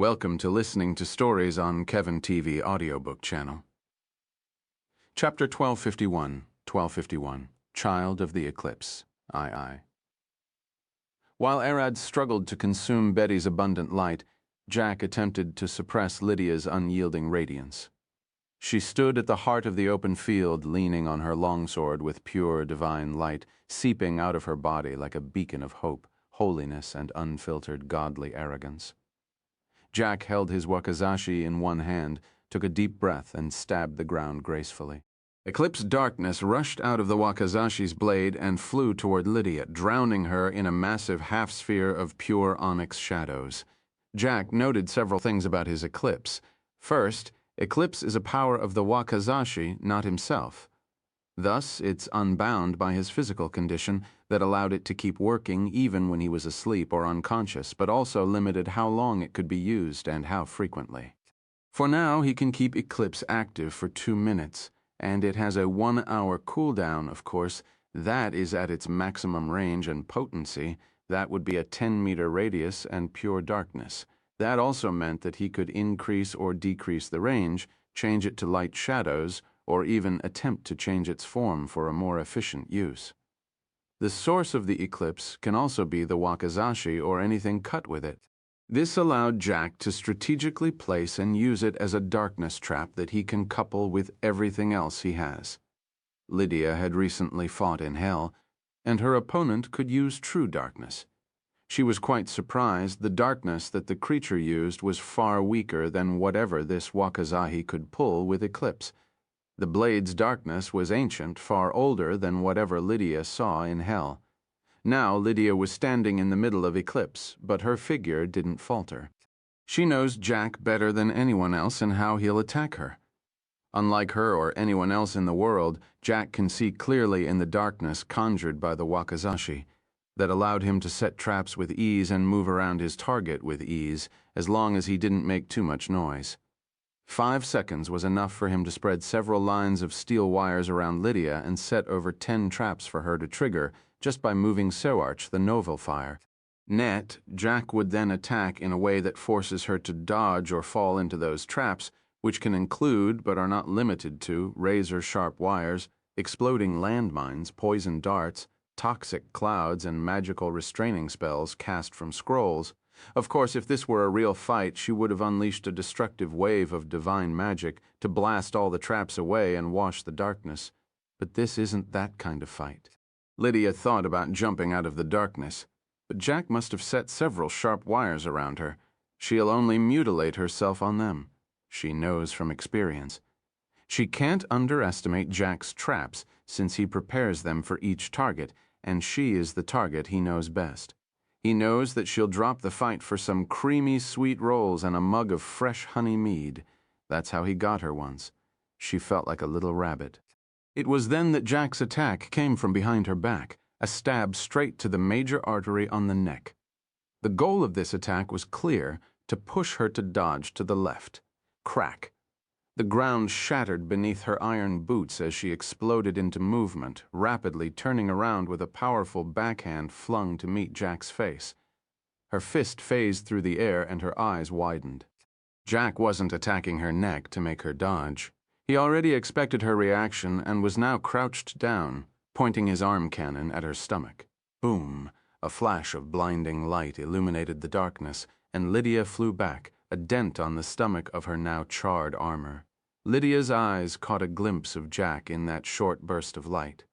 Welcome to listening to stories on Kevin TV audiobook channel. Chapter 1251, Child of the Eclipse, II. While Arad struggled to consume Betty's abundant light, Jack attempted to suppress Lydia's unyielding radiance. She stood at the heart of the open field, leaning on her longsword with pure divine light seeping out of her body like a beacon of hope, holiness, and unfiltered godly arrogance. Jack held his wakizashi in one hand, took a deep breath, and stabbed the ground gracefully. Eclipse darkness rushed out of the wakizashi's blade and flew toward Lydia, drowning her in a massive half-sphere of pure onyx shadows. Jack noted several things about his eclipse. First, eclipse is a power of the wakizashi, not himself. Thus, it's unbound by his physical condition that allowed it to keep working even when he was asleep or unconscious, but also limited how long it could be used and how frequently. For now, he can keep Eclipse active for 2 minutes, and it has a 1-hour cooldown, of course. That is at its maximum range and potency. That would be a 10-meter radius and pure darkness. That also meant that he could increase or decrease the range, change it to light shadows, or even attempt to change its form for a more efficient use. The source of the eclipse can also be the wakizashi or anything cut with it. This allowed Jack to strategically place and use it as a darkness trap that he can couple with everything else he has. Lydia had recently fought in hell, and her opponent could use true darkness. She was quite surprised the darkness that the creature used was far weaker than whatever this wakizashi could pull with Eclipse. The blade's darkness was ancient, far older than whatever Lydia saw in hell. Now Lydia was standing in the middle of Eclipse, but her figure didn't falter. She knows Jack better than anyone else and how he'll attack her. Unlike her or anyone else in the world, Jack can see clearly in the darkness conjured by the wakizashi that allowed him to set traps with ease and move around his target with ease, as long as he didn't make too much noise. 5 seconds was enough for him to spread several lines of steel wires around Lydia and set over 10 traps for her to trigger just by moving Soarch, the novel fire. Jack would then attack in a way that forces her to dodge or fall into those traps, which can include, but are not limited to, razor-sharp wires, exploding landmines, poison darts, toxic clouds, and magical restraining spells cast from scrolls. Of course, if this were a real fight, she would have unleashed a destructive wave of divine magic to blast all the traps away and wash the darkness. But this isn't that kind of fight. Lydia thought about jumping out of the darkness, but Jack must have set several sharp wires around her. She'll only mutilate herself on them. She knows from experience. She can't underestimate Jack's traps, since he prepares them for each target, and she is the target he knows best. He knows that she'll drop the fight for some creamy sweet rolls and a mug of fresh honey mead. That's how he got her once. She felt like a little rabbit. It was then that Jack's attack came from behind her back, a stab straight to the major artery on the neck. The goal of this attack was clear, to push her to dodge to the left. Crack. The ground shattered beneath her iron boots as she exploded into movement, rapidly turning around with a powerful backhand flung to meet Jack's face. Her fist phased through the air and her eyes widened. Jack wasn't attacking her neck to make her dodge. He already expected her reaction and was now crouched down, pointing his arm cannon at her stomach. Boom! A flash of blinding light illuminated the darkness, and Lydia flew back, a dent on the stomach of her now charred armor. Lydia's eyes caught a glimpse of Jack in that short burst of light.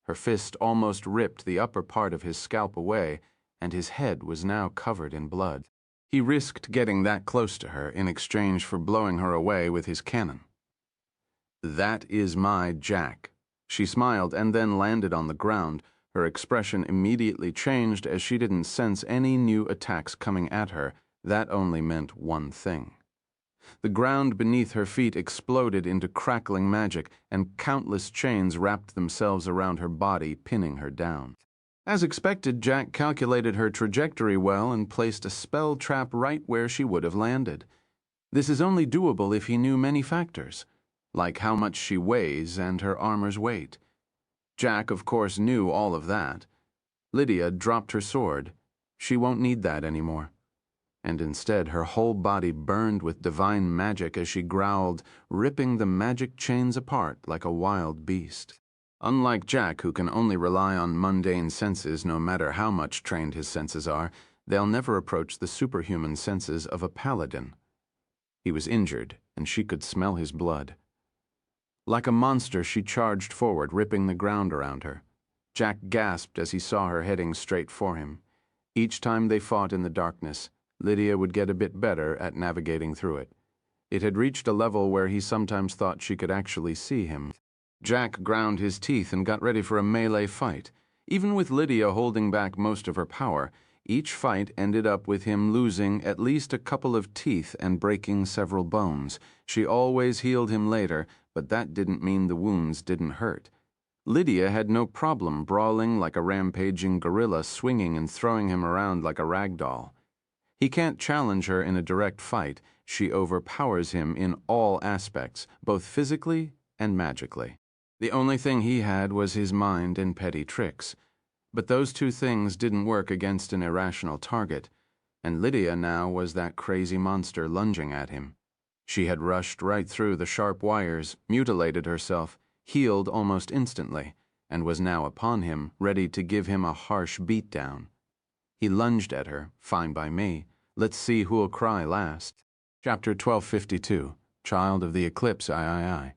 Her fist almost ripped the upper part of his scalp away, and his head was now covered in blood. He risked getting that close to her in exchange for blowing her away with his cannon. "That is my Jack." She smiled and then landed on the ground. Her expression immediately changed as she didn't sense any new attacks coming at her. That only meant one thing. The ground beneath her feet exploded into crackling magic, and countless chains wrapped themselves around her body, pinning her down. As expected, Jack calculated her trajectory well and placed a spell trap right where she would have landed. This is only doable if he knew many factors, like how much she weighs and her armor's weight. Jack, of course, knew all of that. Lydia dropped her sword. She won't need that anymore. and instead her whole body burned with divine magic as she growled, ripping the magic chains apart like a wild beast. Unlike Jack, who can only rely on mundane senses no matter how much trained his senses are, they'll never approach the superhuman senses of a paladin. He was injured, and she could smell his blood. Like a monster, she charged forward, ripping the ground around her. Jack gasped as he saw her heading straight for him. Each time they fought in the darkness, Lydia would get a bit better at navigating through it. It had reached a level where he sometimes thought she could actually see him. Jack ground his teeth and got ready for a melee fight. Even with Lydia holding back most of her power, each fight ended up with him losing at least a couple of teeth and breaking several bones. She always healed him later, but that didn't mean the wounds didn't hurt. Lydia had no problem brawling like a rampaging gorilla, swinging and throwing him around like a rag doll. He can't challenge her in a direct fight. She overpowers him in all aspects, both physically and magically. The only thing he had was his mind and petty tricks. But those two things didn't work against an irrational target, and Lydia now was that crazy monster lunging at him. She had rushed right through the sharp wires, mutilated herself, healed almost instantly, and was now upon him, ready to give him a harsh beatdown. He lunged at her, fine by me. Let's see who'll cry last. Chapter 1252, Child of the Eclipse, I.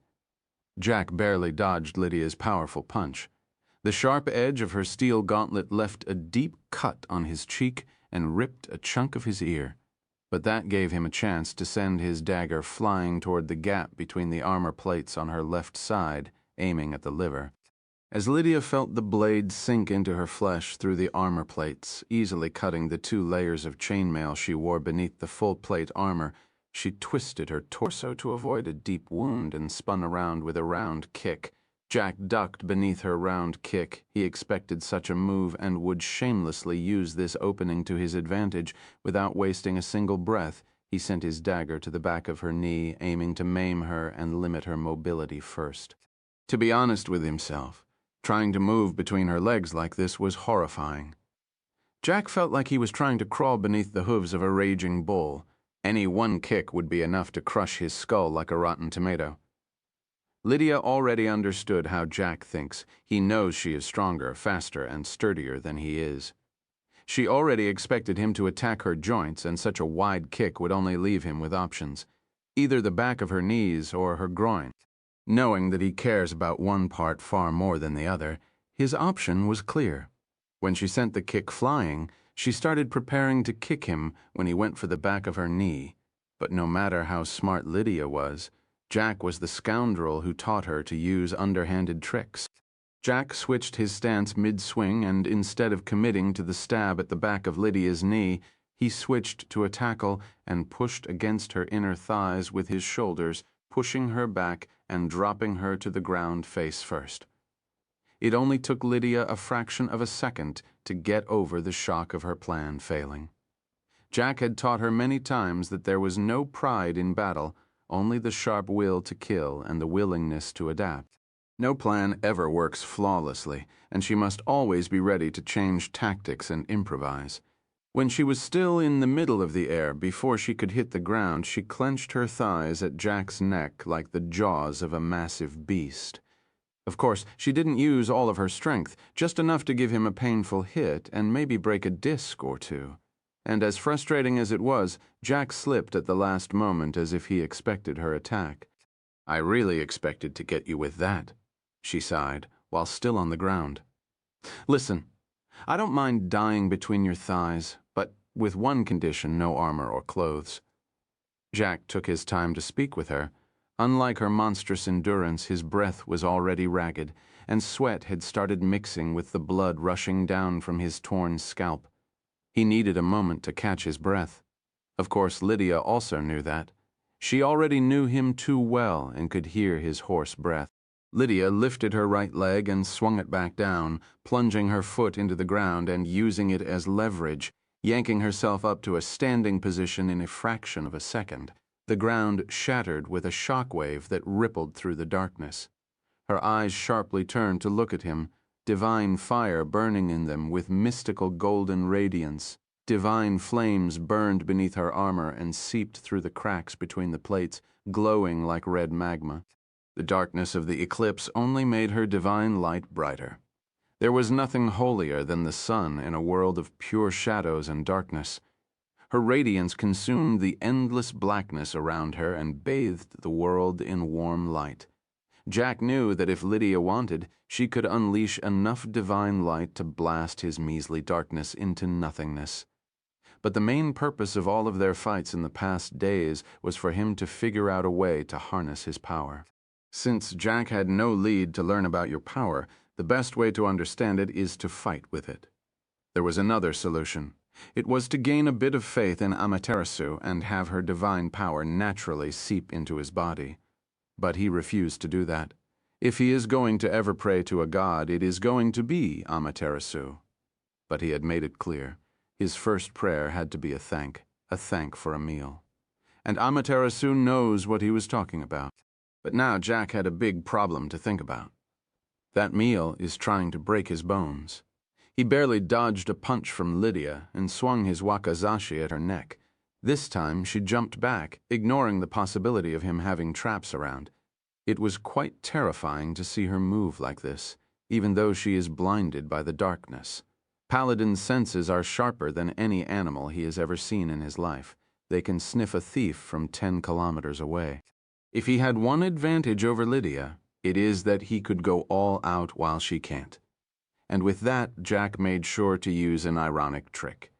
Jack barely dodged Lydia's powerful punch. The sharp edge of her steel gauntlet left a deep cut on his cheek and ripped a chunk of his ear. But that gave him a chance to send his dagger flying toward the gap between the armor plates on her left side, aiming at the liver. As Lydia felt the blade sink into her flesh through the armor plates, easily cutting the 2 layers of chainmail she wore beneath the full-plate armor, she twisted her torso to avoid a deep wound and spun around with a round kick. Jack ducked beneath her round kick. He expected such a move and would shamelessly use this opening to his advantage. Without wasting a single breath, he sent his dagger to the back of her knee, aiming to maim her and limit her mobility first. To be honest with himself, trying to move between her legs like this was horrifying. Jack felt like he was trying to crawl beneath the hooves of a raging bull. Any one kick would be enough to crush his skull like a rotten tomato. Lydia already understood how Jack thinks. He knows she is stronger, faster, and sturdier than he is. She already expected him to attack her joints, and such a wide kick would only leave him with options. Either the back of her knees or her groin. Knowing that he cares about one part far more than the other, his option was clear. When she sent the kick flying, she started preparing to kick him when he went for the back of her knee. But no matter how smart Lydia was, Jack was the scoundrel who taught her to use underhanded tricks. Jack switched his stance mid-swing, and instead of committing to the stab at the back of Lydia's knee, he switched to a tackle and pushed against her inner thighs with his shoulders, pushing her back and dropping her to the ground face first. It only took Lydia a fraction of a second to get over the shock of her plan failing. Jack had taught her many times that there was no pride in battle, only the sharp will to kill and the willingness to adapt. No plan ever works flawlessly, and she must always be ready to change tactics and improvise. When she was still in the middle of the air, before she could hit the ground, she clenched her thighs at Jack's neck like the jaws of a massive beast. Of course, she didn't use all of her strength, just enough to give him a painful hit and maybe break a disc or two. And as frustrating as it was, Jack slipped at the last moment as if he expected her attack. "I really expected to get you with that," she sighed, while still on the ground. "Listen, I don't mind dying between your thighs, but with one condition: no armor or clothes." Jack took his time to speak with her. Unlike her monstrous endurance, his breath was already ragged, and sweat had started mixing with the blood rushing down from his torn scalp. He needed a moment to catch his breath. Of course, Lydia also knew that. She already knew him too well and could hear his hoarse breath. Lydia lifted her right leg and swung it back down, plunging her foot into the ground and using it as leverage, yanking herself up to a standing position in a fraction of a second. The ground shattered with a shock wave that rippled through the darkness. Her eyes sharply turned to look at him, divine fire burning in them with mystical golden radiance. Divine flames burned beneath her armor and seeped through the cracks between the plates, glowing like red magma. The darkness of the eclipse only made her divine light brighter. There was nothing holier than the sun in a world of pure shadows and darkness. Her radiance consumed the endless blackness around her and bathed the world in warm light. Jack knew that if Lydia wanted, she could unleash enough divine light to blast his measly darkness into nothingness. But the main purpose of all of their fights in the past days was for him to figure out a way to harness his power. Since Jack had no lead to learn about your power, the best way to understand it is to fight with it. There was another solution. It was to gain a bit of faith in Amaterasu and have her divine power naturally seep into his body. But he refused to do that. If he is going to ever pray to a god, it is going to be Amaterasu. But he had made it clear. His first prayer had to be a thank for a meal. And Amaterasu knows what he was talking about. But now Jack had a big problem to think about. That meal is trying to break his bones. He barely dodged a punch from Lydia and swung his wakizashi at her neck. This time she jumped back, ignoring the possibility of him having traps around. It was quite terrifying to see her move like this, even though she is blinded by the darkness. Paladin's senses are sharper than any animal he has ever seen in his life. They can sniff a thief from 10 kilometers away. If he had one advantage over Lydia, it is that he could go all out while she can't. And with that, Jack made sure to use an ironic trick.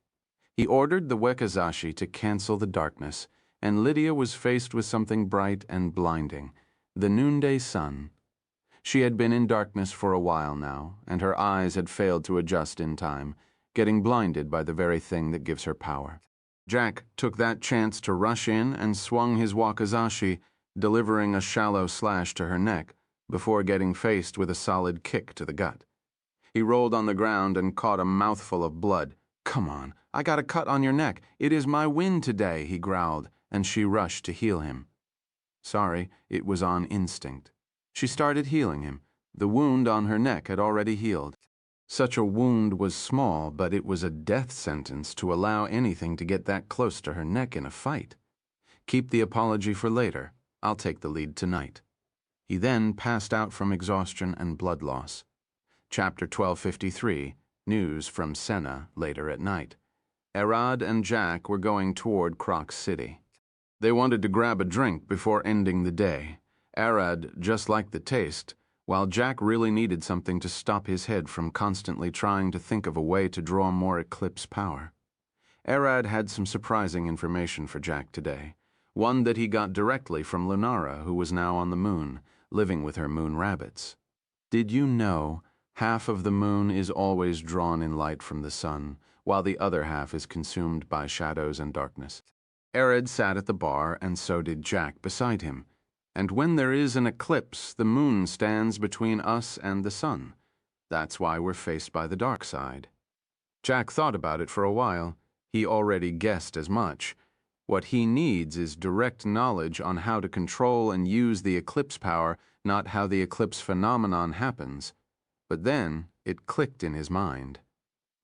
He ordered the wakizashi to cancel the darkness, and Lydia was faced with something bright and blinding, the noonday sun. She had been in darkness for a while now, and her eyes had failed to adjust in time, getting blinded by the very thing that gives her power. Jack took that chance to rush in and swung his wakizashi, delivering a shallow slash to her neck, before getting faced with a solid kick to the gut. He rolled on the ground and caught a mouthful of blood. "Come on, I got a cut on your neck. It is my win today," he growled, and she rushed to heal him. Sorry, it was on instinct. She started healing him. The wound on her neck had already healed. Such a wound was small, but it was a death sentence to allow anything to get that close to her neck in a fight. Keep the apology for later. I'll take the lead tonight. He then passed out from exhaustion and blood loss. Chapter 1253, News from Senna later at night. Arad and Jack were going toward Croc City. They wanted to grab a drink before ending the day. Arad just liked the taste, while Jack really needed something to stop his head from constantly trying to think of a way to draw more eclipse power. Arad had some surprising information for Jack today. One that he got directly from Lunara, who was now on the moon, living with her moon rabbits. Did you know half of the moon is always drawn in light from the sun, while the other half is consumed by shadows and darkness? Arad sat at the bar, and so did Jack beside him. And when there is an eclipse, the moon stands between us and the sun. That's why we're faced by the dark side. Jack thought about it for a while. He already guessed as much. What he needs is direct knowledge on how to control and use the eclipse power, not how the eclipse phenomenon happens. But then it clicked in his mind.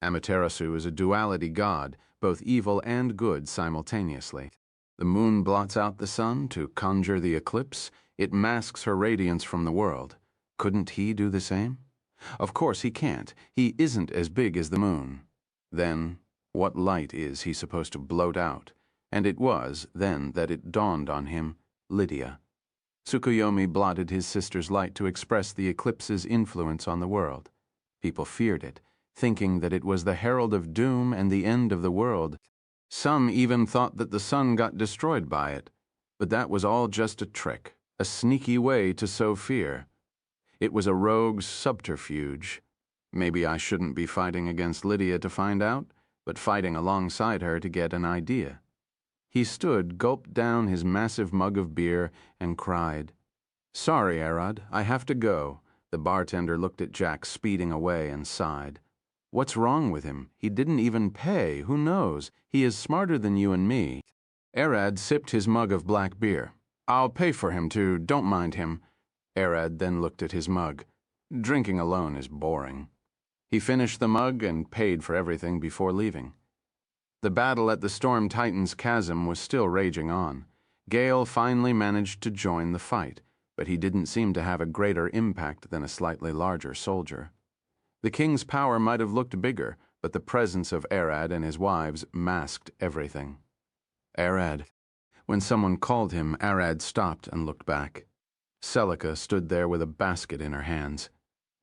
Amaterasu is a duality god, both evil and good simultaneously. The moon blots out the sun to conjure the eclipse. It masks her radiance from the world. Couldn't he do the same? Of course he can't. He isn't as big as the moon. Then, what light is he supposed to blot out? And it was then that it dawned on him, Lydia. Tsukuyomi blotted his sister's light to express the eclipse's influence on the world. People feared it, thinking that it was the herald of doom and the end of the world. Some even thought that the sun got destroyed by it. But that was all just a trick, a sneaky way to sow fear. It was a rogue's subterfuge. Maybe I shouldn't be fighting against Lydia to find out, but fighting alongside her to get an idea. He stood, gulped down his massive mug of beer, and cried, "Sorry, Arad, I have to go." The bartender looked at Jack speeding away and sighed. "What's wrong with him? He didn't even pay. Who knows? He is smarter than you and me." Arad sipped his mug of black beer. "I'll pay for him too, don't mind him." Arad then looked at his mug. Drinking alone is boring. He finished the mug and paid for everything before leaving. The battle at the Storm Titan's chasm was still raging on. Gale finally managed to join the fight, but he didn't seem to have a greater impact than a slightly larger soldier. The king's power might have looked bigger, but the presence of Arad and his wives masked everything. Arad. When someone called him, Arad stopped and looked back. Celica stood there with a basket in her hands.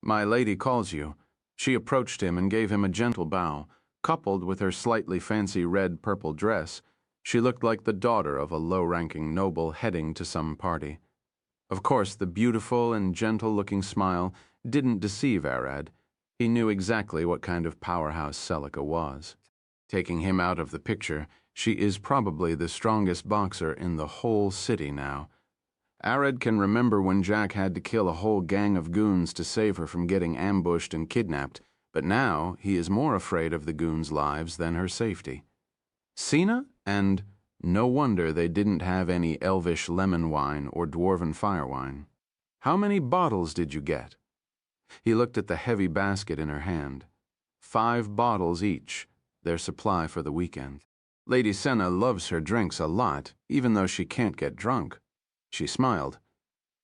"My lady calls you." She approached him and gave him a gentle bow. Coupled with her slightly fancy red-purple dress, she looked like the daughter of a low-ranking noble heading to some party. Of course, the beautiful and gentle-looking smile didn't deceive Arad. He knew exactly what kind of powerhouse Celica was. Taking him out of the picture, she is probably the strongest boxer in the whole city now. Arad can remember when Jack had to kill a whole gang of goons to save her from getting ambushed and kidnapped, but now he is more afraid of the goons' lives than her safety. Cena? And no wonder they didn't have any elvish lemon wine or dwarven fire wine. "How many bottles did you get?" He looked at the heavy basket in her hand. 5 bottles each, their supply for the weekend. Lady Senna loves her drinks a lot, even though she can't get drunk. She smiled.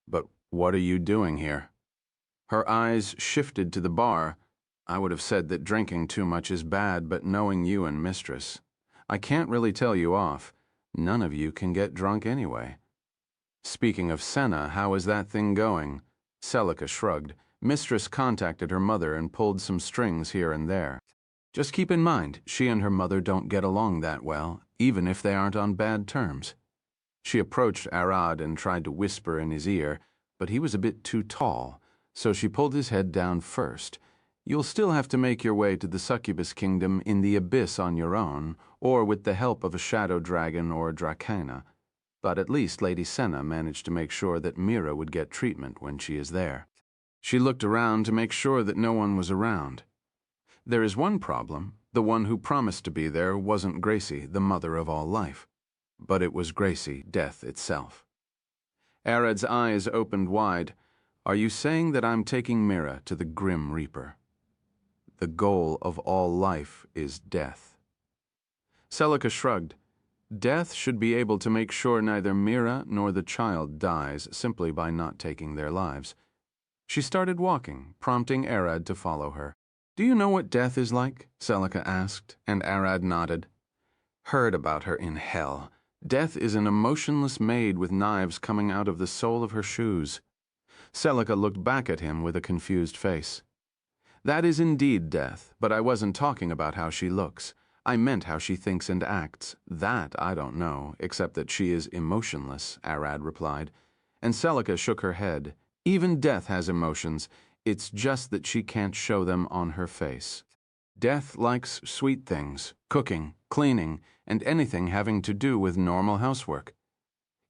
"But what are you doing here?" Her eyes shifted to the bar. "I would have said that drinking too much is bad, but knowing you and Mistress, I can't really tell you off. None of you can get drunk anyway." "Speaking of Senna, how is that thing going?" Celica shrugged. Mistress contacted her mother and pulled some strings here and there. "Just keep in mind, she and her mother don't get along that well, even if they aren't on bad terms." She approached Arad and tried to whisper in his ear, but he was a bit too tall, so she pulled his head down first. "You'll still have to make your way to the Succubus Kingdom in the Abyss on your own, or with the help of a shadow dragon or a Dracana. But at least Lady Senna managed to make sure that Mira would get treatment when she is there." She looked around to make sure that no one was around. "There is one problem. The one who promised to be there wasn't Gracie, the mother of all life. But it was Gracie, death itself." Arad's eyes opened wide. "Are you saying that I'm taking Mira to the Grim Reaper? The goal of all life is death." Celica shrugged. "Death should be able to make sure neither Mira nor the child dies simply by not taking their lives." She started walking, prompting Arad to follow her. "Do you know what death is like?" Celica asked, and Arad nodded. "Heard about her in hell. Death is an emotionless maid with knives coming out of the sole of her shoes." Celica looked back at him with a confused face. "That is indeed death, but I wasn't talking about how she looks. I meant how she thinks and acts. That I don't know, except that she is emotionless," Arad replied. And Celica shook her head. "Even death has emotions. It's just that she can't show them on her face. Death likes sweet things, cooking, cleaning, and anything having to do with normal housework.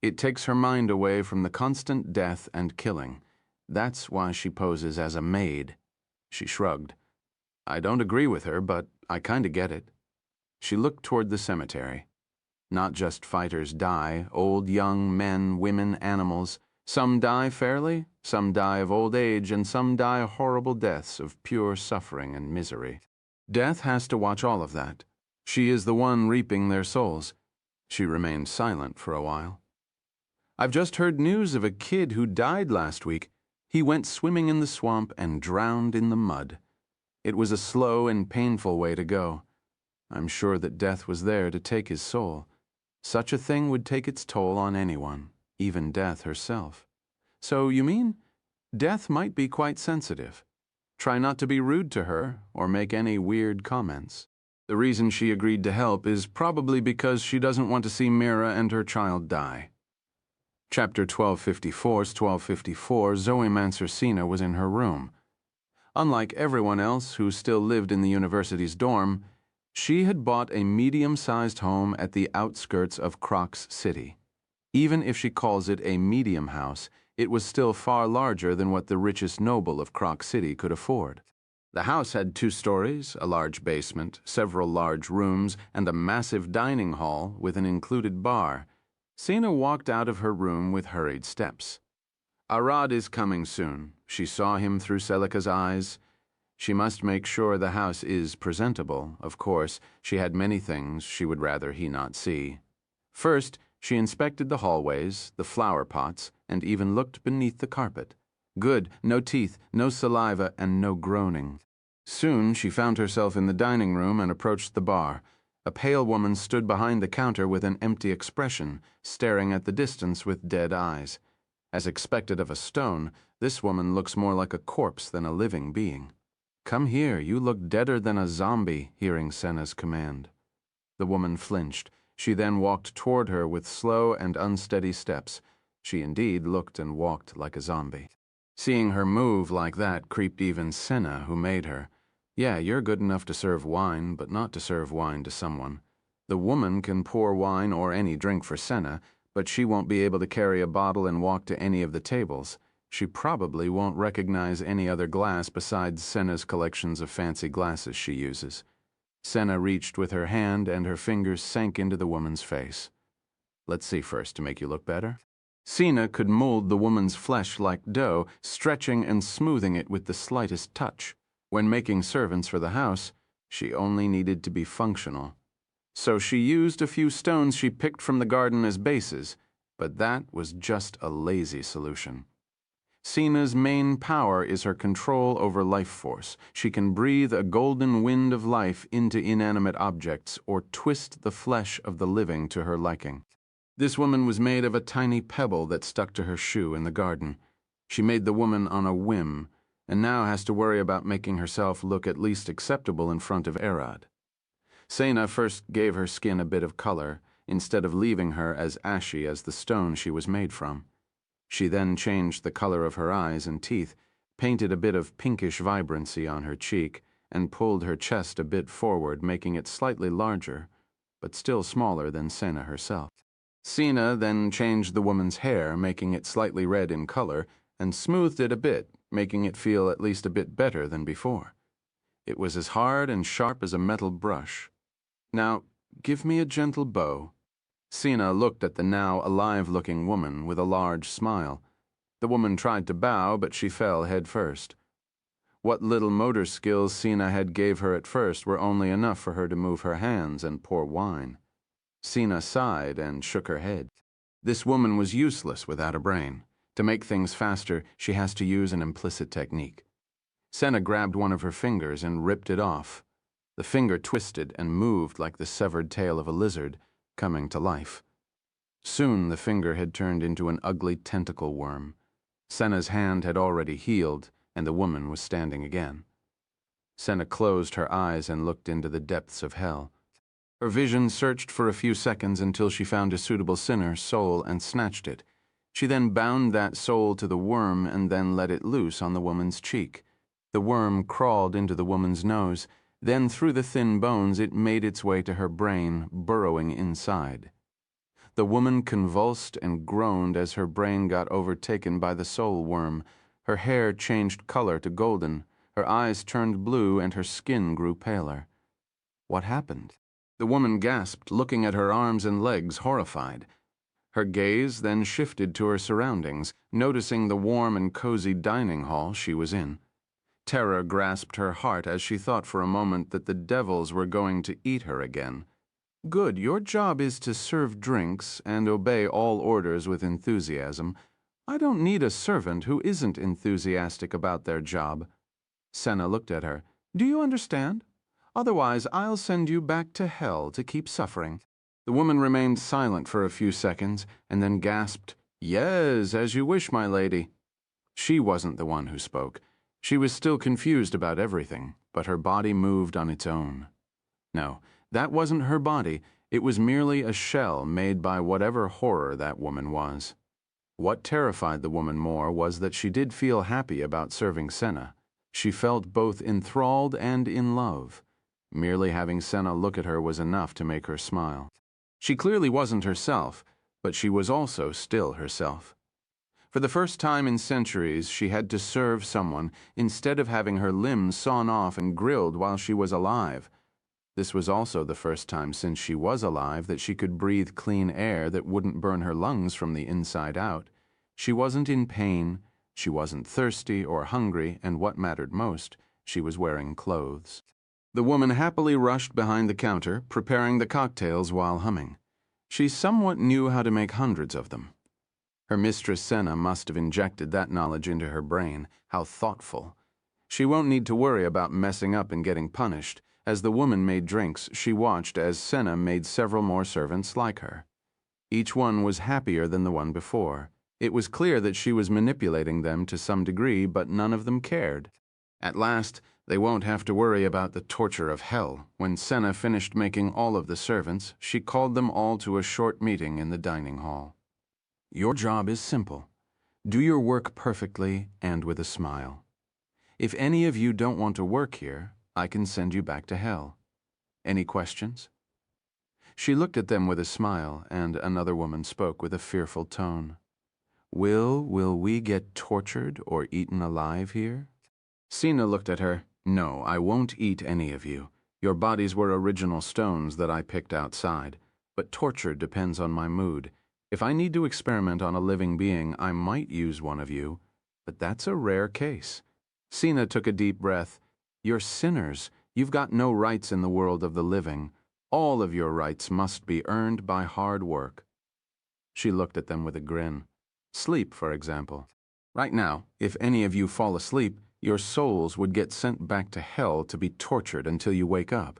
It takes her mind away from the constant death and killing. That's why she poses as a maid." She shrugged. "I don't agree with her, but I kinda get it." She looked toward the cemetery. Not just fighters die, old, young, men, women, animals. Some die fairly, some die of old age, and some die horrible deaths of pure suffering and misery. Death has to watch all of that. She is the one reaping their souls. She remained silent for a while. "I've just heard news of a kid who died last week. He went swimming in the swamp and drowned in the mud. It was a slow and painful way to go. I'm sure that death was there to take his soul. Such a thing would take its toll on anyone, even death herself." "So you mean death might be quite sensitive. Try not to be rude to her or make any weird comments. The reason she agreed to help is probably because she doesn't want to see Mira and her child die." Chapter 1254's 1254, Zoe Manser-Cena was in her room. Unlike everyone else who still lived in the university's dorm, she had bought a medium-sized home at the outskirts of Crocs City. Even if she calls it a medium house, it was still far larger than what the richest noble of Croc City could afford. The house had 2 stories, a large basement, several large rooms, and a massive dining hall with an included bar. Cena walked out of her room with hurried steps. "Arad is coming soon." She saw him through Celica's eyes. She must make sure the house is presentable. Of course, she had many things she would rather he not see. First, she inspected the hallways, the flower pots, and even looked beneath the carpet. Good, no teeth, no saliva, and no groaning. Soon she found herself in the dining room and approached the bar. A pale woman stood behind the counter with an empty expression, staring at the distance with dead eyes. As expected of a stone, this woman looks more like a corpse than a living being. "Come here, you look deader than a zombie," hearing Senna's command. The woman flinched. She then walked toward her with slow and unsteady steps. She indeed looked and walked like a zombie. Seeing her move like that creeped even Senna, who made her. Yeah, you're good enough to serve wine, but not to serve wine to someone. The woman can pour wine or any drink for Senna, but she won't be able to carry a bottle and walk to any of the tables. She probably won't recognize any other glass besides Senna's collections of fancy glasses she uses. Senna reached with her hand and her fingers sank into the woman's face. "Let's see first to make you look better." Senna could mold the woman's flesh like dough, stretching and smoothing it with the slightest touch. When making servants for the house, she only needed to be functional. So she used a few stones she picked from the garden as bases, but that was just a lazy solution. Senna's main power is her control over life force. She can breathe a golden wind of life into inanimate objects or twist the flesh of the living to her liking. This woman was made of a tiny pebble that stuck to her shoe in the garden. She made the woman on a whim, and now has to worry about making herself look at least acceptable in front of Erod. Senna first gave her skin a bit of color, instead of leaving her as ashy as the stone she was made from. She then changed the color of her eyes and teeth, painted a bit of pinkish vibrancy on her cheek, and pulled her chest a bit forward, making it slightly larger, but still smaller than Senna herself. Senna then changed the woman's hair, making it slightly red in color, and smoothed it a bit, making it feel at least a bit better than before. It was as hard and sharp as a metal brush. "Now, give me a gentle bow." Senna looked at the now alive-looking woman with a large smile. The woman tried to bow, but she fell head first. What little motor skills Senna had gave her at first were only enough for her to move her hands and pour wine. Senna sighed and shook her head. This woman was useless without a brain. To make things faster, she has to use an implicit technique. Senna grabbed one of her fingers and ripped it off. The finger twisted and moved like the severed tail of a lizard, coming to life. Soon the finger had turned into an ugly tentacle worm. Senna's hand had already healed, and the woman was standing again. Senna closed her eyes and looked into the depths of hell. Her vision searched for a few seconds until she found a suitable sinner's soul and snatched it. She then bound that soul to the worm and then let it loose on the woman's cheek. The worm crawled into the woman's nose. Then through the thin bones it made its way to her brain, burrowing inside. The woman convulsed and groaned as her brain got overtaken by the soul worm. Her hair changed color to golden, her eyes turned blue, and her skin grew paler. What happened? The woman gasped, looking at her arms and legs, horrified. Her gaze then shifted to her surroundings, noticing the warm and cozy dining hall she was in. Terror grasped her heart as she thought for a moment that the devils were going to eat her again. "Good, your job is to serve drinks and obey all orders with enthusiasm. I don't need a servant who isn't enthusiastic about their job." Senna looked at her. "Do you understand? Otherwise, I'll send you back to hell to keep suffering." The woman remained silent for a few seconds and then gasped, "Yes, as you wish, my lady." She wasn't the one who spoke. She was still confused about everything, but her body moved on its own. No, that wasn't her body. It was merely a shell made by whatever horror that woman was. What terrified the woman more was that she did feel happy about serving Senna. She felt both enthralled and in love. Merely having Senna look at her was enough to make her smile. She clearly wasn't herself, but she was also still herself. For the first time in centuries, she had to serve someone instead of having her limbs sawn off and grilled while she was alive. This was also the first time since she was alive that she could breathe clean air that wouldn't burn her lungs from the inside out. She wasn't in pain, she wasn't thirsty or hungry, and what mattered most, She was wearing clothes. The woman happily rushed behind the counter, preparing the cocktails while humming. She somewhat knew how to make hundreds of them. Her mistress Senna must have injected that knowledge into her brain. How thoughtful. She won't need to worry about messing up and getting punished. As the woman made drinks, she watched as Senna made several more servants like her. Each one was happier than the one before. It was clear that she was manipulating them to some degree, but none of them cared. At last, they won't have to worry about the torture of hell. When Senna finished making all of the servants, she called them all to a short meeting in the dining hall. Your job is simple. Do your work perfectly and with a smile. If any of you don't want to work here, I can send you back to hell. Any questions? She looked at them with a smile, and another woman spoke with a fearful tone. Will we get tortured or eaten alive here? Sina looked at her. No, I won't eat any of you. Your bodies were original stones that I picked outside, but torture depends on my mood. If I need to experiment on a living being, I might use one of you, but that's a rare case. Sina took a deep breath. You're sinners. You've got no rights in the world of the living. All of your rights must be earned by hard work. She looked at them with a grin. Sleep, for example. Right now, if any of you fall asleep, your souls would get sent back to hell to be tortured until you wake up.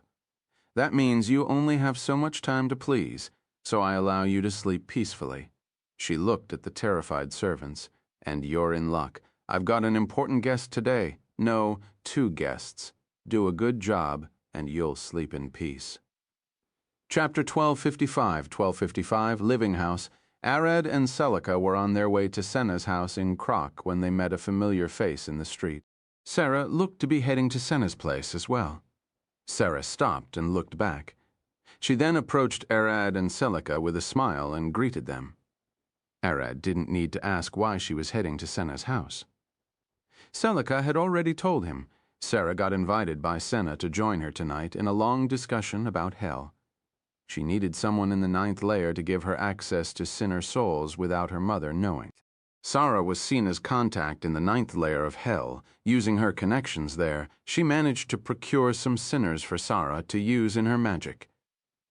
That means you only have so much time to please, so I allow you to sleep peacefully. She looked at the terrified servants. And you're in luck. I've got an important guest today. No, 2 guests. Do a good job, and you'll sleep in peace. Chapter 1255, Living House. Arad and Celica were on their way to Senna's house in Croc when they met a familiar face in the street. Sarah looked to be heading to Senna's place as well. Sarah stopped and looked back. She then approached Arad and Celica with a smile and greeted them. Arad didn't need to ask why she was heading to Senna's house. Celica had already told him. Sarah got invited by Senna to join her tonight in a long discussion about hell. She needed someone in the 9th layer to give her access to sinner souls without her mother knowing. Sarah was Sina's contact in the 9th layer of hell. Using her connections there, she managed to procure some sinners for Sarah to use in her magic.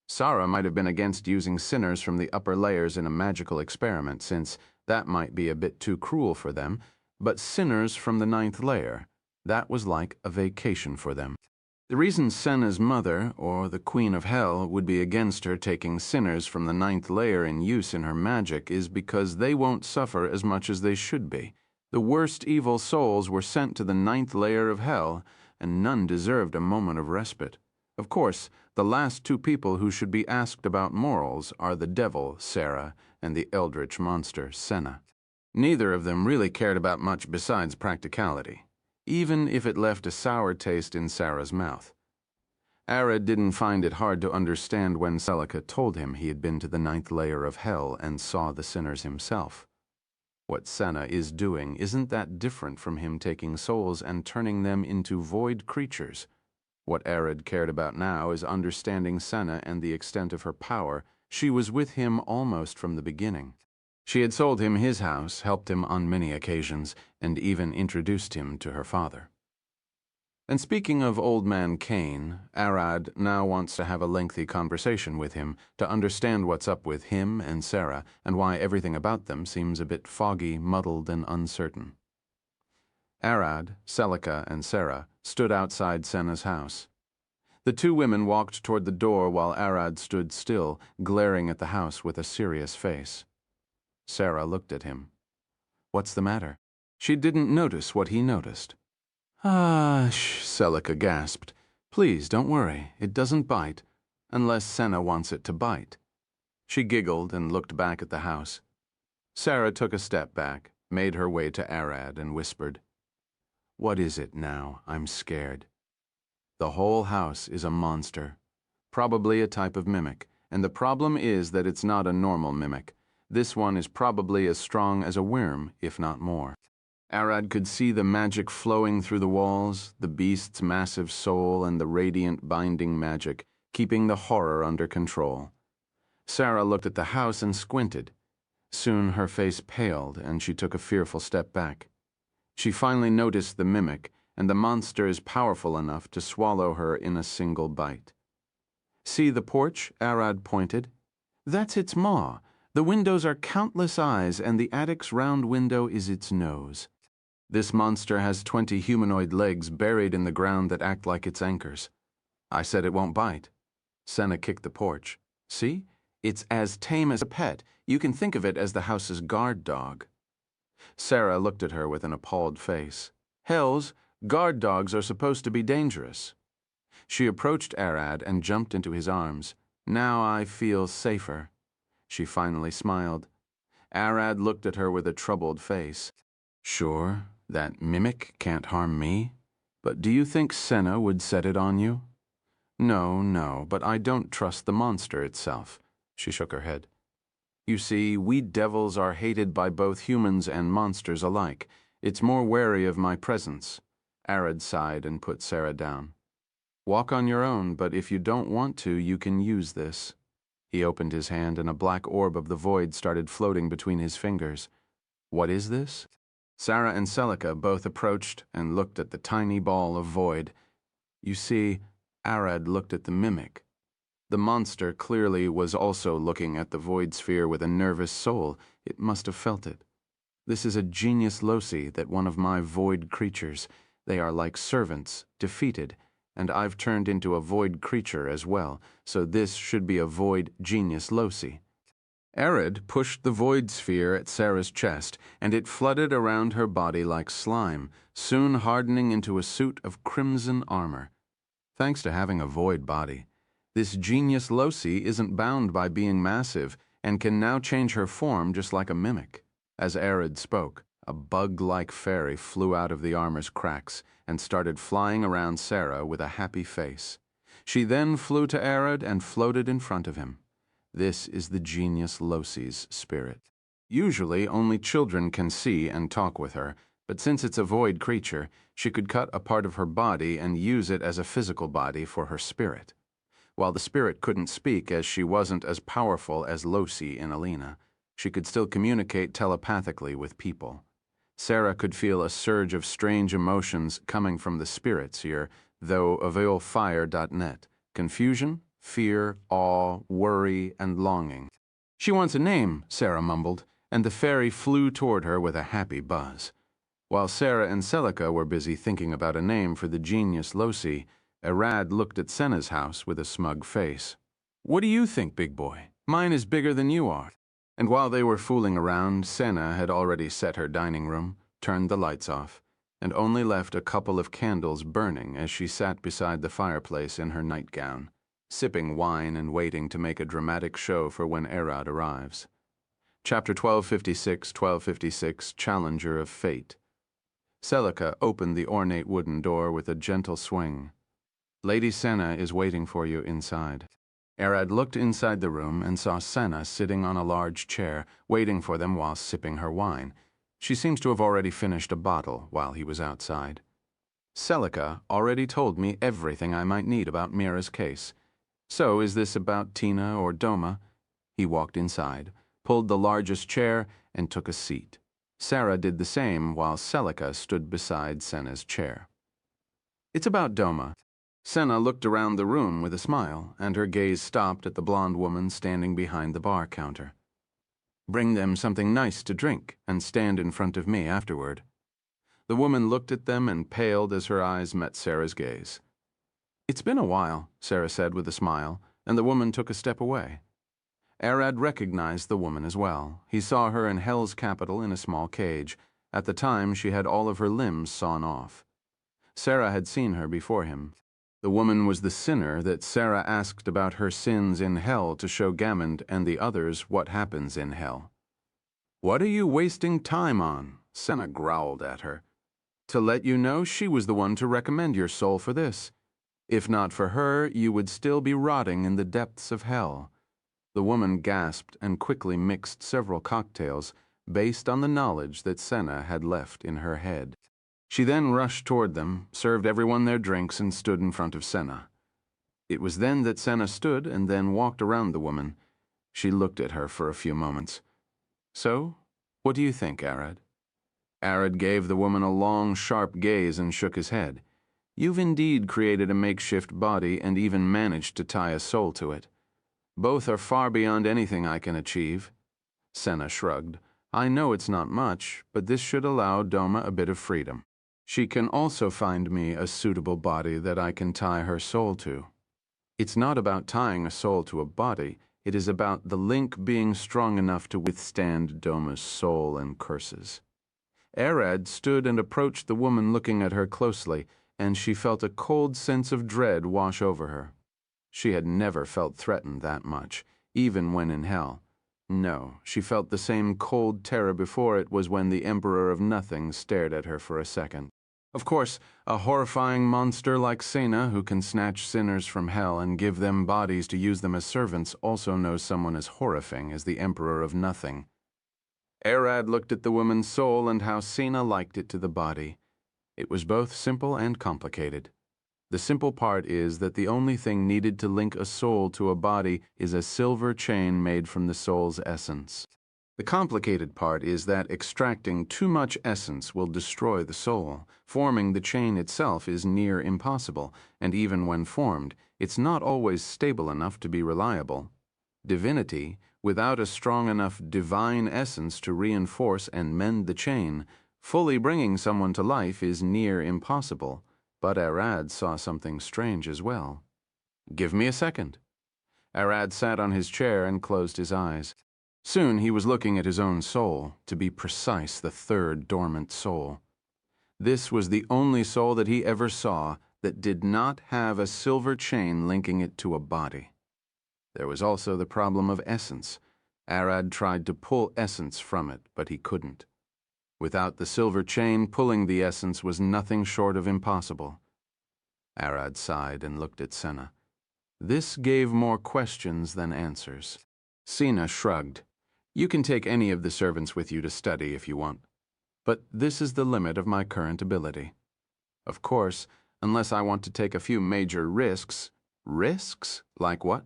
Sarah might have been against using sinners from the upper layers in a magical experiment, since that might be a bit too cruel for them, but sinners from the 9th layer, that was like a vacation for them. The reason Senna's mother, or the Queen of Hell, would be against her taking sinners from the 9th layer in use in her magic is because they won't suffer as much as they should be. The worst evil souls were sent to the 9th layer of hell, and none deserved a moment of respite. Of course, the last 2 people who should be asked about morals are the devil, Sarah, and the eldritch monster, Senna. Neither of them really cared about much besides practicality, even if it left a sour taste in Sarah's mouth. Arad didn't find it hard to understand when Celica told him he had been to the 9th layer of hell and saw the sinners himself. What Senna is doing isn't that different from him taking souls and turning them into void creatures. What Arad cared about now is understanding Senna and the extent of her power. She was with him almost from the beginning. She had sold him his house, helped him on many occasions, and even introduced him to her father. And speaking of Old Man Cain, Arad now wants to have a lengthy conversation with him to understand what's up with him and Sarah and why everything about them seems a bit foggy, muddled, and uncertain. Arad, Celica, and Sarah stood outside Senna's house. The 2 women walked toward the door while Arad stood still, glaring at the house with a serious face. Sarah looked at him. What's the matter? She didn't notice what he noticed. Celica gasped. Please, don't worry. It doesn't bite, unless Senna wants it to bite. She giggled and looked back at the house. Sarah took a step back, made her way to Arad, and whispered, What is it now? I'm scared. The whole house is a monster, probably a type of mimic, and the problem is that it's not a normal mimic. This one is probably as strong as a worm, if not more. Arad could see the magic flowing through the walls, the beast's massive soul and the radiant binding magic, keeping the horror under control. Sarah looked at the house and squinted. Soon her face paled and she took a fearful step back. She finally noticed the mimic, and the monster is powerful enough to swallow her in a single bite. See the porch? Arad pointed. That's its maw. The windows are countless eyes, and the attic's round window is its nose. This monster has 20 humanoid legs buried in the ground that act like its anchors. I said it won't bite. Senna kicked the porch. See? It's as tame as a pet. You can think of it as the house's guard dog. Sarah looked at her with an appalled face. Hells, guard dogs are supposed to be dangerous. She approached Arad and jumped into his arms. Now I feel safer. She finally smiled. Arad looked at her with a troubled face. Sure, that mimic can't harm me, but do you think Senna would set it on you? No, but I don't trust the monster itself. She shook her head. You see, we devils are hated by both humans and monsters alike. It's more wary of my presence. Arad sighed and put Sarah down. Walk on your own, but if you don't want to, you can use this. He opened his hand and a black orb of the void started floating between his fingers. What is this? Sarah and Celica both approached and looked at the tiny ball of void. You see, Arad looked at the mimic. The monster clearly was also looking at the void sphere with a nervous soul. It must have felt it. This is a genius loci, that one of my void creatures. They are like servants, defeated, and I've turned into a void creature as well, so this should be a void genius loci. Arad pushed the void sphere at Sarah's chest, and it flooded around her body like slime, soon hardening into a suit of crimson armor. Thanks to having a void body, this genius loci isn't bound by being massive and can now change her form just like a mimic. As Arad spoke, a bug-like fairy flew out of the armor's cracks and started flying around Sarah with a happy face. She then flew to Arad and floated in front of him. This is the genius loci's spirit. Usually, only children can see and talk with her, but since it's a void creature, she could cut a part of her body and use it as a physical body for her spirit. While the spirit couldn't speak as she wasn't as powerful as Loci in Alina, she could still communicate telepathically with people. Sarah could feel a surge of strange emotions coming from the spirits here, though availfire.net. Confusion, fear, awe, worry, and longing. She wants a name, Sarah mumbled, and the fairy flew toward her with a happy buzz. While Sarah and Celica were busy thinking about a name for the genius Loci, Arad looked at Senna's house with a smug face. What do you think, big boy? Mine is bigger than you are. And while they were fooling around, Senna had already set her dining room, turned the lights off, and only left a couple of candles burning as she sat beside the fireplace in her nightgown, sipping wine and waiting to make a dramatic show for when Arad arrives. Chapter 1256, Challenger of Fate. Celica opened the ornate wooden door with a gentle swing. Lady Senna is waiting for you inside. Arad looked inside the room and saw Senna sitting on a large chair, waiting for them while sipping her wine. She seems to have already finished a bottle while he was outside. Celica already told me everything I might need about Mira's case. So is this about Tina or Doma? He walked inside, pulled the largest chair, and took a seat. Sarah did the same while Celica stood beside Senna's chair. It's about Doma. Senna looked around the room with a smile, and her gaze stopped at the blonde woman standing behind the bar counter. Bring them something nice to drink, and stand in front of me afterward. The woman looked at them and paled as her eyes met Sarah's gaze. It's been a while, Sarah said with a smile, and the woman took a step away. Arad recognized the woman as well. He saw her in Hell's capital in a small cage. At the time, she had all of her limbs sawn off. Sarah had seen her before him. The woman was the sinner that Sarah asked about her sins in Hell to show Gammond and the others what happens in Hell. What are you wasting time on? Senna growled at her. To let you know, she was the one to recommend your soul for this. If not for her, you would still be rotting in the depths of Hell. The woman gasped and quickly mixed several cocktails based on the knowledge that Senna had left in her head. She then rushed toward them, served everyone their drinks, and stood in front of Senna. It was then that Senna stood and then walked around the woman. She looked at her for a few moments. So, what do you think, Arad? Arad gave the woman a long, sharp gaze and shook his head. You've indeed created a makeshift body and even managed to tie a soul to it. Both are far beyond anything I can achieve. Senna shrugged. I know it's not much, but this should allow Doma a bit of freedom. She can also find me a suitable body that I can tie her soul to. It's not about tying a soul to a body, it is about the link being strong enough to withstand Doma's soul and curses. Arad stood and approached the woman, looking at her closely, and she felt a cold sense of dread wash over her. She had never felt threatened that much, even when in hell. No, she felt the same cold terror before it was when the Emperor of Nothing stared at her for a second. Of course, a horrifying monster like Sena, who can snatch sinners from hell and give them bodies to use them as servants, also knows someone as horrifying as the Emperor of Nothing. Arad looked at the woman's soul and how Sena liked it to the body. It was both simple and complicated. The simple part is that the only thing needed to link a soul to a body is a silver chain made from the soul's essence. The complicated part is that extracting too much essence will destroy the soul. Forming the chain itself is near impossible, and even when formed, it's not always stable enough to be reliable. Divinity, without a strong enough divine essence to reinforce and mend the chain, fully bringing someone to life is near impossible. But Arad saw something strange as well. Give me a second. Arad sat on his chair and closed his eyes. Soon he was looking at his own soul, to be precise, the third dormant soul. This was the only soul that he ever saw that did not have a silver chain linking it to a body. There was also the problem of essence. Arad tried to pull essence from it, but he couldn't. Without the silver chain, pulling the essence was nothing short of impossible. Arad sighed and looked at Sena. This gave more questions than answers. Sena shrugged. You can take any of the servants with you to study if you want. But this is the limit of my current ability. Of course, unless I want to take a few major risks. Risks? Like what?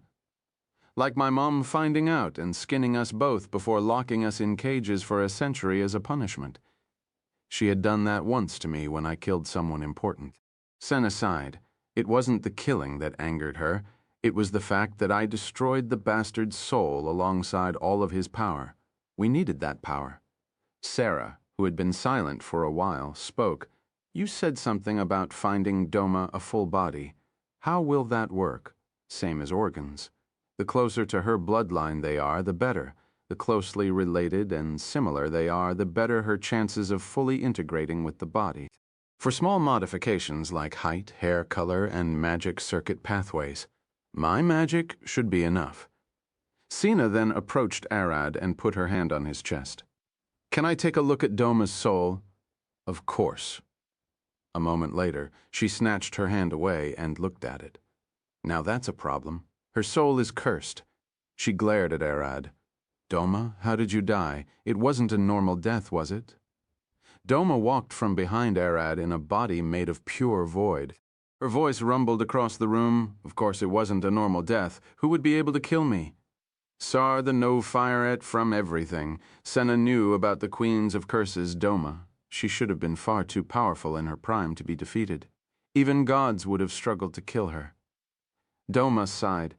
Like my mom finding out and skinning us both before locking us in cages for a century as a punishment. She had done that once to me when I killed someone important. Sena sighed. It wasn't the killing that angered her. It was the fact that I destroyed the bastard's soul alongside all of his power. We needed that power. Sarah, who had been silent for a while, spoke. You said something about finding Doma a full body. How will that work? Same as organs. The closer to her bloodline they are, the better. The closely related and similar they are, the better her chances of fully integrating with the body. For small modifications like height, hair color, and magic circuit pathways, my magic should be enough. Sena then approached Arad and put her hand on his chest. Can I take a look at Doma's soul? Of course. A moment later, she snatched her hand away and looked at it. Now that's a problem. Her soul is cursed. She glared at Arad. Doma, how did you die? It wasn't a normal death, was it? Doma walked from behind Arad in a body made of pure void. Her voice rumbled across the room. Of course it wasn't a normal death. Who would be able to kill me? Sar the no-fire-et from everything. Sena knew about the Queens of Curses, Doma. She should have been far too powerful in her prime to be defeated. Even gods would have struggled to kill her. Doma sighed.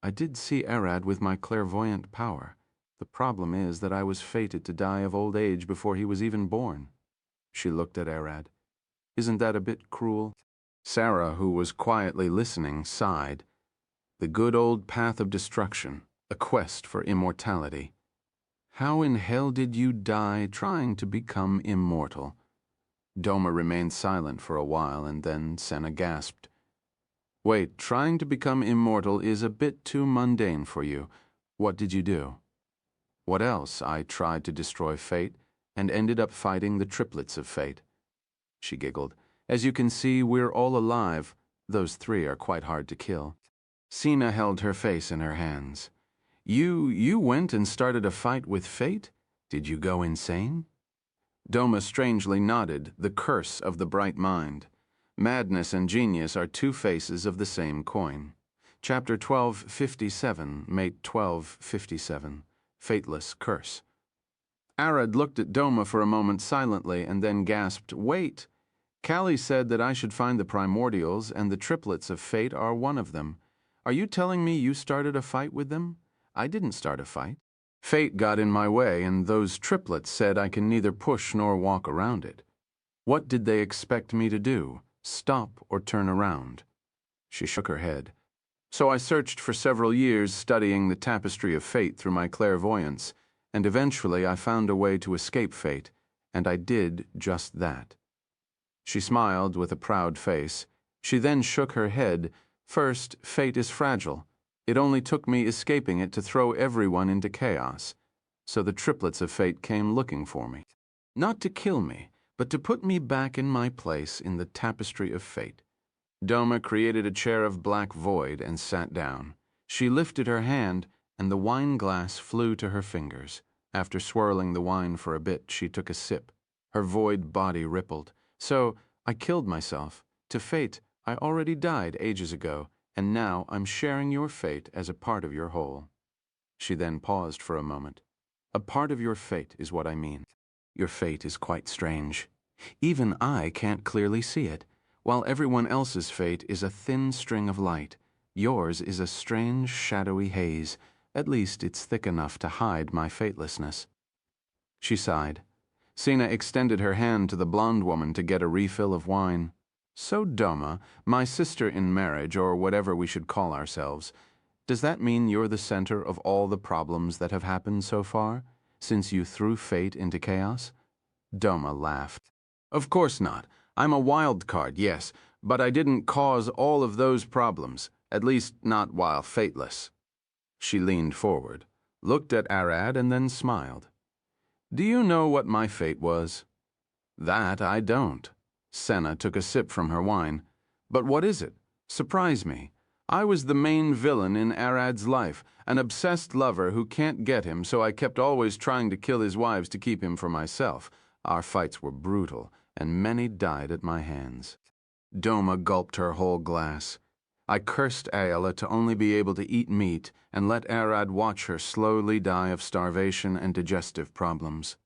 I did see Arad with my clairvoyant power. The problem is that I was fated to die of old age before he was even born. She looked at Arad. Isn't that a bit cruel? Sarah, who was quietly listening, sighed. The good old path of destruction, a quest for immortality. How in hell did you die trying to become immortal? Doma remained silent for a while, and then Sena gasped. Wait, trying to become immortal is a bit too mundane for you. What did you do? What else? I tried to destroy fate, and ended up fighting the triplets of fate. She giggled. As you can see, we're all alive. Those three are quite hard to kill. Sena held her face in her hands. You went and started a fight with fate? Did you go insane? Doma strangely nodded, the curse of the bright mind. Madness and genius are two faces of the same coin. Chapter 1257, Mate 1257, Fateless Curse. Arad looked at Doma for a moment silently and then gasped, "Wait! Callie said that I should find the primordials, and the triplets of fate are one of them. Are you telling me you started a fight with them? I didn't start a fight. Fate got in my way, and those triplets said I can neither push nor walk around it. What did they expect me to do? Stop or turn around?" She shook her head. "So I searched for several years, studying the tapestry of fate through my clairvoyance, and eventually I found a way to escape fate, and I did just that." She smiled with a proud face. She then shook her head. "First, fate is fragile. It only took me escaping it to throw everyone into chaos. So the triplets of fate came looking for me. Not to kill me, but to put me back in my place in the tapestry of fate." Doma created a chair of black void and sat down. She lifted her hand, and the wine glass flew to her fingers. After swirling the wine for a bit, she took a sip. Her void body rippled. "So, I killed myself. To fate, I already died ages ago, and now I'm sharing your fate as a part of your whole." She then paused for a moment. "A part of your fate is what I mean. Your fate is quite strange. Even I can't clearly see it. While everyone else's fate is a thin string of light, yours is a strange, shadowy haze. At least it's thick enough to hide my fatelessness." She sighed. Sina extended her hand to the blonde woman to get a refill of wine. "So, Doma, my sister in marriage, or whatever we should call ourselves, does that mean you're the center of all the problems that have happened so far, since you threw fate into chaos?" Doma laughed. "Of course not. I'm a wild card, yes, but I didn't cause all of those problems, at least not while fateless." She leaned forward, looked at Arad, and then smiled. "Do you know what my fate was?" "That I don't." Senna took a sip from her wine. "But what is it? Surprise me. I was the main villain in Arad's life, an obsessed lover who can't get him, so I kept always trying to kill his wives to keep him for myself. Our fights were brutal, and many died at my hands." Doma gulped her whole glass. "I cursed Ayala to only be able to eat meat and let Arad watch her slowly die of starvation and digestive problems.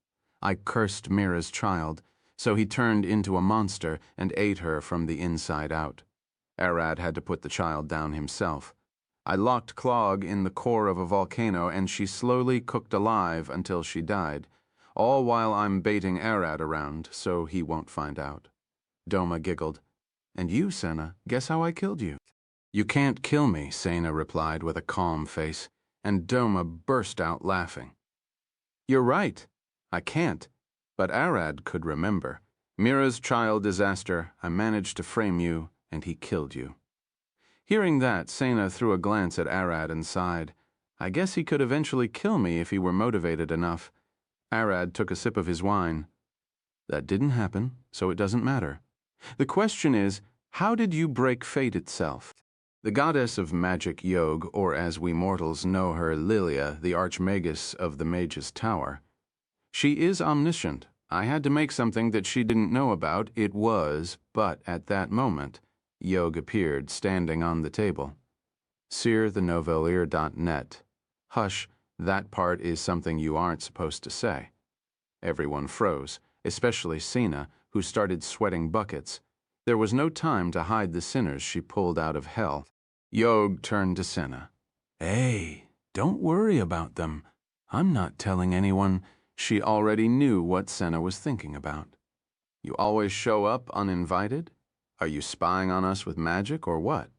I cursed Mira's child, so he turned into a monster and ate her from the inside out. Arad had to put the child down himself. I locked Clog in the core of a volcano, and she slowly cooked alive until she died, all while I'm baiting Arad around so he won't find out." Doma giggled. "And you, Senna, guess how I killed you?" "You can't kill me," Sena replied with a calm face, and Doma burst out laughing. "You're right. I can't. But Arad could remember. Mira's child disaster, I managed to frame you, and he killed you." Hearing that, Sena threw a glance at Arad and sighed. "I guess he could eventually kill me if he were motivated enough." Arad took a sip of his wine. "That didn't happen, so it doesn't matter. The question is, how did you break fate itself?" The goddess of magic Yog, or as we mortals know her, Lilia, the archmagus of the Mage's Tower. She is omniscient. I had to make something that she didn't know about. It was, but at that moment, Yog appeared, standing on the table. SearTheNovelIr.net. Hush, that part is something you aren't supposed to say. Everyone froze, especially Sina, who started sweating buckets. There was no time to hide the sinners she pulled out of hell. Yog turned to Senna. "Hey, don't worry about them. I'm not telling anyone." She already knew what Senna was thinking about. "You always show up uninvited? Are you spying on us with magic or what?"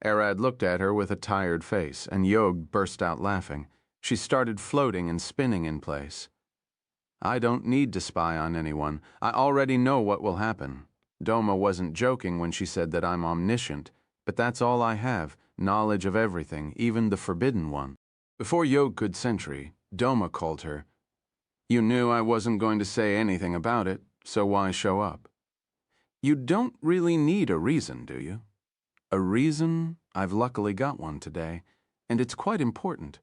Arad looked at her with a tired face, and Yog burst out laughing. She started floating and spinning in place. "I don't need to spy on anyone. I already know what will happen." Doma wasn't joking when she said that I'm omniscient, but that's all I have, knowledge of everything, even the forbidden one. Before Yog could sentry, Doma called her. "You knew I wasn't going to say anything about it, so why show up?" "You don't really need a reason, do you?" "A reason? I've luckily got one today, and it's quite important."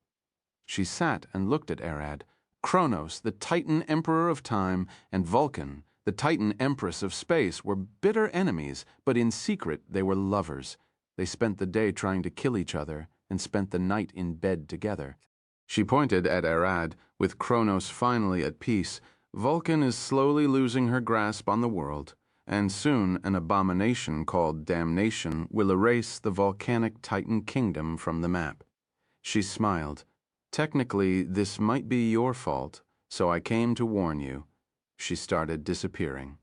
She sat and looked at Arad. Kronos, the Titan Emperor of Time, and Vulcan, the Titan Empress of Space, were bitter enemies, but in secret they were lovers. They spent the day trying to kill each other and spent the night in bed together. She pointed at Arad, With Kronos finally at peace, Vulcan is slowly losing her grasp on the world, and soon an abomination called Damnation will erase the volcanic Titan kingdom from the map. She smiled. Technically, this might be your fault, so I came to warn you. She started disappearing.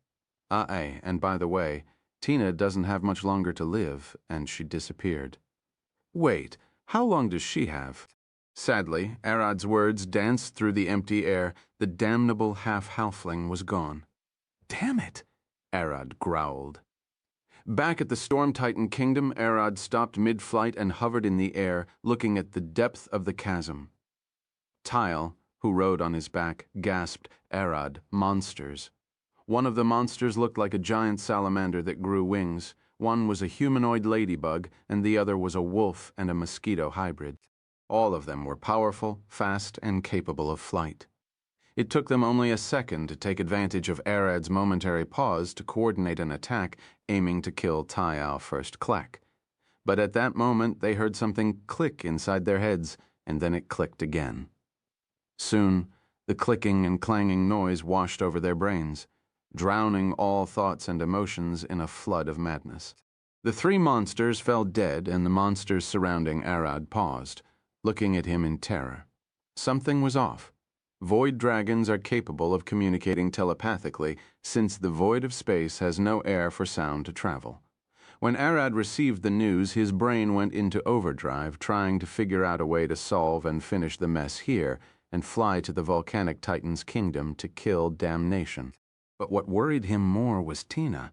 Aye, and by the way, Tina doesn't have much longer to live, and she disappeared. Wait, how long does she have? Sadly, Arad's words danced through the empty air. The damnable half-halfling was gone. Damn it, Arad growled. Back at the Storm Titan Kingdom, Arad stopped mid-flight and hovered in the air, looking at the depth of the chasm. Tile, who rode on his back, gasped, Arad, monsters. One of the monsters looked like a giant salamander that grew wings. One was a humanoid ladybug, and the other was a wolf and a mosquito hybrid. All of them were powerful, fast, and capable of flight. It took them only a second to take advantage of Arad's momentary pause to coordinate an attack aiming to kill Tile first Clack. But at that moment they heard something click inside their heads, and then it clicked again. Soon, the clicking and clanging noise washed over their brains, drowning all thoughts and emotions in a flood of madness. The three monsters fell dead, and the monsters surrounding Arad paused, looking at him in terror. Something was off. Void dragons are capable of communicating telepathically, since the void of space has no air for sound to travel. When Arad received the news, his brain went into overdrive, trying to figure out a way to solve and finish the mess here, and fly to the volcanic Titan's kingdom to kill Damnation. But what worried him more was Tina,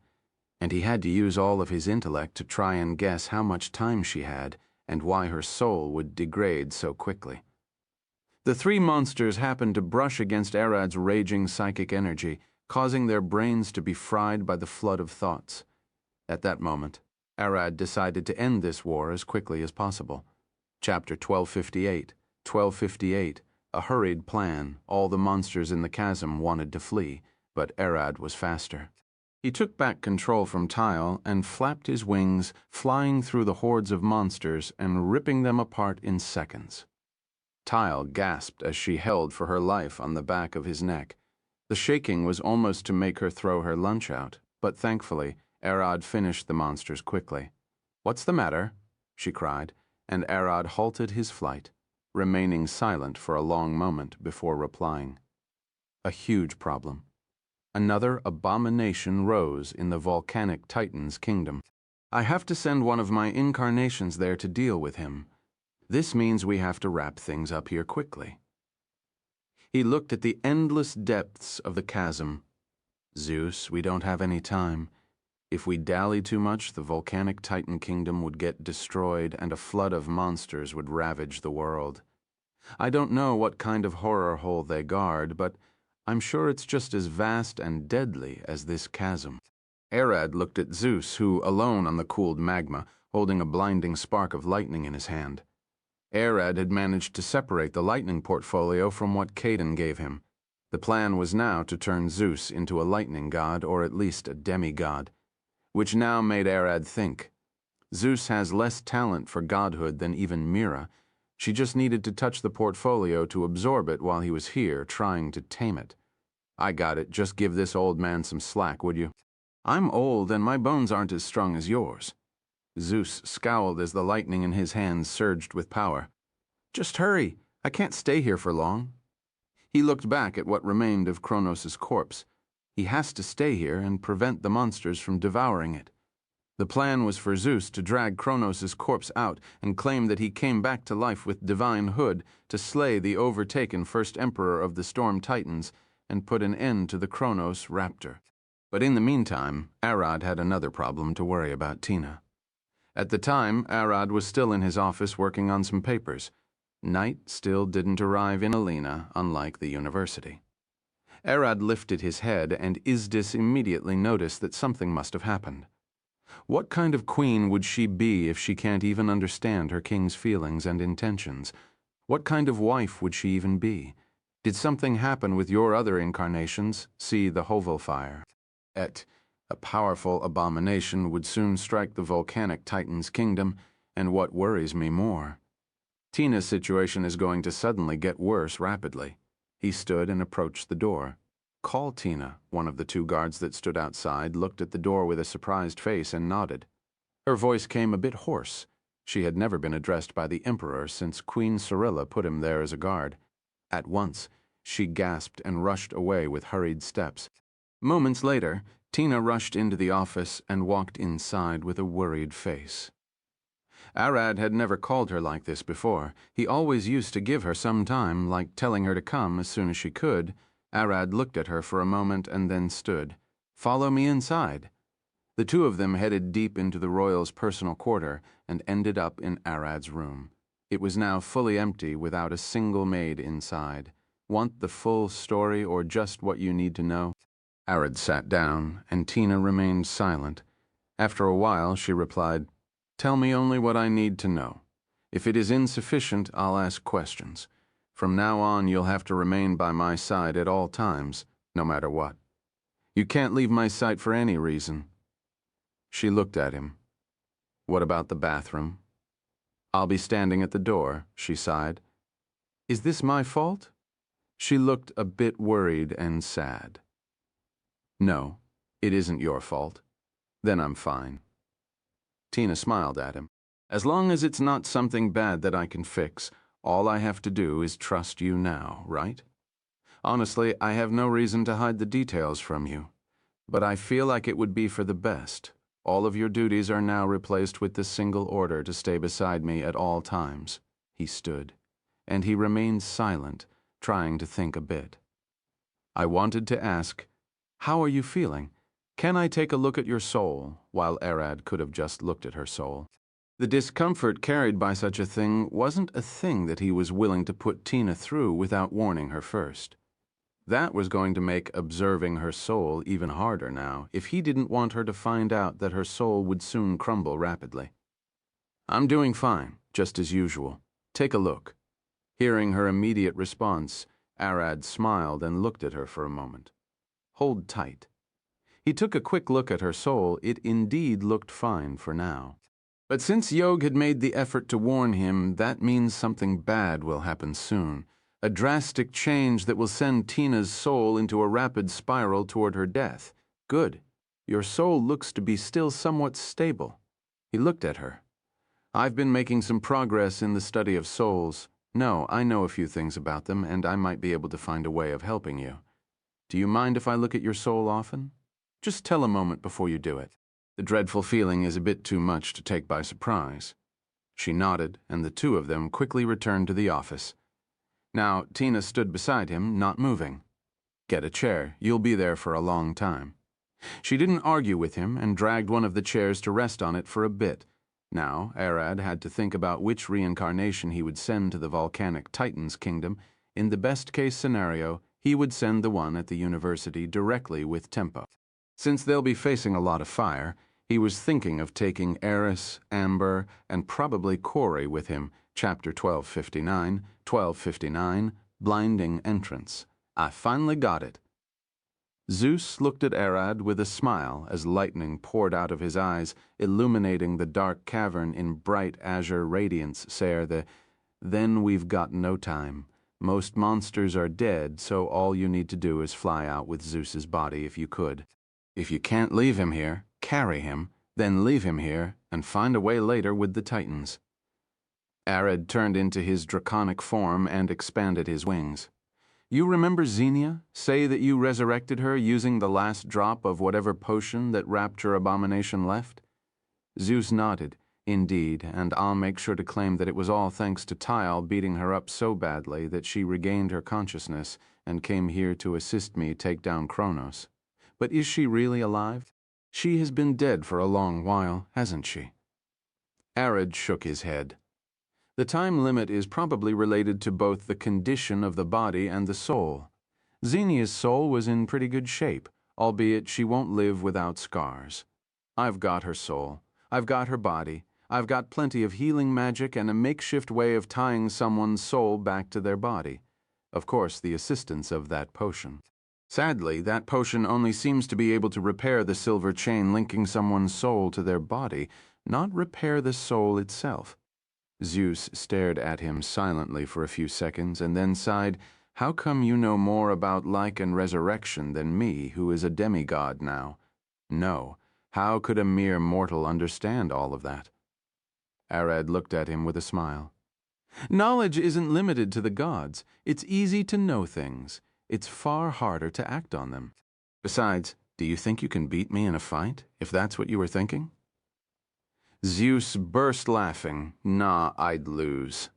and he had to use all of his intellect to try and guess how much time she had, and why her soul would degrade so quickly. The three monsters happened to brush against Arad's raging psychic energy, causing their brains to be fried by the flood of thoughts. At that moment, Arad decided to end this war as quickly as possible. Chapter 1258, 1258, a hurried plan. All the monsters in the chasm wanted to flee, but Arad was faster. He took back control from Tile and flapped his wings, flying through the hordes of monsters and ripping them apart in seconds. Tile gasped as she held for her life on the back of his neck. The shaking was almost to make her throw her lunch out, but thankfully, Arad finished the monsters quickly. "What's the matter?" she cried, and Arad halted his flight, remaining silent for a long moment before replying. A huge problem. Another abomination rose in the volcanic Titan's kingdom. I have to send one of my incarnations there to deal with him. This means we have to wrap things up here quickly. He looked at the endless depths of the chasm. Zeus, we don't have any time. If we dally too much, the volcanic Titan kingdom would get destroyed and a flood of monsters would ravage the world. I don't know what kind of horror hole they guard, but I'm sure it's just as vast and deadly as this chasm. Arad looked at Zeus, who, alone on the cooled magma, holding a blinding spark of lightning in his hand. Arad had managed to separate the lightning portfolio from what Caden gave him. The plan was now to turn Zeus into a lightning god, or at least a demigod, which now made Arad think. Zeus has less talent for godhood than even Mira. She just needed to touch the portfolio to absorb it while he was here, trying to tame it. I got it. Just give this old man some slack, would you? I'm old, and my bones aren't as strong as yours. Zeus scowled as the lightning in his hands surged with power. Just hurry. I can't stay here for long. He looked back at what remained of Kronos' corpse. He has to stay here and prevent the monsters from devouring it. The plan was for Zeus to drag Kronos' corpse out and claim that he came back to life with divine hood to slay the overtaken first emperor of the Storm Titans and put an end to the Kronos raptor. But in the meantime, Arad had another problem to worry about Tina. At the time, Arad was still in his office working on some papers. Night still didn't arrive in Alina, unlike the university. Arad lifted his head, and Izdis immediately noticed that something must have happened. What kind of queen would she be if she can't even understand her king's feelings and intentions? What kind of wife would she even be? Did something happen with your other incarnations? See the Hovel fire. A powerful abomination would soon strike the volcanic Titan's kingdom, and what worries me more, Tina's situation is going to suddenly get worse rapidly. He stood and approached the door. "Call Tina." One of the two guards that stood outside looked at the door with a surprised face and nodded. Her voice came a bit hoarse. She had never been addressed by the Emperor since Queen Cyrilla put him there as a guard. At once, she gasped and rushed away with hurried steps. Moments later, Tina rushed into the office and walked inside with a worried face. Arad had never called her like this before. He always used to give her some time, like telling her to come as soon as she could. Arad looked at her for a moment and then stood. "Follow me inside." The two of them headed deep into the royal's personal quarter and ended up in Arad's room. It was now fully empty without a single maid inside. Want the full story or just what you need to know? Arad sat down, and Tina remained silent. After a while, she replied, "Tell me only what I need to know. If it is insufficient, I'll ask questions. From now on, you'll have to remain by my side at all times, no matter what. You can't leave my sight for any reason." She looked at him. "What about the bathroom?" "I'll be standing at the door," she sighed. "Is this my fault?" She looked a bit worried and sad. "No, it isn't your fault. Then I'm fine." Tina smiled at him. "As long as it's not something bad that I can fix, all I have to do is trust you now, right? Honestly, I have no reason to hide the details from you, but I feel like it would be for the best. All of your duties are now replaced with the single order to stay beside me at all times." He stood, and he remained silent, trying to think a bit. "I wanted to ask, how are you feeling? Can I take a look at your soul?" While Arad could have just looked at her soul. The discomfort carried by such a thing wasn't a thing that he was willing to put Tina through without warning her first. That was going to make observing her soul even harder now, if he didn't want her to find out that her soul would soon crumble rapidly. "I'm doing fine, just as usual. Take a look." Hearing her immediate response, Arad smiled and looked at her for a moment. "Hold tight." He took a quick look at her soul. It indeed looked fine for now. But since Yog had made the effort to warn him, that means something bad will happen soon. A drastic change that will send Tina's soul into a rapid spiral toward her death. "Good. Your soul looks to be still somewhat stable." He looked at her. "I've been making some progress in the study of souls. No, I know a few things about them, and I might be able to find a way of helping you. Do you mind if I look at your soul often? Just tell a moment before you do it. The dreadful feeling is a bit too much to take by surprise." She nodded, and the two of them quickly returned to the office. Now, Tina stood beside him, not moving. "Get a chair. You'll be there for a long time." She didn't argue with him and dragged one of the chairs to rest on it for a bit. Now, Arad had to think about which reincarnation he would send to the volcanic Titan's kingdom. In the best-case scenario, he would send the one at the university directly with Tempo. Since they'll be facing a lot of fire, he was thinking of taking Eris, Amber, and probably Corey with him. Chapter 1259, Blinding Entrance. I finally got it. Zeus looked at Arad with a smile as lightning poured out of his eyes, illuminating the dark cavern in bright azure radiance. Then we've got no time. Most monsters are dead, so all you need to do is fly out with Zeus's body if you could. If you can't leave him here, carry him, then leave him here and find a way later with the Titans." Arad turned into his draconic form and expanded his wings. "You remember Xenia? Say that you resurrected her using the last drop of whatever potion that Rapture Abomination left?" Zeus nodded. "Indeed, and I'll make sure to claim that it was all thanks to Tyle beating her up so badly that she regained her consciousness and came here to assist me take down Kronos. But is she really alive? She has been dead for a long while, hasn't she?" Arad shook his head. "The time limit is probably related to both the condition of the body and the soul. Xenia's soul was in pretty good shape, albeit she won't live without scars. I've got her soul. I've got her body. I've got plenty of healing magic and a makeshift way of tying someone's soul back to their body. Of course, the assistance of that potion. Sadly, that potion only seems to be able to repair the silver chain linking someone's soul to their body, not repair the soul itself." Zeus stared at him silently for a few seconds and then sighed. How come you know more about like and resurrection than me, who is a demigod now? No, how could a mere mortal understand all of that? Arad looked at him with a smile. Knowledge isn't limited to the gods. It's easy to know things. It's far harder to act on them. Besides, do you think you can beat me in a fight, if that's what you were thinking? Zeus burst laughing. Nah, I'd lose.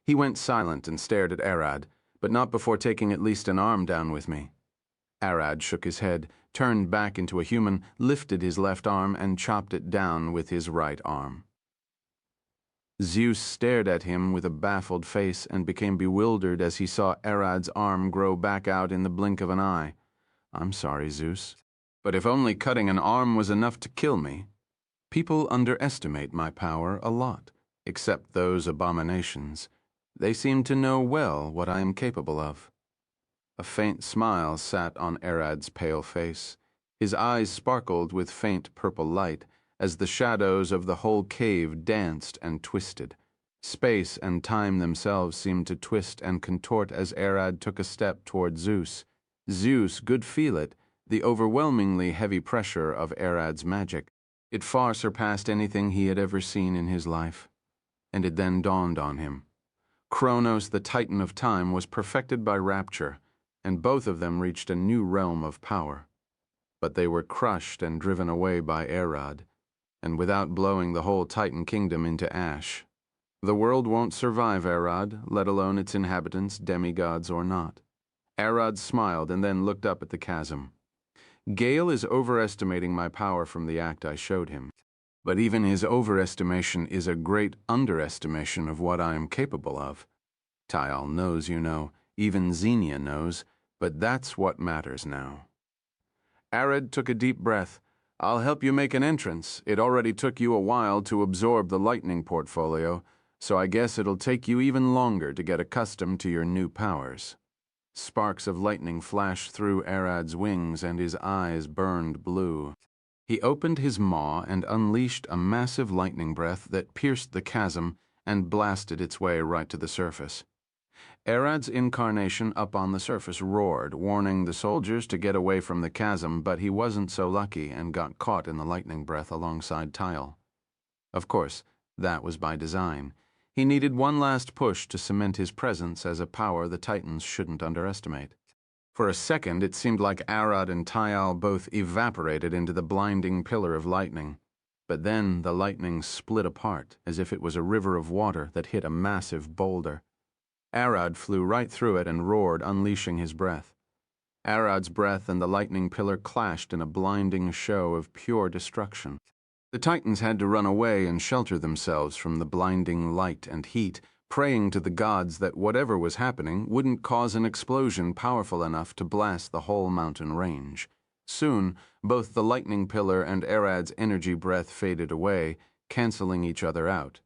He went silent and stared at Arad, but not before taking at least an arm down with me. Arad shook his head, turned back into a human, lifted his left arm, and chopped it down with his right arm. Zeus stared at him with a baffled face and became bewildered as he saw Arad's arm grow back out in the blink of an eye. I'm sorry, Zeus, but if only cutting an arm was enough to kill me. People underestimate my power a lot, except those abominations. They seem to know well what I am capable of. A faint smile sat on Arad's pale face. His eyes sparkled with faint purple light as the shadows of the whole cave danced and twisted. Space and time themselves seemed to twist and contort as Arad took a step toward Zeus. Zeus could feel it, the overwhelmingly heavy pressure of Arad's magic. It far surpassed anything he had ever seen in his life. And it then dawned on him. Kronos, the Titan of Time, was perfected by rapture, and both of them reached a new realm of power. But they were crushed and driven away by Arad, and without blowing the whole Titan kingdom into ash. The world won't survive Arad, let alone its inhabitants, demigods or not. Arad smiled and then looked up at the chasm. Gale is overestimating my power from the act I showed him. But even his overestimation is a great underestimation of what I am capable of. Tyal knows, you know, even Xenia knows, but that's what matters now. Arad took a deep breath. I'll help you make an entrance. It already took you a while to absorb the lightning portfolio, so I guess it'll take you even longer to get accustomed to your new powers. Sparks of lightning flashed through Arad's wings and his eyes burned blue. He opened his maw and unleashed a massive lightning breath that pierced the chasm and blasted its way right to the surface. Arad's incarnation up on the surface roared, warning the soldiers to get away from the chasm, but he wasn't so lucky and got caught in the lightning breath alongside Tyal. Of course, that was by design. He needed one last push to cement his presence as a power the Titans shouldn't underestimate. For a second, it seemed like Arad and Tyal both evaporated into the blinding pillar of lightning. But then the lightning split apart, as if it was a river of water that hit a massive boulder. Arad flew right through it and roared, unleashing his breath. Arad's breath and the lightning pillar clashed in a blinding show of pure destruction. The Titans had to run away and shelter themselves from the blinding light and heat, praying to the gods that whatever was happening wouldn't cause an explosion powerful enough to blast the whole mountain range. Soon, both the lightning pillar and Arad's energy breath faded away, canceling each other out.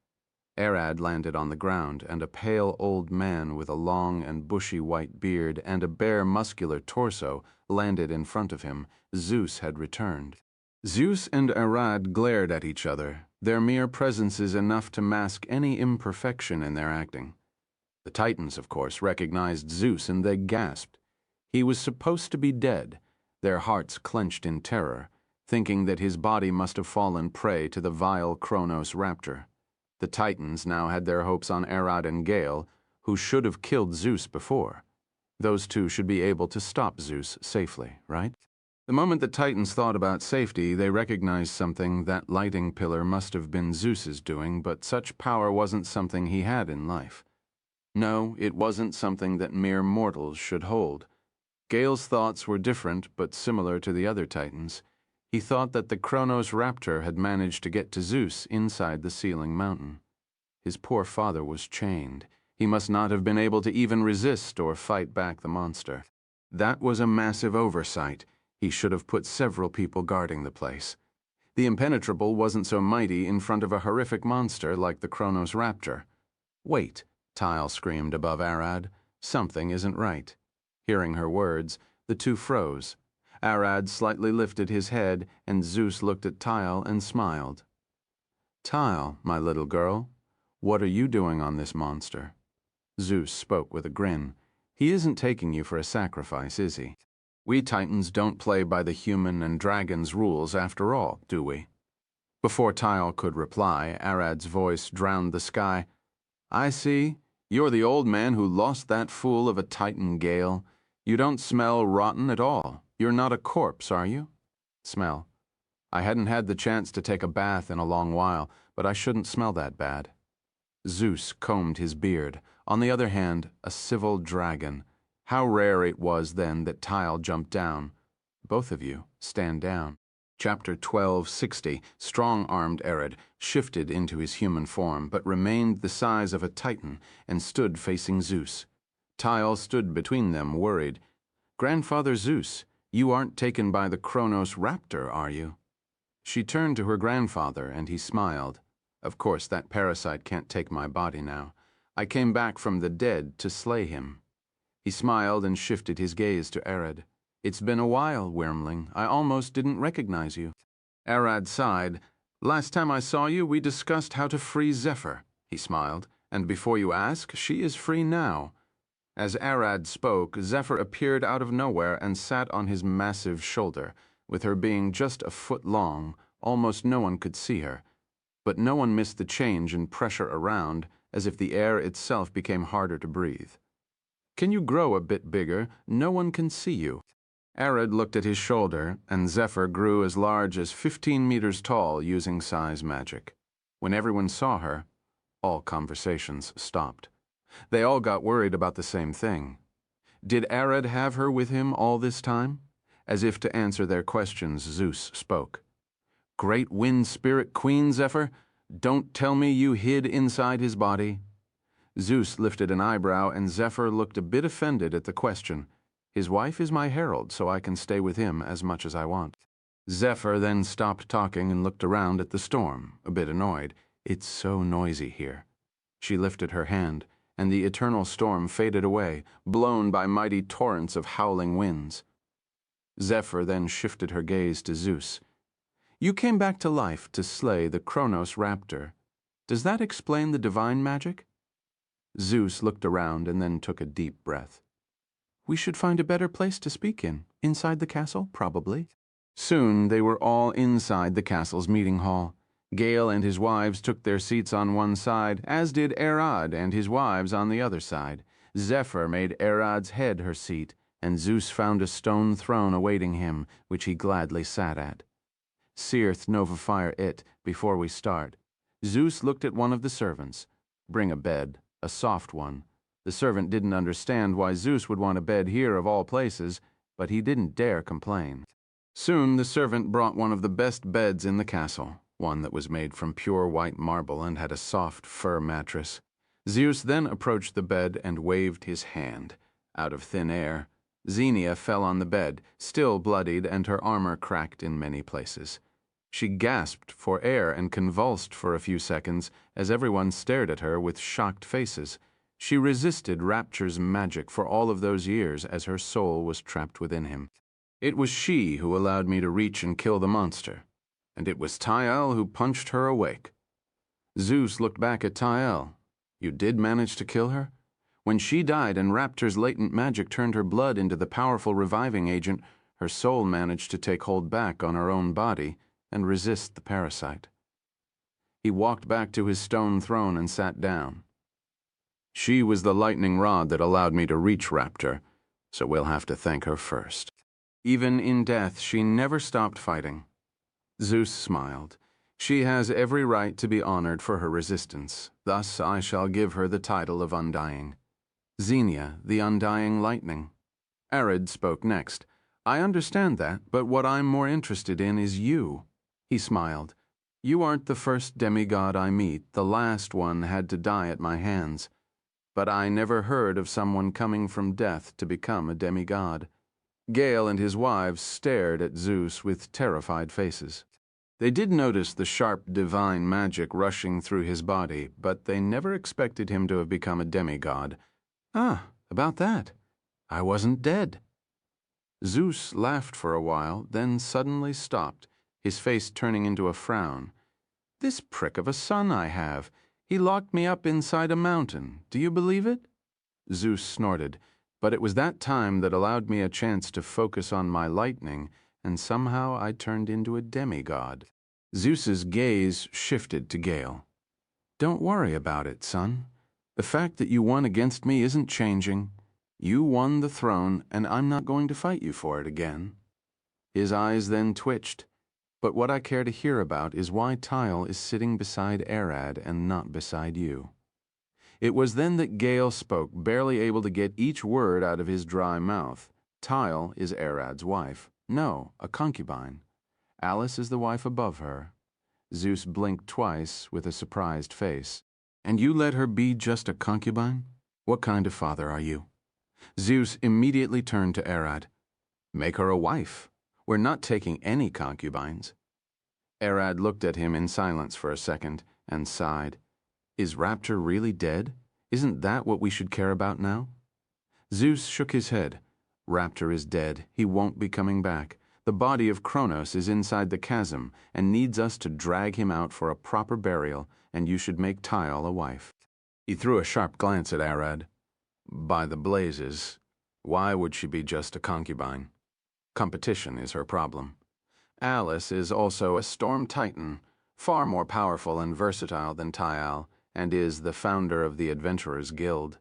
Arad landed on the ground, and a pale old man with a long and bushy white beard and a bare muscular torso landed in front of him. Zeus had returned. Zeus and Arad glared at each other. Their mere presence is enough to mask any imperfection in their acting. The Titans, of course, recognized Zeus, and they gasped. He was supposed to be dead, their hearts clenched in terror, thinking that his body must have fallen prey to the vile Kronos raptor. The Titans now had their hopes on Arad and Gale, who should have killed Zeus before. Those two should be able to stop Zeus safely, right? The moment the Titans thought about safety, they recognized something. That lighting pillar must have been Zeus's doing, but such power wasn't something he had in life. No, it wasn't something that mere mortals should hold. Gale's thoughts were different, but similar to the other Titans. He thought that the Kronos raptor had managed to get to Zeus inside the sealing mountain. His poor father was chained. He must not have been able to even resist or fight back the monster. That was a massive oversight. He should have put several people guarding the place. The impenetrable wasn't so mighty in front of a horrific monster like the Kronos raptor. Wait, Tyal screamed above Arad. Something isn't right. Hearing her words, the two froze. Arad slightly lifted his head, and Zeus looked at Tyal and smiled. Tyal, my little girl, what are you doing on this monster? Zeus spoke with a grin. He isn't taking you for a sacrifice, is he? We Titans don't play by the human and dragon's rules after all, do we? Before Tile could reply, Arad's voice drowned the sky. I see. You're the old man who lost that fool of a Titan Gale. You don't smell rotten at all. You're not a corpse, are you? Smell. I hadn't had the chance to take a bath in a long while, but I shouldn't smell that bad. Zeus combed his beard. On the other hand, a civil dragon. How rare it was then that Tile jumped down. Both of you, stand down. Chapter 1260, strong-armed Arad shifted into his human form, but remained the size of a Titan and stood facing Zeus. Tile stood between them, worried. Grandfather Zeus, you aren't taken by the Kronos raptor, are you? She turned to her grandfather, and he smiled. Of course, that parasite can't take my body now. I came back from the dead to slay him. He smiled and shifted his gaze to Arad. It's been a while, Wormling. I almost didn't recognize you. Arad sighed. Last time I saw you, we discussed how to free Zephyr. He smiled. And before you ask, she is free now. As Arad spoke, Zephyr appeared out of nowhere and sat on his massive shoulder. With her being just a foot long, almost no one could see her. But no one missed the change in pressure around, as if the air itself became harder to breathe. Can you grow a bit bigger? No one can see you. Arad looked at his shoulder, and Zephyr grew as large as 15 meters tall using size magic. When everyone saw her, all conversations stopped. They all got worried about the same thing. Did Arad have her with him all this time? As if to answer their questions, Zeus spoke. Great wind spirit queen, Zephyr, don't tell me you hid inside his body. Zeus lifted an eyebrow, and Zephyr looked a bit offended at the question. His wife is my herald, so I can stay with him as much as I want. Zephyr then stopped talking and looked around at the storm, a bit annoyed. It's so noisy here. She lifted her hand, and the eternal storm faded away, blown by mighty torrents of howling winds. Zephyr then shifted her gaze to Zeus. You came back to life to slay the Kronos raptor. Does that explain the divine magic? Zeus looked around and then took a deep breath. We should find a better place to speak in. Inside the castle, probably. Soon they were all inside the castle's meeting hall. Gale and his wives took their seats on one side, as did Arad and his wives on the other side. Zephyr made Arad's head her seat, and Zeus found a stone throne awaiting him, which he gladly sat at. Searth Nova Fire it, before we start. Zeus looked at one of the servants. Bring a bed, a soft one. The servant didn't understand why Zeus would want a bed here of all places, but he didn't dare complain. Soon the servant brought one of the best beds in the castle, one that was made from pure white marble and had a soft fur mattress. Zeus then approached the bed and waved his hand. Out of thin air, Xenia fell on the bed, still bloodied and her armor cracked in many places. She gasped for air and convulsed for a few seconds as everyone stared at her with shocked faces. She resisted Rapture's magic for all of those years as her soul was trapped within him. It was she who allowed me to reach and kill the monster, and it was Tael who punched her awake. Zeus looked back at Tael. You did manage to kill her? When she died and Rapture's latent magic turned her blood into the powerful reviving agent, her soul managed to take hold back on her own body and resist the parasite. He walked back to his stone throne and sat down. She was the lightning rod that allowed me to reach Rapture, so we'll have to thank her first. Even in death, she never stopped fighting. Zeus smiled. She has every right to be honored for her resistance. Thus I shall give her the title of Undying. Xenia, the Undying Lightning. Arad spoke next. I understand that, but what I'm more interested in is you. He smiled. You aren't the first demigod I meet. The last one had to die at my hands. But I never heard of someone coming from death to become a demigod. Gale and his wives stared at Zeus with terrified faces. They did notice the sharp divine magic rushing through his body, but they never expected him to have become a demigod. Ah, about that. I wasn't dead. Zeus laughed for a while, then suddenly stopped, his face turning into a frown. This prick of a son I have. He locked me up inside a mountain. Do you believe it? Zeus snorted. But it was that time that allowed me a chance to focus on my lightning, and somehow I turned into a demigod. Zeus's gaze shifted to Gale. Don't worry about it, son. The fact that you won against me isn't changing. You won the throne, and I'm not going to fight you for it again. His eyes then twitched. But what I care to hear about is why Tyle is sitting beside Arad and not beside you. It was then that Gale spoke, barely able to get each word out of his dry mouth. Tyle is Arad's wife. No, a concubine. Alice is the wife above her. Zeus blinked twice with a surprised face. And you let her be just a concubine? What kind of father are you? Zeus immediately turned to Arad. Make her a wife. We're not taking any concubines. Arad looked at him in silence for a second and sighed. Is Raptor really dead? Isn't that what we should care about now? Zeus shook his head. Raptor is dead. He won't be coming back. The body of Kronos is inside the chasm and needs us to drag him out for a proper burial, and you should make Tyle a wife. He threw a sharp glance at Arad. By the blazes, why would she be just a concubine? Competition is her problem. Alice is also a storm titan, far more powerful and versatile than Tyle, and is the founder of the Adventurers Guild.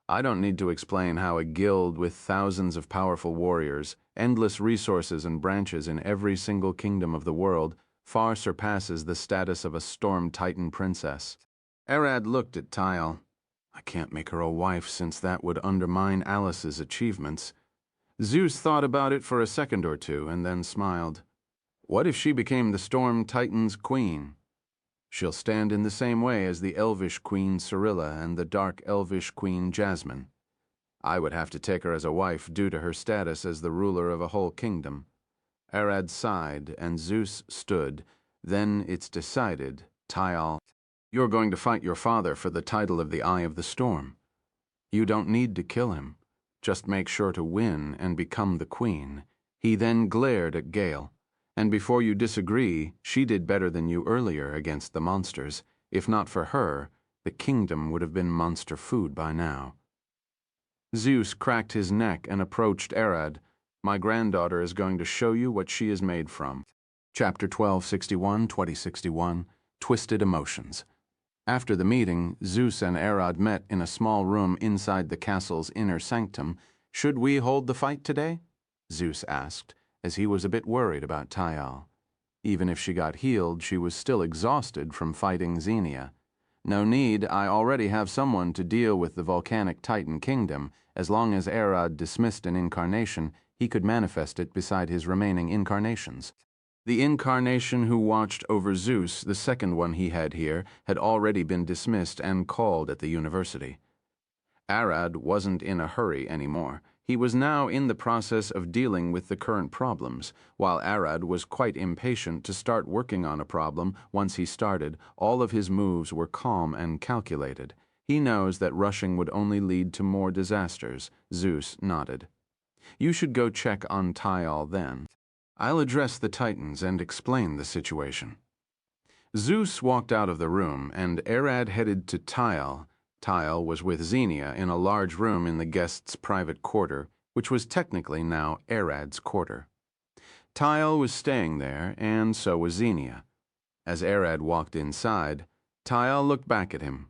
I don't need to explain how a guild with thousands of powerful warriors, endless resources and branches in every single kingdom of the world, far surpasses the status of a storm titan princess. Arad looked at Tyle. I can't make her a wife since that would undermine Alice's achievements. Zeus thought about it for a second or two and then smiled. What if she became the Storm Titan's queen? She'll stand in the same way as the Elvish Queen Cyrilla and the Dark Elvish Queen Jasmine. I would have to take her as a wife due to her status as the ruler of a whole kingdom. Arad sighed, and Zeus stood. Then it's decided, Tyle, you're going to fight your father for the title of the Eye of the Storm. You don't need to kill him. Just make sure to win and become the queen. He then glared at Gale. And before you disagree, she did better than you earlier against the monsters. If not for her, the kingdom would have been monster food by now. Zeus cracked his neck and approached Arad. My granddaughter is going to show you what she is made from. Chapter 1261, 2061, Twisted Emotions. After the meeting, Zeus and Arad met in a small room inside the castle's inner sanctum. Should we hold the fight today? Zeus asked, as he was a bit worried about Tyle. Even if she got healed, she was still exhausted from fighting Xenia. No need, I already have someone to deal with the volcanic Titan kingdom. As long as Arad dismissed an incarnation, he could manifest it beside his remaining incarnations. The incarnation who watched over Zeus, the second one he had here, had already been dismissed and called at the university. Arad wasn't in a hurry anymore. He was now in the process of dealing with the current problems. While Arad was quite impatient to start working on a problem, once he started, all of his moves were calm and calculated. He knows that rushing would only lead to more disasters. Zeus nodded. You should go check on Tyle then. I'll address the Titans and explain the situation. Zeus walked out of the room, and Arad headed to Tyle. Tyle was with Xenia in a large room in the guest's private quarter, which was technically now Arad's quarter. Tyle was staying there, and so was Xenia. As Arad walked inside, Tyle looked back at him.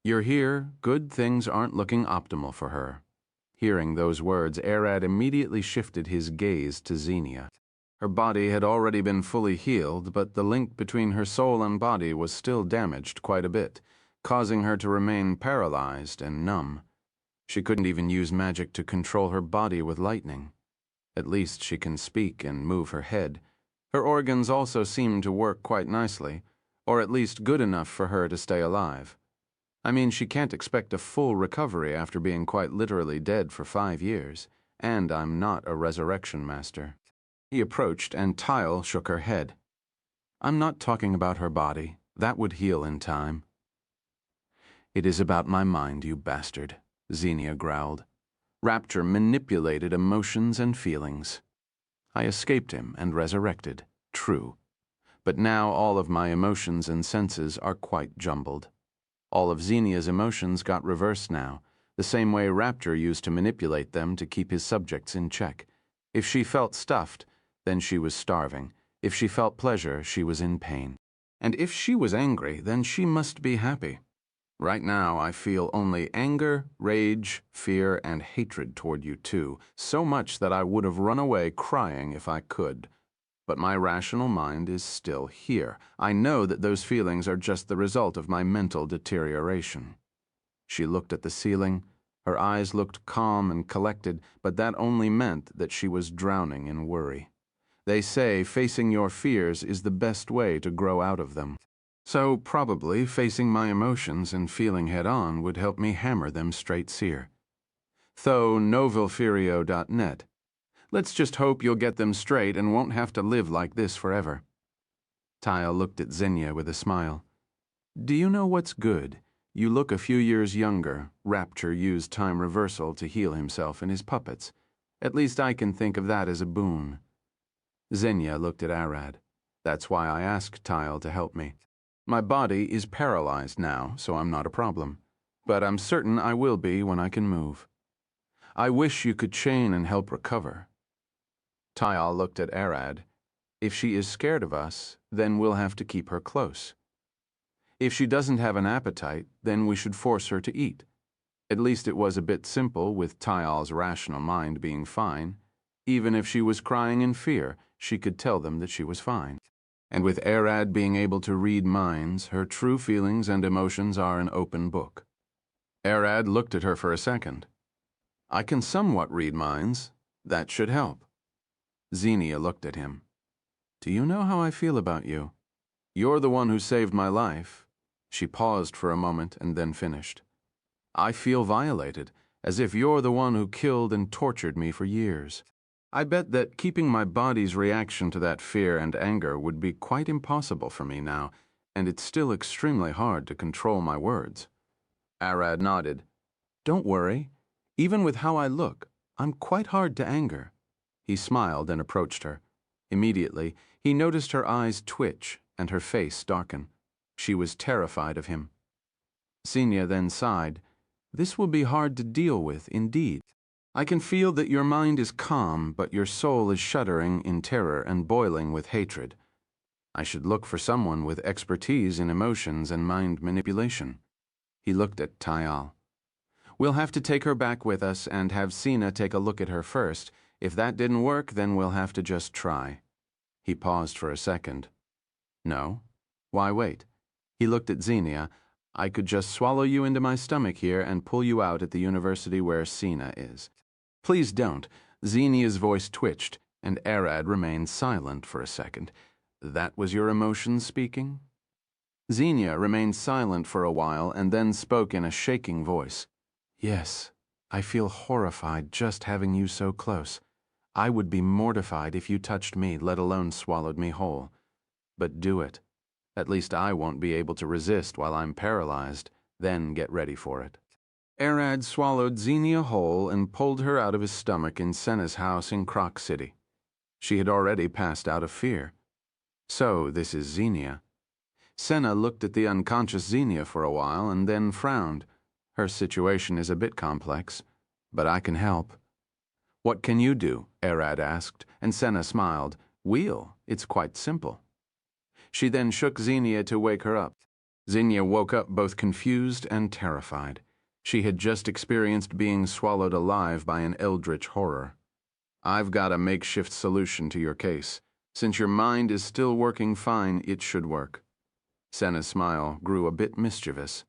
You're here, good things aren't looking optimal for her. Hearing those words, Arad immediately shifted his gaze to Xenia. Her body had already been fully healed, but the link between her soul and body was still damaged quite a bit, causing her to remain paralyzed and numb. She couldn't even use magic to control her body with lightning. At least she can speak and move her head. Her organs also seem to work quite nicely, or at least good enough for her to stay alive. I mean, she can't expect a full recovery after being quite literally dead for 5 years, and I'm not a resurrection master. He approached, and Tyle shook her head. I'm not talking about her body. That would heal in time. It is about my mind, you bastard, Xenia growled. Rapture manipulated emotions and feelings. I escaped him and resurrected, true. But now all of my emotions and senses are quite jumbled. All of Xenia's emotions got reversed now. the same way Rapture used to manipulate them to keep his subjects in check. If she felt stuffed, then she was starving. If she felt pleasure, she was in pain. And if she was angry, then she must be happy. Right now, I feel only anger, rage, fear, and hatred toward you two, so much that I would have run away crying if I could. But my rational mind is still here. I know that those feelings are just the result of my mental deterioration. She looked at the ceiling. Her eyes looked calm and collected, but that only meant that she was drowning in worry. They say facing your fears is the best way to grow out of them. So probably facing my emotions and feeling head-on would help me hammer them straight seer. ThoNovilFirio.net. Let's just hope you'll get them straight and won't have to live like this forever. Tyle looked at Xenia with a smile. Do you know what's good? You look a few years younger. Rapture used time reversal to heal himself and his puppets. At least I can think of that as a boon. Xenia looked at Arad. That's why I asked Tyle to help me. My body is paralyzed now, so I'm not a problem. But I'm certain I will be when I can move. I wish you could chain and help recover. Tyle looked at Arad. If she is scared of us, then we'll have to keep her close. If she doesn't have an appetite, then we should force her to eat. At least it was a bit simple with Tyal's rational mind being fine. Even if she was crying in fear, she could tell them that she was fine. And with Arad being able to read minds, her true feelings and emotions are an open book. Arad looked at her for a second. I can somewhat read minds. That should help. Xenia looked at him. Do you know how I feel about you? You're the one who saved my life. She paused for a moment and then finished. I feel violated, as if you're the one who killed and tortured me for years. I bet that keeping my body's reaction to that fear and anger would be quite impossible for me now, and it's still extremely hard to control my words. Arad nodded. Don't worry. Even with how I look, I'm quite hard to anger. He smiled and approached her. Immediately, he noticed her eyes twitch and her face darken. She was terrified of him. Xenia then sighed. This will be hard to deal with, indeed. I can feel that your mind is calm, but your soul is shuddering in terror and boiling with hatred. I should look for someone with expertise in emotions and mind manipulation. He looked at Tayal. We'll have to take her back with us and have Sina take a look at her first. If that didn't work, then we'll have to just try. He paused for a second. No? Why wait? He looked at Xenia. I could just swallow you into my stomach here and pull you out at the university where Sina is. Please don't. Xenia's voice twitched, and Arad remained silent for a second. That was your emotions speaking? Xenia remained silent for a while and then spoke in a shaking voice. Yes, I feel horrified just having you so close. I would be mortified if you touched me, let alone swallowed me whole. But do it. At least I won't be able to resist while I'm paralyzed. Then get ready for it. Arad swallowed Xenia whole and pulled her out of his stomach in Senna's house in Croc City. She had already passed out of fear. So this is Xenia. Senna looked at the unconscious Xenia for a while and then frowned. Her situation is a bit complex, but I can help. What can you do? Arad asked, and Senna smiled. We'll. It's quite simple. She then shook Xenia to wake her up. Xenia woke up both confused and terrified. She had just experienced being swallowed alive by an eldritch horror. I've got a makeshift solution to your case. Since your mind is still working fine, it should work. Senna's smile grew a bit mischievous.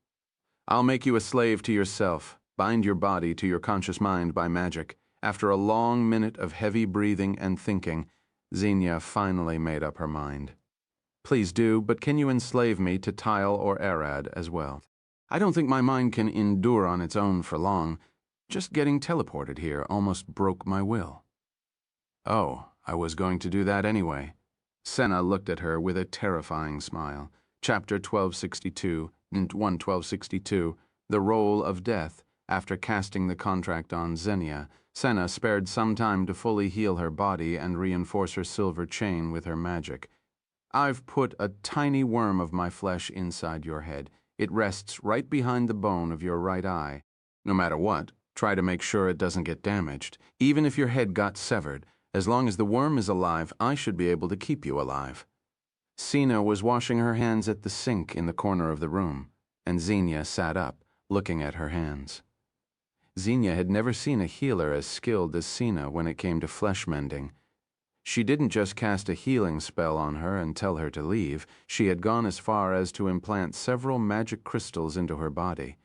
I'll make you a slave to yourself, bind your body to your conscious mind by magic. After a long minute of heavy breathing and thinking, Xenia finally made up her mind. Please do, but can you enslave me to Tyle or Arad as well? I don't think my mind can endure on its own for long. Just getting teleported here almost broke my will. Oh, I was going to do that anyway. Senna looked at her with a terrifying smile. Chapter 1262 and 1262, The Role of Death. After casting the contract on Xenia, Senna spared some time to fully heal her body and reinforce her silver chain with her magic. I've put a tiny worm of my flesh inside your head. It rests right behind the bone of your right eye. No matter what, try to make sure it doesn't get damaged. Even if your head got severed, as long as the worm is alive, I should be able to keep you alive. Sina was washing her hands at the sink in the corner of the room, and Xenia sat up, looking at her hands. Xenia had never seen a healer as skilled as Sina when it came to flesh mending. She didn't just cast a healing spell on her and tell her to leave. She had gone as far as to implant several magic crystals into her body.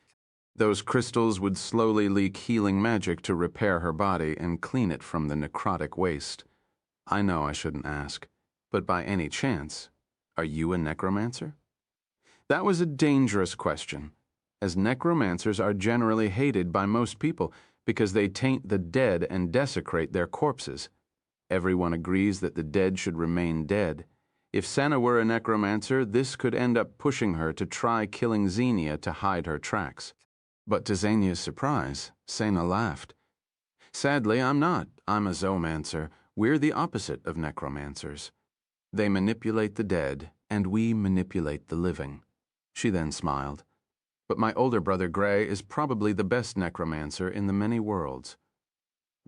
Those crystals would slowly leak healing magic to repair her body and clean it from the necrotic waste. I know I shouldn't ask, but by any chance, are you a necromancer? That was a dangerous question, as necromancers are generally hated by most people because they taint the dead and desecrate their corpses. Everyone agrees that the dead should remain dead. If Senna were a necromancer, this could end up pushing her to try killing Xenia to hide her tracks. But to Xenia's surprise, Senna laughed. Sadly, I'm not. I'm a zoomancer. We're the opposite of necromancers. They manipulate the dead, and we manipulate the living. She then smiled. But my older brother Gray is probably the best necromancer in the many worlds.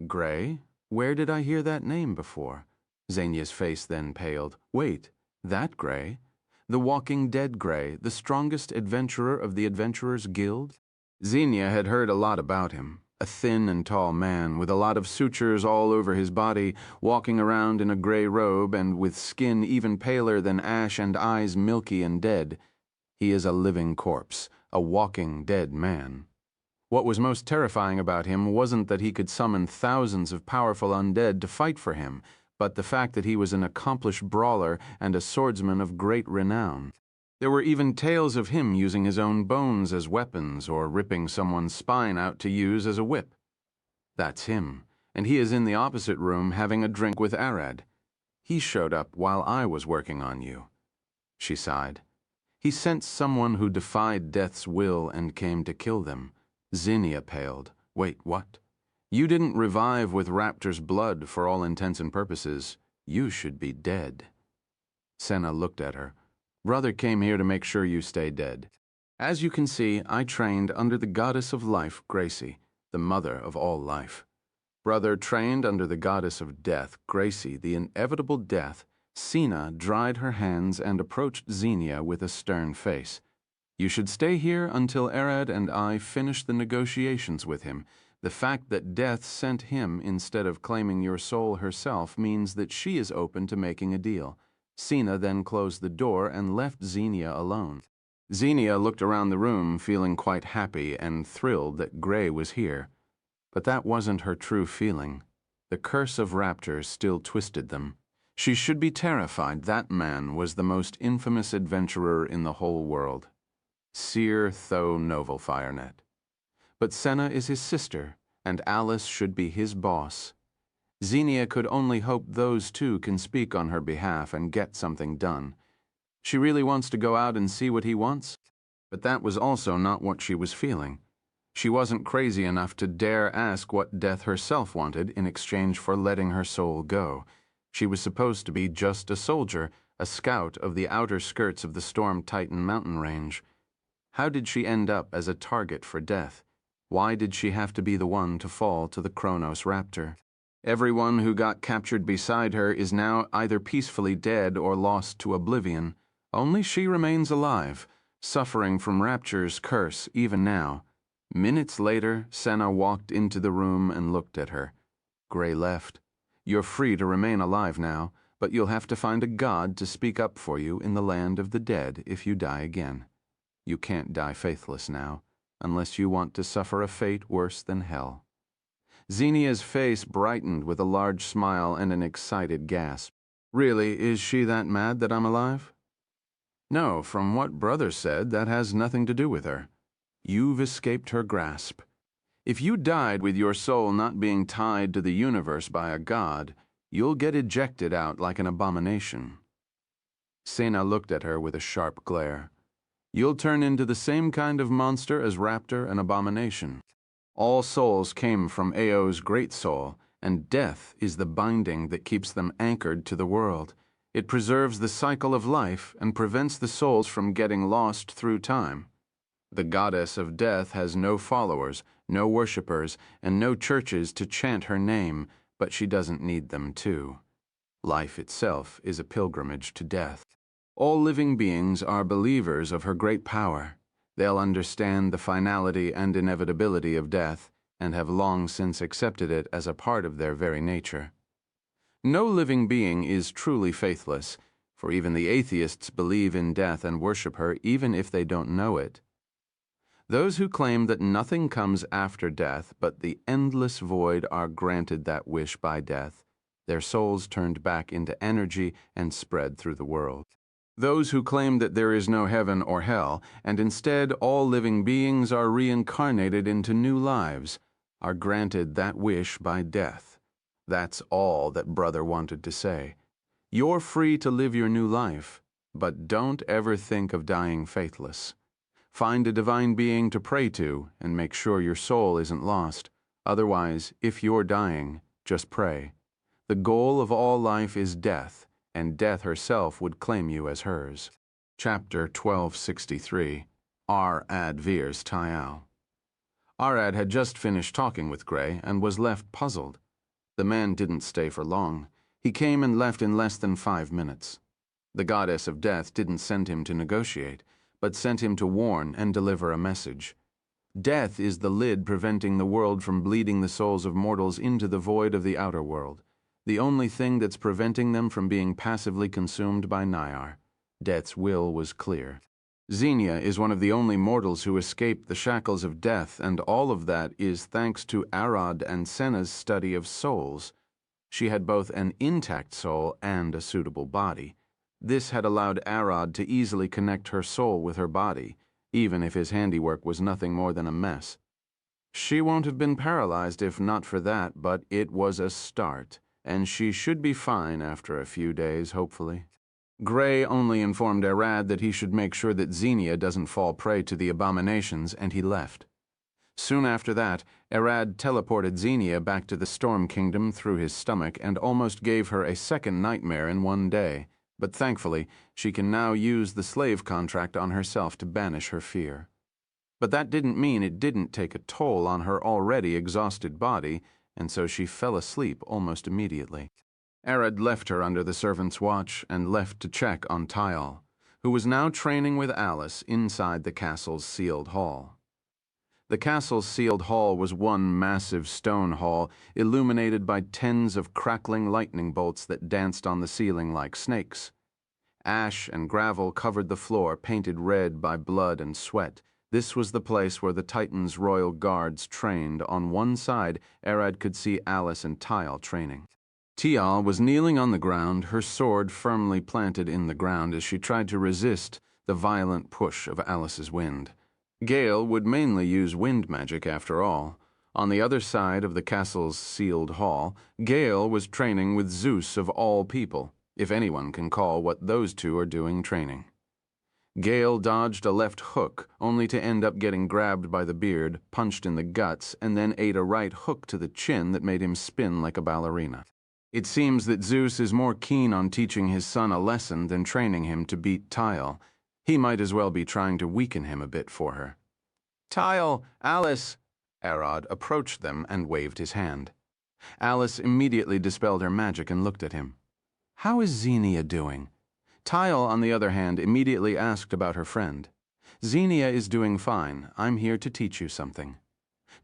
Gray? Where did I hear that name before? Xenia's face then paled. Wait, that Gray? The Walking Dead Gray, the strongest adventurer of the Adventurers Guild? Xenia had heard a lot about him. A thin and tall man with a lot of sutures all over his body, walking around in a gray robe and with skin even paler than ash and eyes milky and dead. He is a living corpse, a walking dead man. What was most terrifying about him wasn't that he could summon thousands of powerful undead to fight for him, but the fact that he was an accomplished brawler and a swordsman of great renown. There were even tales of him using his own bones as weapons or ripping someone's spine out to use as a whip. That's him, and he is in the opposite room having a drink with Arad. He showed up while I was working on you. She sighed. He sensed someone who defied death's will and came to kill them. Xenia paled. Wait, what? You didn't revive with Raptor's blood for all intents and purposes. You should be dead. Senna looked at her. Brother came here to make sure you stay dead. As you can see, I trained under the goddess of life, Gracie, the mother of all life. Brother trained under the goddess of death, Gracie, the inevitable death. Sina dried her hands and approached Xenia with a stern face. You should stay here until Arad and I finish the negotiations with him. The fact that death sent him instead of claiming your soul herself means that she is open to making a deal. Sina then closed the door and left Xenia alone. Xenia looked around the room feeling quite happy and thrilled that Gray was here. But that wasn't her true feeling. The curse of Raptor still twisted them. She should be terrified. That man was the most infamous adventurer in the whole world. Seer Tho Novelfirenet. But Senna is his sister, and Alice should be his boss. Xenia could only hope those two can speak on her behalf and get something done. She really wants to go out and see what he wants, but that was also not what she was feeling. She wasn't crazy enough to dare ask what Death herself wanted in exchange for letting her soul go. She was supposed to be just a soldier, a scout of the outer skirts of the Storm Titan mountain range. How did she end up as a target for Death? Why did she have to be the one to fall to the Kronos Raptor? Everyone who got captured beside her is now either peacefully dead or lost to oblivion. Only she remains alive, suffering from Rapture's curse even now. Minutes later, Senna walked into the room and looked at her. Gray left. You're free to remain alive now, but you'll have to find a god to speak up for you in the land of the dead if you die again. You can't die faithless now, unless you want to suffer a fate worse than hell. Xenia's face brightened with a large smile and an excited gasp. Really, is she that mad that I'm alive? No, from what Brother said, that has nothing to do with her. You've escaped her grasp. If you died with your soul not being tied to the universe by a god, you'll get ejected out like an abomination. Sena looked at her with a sharp glare. You'll turn into the same kind of monster as Raptor and Abomination. All souls came from Ao's great soul, and death is the binding that keeps them anchored to the world. It preserves the cycle of life and prevents the souls from getting lost through time. The goddess of death has no followers, No worshippers and no churches to chant her name, but she doesn't need them too. Life itself is a pilgrimage to death. All living beings are believers of her great power. They'll understand the finality and inevitability of death, and have long since accepted it as a part of their very nature. No living being is truly faithless, for even the atheists believe in death and worship her even if they don't know it. Those who claim that nothing comes after death but the endless void are granted that wish by death, their souls turned back into energy and spread through the world. Those who claim that there is no heaven or hell, and instead all living beings are reincarnated into new lives, are granted that wish by death. That's all that Brother wanted to say. You're free to live your new life, but don't ever think of dying faithless. Find a divine being to pray to and make sure your soul isn't lost. Otherwise, if you're dying, just pray. The goal of all life is death, and death herself would claim you as hers. Chapter 1263, Arad Veers Tayal. Arad had just finished talking with Gray and was left puzzled. The man didn't stay for long. He came and left in less than 5 minutes. The goddess of death didn't send him to negotiate, but sent him to warn and deliver a message. Death is the lid preventing the world from bleeding the souls of mortals into the void of the outer world, the only thing that's preventing them from being passively consumed by Nayar. Death's will was clear. Xenia is one of the only mortals who escaped the shackles of death, and all of that is thanks to Arad and Senna's study of souls. She had both an intact soul and a suitable body. This had allowed Arad to easily connect her soul with her body, even if his handiwork was nothing more than a mess. She won't have been paralyzed if not for that, but it was a start, and she should be fine after a few days, hopefully. Gray only informed Arad that he should make sure that Xenia doesn't fall prey to the abominations, and he left. Soon after that, Arad teleported Xenia back to the Storm Kingdom through his stomach and almost gave her a second nightmare in one day, but thankfully, she can now use the slave contract on herself to banish her fear. But that didn't mean it didn't take a toll on her already exhausted body, and so she fell asleep almost immediately. Arad left her under the servant's watch and left to check on Tayal, who was now training with Alice inside the castle's sealed hall. The castle's sealed hall was one massive stone hall illuminated by tens of crackling lightning bolts that danced on the ceiling like snakes. Ash and gravel covered the floor, painted red by blood and sweat. This was the place where the Titan's royal guards trained. On one side, Arad could see Alice and Tayal training. Tayal was kneeling on the ground, her sword firmly planted in the ground as she tried to resist the violent push of Alice's wind. Gale would mainly use wind magic after all. On the other side of the castle's sealed hall, Gale was training with Zeus of all people, if anyone can call what those two are doing training. Gale dodged a left hook, only to end up getting grabbed by the beard, punched in the guts, and then ate a right hook to the chin that made him spin like a ballerina. It seems that Zeus is more keen on teaching his son a lesson than training him to beat Tayal. He might as well be trying to weaken him a bit for her. "Tayal, Alice!" Arad approached them and waved his hand. Alice immediately dispelled her magic and looked at him. "How is Xenia doing?" Tayal, on the other hand, immediately asked about her friend. "Xenia is doing fine. I'm here to teach you something."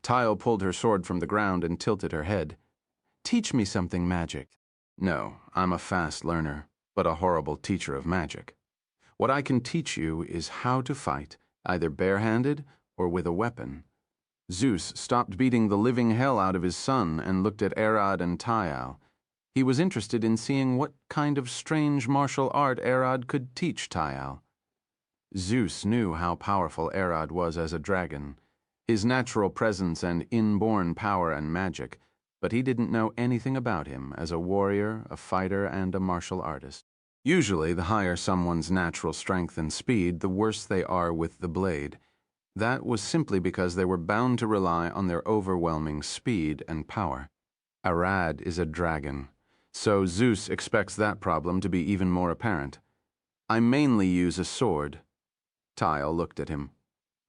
Tayal pulled her sword from the ground and tilted her head. "Teach me something magic." "No, I'm a fast learner, but a horrible teacher of magic. What I can teach you is how to fight, either barehanded or with a weapon." Zeus stopped beating the living hell out of his son and looked at Arad and Tayal. He was interested in seeing what kind of strange martial art Arad could teach Tayal. Zeus knew how powerful Arad was as a dragon, his natural presence and inborn power and magic, but he didn't know anything about him as a warrior, a fighter, and a martial artist. Usually, the higher someone's natural strength and speed, the worse they are with the blade. That was simply because they were bound to rely on their overwhelming speed and power. Arad is a dragon, so Zeus expects that problem to be even more apparent. "I mainly use a sword." Tayal looked at him.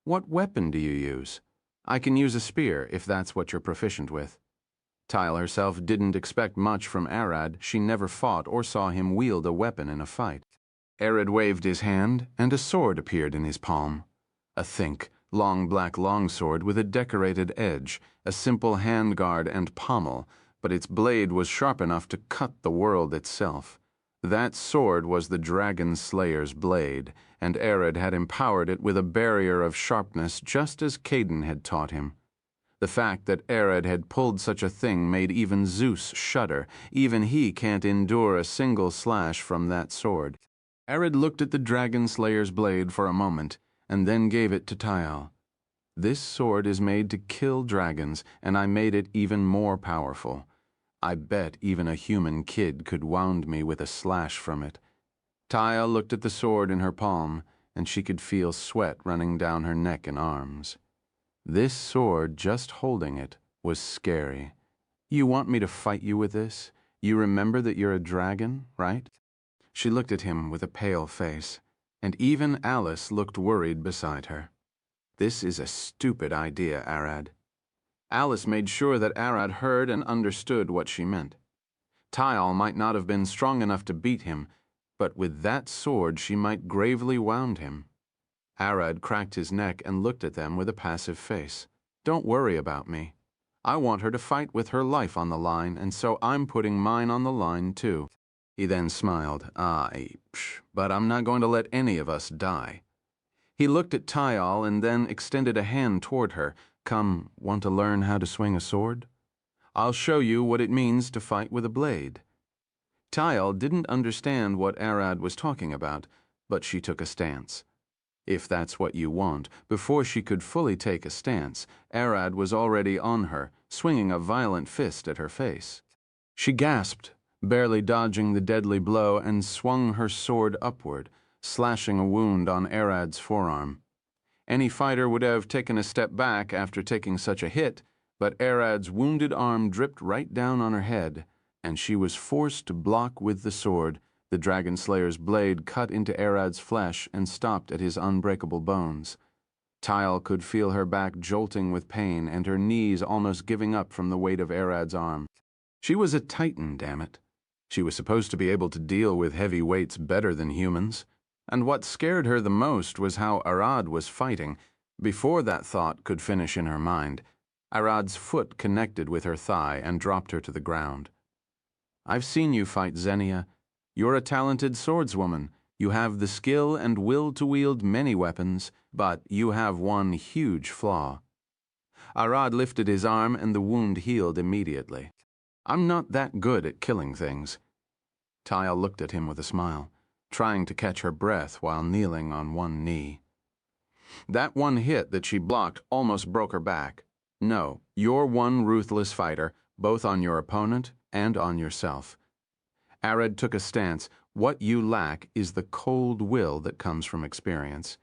"What weapon do you use?" I can use a spear if that's what you're proficient with. Tile herself didn't expect much from Arad. She never fought or saw him wield a weapon in a fight. Arad waved his hand, and a sword appeared in his palm. A think, long black longsword with a decorated edge, a simple handguard and pommel, but its blade was sharp enough to cut the world itself. That sword was the Dragon Slayer's blade, and Arad had empowered it with a barrier of sharpness just as Caden had taught him. The fact that Arad had pulled such a thing made even Zeus shudder. Even he can't endure a single slash from that sword. Arad looked at the Dragon Slayer's blade for a moment, and then gave it to Tile. This sword is made to kill dragons, and I made it even more powerful. I bet even a human kid could wound me with a slash from it. Tile looked at the sword in her palm, and she could feel sweat running down her neck and arms. This sword, just holding it, was scary. You want me to fight you with this? You remember that you're a dragon, right? She looked at him with a pale face, and even Alice looked worried beside her. This is a stupid idea, Arad. Alice made sure that Arad heard and understood what she meant. Tile might not have been strong enough to beat him, but with that sword she might gravely wound him. Arad cracked his neck and looked at them with a passive face. Don't worry about me. I want her to fight with her life on the line, and so I'm putting mine on the line too. He then smiled. But I'm not going to let any of us die. He looked at Tile and then extended a hand toward her. Come, want to learn how to swing a sword? I'll show you what it means to fight with a blade. Tile didn't understand what Arad was talking about, but she took a stance. If that's what you want. Before she could fully take a stance, Arad was already on her, swinging a violent fist at her face. She gasped, barely dodging the deadly blow, and swung her sword upward, slashing a wound on Arad's forearm. Any fighter would have taken a step back after taking such a hit, but Arad's wounded arm dripped right down on her head, and she was forced to block with the sword. The Dragon Slayer's blade cut into Arad's flesh and stopped at his unbreakable bones. Tile could feel her back jolting with pain and her knees almost giving up from the weight of Arad's arm. She was a titan, damn it. She was supposed to be able to deal with heavy weights better than humans. And what scared her the most was how Arad was fighting. Before that thought could finish in her mind, Arad's foot connected with her thigh and dropped her to the ground. I've seen you fight, Xenia. You're a talented swordswoman. You have the skill and will to wield many weapons, but you have one huge flaw. Arad lifted his arm and the wound healed immediately. I'm not that good at killing things. Tile looked at him with a smile, trying to catch her breath while kneeling on one knee. That one hit that she blocked almost broke her back. No, you're one ruthless fighter, both on your opponent and on yourself. Arad took a stance. What you lack is the cold will that comes from experience.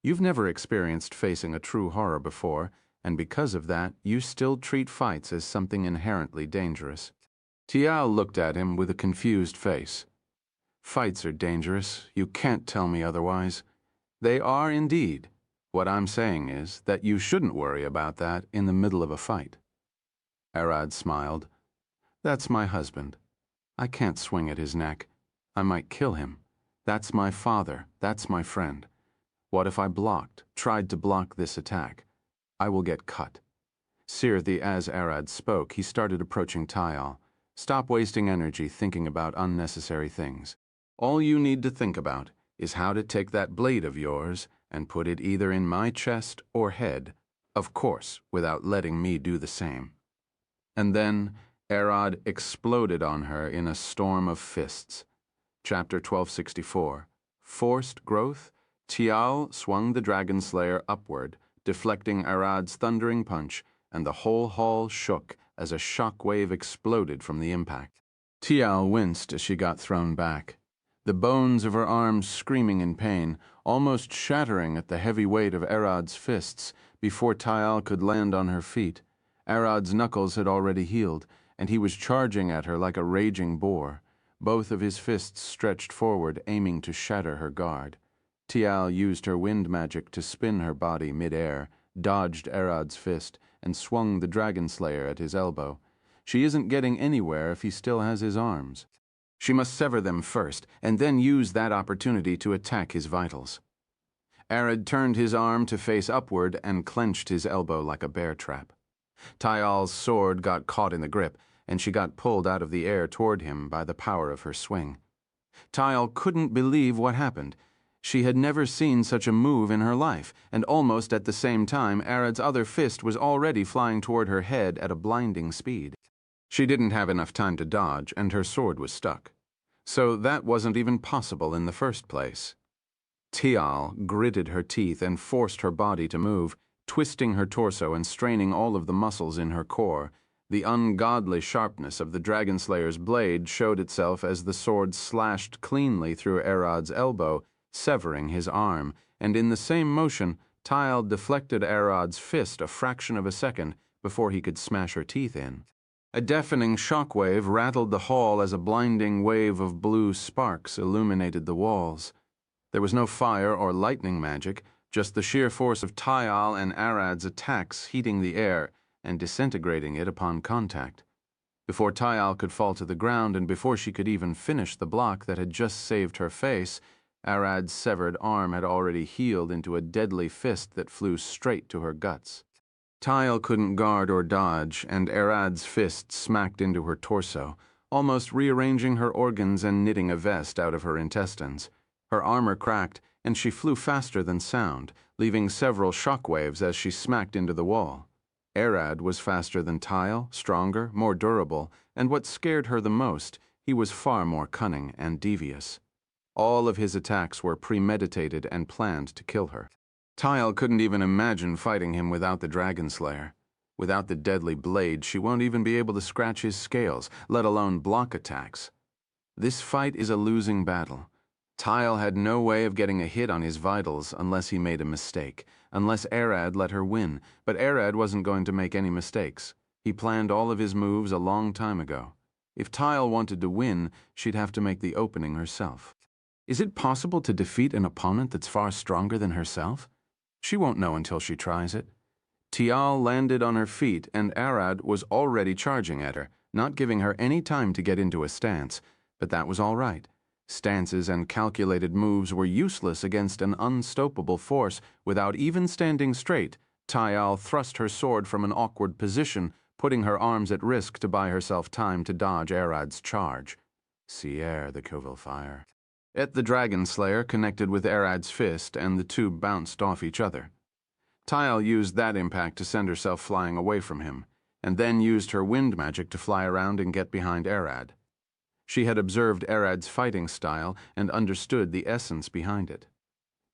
You've never experienced facing a true horror before, and because of that, you still treat fights as something inherently dangerous. Tial looked at him with a confused face. Fights are dangerous. You can't tell me otherwise. They are indeed. What I'm saying is that you shouldn't worry about that in the middle of a fight. Arad smiled. That's my husband. I can't swing at his neck. I might kill him. That's my father. That's my friend. What if I tried to block this attack? I will get cut. As Arad spoke, he started approaching Tile. Stop wasting energy thinking about unnecessary things. All you need to think about is how to take that blade of yours and put it either in my chest or head, of course, without letting me do the same. And then Arad exploded on her in a storm of fists. Chapter 1264. Forced growth. Tial swung the Dragon Slayer upward, deflecting Arad's thundering punch, and the whole hall shook as a shock wave exploded from the impact. Tial winced as she got thrown back, the bones of her arms screaming in pain, almost shattering at the heavy weight of Arad's fists before Tial could land on her feet. Arad's knuckles had already healed, and he was charging at her like a raging boar, both of his fists stretched forward, aiming to shatter her guard. Tial used her wind magic to spin her body mid-air, dodged Arad's fist, and swung the dragon slayer at his elbow. She isn't getting anywhere if he still has his arms. She must sever them first, and then use that opportunity to attack his vitals. Arad turned his arm to face upward and clenched his elbow like a bear trap. Tyal's sword got caught in the grip, and she got pulled out of the air toward him by the power of her swing. Tyal couldn't believe what happened. She had never seen such a move in her life, and almost at the same time, Arad's other fist was already flying toward her head at a blinding speed. She didn't have enough time to dodge, and her sword was stuck. So that wasn't even possible in the first place. Tyal gritted her teeth and forced her body to move, twisting her torso and straining all of the muscles in her core. The ungodly sharpness of the dragon slayer's blade showed itself as the sword slashed cleanly through Arad's elbow, severing his arm, and in the same motion, Tyal deflected Arad's fist a fraction of a second before he could smash her teeth in. A deafening shockwave rattled the hall as a blinding wave of blue sparks illuminated the walls. There was no fire or lightning magic, just the sheer force of Tyal and Arad's attacks heating the air and disintegrating it upon contact. Before Tyal could fall to the ground and before she could even finish the block that had just saved her face, Arad's severed arm had already healed into a deadly fist that flew straight to her guts. Tyal couldn't guard or dodge, and Arad's fist smacked into her torso, almost rearranging her organs and knitting a vest out of her intestines. Her armor cracked, and she flew faster than sound, leaving several shockwaves as she smacked into the wall. Arad was faster than Tyal, stronger, more durable, and what scared her the most, he was far more cunning and devious. All of his attacks were premeditated and planned to kill her. Tyal couldn't even imagine fighting him without the Dragon Slayer. Without the deadly blade, she won't even be able to scratch his scales, let alone block attacks. This fight is a losing battle. Tyal had no way of getting a hit on his vitals unless he made a mistake, unless Arad let her win, but Arad wasn't going to make any mistakes. He planned all of his moves a long time ago. If Tyal wanted to win, she'd have to make the opening herself. Is it possible to defeat an opponent that's far stronger than herself? She won't know until she tries it. Tyal landed on her feet, and Arad was already charging at her, not giving her any time to get into a stance, but that was all right. Stances and calculated moves were useless against an unstoppable force. Without even standing straight, Tyal thrust her sword from an awkward position, putting her arms at risk to buy herself time to dodge Arad's charge. Sierre the Covil fire. The Dragon Slayer connected with Arad's fist, and the two bounced off each other. Tyal used that impact to send herself flying away from him, and then used her wind magic to fly around and get behind Arad. She had observed Arad's fighting style and understood the essence behind it.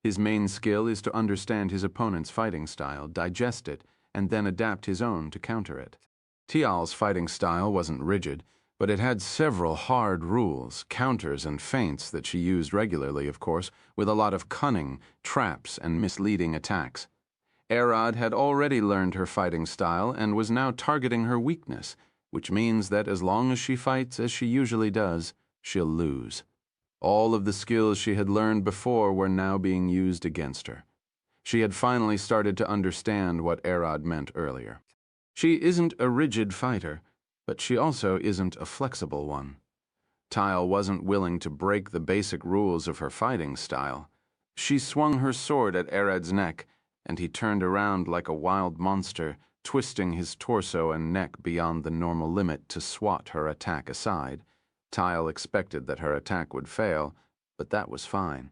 His main skill is to understand his opponent's fighting style, digest it, and then adapt his own to counter it. Tyal's fighting style wasn't rigid, but it had several hard rules, counters, and feints that she used regularly, of course, with a lot of cunning, traps, and misleading attacks. Arad had already learned her fighting style and was now targeting her weakness, which means that as long as she fights as she usually does, she'll lose. All of the skills she had learned before were now being used against her. She had finally started to understand what Arad meant earlier. She isn't a rigid fighter, but she also isn't a flexible one. Tyal wasn't willing to break the basic rules of her fighting style. She swung her sword at Arad's neck, and he turned around like a wild monster, twisting his torso and neck beyond the normal limit to swat her attack aside. Tyal expected that her attack would fail, but that was fine.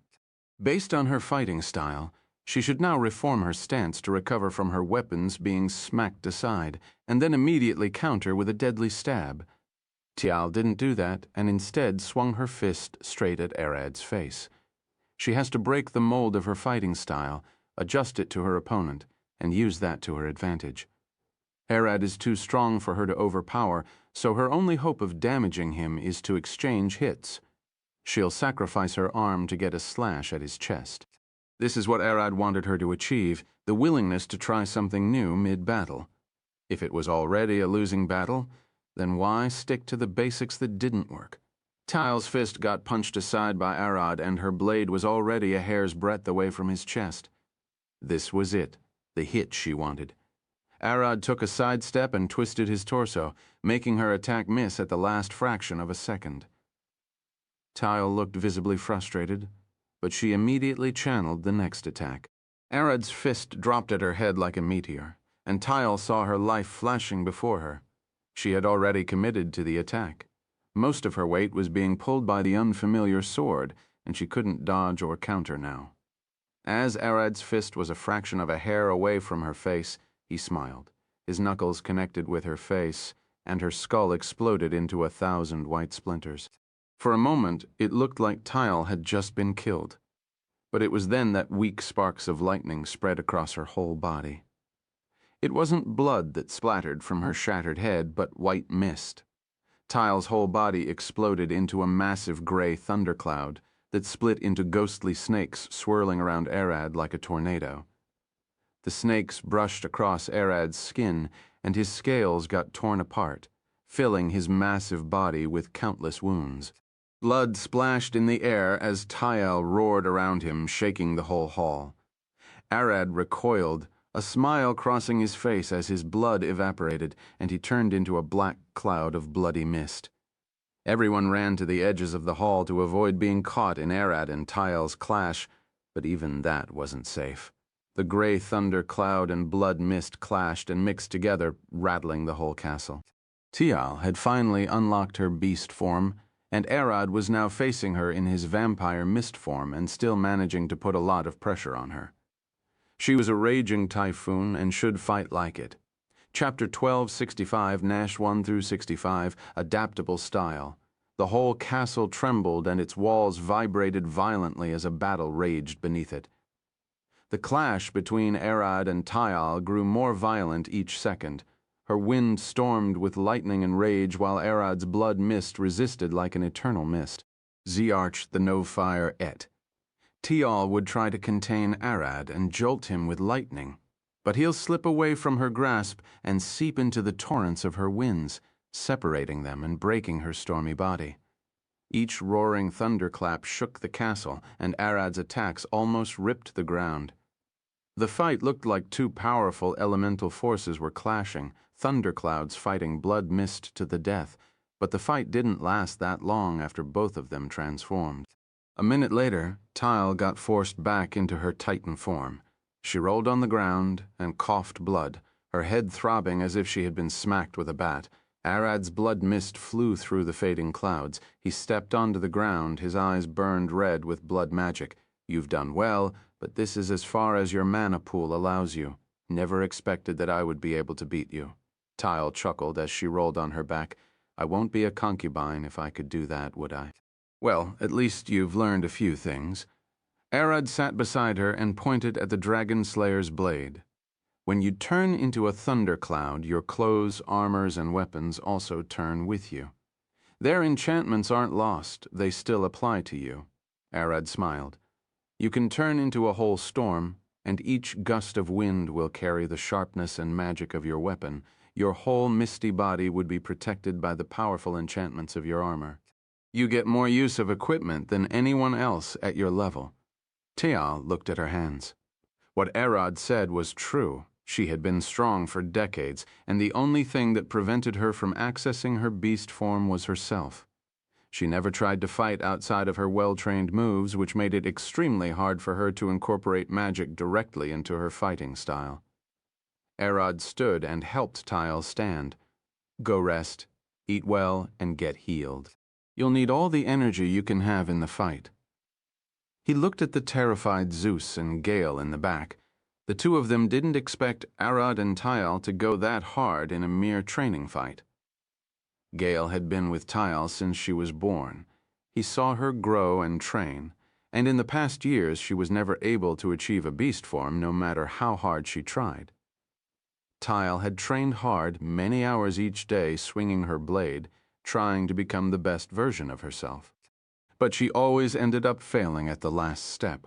Based on her fighting style, she should now reform her stance to recover from her weapons being smacked aside, and then immediately counter with a deadly stab. Tyal didn't do that, and instead swung her fist straight at Arad's face. She has to break the mold of her fighting style, adjust it to her opponent, and use that to her advantage. Arad is too strong for her to overpower, so her only hope of damaging him is to exchange hits. She'll sacrifice her arm to get a slash at his chest. This is what Arad wanted her to achieve, the willingness to try something new mid-battle. If it was already a losing battle, then why stick to the basics that didn't work? Tyal's fist got punched aside by Arad, and her blade was already a hair's breadth away from his chest. This was it, the hit she wanted. Arad took a sidestep and twisted his torso, making her attack miss at the last fraction of a second. Tile looked visibly frustrated, but she immediately channeled the next attack. Arad's fist dropped at her head like a meteor, and Tile saw her life flashing before her. She had already committed to the attack. Most of her weight was being pulled by the unfamiliar sword, and she couldn't dodge or counter now. As Arad's fist was a fraction of a hair away from her face, he smiled. His knuckles connected with her face, and her skull exploded into 1,000 white splinters. For a moment, it looked like Tile had just been killed. But it was then that weak sparks of lightning spread across her whole body. It wasn't blood that splattered from her shattered head, but white mist. Tile's whole body exploded into a massive gray thundercloud that split into ghostly snakes swirling around Arad like a tornado. The snakes brushed across Arad's skin, and his scales got torn apart, filling his massive body with countless wounds. Blood splashed in the air as Tile roared around him, shaking the whole hall. Arad recoiled, a smile crossing his face as his blood evaporated, and he turned into a black cloud of bloody mist. Everyone ran to the edges of the hall to avoid being caught in Arad and Tile's clash, but even that wasn't safe. The gray thunder cloud and blood mist clashed and mixed together, rattling the whole castle. Tial had finally unlocked her beast form, and Arad was now facing her in his vampire mist form and still managing to put a lot of pressure on her. She was a raging typhoon and should fight like it. Chapter 1265, Nash 1 through 65, Adaptable Style. The whole castle trembled and its walls vibrated violently as a battle raged beneath it. The clash between Arad and Tial grew more violent each second. Her wind stormed with lightning and rage while Arad's blood mist resisted like an eternal mist. Ziarch the no-fire et. Tial would try to contain Arad and jolt him with lightning, but he'll slip away from her grasp and seep into the torrents of her winds, separating them and breaking her stormy body. Each roaring thunderclap shook the castle, and Arad's attacks almost ripped the ground. The fight looked like two powerful elemental forces were clashing, thunderclouds fighting blood mist to the death, but the fight didn't last that long after both of them transformed. A minute later, Tile got forced back into her Titan form. She rolled on the ground and coughed blood, her head throbbing as if she had been smacked with a bat. Arad's blood mist flew through the fading clouds. He stepped onto the ground, his eyes burned red with blood magic. "You've done well, but this is as far as your mana pool allows you. Never expected that I would be able to beat you." Tile chuckled as she rolled on her back. "I won't be a concubine if I could do that, would I?" "Well, at least you've learned a few things." Arad sat beside her and pointed at the Dragon Slayer's blade. "When you turn into a thundercloud, your clothes, armors, and weapons also turn with you. Their enchantments aren't lost, they still apply to you." Arad smiled. "You can turn into a whole storm, and each gust of wind will carry the sharpness and magic of your weapon. Your whole misty body would be protected by the powerful enchantments of your armor. You get more use of equipment than anyone else at your level." Tial looked at her hands. What Arad said was true. She had been strong for decades, and the only thing that prevented her from accessing her beast form was herself. She never tried to fight outside of her well-trained moves, which made it extremely hard for her to incorporate magic directly into her fighting style. Arad stood and helped Tile stand. "Go rest, eat well, and get healed. You'll need all the energy you can have in the fight." He looked at the terrified Zeus and Gale in the back. The two of them didn't expect Arad and Tile to go that hard in a mere training fight. Gale had been with Tile since she was born. He saw her grow and train, and in the past years she was never able to achieve a beast form no matter how hard she tried. Tile had trained hard many hours each day swinging her blade, trying to become the best version of herself. But she always ended up failing at the last step.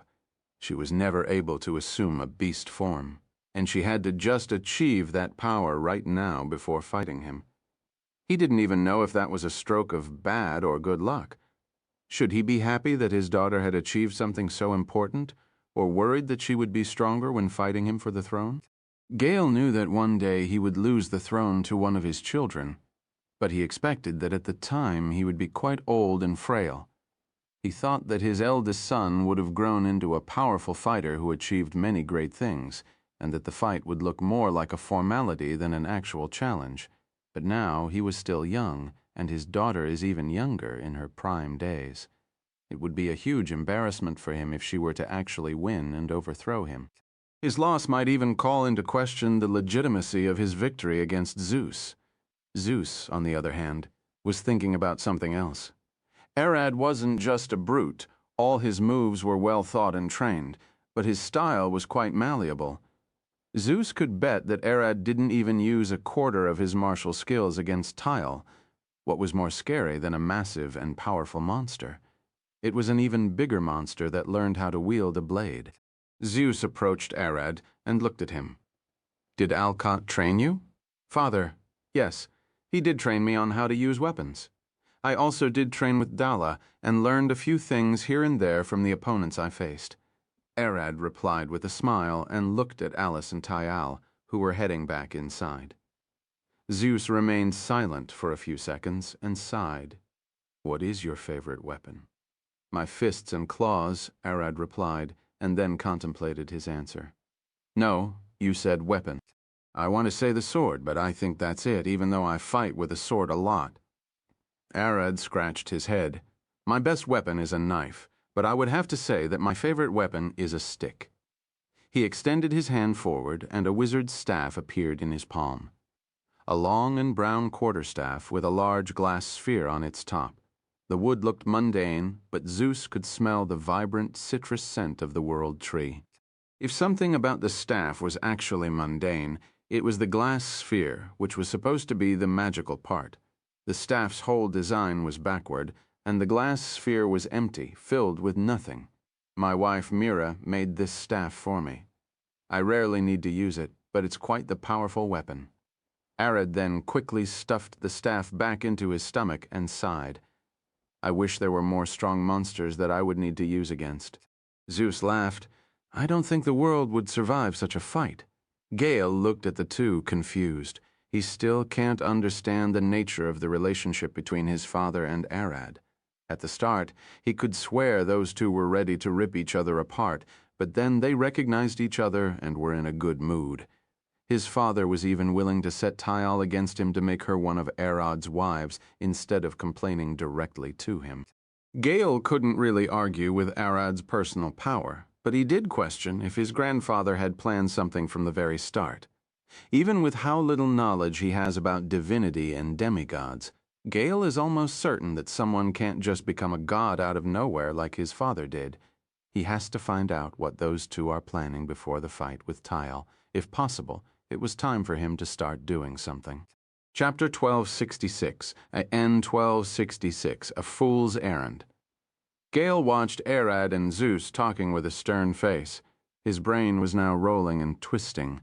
She was never able to assume a beast form, and she had to just achieve that power right now before fighting him. He didn't even know if that was a stroke of bad or good luck. Should he be happy that his daughter had achieved something so important, or worried that she would be stronger when fighting him for the throne? Gale knew that one day he would lose the throne to one of his children, but he expected that at the time he would be quite old and frail. He thought that his eldest son would have grown into a powerful fighter who achieved many great things, and that the fight would look more like a formality than an actual challenge. But now he was still young, and his daughter is even younger, in her prime days. It would be a huge embarrassment for him if she were to actually win and overthrow him. His loss might even call into question the legitimacy of his victory against Zeus. Zeus, on the other hand, was thinking about something else. Arad wasn't just a brute. All his moves were well thought and trained, but his style was quite malleable. Zeus could bet that Arad didn't even use a quarter of his martial skills against Tyle. What was more scary than a massive and powerful monster? It was an even bigger monster that learned how to wield a blade. Zeus approached Arad and looked at him. "Did Alcott train you?" "Father, yes, he did train me on how to use weapons. I also did train with Dala and learned a few things here and there from the opponents I faced." Arad replied with a smile and looked at Alice and Tyal, who were heading back inside. Zeus remained silent for a few seconds and sighed. "What is your favorite weapon?" "My fists and claws," Arad replied, and then contemplated his answer. "No, you said weapon." "I want to say the sword, but I think that's it, even though I fight with a sword a lot." Arad scratched his head. "My best weapon is a knife, but I would have to say that my favorite weapon is a stick." He extended his hand forward, and a wizard's staff appeared in his palm. A long and brown quarterstaff with a large glass sphere on its top. The wood looked mundane, but Zeus could smell the vibrant citrus scent of the world tree. If something about the staff was actually mundane, it was the glass sphere, which was supposed to be the magical part. The staff's whole design was backward, and the glass sphere was empty, filled with nothing. My wife, Mira, made this staff for me. I rarely need to use it, but it's quite the powerful weapon. Arad then quickly stuffed the staff back into his stomach and sighed. "I wish there were more strong monsters that I would need to use against." Zeus laughed. "I don't think the world would survive such a fight." Gale looked at the two, confused. He still can't understand the nature of the relationship between his father and Arad. At the start, he could swear those two were ready to rip each other apart, but then they recognized each other and were in a good mood. His father was even willing to set Tyal against him to make her one of Arad's wives instead of complaining directly to him. Gale couldn't really argue with Arad's personal power, but he did question if his grandfather had planned something from the very start. Even with how little knowledge he has about divinity and demigods, Gale is almost certain that someone can't just become a god out of nowhere like his father did. He has to find out what those two are planning before the fight with Tyle. If possible, it was time for him to start doing something. Chapter 1266, N1266, A Fool's Errand. Gale watched Arad and Zeus talking with a stern face. His brain was now rolling and twisting.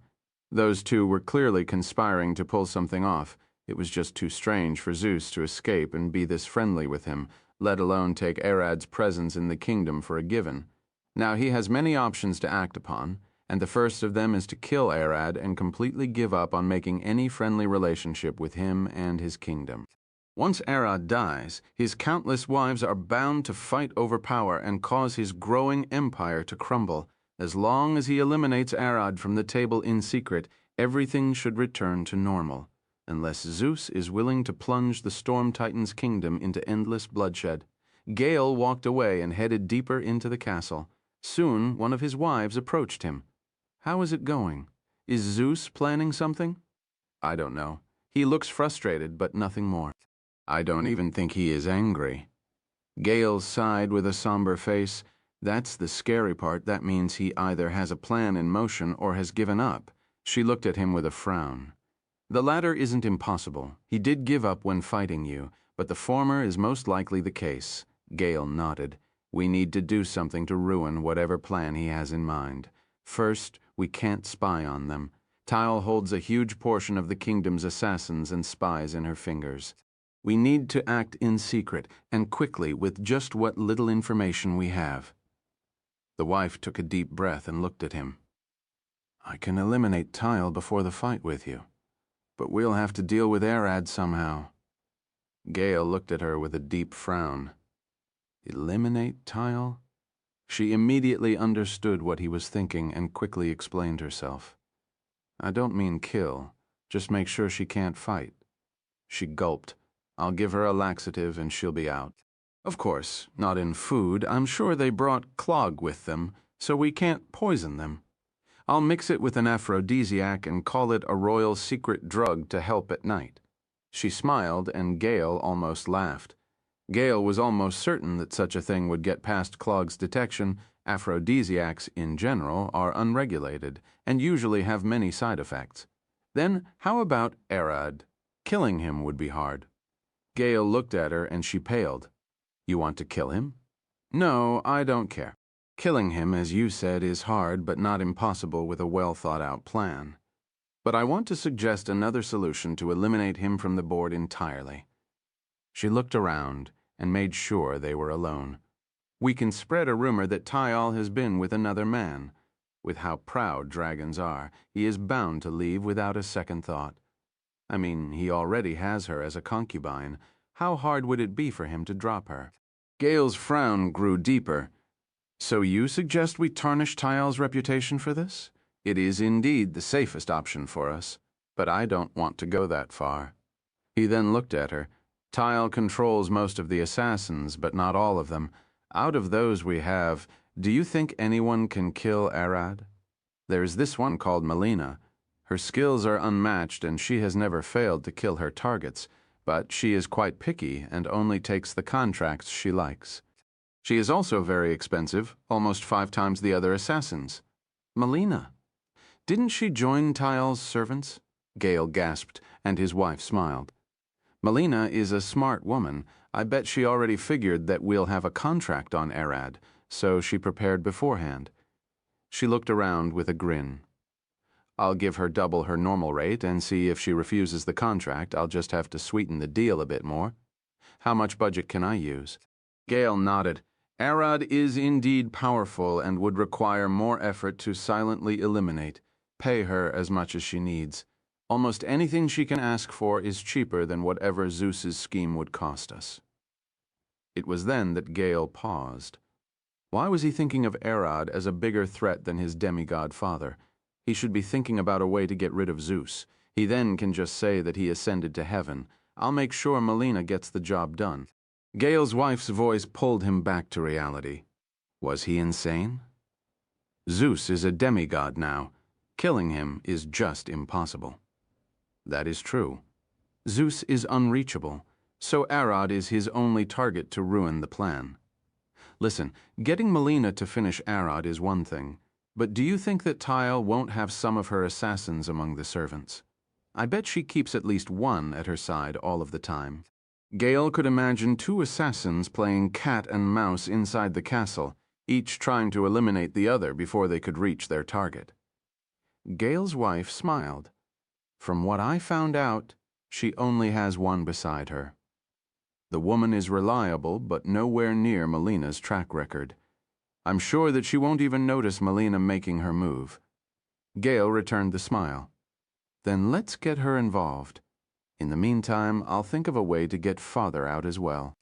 Those two were clearly conspiring to pull something off. It was just too strange for Zeus to escape and be this friendly with him, let alone take Arad's presence in the kingdom for a given. Now he has many options to act upon, and the first of them is to kill Arad and completely give up on making any friendly relationship with him and his kingdom. Once Arad dies, his countless wives are bound to fight over power and cause his growing empire to crumble. As long as he eliminates Arad from the table in secret, everything should return to normal, unless Zeus is willing to plunge the Storm Titan's kingdom into endless bloodshed. Gale walked away and headed deeper into the castle. Soon, one of his wives approached him. "How is it going? Is Zeus planning something?" "I don't know. He looks frustrated, but nothing more." "I don't even think he is angry." Gale sighed with a somber face. "That's the scary part. That means he either has a plan in motion or has given up." She looked at him with a frown. "The latter isn't impossible. He did give up when fighting you, but the former is most likely the case." Gale nodded. "We need to do something to ruin whatever plan he has in mind. First, we can't spy on them. Tyle holds a huge portion of the kingdom's assassins and spies in her fingers. We need to act in secret, and quickly, with just what little information we have." The wife took a deep breath and looked at him. I can eliminate Tile before the fight with you, but we'll have to deal with Arad somehow. Gale looked at her with a deep frown. Eliminate Tile? She immediately understood what he was thinking and quickly explained herself. I don't mean kill, just make sure she can't fight. She gulped. I'll give her a laxative and she'll be out. Of course, not in food. I'm sure they brought clog with them, so we can't poison them. I'll mix it with an aphrodisiac and call it a royal secret drug to help at night. She smiled and Gale almost laughed. Gale was almost certain that such a thing would get past Clog's detection. Aphrodisiacs, in general, are unregulated and usually have many side effects. Then, how about Arad? Killing him would be hard. Gale looked at her and she paled. You want to kill him? No, I don't care. Killing him, as you said, is hard but not impossible with a well-thought-out plan. But I want to suggest another solution to eliminate him from the board entirely. She looked around and made sure they were alone. We can spread a rumor that Tile has been with another man. With how proud dragons are, he is bound to leave without a second thought. I mean, he already has her as a concubine. How hard would it be for him to drop her? Gale's frown grew deeper. So you suggest we tarnish Tile's reputation for this? It is indeed the safest option for us, but I don't want to go that far. He then looked at her. Tile controls most of the assassins, but not all of them. Out of those we have, do you think anyone can kill Arad? There's this one called Melina. Her skills are unmatched and she has never failed to kill her targets, but she is quite picky and only takes the contracts she likes. She is also very expensive, almost 5 times the other assassins. Melina. Didn't she join Tile's servants? Gale gasped, and his wife smiled. Melina is a smart woman. I bet she already figured that we'll have a contract on Arad, so she prepared beforehand. She looked around with a grin. I'll give her double her normal rate and see if she refuses the contract. I'll just have to sweeten the deal a bit more. How much budget can I use? Gale nodded. Arad is indeed powerful and would require more effort to silently eliminate. Pay her as much as she needs. Almost anything she can ask for is cheaper than whatever Zeus's scheme would cost us. It was then that Gale paused. Why was he thinking of Arad as a bigger threat than his demigod father? He should be thinking about a way to get rid of Zeus. He then can just say that he ascended to heaven. I'll make sure Melina gets the job done. Gale's wife's voice pulled him back to reality. Was he insane? Zeus is a demigod now. Killing him is just impossible. That is true. Zeus is unreachable, so Arad is his only target to ruin the plan. Listen, getting Melina to finish Arad is one thing, but do you think that Tile won't have some of her assassins among the servants? I bet she keeps at least one at her side all of the time. Gale could imagine 2 assassins playing cat and mouse inside the castle, each trying to eliminate the other before they could reach their target. Gale's wife smiled. From what I found out, she only has one beside her. The woman is reliable, but nowhere near Melina's track record. I'm sure that she won't even notice Melina making her move. Gale returned the smile. Then let's get her involved. In the meantime, I'll think of a way to get Father out as well.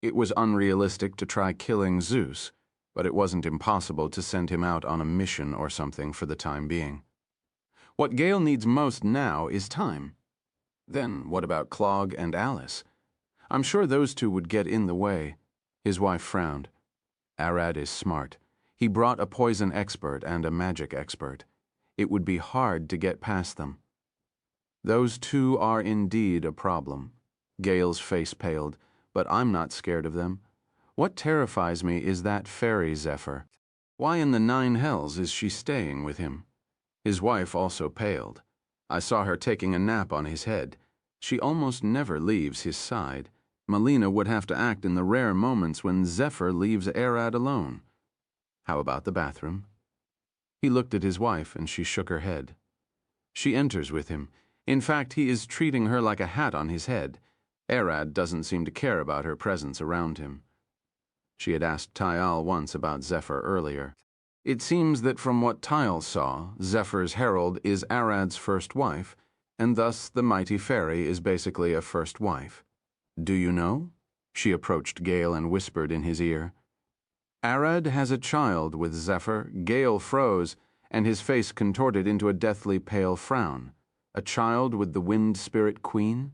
It was unrealistic to try killing Zeus, but it wasn't impossible to send him out on a mission or something for the time being. What Gale needs most now is time. Then what about Clog and Alice? I'm sure those 2 would get in the way. His wife frowned. Arad is smart. He brought a poison expert and a magic expert. It would be hard to get past them. Those 2 are indeed a problem. Gale's face paled, but I'm not scared of them. What terrifies me is that fairy Zephyr. Why in the 9 hells is she staying with him? His wife also paled. I saw her taking a nap on his head. She almost never leaves his side. Melina would have to act in the rare moments when Zephyr leaves Arad alone. How about the bathroom? He looked at his wife and she shook her head. She enters with him. In fact, he is treating her like a hat on his head. Arad doesn't seem to care about her presence around him. She had asked Tile once about Zephyr earlier. It seems that from what Tile saw, Zephyr's herald is Arad's first wife, and thus the mighty fairy is basically a first wife. Do you know? She approached Gale and whispered in his ear. Arad has a child with Zephyr. Gale froze, and his face contorted into a deathly pale frown. A child with the wind spirit queen?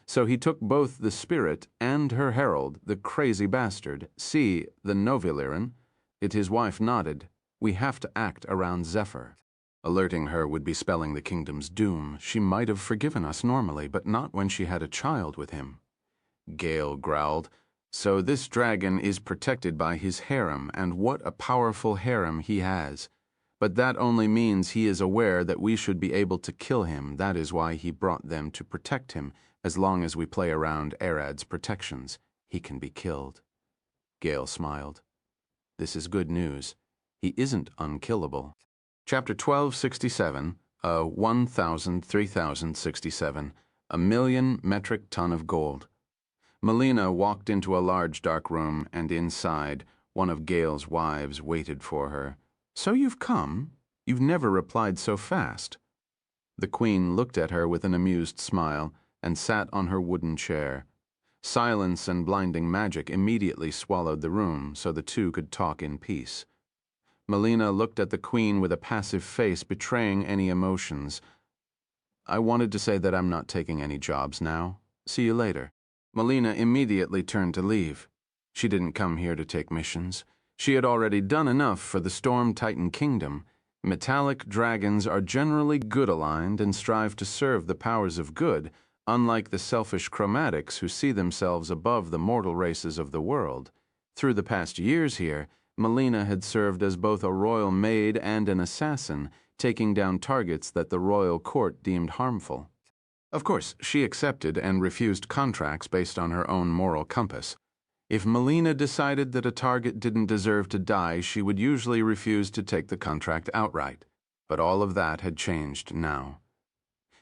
So he took both the spirit and her herald, the crazy bastard, see, the Novilliran. His wife nodded. We have to act around Zephyr. Alerting her would be spelling the kingdom's doom. She might have forgiven us normally, but not when she had a child with him. Gale growled. So this dragon is protected by his harem, and what a powerful harem he has. But that only means he is aware that we should be able to kill him. That is why he brought them to protect him. As long as we play around Arad's protections, he can be killed. Gale smiled. This is good news. He isn't unkillable. Chapter 1267, 3067, 1,000,000 metric ton of gold. Melina walked into a large dark room, and inside, one of Gale's wives waited for her. So you've come? You've never replied so fast. The queen looked at her with an amused smile and sat on her wooden chair. Silence and blinding magic immediately swallowed the room so the two could talk in peace. Melina looked at the queen with a passive face betraying any emotions. I wanted to say that I'm not taking any jobs now. See you later. Melina immediately turned to leave. She didn't come here to take missions. She had already done enough for the Storm Titan Kingdom. Metallic dragons are generally good-aligned and strive to serve the powers of good, unlike the selfish chromatics who see themselves above the mortal races of the world. Through the past years here, Melina had served as both a royal maid and an assassin, taking down targets that the royal court deemed harmful. Of course, she accepted and refused contracts based on her own moral compass. If Melina decided that a target didn't deserve to die, she would usually refuse to take the contract outright. But all of that had changed now.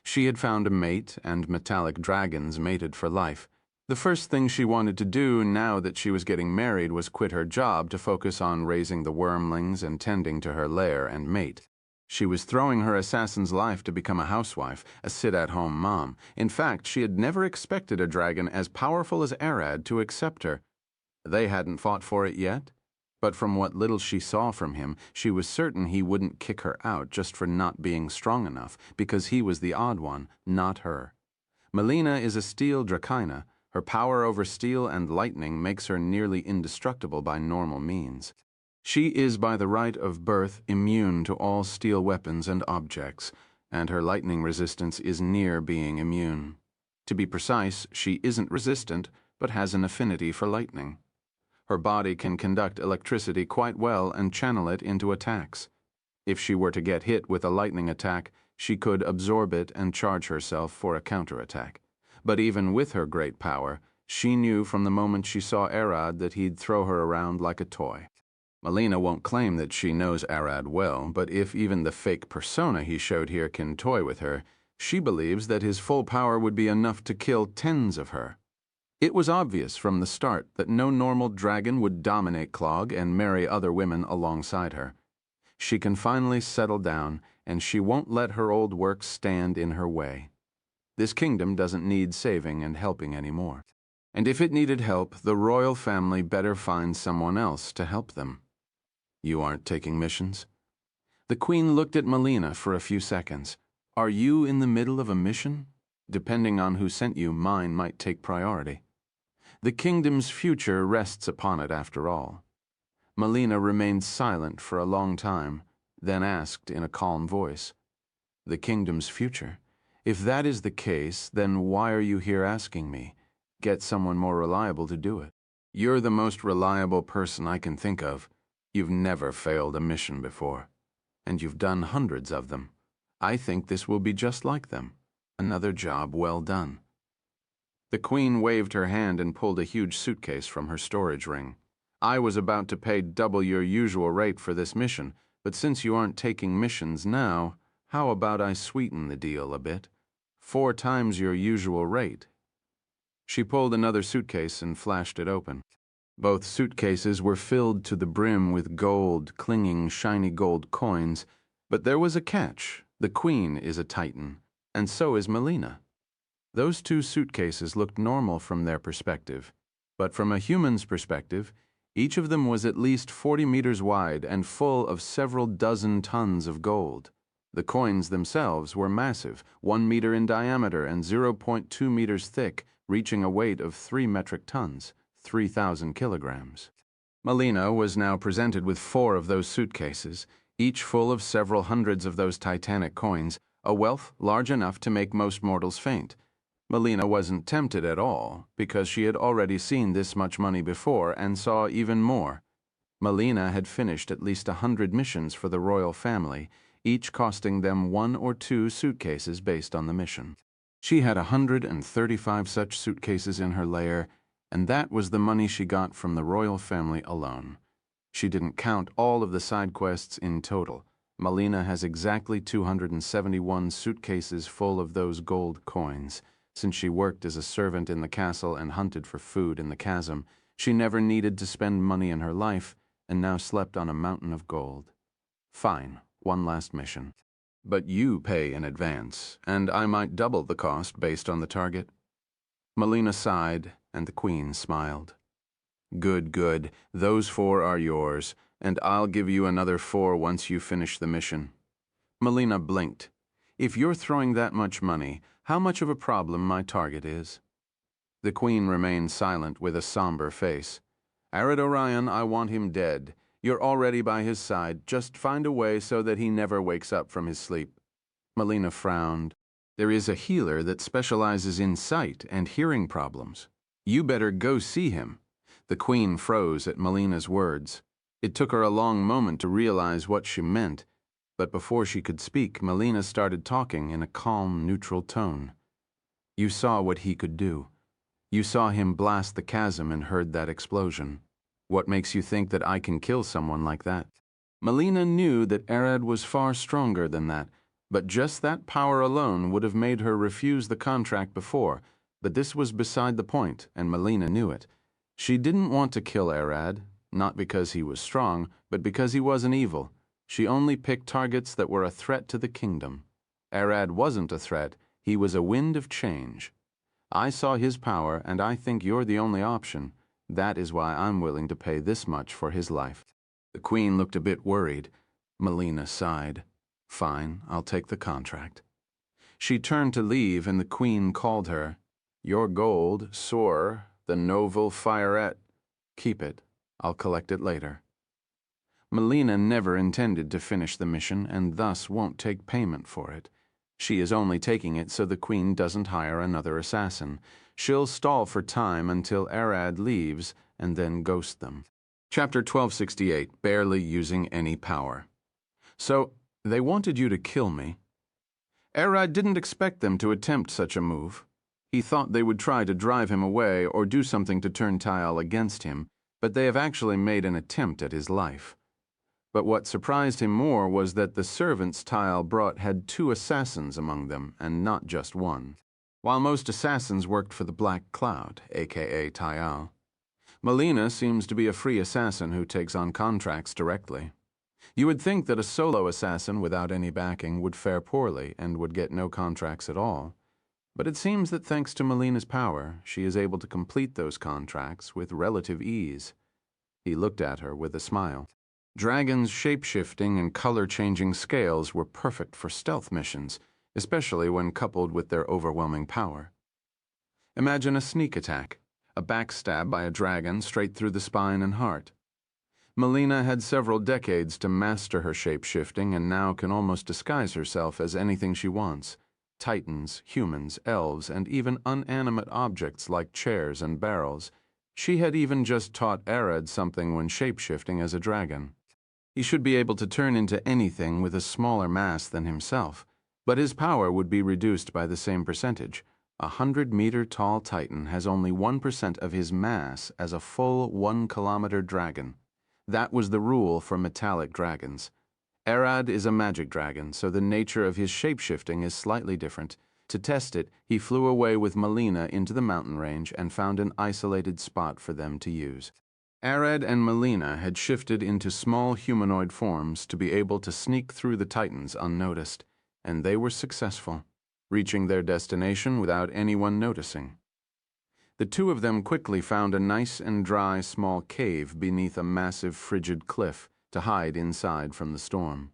She had found a mate, and metallic dragons mated for life. The first thing she wanted to do now that she was getting married was quit her job to focus on raising the wormlings and tending to her lair and mate. She was throwing her assassin's life to become a housewife, a sit-at-home mom. In fact, she had never expected a dragon as powerful as Arad to accept her. They hadn't fought for it yet, but from what little she saw from him, she was certain he wouldn't kick her out just for not being strong enough, because he was the odd one, not her. Melina is a steel Dracaena. Her power over steel and lightning makes her nearly indestructible by normal means. She is by the right of birth immune to all steel weapons and objects, and her lightning resistance is near being immune. To be precise, she isn't resistant, but has an affinity for lightning. Her body can conduct electricity quite well and channel it into attacks. If she were to get hit with a lightning attack, she could absorb it and charge herself for a counterattack. But even with her great power, she knew from the moment she saw Arad that he'd throw her around like a toy. Melina won't claim that she knows Arad well, but if even the fake persona he showed here can toy with her, she believes that his full power would be enough to kill tens of her. It was obvious from the start that no normal dragon would dominate Clog and marry other women alongside her. She can finally settle down, and she won't let her old work stand in her way. This kingdom doesn't need saving and helping anymore. And if it needed help, the royal family better find someone else to help them. You aren't taking missions? The queen looked at Melina for a few seconds. Are you in the middle of a mission? Depending on who sent you, mine might take priority. The kingdom's future rests upon it after all. Melina remained silent for a long time, then asked in a calm voice, The kingdom's future? If that is the case, then why are you here asking me? Get someone more reliable to do it. You're the most reliable person I can think of. You've never failed a mission before, and you've done hundreds of them. I think this will be just like them. Another job well done. The queen waved her hand and pulled a huge suitcase from her storage ring. I was about to pay double your usual rate for this mission, but since you aren't taking missions now, how about I sweeten the deal a bit? 4 times your usual rate. She pulled another suitcase and flashed it open. Both suitcases were filled to the brim with gold, clinging, shiny gold coins, but there was a catch. The Queen is a Titan, and so is Melina. Those two suitcases looked normal from their perspective, but from a human's perspective, each of them was at least 40 meters wide and full of several dozen tons of gold. The coins themselves were massive, 1 meter in diameter and 0.2 meters thick, reaching a weight of 3 metric tons, 3,000 kilograms. Melina was now presented with 4 of those suitcases, each full of several hundreds of those titanic coins, a wealth large enough to make most mortals faint. Melina wasn't tempted at all, because she had already seen this much money before and saw even more. Melina had finished at least 100 missions for the royal family, each costing them 1 or 2 suitcases based on the mission. She had 135 such suitcases in her lair, and that was the money she got from the royal family alone. She didn't count all of the side quests in total. Melina has exactly 271 suitcases full of those gold coins. Since she worked as a servant in the castle and hunted for food in the chasm, she never needed to spend money in her life, and now slept on a mountain of gold. Fine, one last mission. But you pay in advance, and I might double the cost based on the target. Melina sighed, and the Queen smiled. Good, good. Those 4 are yours, and I'll give you another 4 once you finish the mission. Melina blinked. If you're throwing that much money, how much of a problem my target is? The Queen remained silent with a somber face. Arid Orion, I want him dead. You're already by his side. Just find a way so that he never wakes up from his sleep. Melina frowned. There is a healer that specializes in sight and hearing problems. You better go see him. The Queen froze at Melina's words. It took her a long moment to realize what she meant, but before she could speak, Melina started talking in a calm, neutral tone. You saw what he could do. You saw him blast the chasm and heard that explosion. What makes you think that I can kill someone like that? Melina knew that Arad was far stronger than that, but just that power alone would have made her refuse the contract before. But this was beside the point, and Melina knew it. She didn't want to kill Arad, not because he was strong, but because he wasn't evil. She only picked targets that were a threat to the kingdom. Arad wasn't a threat, he was a wind of change. I saw his power, and I think you're the only option. That is why I'm willing to pay this much for his life. The Queen looked a bit worried. Melina sighed. Fine, I'll take the contract. She turned to leave, and the Queen called her. Your gold, Soar, the noble Firette. Keep it. I'll collect it later. Melina never intended to finish the mission and thus won't take payment for it. She is only taking it so the Queen doesn't hire another assassin. She'll stall for time until Arad leaves and then ghost them. Chapter 1268, Barely Using Any Power. So, they wanted you to kill me. Arad didn't expect them to attempt such a move. He thought they would try to drive him away or do something to turn Tyal against him, but they have actually made an attempt at his life. But what surprised him more was that the servants Tyal brought had 2 assassins among them, and not just 1. While most assassins worked for the Black Cloud, aka Tyal, Melina seems to be a free assassin who takes on contracts directly. You would think that a solo assassin without any backing would fare poorly and would get no contracts at all. But it seems that thanks to Melina's power, she is able to complete those contracts with relative ease. He looked at her with a smile. Dragons' shape-shifting and color-changing scales were perfect for stealth missions, especially when coupled with their overwhelming power. Imagine a sneak attack, a backstab by a dragon straight through the spine and heart. Melina had several decades to master her shape-shifting and now can almost disguise herself as anything she wants. Titans, humans, elves, and even unanimate objects like chairs and barrels. She had even just taught Arad something when shape-shifting as a dragon. He should be able to turn into anything with a smaller mass than himself, but his power would be reduced by the same percentage. A 100-meter-tall Titan has only 1% of his mass as a full 1-kilometer dragon. That was the rule for metallic dragons. Arad is a magic dragon, so the nature of his shape-shifting is slightly different. To test it, he flew away with Melina into the mountain range and found an isolated spot for them to use. Arad and Melina had shifted into small humanoid forms to be able to sneak through the Titans unnoticed, and they were successful, reaching their destination without anyone noticing. The two of them quickly found a nice and dry small cave beneath a massive frigid cliff to hide inside from the storm.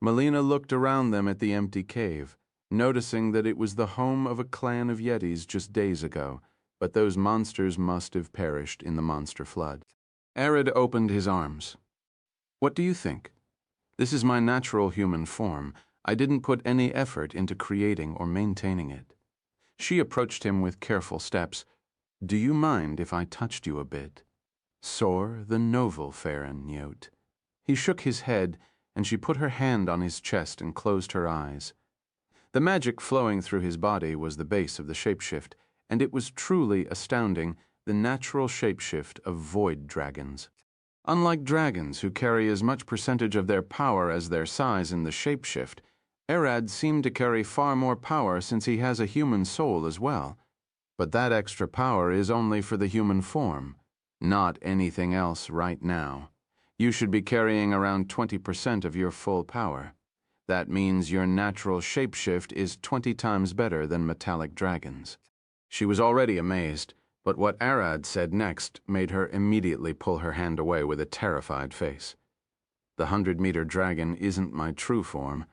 Melina looked around them at the empty cave, noticing that it was the home of a clan of Yetis just days ago, but those monsters must have perished in the monster flood. Arad opened his arms. "What do you think? This is my natural human form. I didn't put any effort into creating or maintaining it." She approached him with careful steps. "Do you mind if I touched you a bit?" "Sor the novel Farron Nyot." He shook his head, and she put her hand on his chest and closed her eyes. The magic flowing through his body was the base of the shapeshift, and it was truly astounding, the natural shapeshift of void dragons. Unlike dragons who carry as much percentage of their power as their size in the shapeshift, Arad seemed to carry far more power since he has a human soul as well. But that extra power is only for the human form, not anything else right now. You should be carrying around 20% of your full power. That means your natural shapeshift is 20 times better than metallic dragons. She was already amazed, but what Arad said next made her immediately pull her hand away with a terrified face. "The 100-meter dragon isn't my true form.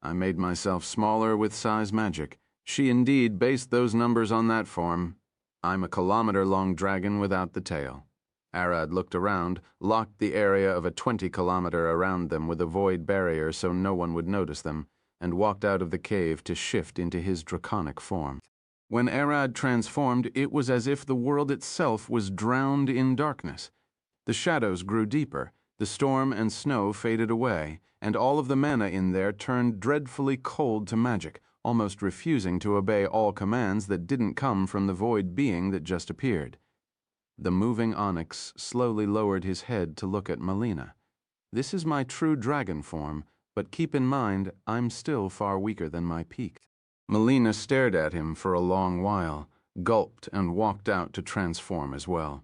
I made myself smaller with size magic. She indeed based those numbers on that form. I'm a kilometer-long dragon without the tail." Arad looked around, locked the area of a 20-kilometer around them with a void barrier so no one would notice them, and walked out of the cave to shift into his draconic form. When Arad transformed, it was as if the world itself was drowned in darkness. The shadows grew deeper, the storm and snow faded away, and all of the mana in there turned dreadfully cold to magic, almost refusing to obey all commands that didn't come from the void being that just appeared. The moving onyx slowly lowered his head to look at Melina. "This is my true dragon form, but keep in mind, I'm still far weaker than my peak." Melina stared at him for a long while, gulped, and walked out to transform as well.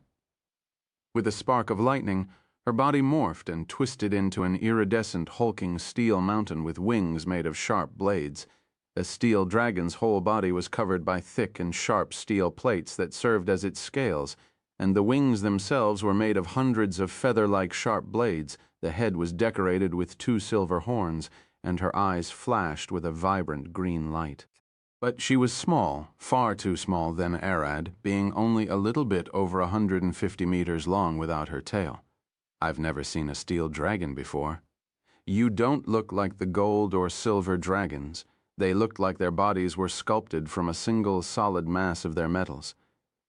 With a spark of lightning, her body morphed and twisted into an iridescent, hulking steel mountain with wings made of sharp blades. A steel dragon's whole body was covered by thick and sharp steel plates that served as its scales, and the wings themselves were made of hundreds of feather-like sharp blades. The head was decorated with 2 silver horns, and her eyes flashed with a vibrant green light. But she was small, far too small than Arad, being only a little bit over 150 meters long without her tail. "I've never seen a steel dragon before." "You don't look like the gold or silver dragons. They looked like their bodies were sculpted from a single solid mass of their metals."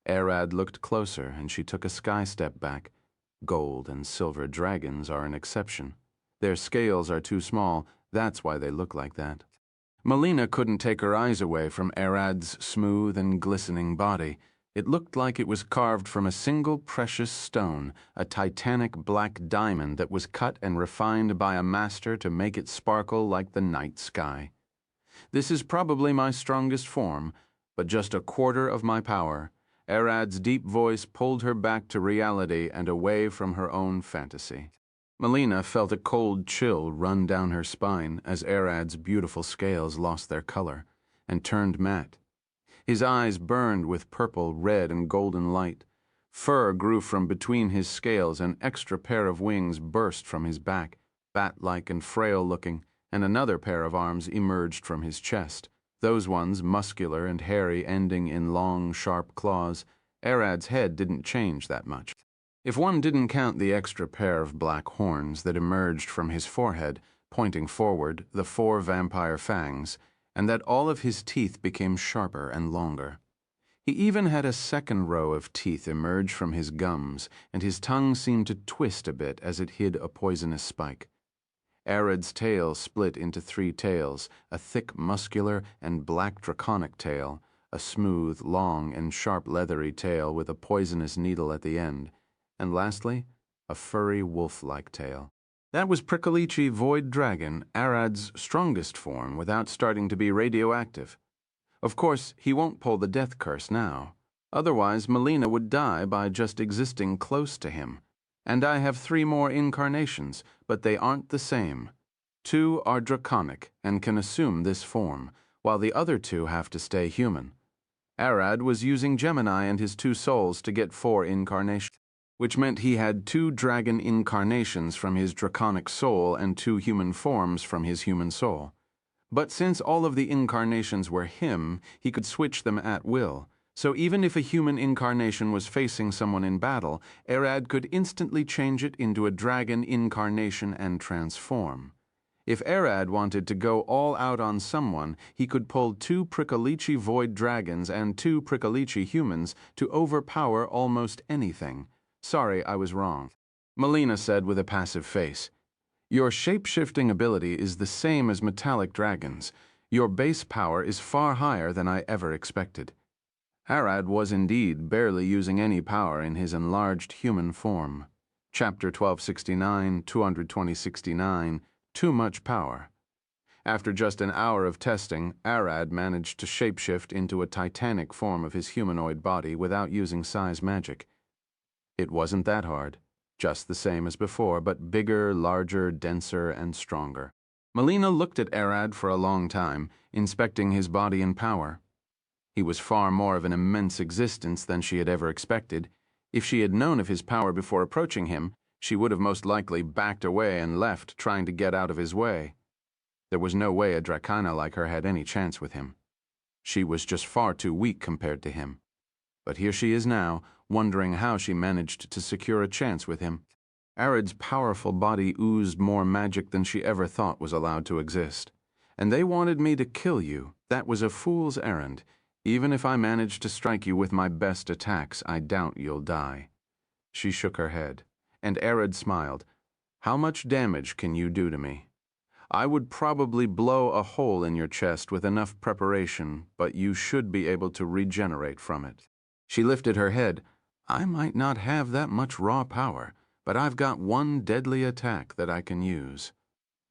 Arad looked closer, and she took a sky step back. "Gold and silver dragons are an exception. Their scales are too small, that's why they look like that." Melina couldn't take her eyes away from Arad's smooth and glistening body. It looked like it was carved from a single precious stone, a titanic black diamond that was cut and refined by a master to make it sparkle like the night sky. "This is probably my strongest form, but just a quarter of my power." Arad's deep voice pulled her back to reality and away from her own fantasy. Melina felt a cold chill run down her spine as Arad's beautiful scales lost their color and turned matte. His eyes burned with purple, red, and golden light. Fur grew from between his scales, an extra pair of wings burst from his back, bat-like and frail-looking, and another pair of arms emerged from his chest. Those ones muscular and hairy, ending in long, sharp claws. Arad's head didn't change that much. If one didn't count the extra pair of black horns that emerged from his forehead, pointing forward, the 4 vampire fangs, and that all of his teeth became sharper and longer. He even had a second row of teeth emerge from his gums, and his tongue seemed to twist a bit as it hid a poisonous spike. Arad's tail split into 3 tails, a thick, muscular, and black draconic tail, a smooth, long, and sharp leathery tail with a poisonous needle at the end, and lastly, a furry wolf-like tail. That was Prickleichi Void Dragon, Arad's strongest form without starting to be radioactive. Of course, he won't pull the death curse now. Otherwise, Melina would die by just existing close to him. And I have 3 more incarnations, but they aren't the same. 2 are draconic and can assume this form, while the other 2 have to stay human. Arad was using Gemini and his 2 souls to get 4 incarnations, which meant he had 2 dragon incarnations from his draconic soul and 2 human forms from his human soul. But since all of the incarnations were him, he could switch them at will. So even if a human incarnation was facing someone in battle, Arad could instantly change it into a dragon incarnation and transform. If Arad wanted to go all out on someone, he could pull 2 Prickalichi void dragons and 2 Prickalichi humans to overpower almost anything. Sorry, I was wrong. Melina said with a passive face. Your shape-shifting ability is the same as metallic dragons. Your base power is far higher than I ever expected. Arad was indeed barely using any power in his enlarged human form. Chapter 1269, 22069, Too Much Power. After just an hour of testing, Arad managed to shapeshift into a titanic form of his humanoid body without using size magic. It wasn't that hard, just the same as before, but bigger, larger, denser, and stronger. Melina looked at Arad for a long time, inspecting his body and power. He was far more of an immense existence than she had ever expected. If she had known of his power before approaching him, she would have most likely backed away and left, trying to get out of his way. There was no way a Dracana like her had any chance with him. She was just far too weak compared to him. But here she is now, wondering how she managed to secure a chance with him. Arad's powerful body oozed more magic than she ever thought was allowed to exist. And they wanted me to kill you. That was a fool's errand. Even if I manage to strike you with my best attacks, I doubt you'll die. She shook her head, and Arad smiled. How much damage can you do to me? I would probably blow a hole in your chest with enough preparation, but you should be able to regenerate from it. She lifted her head. I might not have that much raw power, but I've got one deadly attack that I can use.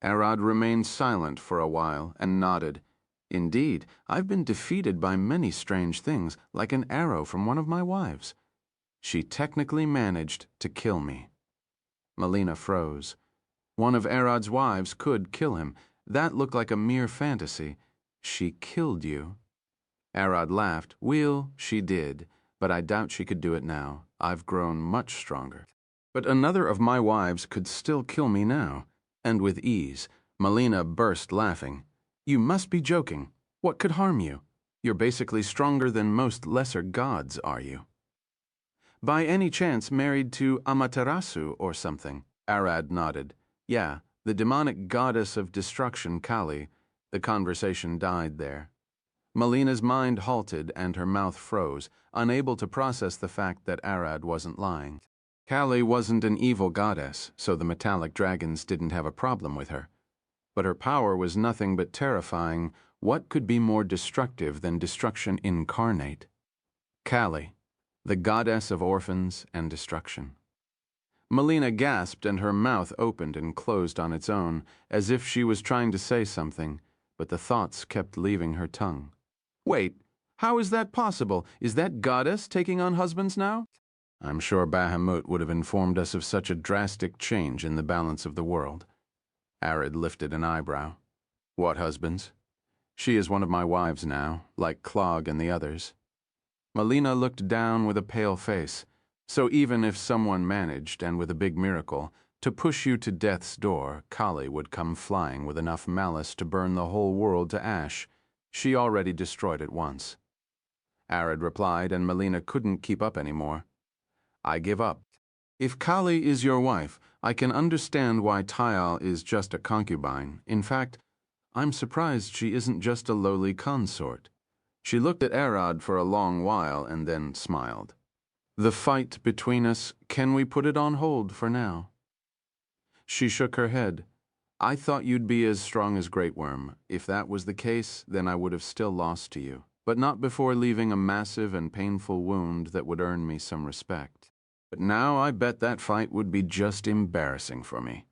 Arad remained silent for a while and nodded. Indeed, I've been defeated by many strange things, like an arrow from one of my wives. She technically managed to kill me. Melina froze. One of Arad's wives could kill him. That looked like a mere fantasy. She killed you. Arad laughed. Well, she did, but I doubt she could do it now. I've grown much stronger. But another of my wives could still kill me now, and with ease. Melina burst laughing. You must be joking. What could harm you? You're basically stronger than most lesser gods, are you? By any chance married to Amaterasu or something? Arad nodded. Yeah, the demonic goddess of destruction, Kali. The conversation died there. Melina's mind halted and her mouth froze, unable to process the fact that Arad wasn't lying. Kali wasn't an evil goddess, so the metallic dragons didn't have a problem with her. But her power was nothing but terrifying. What could be more destructive than destruction incarnate? Kali, the goddess of orphans and destruction. Melina gasped and her mouth opened and closed on its own, as if she was trying to say something, but the thoughts kept leaving her tongue. Wait, how is that possible? Is that goddess taking on husbands now? I'm sure Bahamut would have informed us of such a drastic change in the balance of the world. Arad lifted an eyebrow. What husbands? She is one of my wives now, like Clog and the others. Melina looked down with a pale face. So even if someone managed, and with a big miracle, to push you to death's door, Kali would come flying with enough malice to burn the whole world to ash. She already destroyed it once. Arad replied, and Melina couldn't keep up anymore. I give up. If Kali is your wife, I can understand why Tyal is just a concubine. In fact, I'm surprised she isn't just a lowly consort. She looked at Arad for a long while and then smiled. The fight between us, can we put it on hold for now? She shook her head. I thought you'd be as strong as Great Worm. If that was the case, then I would have still lost to you, but not before leaving a massive and painful wound that would earn me some respect. But now I bet that fight would be just embarrassing for me.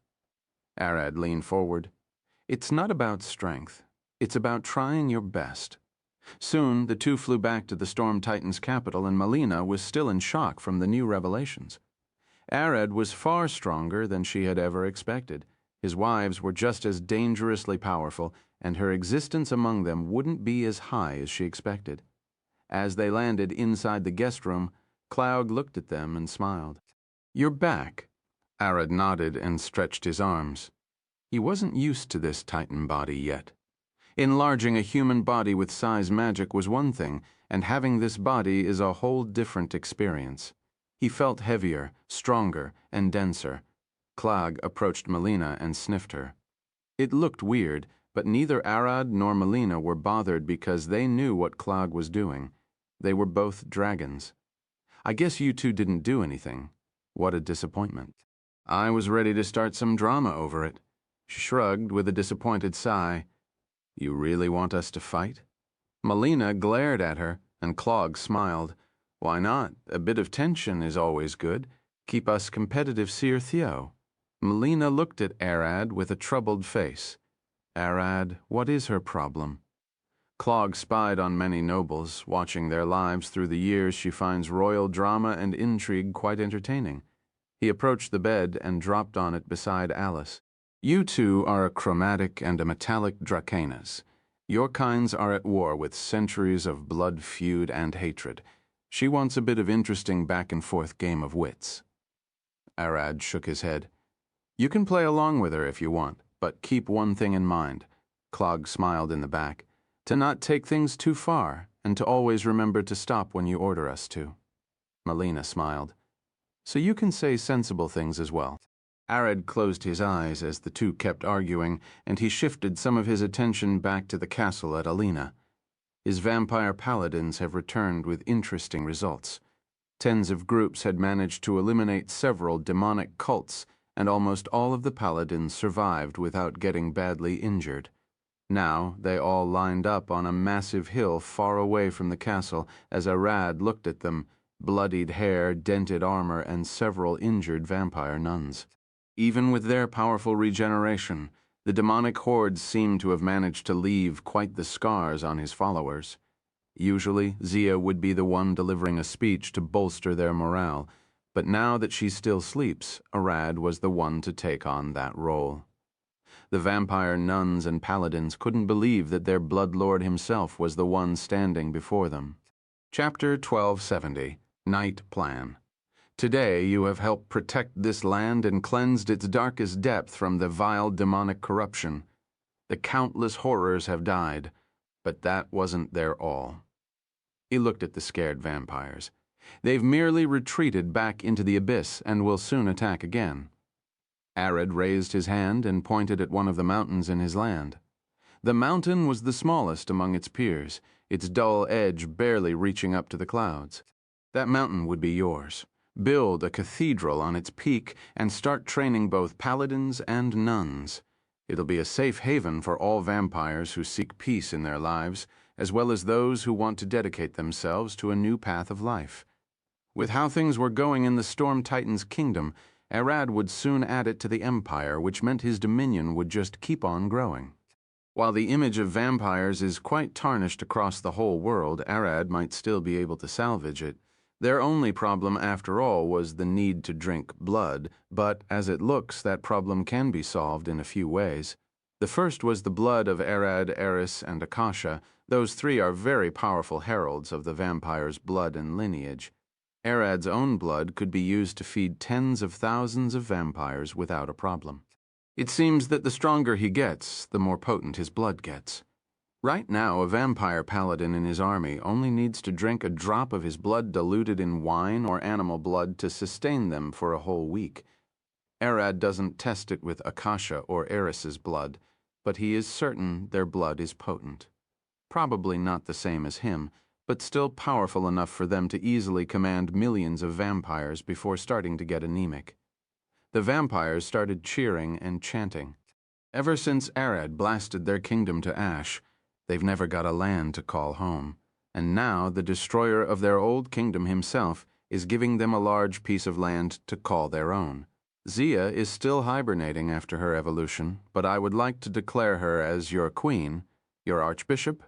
Arad leaned forward. It's not about strength. It's about trying your best. Soon, the two flew back to the Storm Titan's capital, and Melina was still in shock from the new revelations. Arad was far stronger than she had ever expected. His wives were just as dangerously powerful, and her existence among them wouldn't be as high as she expected. As they landed inside the guest room, Cloud looked at them and smiled. "You're back." Arad nodded and stretched his arms. He wasn't used to this Titan body yet. Enlarging a human body with size magic was one thing, and having this body is a whole different experience. He felt heavier, stronger, and denser. Clog approached Melina and sniffed her. It looked weird, but neither Arad nor Melina were bothered because they knew what Clog was doing. They were both dragons. "I guess you two didn't do anything." What a disappointment. "I was ready to start some drama over it." She shrugged with a disappointed sigh. "You really want us to fight?" Melina glared at her, and Clog smiled. "Why not? A bit of tension is always good. Keep us competitive, Sir Theo." Melina looked at Arad with a troubled face. "Arad, what is her problem?" Clog spied on many nobles. Watching their lives through the years, she finds royal drama and intrigue quite entertaining. He approached the bed and dropped on it beside Alice. "You two are a chromatic and a metallic dracanas. Your kinds are at war with centuries of blood feud and hatred. She wants a bit of interesting back-and-forth game of wits." Arad shook his head. "You can play along with her if you want, but keep one thing in mind." Clog smiled in the back. "To not take things too far, and to always remember to stop when you order us to." Melina smiled. "So you can say sensible things as well." Arad closed his eyes as the two kept arguing, and he shifted some of his attention back to the castle at Alina. His vampire paladins have returned with interesting results. Tens of groups had managed to eliminate several demonic cults, and almost all of the paladins survived without getting badly injured. Now they all lined up on a massive hill far away from the castle as Arad looked at them, bloodied hair, dented armor, and several injured vampire nuns. Even with their powerful regeneration, the demonic hordes seemed to have managed to leave quite the scars on his followers. Usually, Zia would be the one delivering a speech to bolster their morale, but now that she still sleeps, Arad was the one to take on that role. The vampire nuns and paladins couldn't believe that their bloodlord himself was the one standing before them. Chapter 1270, Night Plan. Today you have helped protect this land and cleansed its darkest depth from the vile demonic corruption. The countless horrors have died, but that wasn't their all. He looked at the scared vampires. They've merely retreated back into the abyss and will soon attack again. Arad raised his hand and pointed at one of the mountains in his land. The mountain was the smallest among its peers, its dull edge barely reaching up to the clouds. That mountain would be yours. Build a cathedral on its peak and start training both paladins and nuns. It'll be a safe haven for all vampires who seek peace in their lives, as well as those who want to dedicate themselves to a new path of life. With how things were going in the Storm Titan's kingdom, Arad would soon add it to the empire, which meant his dominion would just keep on growing. While the image of vampires is quite tarnished across the whole world, Arad might still be able to salvage it. Their only problem, after all, was the need to drink blood, but as it looks, that problem can be solved in a few ways. The first was the blood of Arad, Eris, and Akasha. Those three are very powerful heralds of the vampire's blood and lineage. Arad's own blood could be used to feed tens of thousands of vampires without a problem. It seems that the stronger he gets, the more potent his blood gets. Right now, a vampire paladin in his army only needs to drink a drop of his blood diluted in wine or animal blood to sustain them for a whole week. Arad doesn't test it with Akasha or Eris's blood, but he is certain their blood is potent. Probably not the same as him, but still powerful enough for them to easily command millions of vampires before starting to get anemic. The vampires started cheering and chanting. Ever since Arad blasted their kingdom to ash, they've never got a land to call home, and now the destroyer of their old kingdom himself is giving them a large piece of land to call their own. Zia is still hibernating after her evolution, but I would like to declare her as your queen, your archbishop.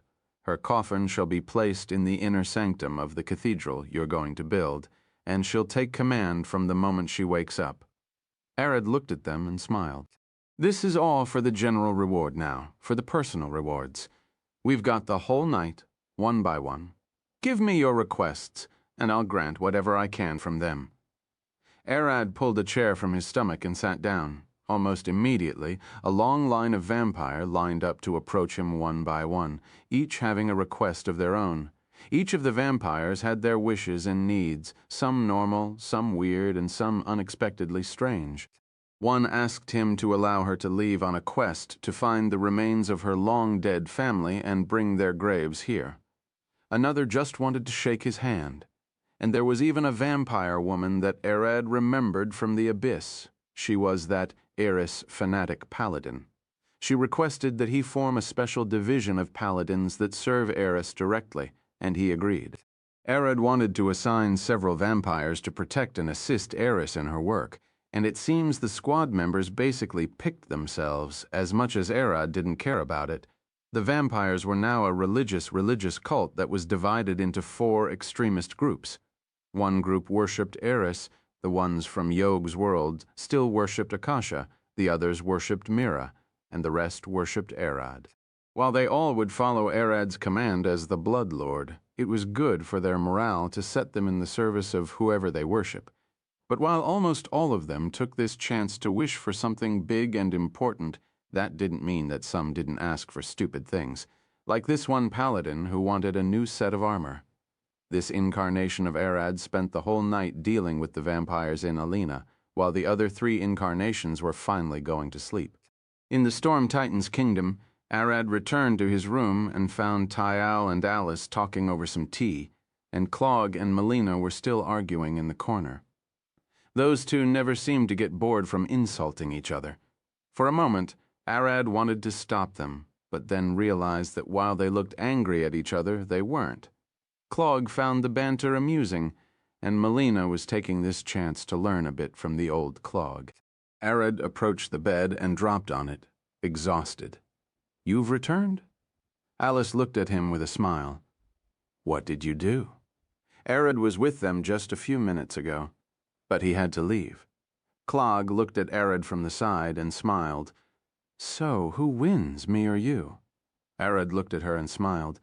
Her coffin shall be placed in the inner sanctum of the cathedral you're going to build, and she'll take command from the moment she wakes up." Arad looked at them and smiled. "This is all for the general reward now, for the personal rewards. We've got the whole night, one by one. Give me your requests, and I'll grant whatever I can from them." Arad pulled a chair from his stomach and sat down. Almost immediately, a long line of vampire lined up to approach him one by one, each having a request of their own. Each of the vampires had their wishes and needs, some normal, some weird, and some unexpectedly strange. One asked him to allow her to leave on a quest to find the remains of her long-dead family and bring their graves here. Another just wanted to shake his hand. And there was even a vampire woman that Arad remembered from the abyss. She was that Eris fanatic paladin. She requested that he form a special division of paladins that serve Eris directly, and he agreed. Arad wanted to assign several vampires to protect and assist Eris in her work, and it seems the squad members basically picked themselves as much as Arad didn't care about it. The vampires were now a religious cult that was divided into 4 extremist groups. One group worshipped Eris, the ones from Yog's world still worshipped Akasha, the others worshipped Mira, and the rest worshipped Arad. While they all would follow Arad's command as the Blood Lord, it was good for their morale to set them in the service of whoever they worship. But while almost all of them took this chance to wish for something big and important, that didn't mean that some didn't ask for stupid things, like this one paladin who wanted a new set of armor. This incarnation of Arad spent the whole night dealing with the vampires in Alina, while the other 3 incarnations were finally going to sleep. In the Storm Titan's kingdom, Arad returned to his room and found Tyal and Alice talking over some tea, and Clog and Melina were still arguing in the corner. Those two never seemed to get bored from insulting each other. For a moment, Arad wanted to stop them, but then realized that while they looked angry at each other, they weren't. Clog found the banter amusing, and Melina was taking this chance to learn a bit from the old Clog. Arad approached the bed and dropped on it, exhausted. "You've returned?" Alice looked at him with a smile. "What did you do?" Arad was with them just a few minutes ago, but he had to leave. Clog looked at Arad from the side and smiled. "So, who wins, me or you?" Arad looked at her and smiled.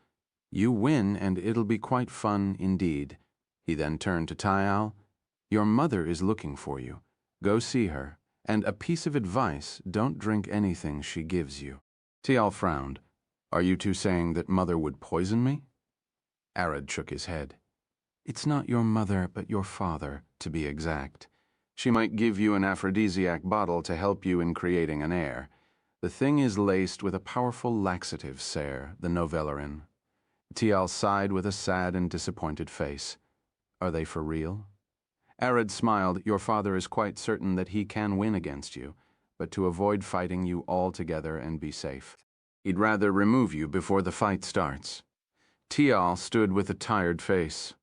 "You win, and it'll be quite fun indeed." He then turned to Tyal. "Your mother is looking for you. Go see her, and a piece of advice, don't drink anything she gives you." Tyal frowned. "Are you two saying that Mother would poison me?" Arad shook his head. "It's not your mother, but your father, to be exact. She might give you an aphrodisiac bottle to help you in creating an heir. The thing is laced with a powerful laxative, sire, the Novellerin." Tyal sighed with a sad and disappointed face. "Are they for real?" Arad smiled. "Your father is quite certain that he can win against you, but to avoid fighting you altogether and be safe. He'd rather remove you before the fight starts." Tyal stood with a tired face.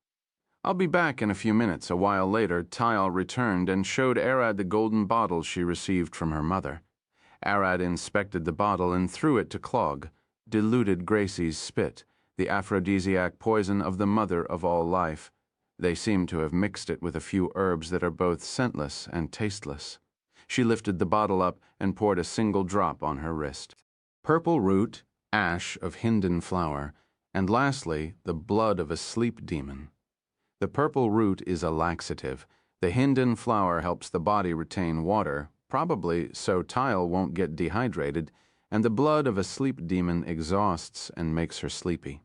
"I'll be back in a few minutes." A while later, Tyal returned and showed Arad the golden bottle she received from her mother. Arad inspected the bottle and threw it to Clog. Diluted Gracie's spit, the aphrodisiac poison of the mother of all life. They seemed to have mixed it with a few herbs that are both scentless and tasteless. She lifted the bottle up and poured a single drop on her wrist. Purple root, ash of Hinden flower, and lastly, the blood of a sleep demon. The purple root is a laxative. The Hinden flower helps the body retain water, probably so Tyal won't get dehydrated, and the blood of a sleep demon exhausts and makes her sleepy.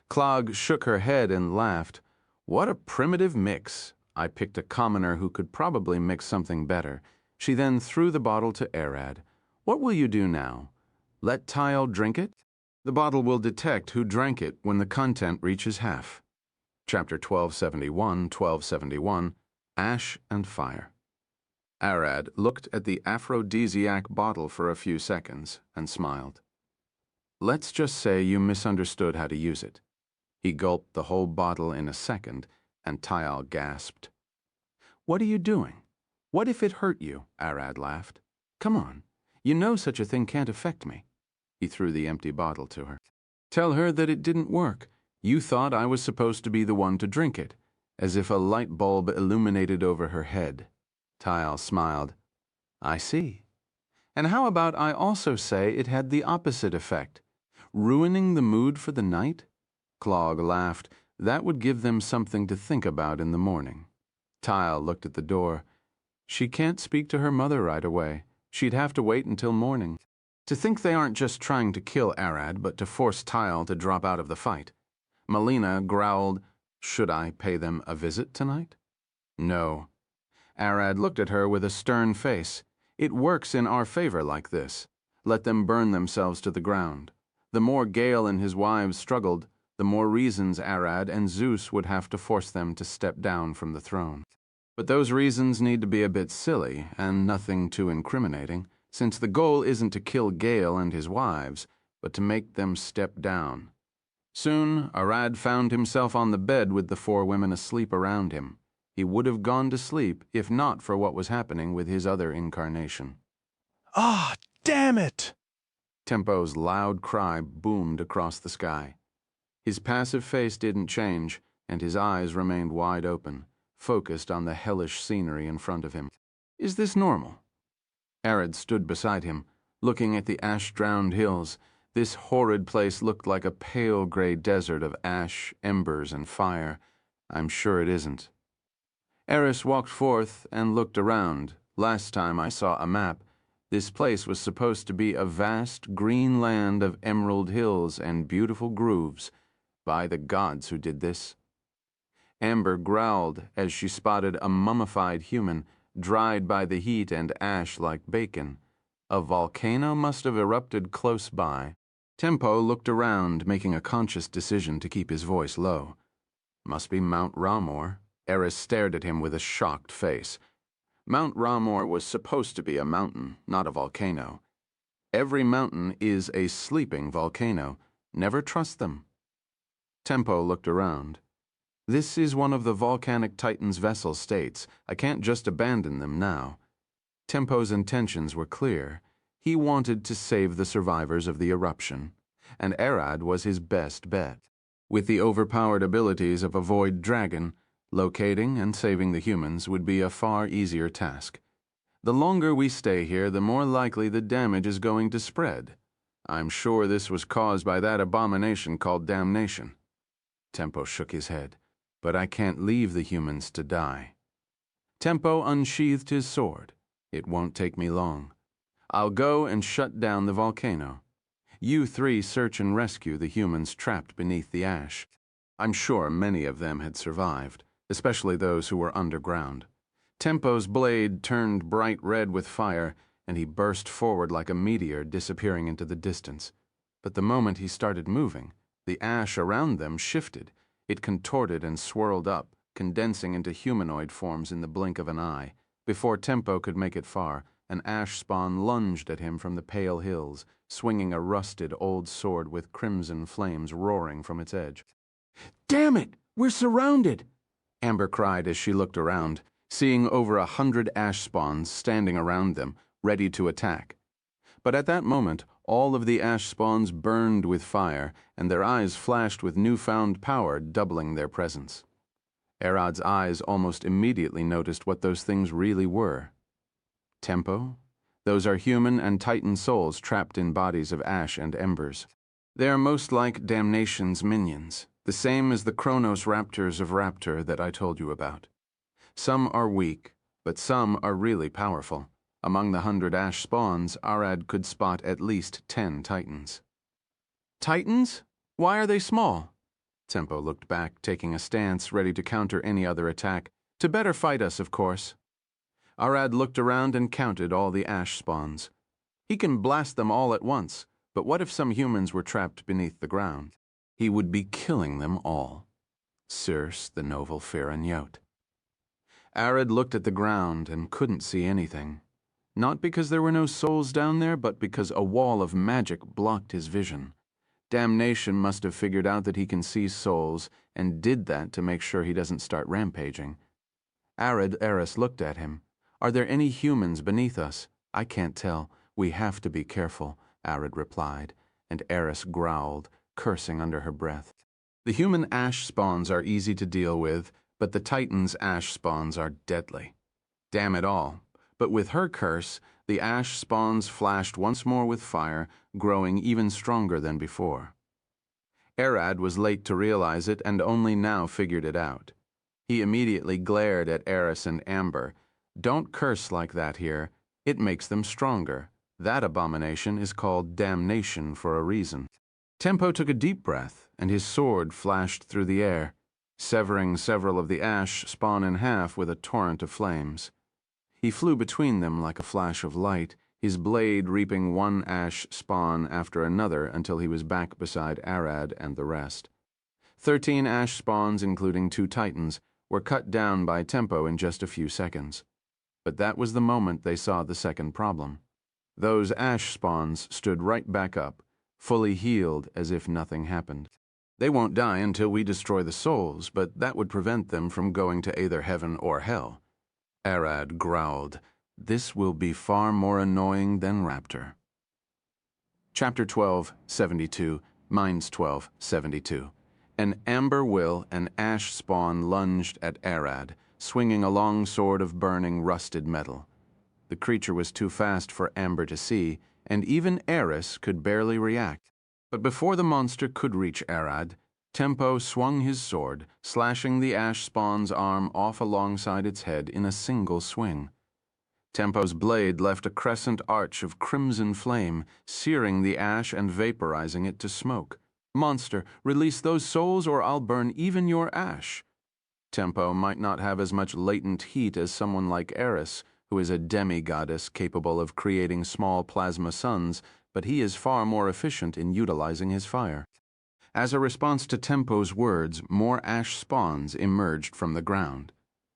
Clog shook her head and laughed. "What a primitive mix. I picked a commoner who could probably mix something better." She then threw the bottle to Arad. "What will you do now? Let Tyal drink it? The bottle will detect who drank it when the content reaches half." Chapter 1271, Ash and Fire. Arad looked at the aphrodisiac bottle for a few seconds and smiled. "Let's just say you misunderstood how to use it." He gulped the whole bottle in a second, and Tyal gasped. "What are you doing? What if it hurt you?" Arad laughed. "Come on. You know such a thing can't affect me." He threw the empty bottle to her. "Tell her that it didn't work. You thought I was supposed to be the one to drink it, as if a light bulb illuminated over her head. Tile smiled. I see. And how about I also say it had the opposite effect? Ruining the mood for the night? Clog laughed. That would give them something to think about in the morning. Tile looked at the door. She can't speak to her mother right away. She'd have to wait until morning. To think they aren't just trying to kill Arad, but to force Tile to drop out of the fight. Melina growled, Should I pay them a visit tonight? No. Arad looked at her with a stern face. It works in our favor like this. Let them burn themselves to the ground. The more Gale and his wives struggled, the more reasons Arad and Zeus would have to force them to step down from the throne. But those reasons need to be a bit silly and nothing too incriminating, since the goal isn't to kill Gale and his wives, but to make them step down. Soon, Arad found himself on the bed with the 4 women asleep around him. He would have gone to sleep if not for what was happening with his other incarnation. Ah, damn it! Tempo's loud cry boomed across the sky. His passive face didn't change, and his eyes remained wide open, focused on the hellish scenery in front of him. Is this normal? Arad stood beside him, looking at the ash-drowned hills. This horrid place looked like a pale gray desert of ash, embers, and fire. I'm sure it isn't. Eris walked forth and looked around. Last time I saw a map, this place was supposed to be a vast green land of emerald hills and beautiful grooves. By the gods who did this. Amber growled as she spotted a mummified human, dried by the heat and ash like bacon. A volcano must have erupted close by. Tempo looked around, making a conscious decision to keep his voice low. Must be Mount Ramor. Eris stared at him with a shocked face. Mount Ramor was supposed to be a mountain, not a volcano. Every mountain is a sleeping volcano. Never trust them. Tempo looked around. This is one of the volcanic Titan's vessel states. I can't just abandon them now. Tempo's intentions were clear. He wanted to save the survivors of the eruption, and Arad was his best bet. With the overpowered abilities of a void dragon, locating and saving the humans would be a far easier task. The longer we stay here, the more likely the damage is going to spread. I'm sure this was caused by that abomination called damnation. Tempo shook his head. But I can't leave the humans to die. Tempo unsheathed his sword. It won't take me long. I'll go and shut down the volcano. You 3 search and rescue the humans trapped beneath the ash. I'm sure many of them had survived, especially those who were underground. Tempo's blade turned bright red with fire, and he burst forward like a meteor, disappearing into the distance. But the moment he started moving, the ash around them shifted. It contorted and swirled up, condensing into humanoid forms in the blink of an eye. Before Tempo could make it far, an ash spawn lunged at him from the pale hills, swinging a rusted old sword with crimson flames roaring from its edge. Damn it! We're surrounded! Amber cried as she looked around, seeing over 100 ash spawns standing around them, ready to attack. But at that moment, all of the ash spawns burned with fire, and their eyes flashed with newfound power, doubling their presence. Arad's eyes almost immediately noticed what those things really were. Tempo? Those are human and Titan souls trapped in bodies of ash and embers. They are most like Damnation's minions, the same as the Chronos Raptors of Raptor that I told you about. Some are weak, but some are really powerful. Among the 100 ash spawns, Arad could spot at least 10 Titans. Titans? Why are they small? Tempo looked back, taking a stance, ready to counter any other attack. To better fight us, of course. Arad looked around and counted all the ash spawns. He can blast them all at once, but what if some humans were trapped beneath the ground? He would be killing them all. Circe, the novel Pharaoh. Arad looked at the ground and couldn't see anything. Not because there were no souls down there, but because a wall of magic blocked his vision. Damnation must have figured out that he can see souls, and did that to make sure he doesn't start rampaging. Eris looked at him. Are there any humans beneath us? I can't tell. We have to be careful, Arad replied, and Eris growled, cursing under her breath. The human ash spawns are easy to deal with, But the Titan's ash spawns are deadly. Damn it all. But with her curse, the ash spawns flashed once more with fire, growing even stronger than before. Arad was late to realize it and only now figured it out. He immediately glared at Eris and Amber. Don't curse like that here. It makes them stronger. That abomination is called damnation for a reason. Tempo took a deep breath, and his sword flashed through the air, severing several of the ash spawn in half with a torrent of flames. He flew between them like a flash of light, his blade reaping one ash spawn after another until he was back beside Arad and the rest. 13 ash spawns, including 2 Titans, were cut down by Tempo in just a few seconds. But that was the moment they saw the second problem. Those ash spawns stood right back up, fully healed as if nothing happened. They won't die until we destroy the souls, but that would prevent them from going to either heaven or hell. Arad growled, "This will be far more annoying than Raptor." Chapter 12:72, Mines 12:72. An amber will and ash spawn lunged at Arad, swinging a long sword of burning, rusted metal. The creature was too fast for Amber to see, and even Eris could barely react. But before the monster could reach Arad, Tempo swung his sword, slashing the ash spawn's arm off alongside its head in a single swing. Tempo's blade left a crescent arch of crimson flame, searing the ash and vaporizing it to smoke. "Monster, release those souls or I'll burn even your ash." Tempo might not have as much latent heat as someone like Eris, who is a demi-goddess capable of creating small plasma suns, but he is far more efficient in utilizing his fire. As a response to Tempo's words, more ash spawns emerged from the ground,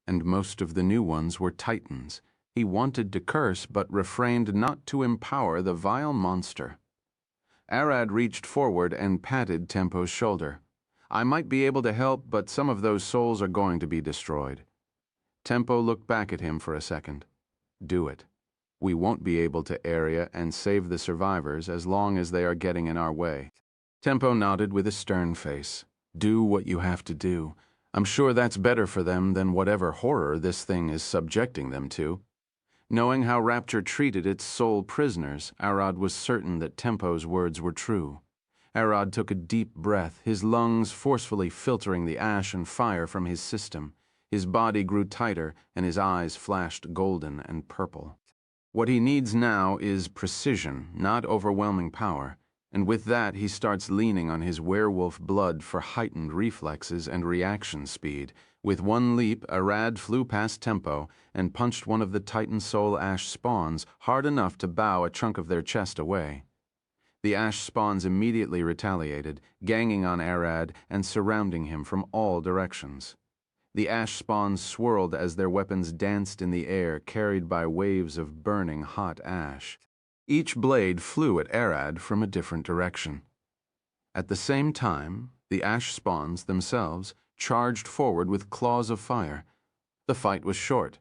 and most of the new ones were Titans. He wanted to curse, but refrained not to empower the vile monster. Arad reached forward and patted Tempo's shoulder. "I might be able to help, but some of those souls are going to be destroyed." Tempo looked back at him for a second. "Do it. We won't be able to area and save the survivors as long as they are getting in our way." Tempo nodded with a stern face. "Do what you have to do. I'm sure that's better for them than whatever horror this thing is subjecting them to." Knowing how Rapture treated its soul prisoners, Arad was certain that Tempo's words were true. Arad took a deep breath, his lungs forcefully filtering the ash and fire from his system. His body grew tighter, and his eyes flashed golden and purple. What he needs now is precision, not overwhelming power. And with that, he starts leaning on his werewolf blood for heightened reflexes and reaction speed. With one leap, Arad flew past Tempo and punched one of the Titan Soul Ash spawns hard enough to bow a chunk of their chest away. The Ash spawns immediately retaliated, ganging on Arad and surrounding him from all directions. The Ash spawns swirled as their weapons danced in the air, carried by waves of burning hot ash. Each blade flew at Arad from a different direction. At the same time, the ash spawns themselves charged forward with claws of fire. The fight was short.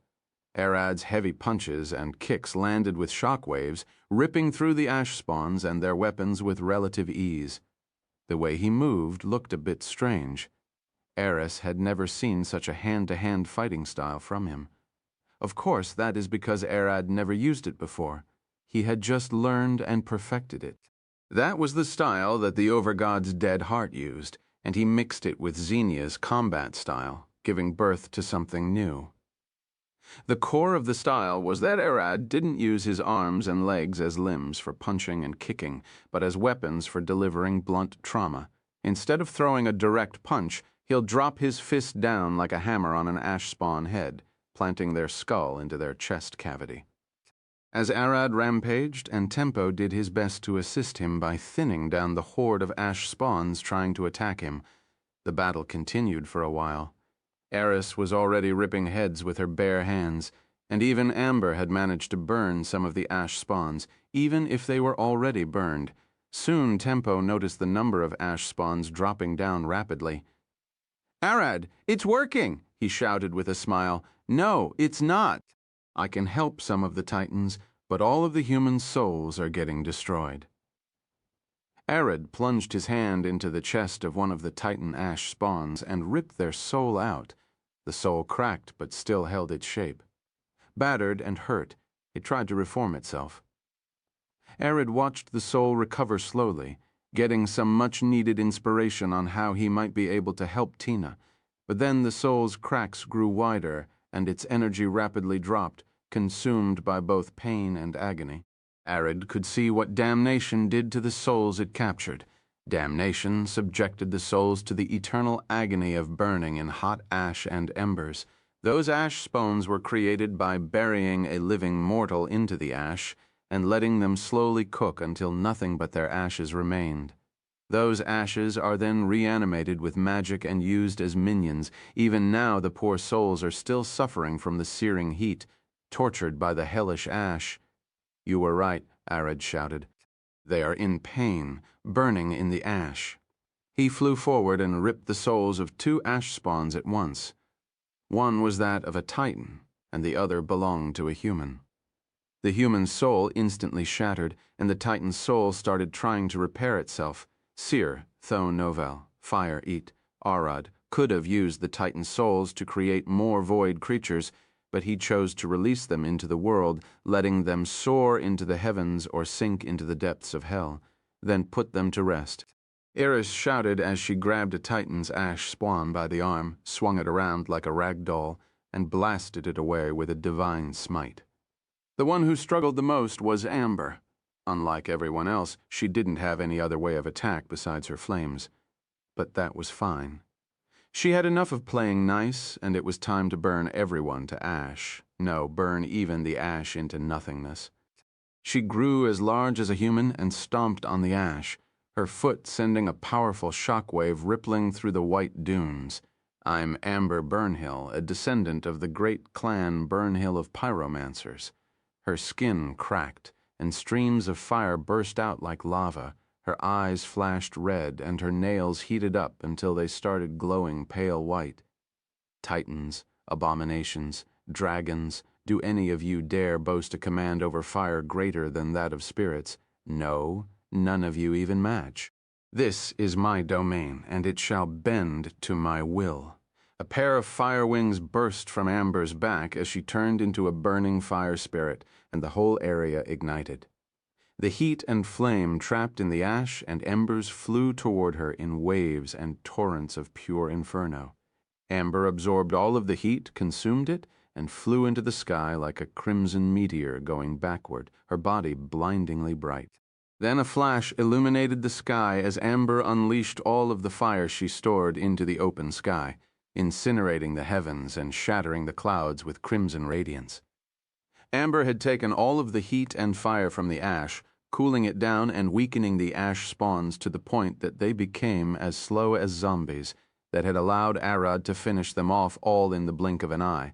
Arad's heavy punches and kicks landed with shock waves, ripping through the ash spawns and their weapons with relative ease. The way he moved looked a bit strange. Eris had never seen such a hand-to-hand fighting style from him. Of course, that is because Arad never used it before. He had just learned and perfected it. That was the style that the Overgod's dead heart used, and he mixed it with Xenia's combat style, giving birth to something new. The core of the style was that Arad didn't use his arms and legs as limbs for punching and kicking, but as weapons for delivering blunt trauma. Instead of throwing a direct punch, he'll drop his fist down like a hammer on an ash spawn head, planting their skull into their chest cavity. As Arad rampaged, and Tempo did his best to assist him by thinning down the horde of ash spawns trying to attack him, the battle continued for a while. Eris was already ripping heads with her bare hands, and even Amber had managed to burn some of the ash spawns, even if they were already burned. Soon Tempo noticed the number of ash spawns dropping down rapidly. "Arad, it's working!" he shouted with a smile. "No, it's not. I can help some of the Titans, but all of the human souls are getting destroyed." Arad plunged his hand into the chest of one of the Titan ash spawns and ripped their soul out. The soul cracked but still held its shape. Battered and hurt, it tried to reform itself. Arid watched the soul recover slowly, getting some much-needed inspiration on how he might be able to help Tina. But then the soul's cracks grew wider, and its energy rapidly dropped, consumed by both pain and agony. Arid could see what damnation did to the souls it captured. Damnation subjected the souls to the eternal agony of burning in hot ash and embers. Those ash spawns were created by burying a living mortal into the ash and letting them slowly cook until nothing but their ashes remained. Those ashes are then reanimated with magic and used as minions. Even now the poor souls are still suffering from the searing heat, tortured by the hellish ash. "You were right," Arid shouted. "They are in pain, burning in the ash." He flew forward and ripped the souls of 2 ash spawns at once. One was that of a Titan, and the other belonged to a human. The human soul instantly shattered, and the Titan's soul started trying to repair itself. Seer, Thone Novel, Fire Eat, Arad could have used the Titan's souls to create more void creatures, but he chose to release them into the world, letting them soar into the heavens or sink into the depths of hell, then put them to rest. Eris shouted as she grabbed a Titan's ash spawn by the arm, swung it around like a rag doll, and blasted it away with a divine smite. The one who struggled the most was Amber. Unlike everyone else, she didn't have any other way of attack besides her flames. But that was fine. She had enough of playing nice, and it was time to burn everyone to ash. No, burn even the ash into nothingness. She grew as large as a human and stomped on the ash, her foot sending a powerful shockwave rippling through the white dunes. I'm Amber Burnhill, a descendant of the great clan Burnhill of pyromancers. Her skin cracked, and streams of fire burst out like lava. Her eyes flashed red, and her nails heated up until they started glowing pale white. Titans, abominations, dragons, do any of you dare boast a command over fire greater than that of spirits? No, none of you even match. This is my domain, and it shall bend to my will. A pair of fire wings burst from Amber's back as she turned into a burning fire spirit, and the whole area ignited. The heat and flame trapped in the ash and embers flew toward her in waves and torrents of pure inferno. Amber absorbed all of the heat, consumed it, and flew into the sky like a crimson meteor going backward, her body blindingly bright. Then a flash illuminated the sky as Amber unleashed all of the fire she stored into the open sky, incinerating the heavens and shattering the clouds with crimson radiance. Amber had taken all of the heat and fire from the ash, cooling it down and weakening the ash spawns to the point that they became as slow as zombies that had allowed Arad to finish them off all in the blink of an eye.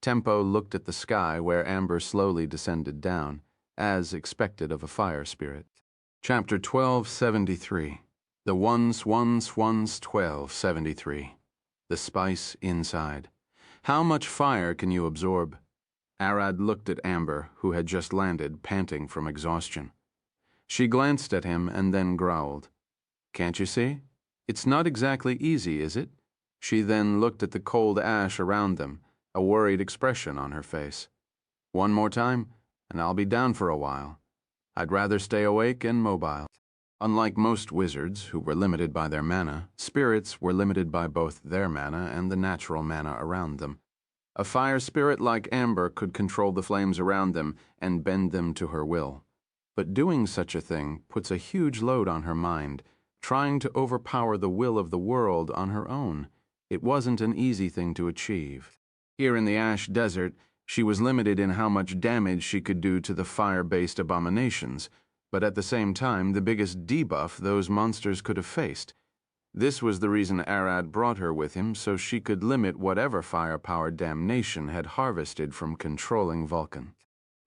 Tempo looked at the sky where Amber slowly descended down, as expected of a fire spirit. Chapter 1273. The Ones 1273. The Spice Inside. How much fire can you absorb? Arad looked at Amber, who had just landed, panting from exhaustion. She glanced at him and then growled. "Can't you see? It's not exactly easy, is it?" She then looked at the cold ash around them, a worried expression on her face. "One more time, and I'll be down for a while. I'd rather stay awake and mobile." Unlike most wizards, who were limited by their mana, spirits were limited by both their mana and the natural mana around them. A fire spirit like Amber could control the flames around them and bend them to her will. But doing such a thing puts a huge load on her mind, trying to overpower the will of the world on her own. It wasn't an easy thing to achieve. Here in the Ash Desert, she was limited in how much damage she could do to the fire-based abominations, but at the same time the biggest debuff those monsters could have faced. This was the reason Arad brought her with him, so she could limit whatever fire-powered damnation had harvested from controlling Vulcan.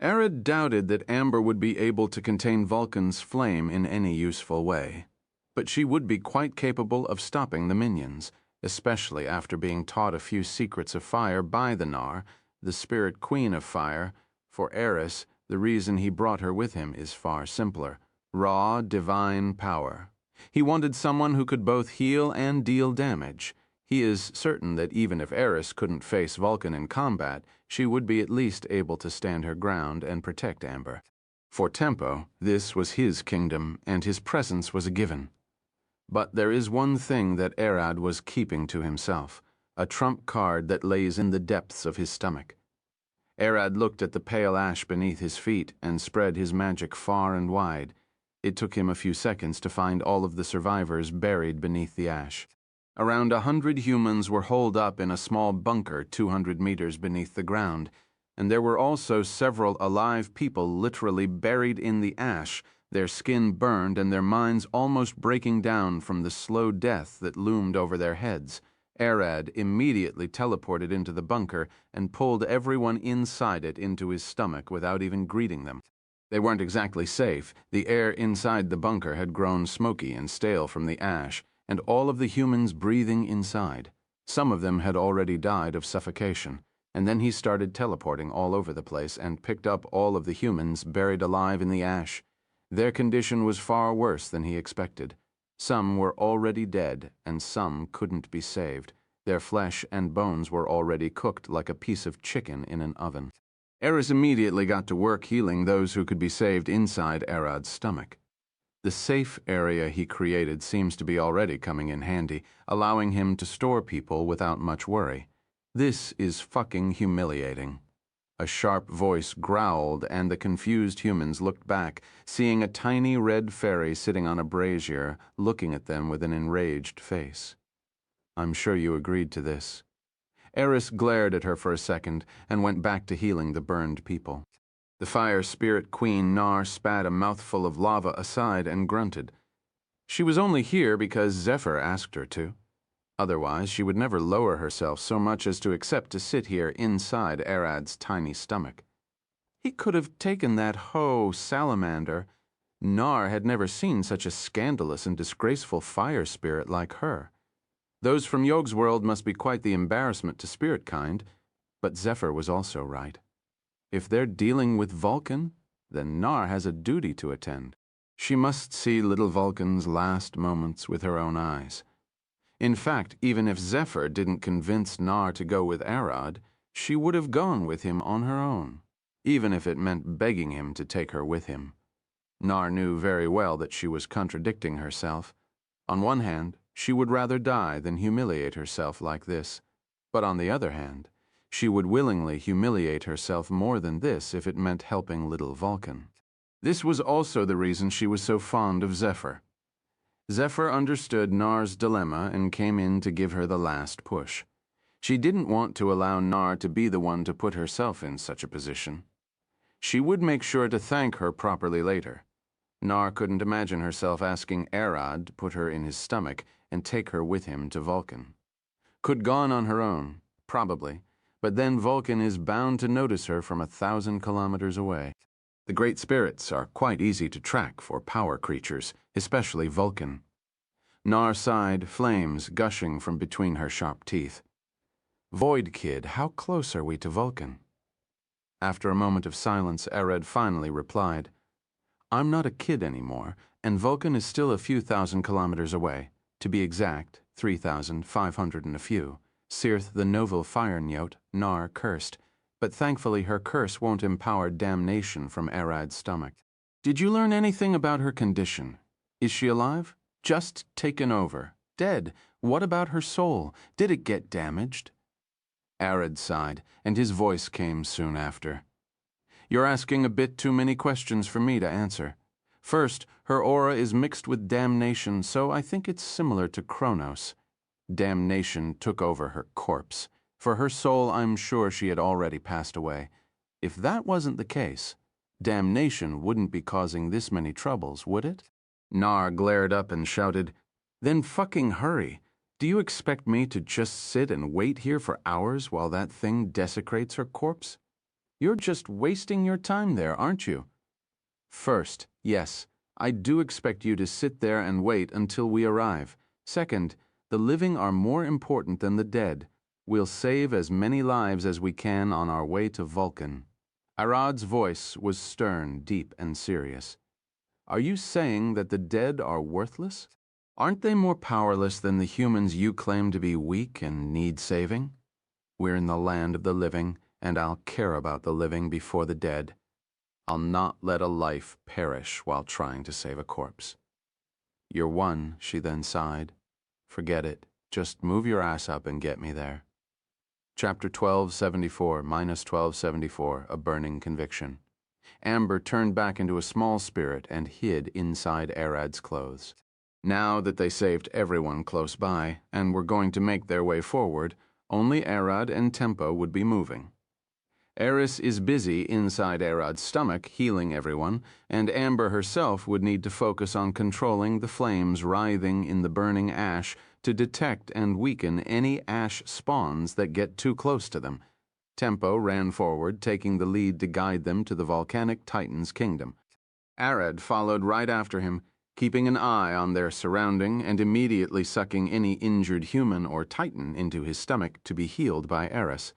Arad doubted that Amber would be able to contain Vulcan's flame in any useful way, but she would be quite capable of stopping the minions, especially after being taught a few secrets of fire by the Nar, the spirit queen of fire. For Eris, the reason he brought her with him is far simpler: raw, divine power. He wanted someone who could both heal and deal damage. He is certain that even if Eris couldn't face Vulcan in combat, she would be at least able to stand her ground and protect Amber. For Tempo, this was his kingdom, and his presence was a given. But there is one thing that Erad was keeping to himself, a trump card that lays in the depths of his stomach. Erad looked at the pale ash beneath his feet and spread his magic far and wide. It took him a few seconds to find all of the survivors buried beneath the ash. Around 100 humans were holed up in a small bunker 200 meters beneath the ground, and there were also several alive people literally buried in the ash, their skin burned and their minds almost breaking down from the slow death that loomed over their heads. Erad immediately teleported into the bunker and pulled everyone inside it into his stomach without even greeting them. They weren't exactly safe. The air inside the bunker had grown smoky and stale from the ash, and all of the humans breathing inside. Some of them had already died of suffocation, and then he started teleporting all over the place and picked up all of the humans buried alive in the ash. Their condition was far worse than he expected. Some were already dead, and some couldn't be saved. Their flesh and bones were already cooked like a piece of chicken in an oven. Eris immediately got to work healing those who could be saved inside Erad's stomach. The safe area he created seems to be already coming in handy, allowing him to store people without much worry. This is fucking humiliating. A sharp voice growled, and the confused humans looked back, seeing a tiny red fairy sitting on a brazier, looking at them with an enraged face. I'm sure you agreed to this. Eris glared at her for a second and went back to healing the burned people. The fire spirit queen Nar spat a mouthful of lava aside and grunted. She was only here because Zephyr asked her to. Otherwise, she would never lower herself so much as to accept to sit here inside Erad's tiny stomach. He could have taken that salamander. Nar had never seen such a scandalous and disgraceful fire spirit like her. Those from Yog's world must be quite the embarrassment to spirit kind, but Zephyr was also right. If they're dealing with Vulcan, then Nar has a duty to attend. She must see little Vulcan's last moments with her own eyes. In fact, even if Zephyr didn't convince Nar to go with Erad, she would have gone with him on her own, even if it meant begging him to take her with him. Nar knew very well that she was contradicting herself. On one hand, she would rather die than humiliate herself like this, but on the other hand, she would willingly humiliate herself more than this if it meant helping little Vulcan. This was also the reason she was so fond of Zephyr. Zephyr understood Nar's dilemma and came in to give her the last push. She didn't want to allow Nar to be the one to put herself in such a position. She would make sure to thank her properly later. Nar couldn't imagine herself asking Erad to put her in his stomach and take her with him to Vulcan. Could gone on her own, probably, but then Vulcan is bound to notice her from 1,000 kilometers away. The Great Spirits are quite easy to track for power creatures, especially Vulcan. Nar sighed, flames gushing from between her sharp teeth. Void Kid, how close are we to Vulcan? After a moment of silence, Erad finally replied, I'm not a kid anymore, and Vulcan is still a few thousand kilometers away. To be exact, 3,500 and a few. Cirth the novel fire nyote, Nar cursed, but thankfully her curse won't empower damnation from Erad's stomach. Did you learn anything about her condition? Is she alive? Just taken over? Dead? What about her soul? Did it get damaged? Erad sighed, and his voice came soon after. You're asking a bit too many questions for me to answer. First, her aura is mixed with damnation, so I think it's similar to Kronos. Damnation took over her corpse. For her soul, I'm sure she had already passed away. If that wasn't the case, damnation wouldn't be causing this many troubles, would it? Nar glared up and shouted, Then fucking hurry. Do you expect me to just sit and wait here for hours while that thing desecrates her corpse? You're just wasting your time there, aren't you? First, yes, I do expect you to sit there and wait until we arrive. Second, the living are more important than the dead. We'll save as many lives as we can on our way to Vulcan. Erad's voice was stern, deep, and serious. Are you saying that the dead are worthless? Aren't they more powerless than the humans you claim to be weak and need saving? We're in the land of the living, and I'll care about the living before the dead. I'll not let a life perish while trying to save a corpse. You're one, she then sighed. Forget it. Just move your ass up and get me there. Chapter 1274, minus 1274, A Burning Conviction. Amber turned back into a small spirit and hid inside Arad's clothes. Now that they saved everyone close by and were going to make their way forward, only Arad and Tempo would be moving. Eris is busy inside Arad's stomach healing everyone, and Amber herself would need to focus on controlling the flames writhing in the burning ash to detect and weaken any ash spawns that get too close to them. Tempo ran forward, taking the lead to guide them to the volcanic Titan's kingdom. Arad followed right after him, keeping an eye on their surrounding and immediately sucking any injured human or Titan into his stomach to be healed by Eris.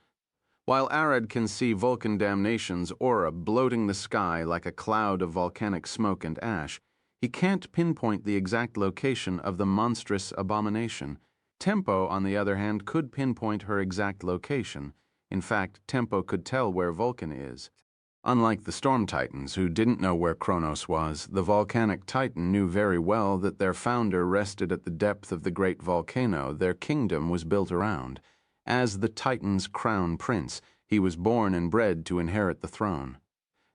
While Arad can see Vulcan Damnation's aura bloating the sky like a cloud of volcanic smoke and ash, he can't pinpoint the exact location of the monstrous abomination. Tempo, on the other hand, could pinpoint her exact location. In fact, Tempo could tell where Vulcan is. Unlike the Storm Titans, who didn't know where Kronos was, the volcanic Titan knew very well that their founder rested at the depth of the great volcano their kingdom was built around. As the Titan's crown prince, he was born and bred to inherit the throne.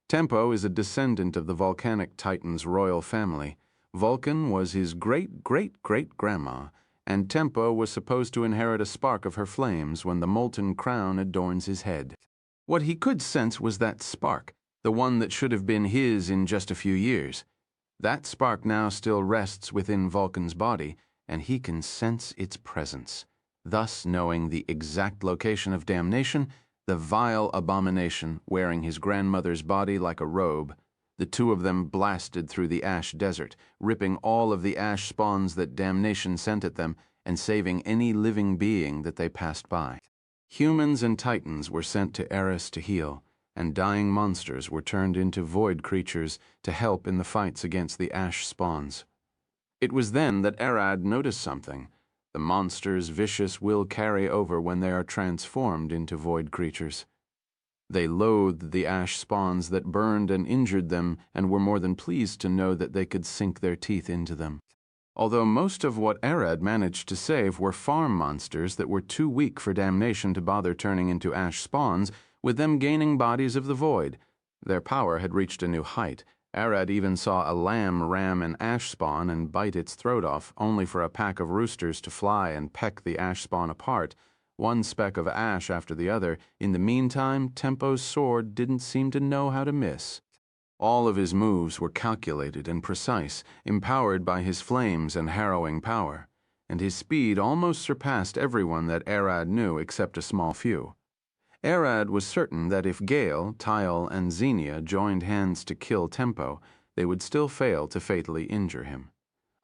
Tempo is a descendant of the volcanic Titan's royal family. Vulcan was his great-great-great-grandma, and Tempo was supposed to inherit a spark of her flames when the molten crown adorns his head. What he could sense was that spark, the one that should have been his in just a few years. That spark now still rests within Vulcan's body, and he can sense its presence. Thus, knowing the exact location of damnation, the vile abomination wearing his grandmother's body like a robe, the two of them blasted through the ash desert, ripping all of the ash spawns that damnation sent at them and saving any living being that they passed by. Humans and Titans were sent to Eris to heal, and dying monsters were turned into void creatures to help in the fights against the ash spawns. It was then that Arad noticed something. The monsters' vicious will carry over when they are transformed into void creatures. They loathed the ash spawns that burned and injured them and were more than pleased to know that they could sink their teeth into them. Although most of what Arad managed to save were farm monsters that were too weak for damnation to bother turning into ash spawns, with them gaining bodies of the void. Their power had reached a new height. Arad even saw a lamb ram an ash spawn and bite its throat off, only for a pack of roosters to fly and peck the ash spawn apart, one speck of ash after the other. In the meantime, Tempo's sword didn't seem to know how to miss. All of his moves were calculated and precise, empowered by his flames and harrowing power, and his speed almost surpassed everyone that Arad knew except a small few. Arad was certain that if Gale, Tyle, and Xenia joined hands to kill Tempo, they would still fail to fatally injure him.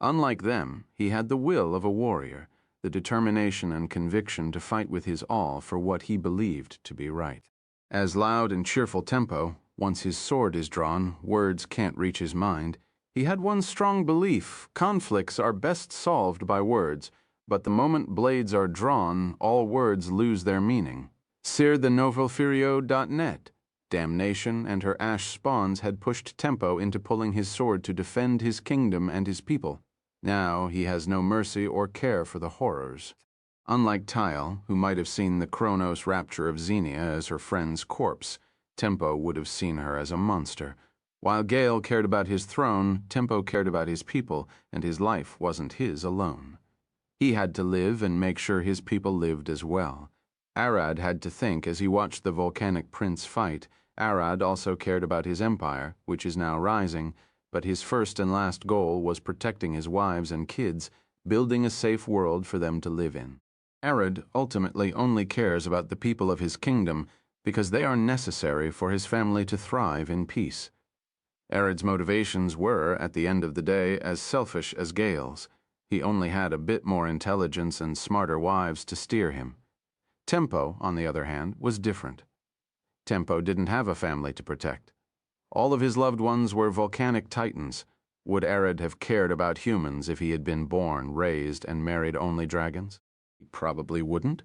Unlike them, he had the will of a warrior, the determination and conviction to fight with his all for what he believed to be right. As loud and cheerful Tempo, once his sword is drawn, words can't reach his mind. He had one strong belief: conflicts are best solved by words, but the moment blades are drawn, all words lose their meaning. SirTheNovelFurio.net. Damnation and her ash spawns had pushed Tempo into pulling his sword to defend his kingdom and his people. Now he has no mercy or care for the horrors. Unlike Tyle, who might have seen the Kronos rapture of Xenia as her friend's corpse, Tempo would have seen her as a monster. While Gale cared about his throne, Tempo cared about his people, and his life wasn't his alone. He had to live and make sure his people lived as well. Arad had to think as he watched the volcanic prince fight. Arad also cared about his empire, which is now rising, but his first and last goal was protecting his wives and kids, building a safe world for them to live in. Arad ultimately only cares about the people of his kingdom because they are necessary for his family to thrive in peace. Arad's motivations were, at the end of the day, as selfish as Gale's. He only had a bit more intelligence and smarter wives to steer him. Tempo, on the other hand, was different. Tempo didn't have a family to protect. All of his loved ones were volcanic titans. Would Arad have cared about humans if he had been born, raised, and married only dragons? He probably wouldn't.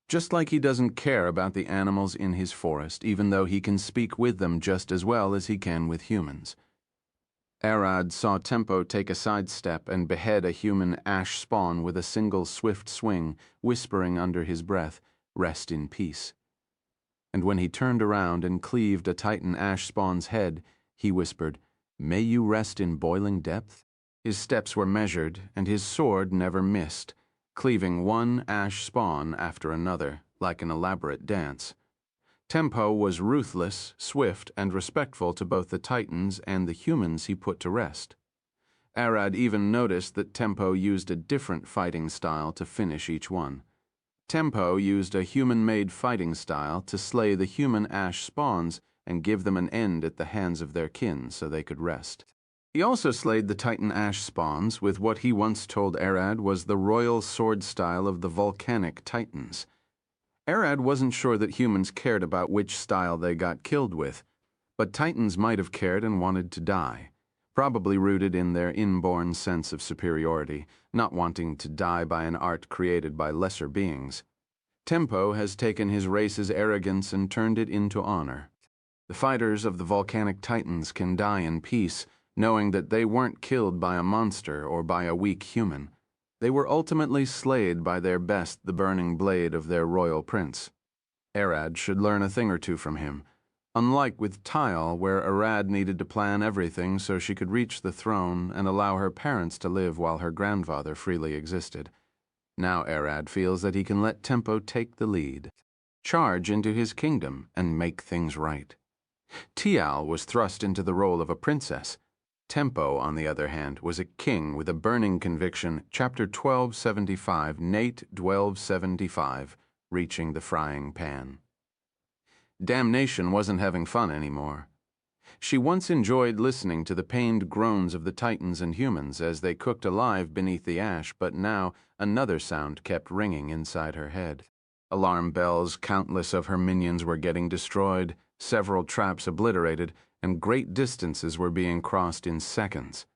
Just like he doesn't care about the animals in his forest, even though he can speak with them just as well as he can with humans. Arad saw Tempo take a sidestep and behead a human ash spawn with a single swift swing, whispering under his breath, "Rest in peace." And when he turned around and cleaved a Titan ash spawn's head, he whispered, "May you rest in boiling depth?" His steps were measured, and his sword never missed, cleaving one ash spawn after another, like an elaborate dance. Tempo was ruthless, swift, and respectful to both the Titans and the humans he put to rest. Arad even noticed that Tempo used a different fighting style to finish each one. Tempo used a human-made fighting style to slay the human ash spawns and give them an end at the hands of their kin so they could rest. He also slayed the Titan ash spawns with what he once told Arad was the royal sword style of the volcanic Titans. Arad wasn't sure that humans cared about which style they got killed with, but Titans might have cared and wanted to die, probably rooted in their inborn sense of superiority, not wanting to die by an art created by lesser beings. Tempo has taken his race's arrogance and turned it into honor. The fighters of the volcanic Titans can die in peace, knowing that they weren't killed by a monster or by a weak human. They were ultimately slayed by their best, the burning blade of their royal prince. Arad should learn a thing or two from him. Unlike with Tile, where Arad needed to plan everything so she could reach the throne and allow her parents to live while her grandfather freely existed. Now Arad feels that he can let Tempo take the lead, charge into his kingdom, and make things right. Tial was thrust into the role of a princess. Tempo, on the other hand, was a king with a burning conviction, chapter 1275, Nate 1275, reaching the frying pan. Damnation wasn't having fun anymore. She once enjoyed listening to the pained groans of the Titans and humans as they cooked alive beneath the ash, but now another sound kept ringing inside her head. Alarm bells, countless of her minions were getting destroyed, several traps obliterated, and great distances were being crossed in seconds.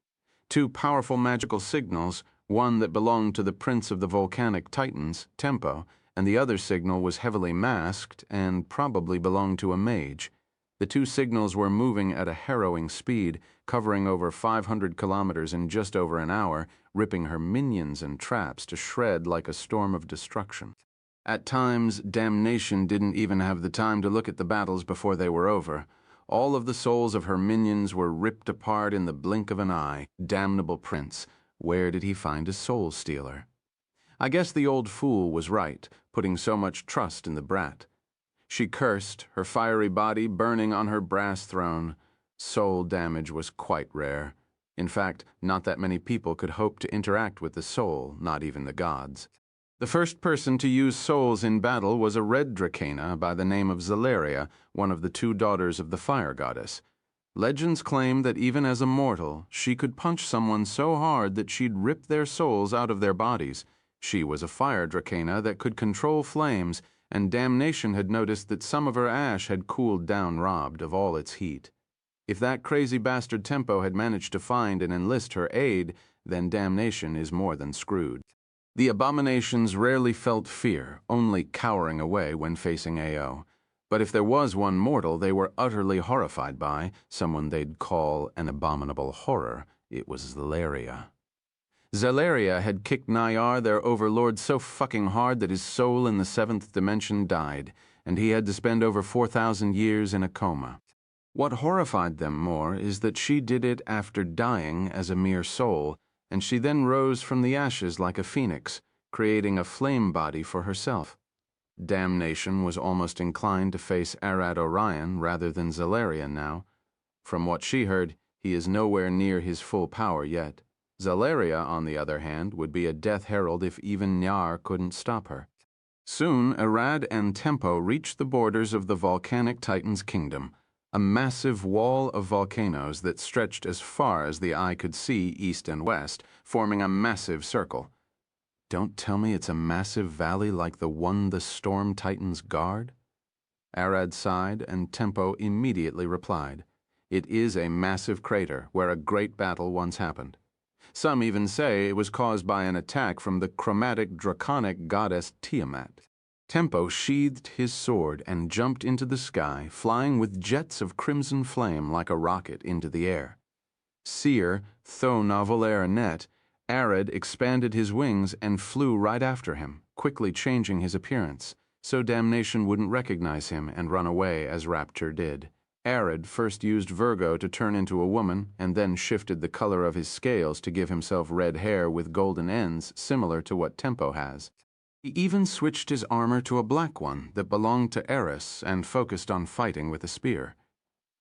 Two powerful magical signals, one that belonged to the prince of the volcanic Titans, Tempo, and the other signal was heavily masked and probably belonged to a mage. The two signals were moving at a harrowing speed, covering over 500 kilometers in just over an hour, ripping her minions and traps to shred like a storm of destruction. At times, Damnation didn't even have the time to look at the battles before they were over. All of the souls of her minions were ripped apart in the blink of an eye. Damnable prince, where did he find a soul stealer? I guess the old fool was right, putting so much trust in the brat. She cursed, her fiery body burning on her brass throne. Soul damage was quite rare. In fact, not that many people could hope to interact with the soul, not even the gods. The first person to use souls in battle was a red Dracana by the name of Zalaria, one of the two daughters of the fire goddess. Legends claim that even as a mortal, she could punch someone so hard that she'd rip their souls out of their bodies. She was a fire Dracana that could control flames, and Damnation had noticed that some of her ash had cooled down, robbed of all its heat. If that crazy bastard Tempo had managed to find and enlist her aid, then Damnation is more than screwed. The abominations rarely felt fear, only cowering away when facing AO. But if there was one mortal they were utterly horrified by, someone they'd call an abominable horror, it was Zalaria. Zalaria had kicked Nayar, their overlord, so fucking hard that his soul in the seventh dimension died, and he had to spend over 4,000 years in a coma. What horrified them more is that she did it after dying as a mere soul, and she then rose from the ashes like a phoenix, creating a flame body for herself. Damnation was almost inclined to face Arad Orion rather than Zalaria now. From what she heard, he is nowhere near his full power yet. Zalaria, on the other hand, would be a death herald if even Nyar couldn't stop her. Soon, Arad and Tempo reached the borders of the volcanic Titan's kingdom, a massive wall of volcanoes that stretched as far as the eye could see east and west, forming a massive circle. Don't tell me it's a massive valley like the one the Storm Titans guard? Arad sighed, and Tempo immediately replied. It is a massive crater where a great battle once happened. Some even say it was caused by an attack from the chromatic draconic goddess Tiamat. Tempo sheathed his sword and jumped into the sky, flying with jets of crimson flame like a rocket into the air. Seer, though Novelere net, Arid expanded his wings and flew right after him, quickly changing his appearance, so Damnation wouldn't recognize him and run away as Rapture did. Arid first used Virgo to turn into a woman and then shifted the color of his scales to give himself red hair with golden ends similar to what Tempo has. He even switched his armor to a black one that belonged to Eris and focused on fighting with a spear.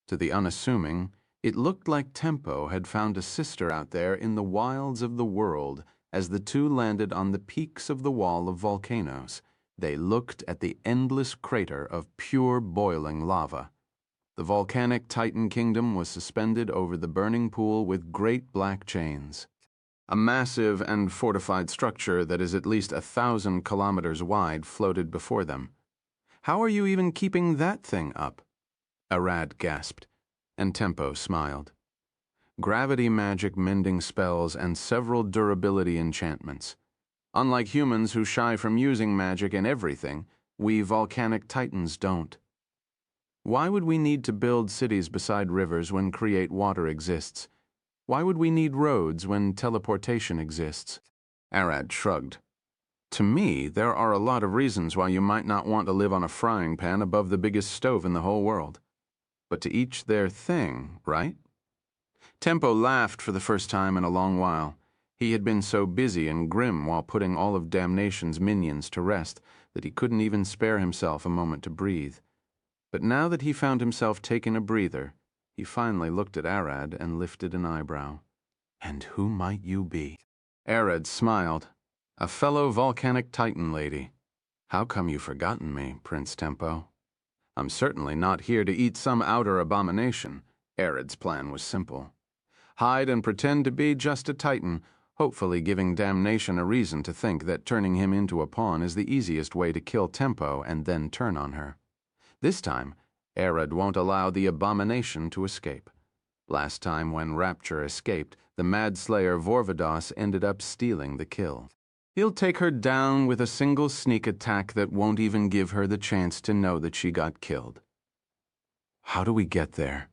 To the unassuming, it looked like Tempo had found a sister out there in the wilds of the world. As the two landed on the peaks of the wall of volcanoes, they looked at the endless crater of pure boiling lava. The volcanic Titan kingdom was suspended over the burning pool with great black chains. A massive and fortified structure that is at least 1,000 kilometers wide floated before them. "How are you even keeping that thing up?" Arad gasped, and Tempo smiled. Gravity magic mending spells and several durability enchantments. Unlike humans who shy from using magic in everything, we volcanic titans don't. Why would we need to build cities beside rivers when create water exists? Why would we need roads when teleportation exists? Arad shrugged. To me, there are a lot of reasons why you might not want to live on a frying pan above the biggest stove in the whole world. But to each their thing, right? Tempo laughed for the first time in a long while. He had been so busy and grim while putting all of Damnation's minions to rest that he couldn't even spare himself a moment to breathe. But now that he found himself taking a breather, he finally looked at Arad and lifted an eyebrow. "And who might you be?" Arad smiled. "A fellow volcanic titan lady. How come you've forgotten me, Prince Tempo?" "I'm certainly not here to eat some outer abomination." Arad's plan was simple. Hide and pretend to be just a titan, hopefully giving Damnation a reason to think that turning him into a pawn is the easiest way to kill Tempo and then turn on her. This time, Arad won't allow the abomination to escape. Last time when Rapture escaped, the Mad Slayer Vorvados ended up stealing the kill. He'll take her down with a single sneak attack that won't even give her the chance to know that she got killed. How do we get there?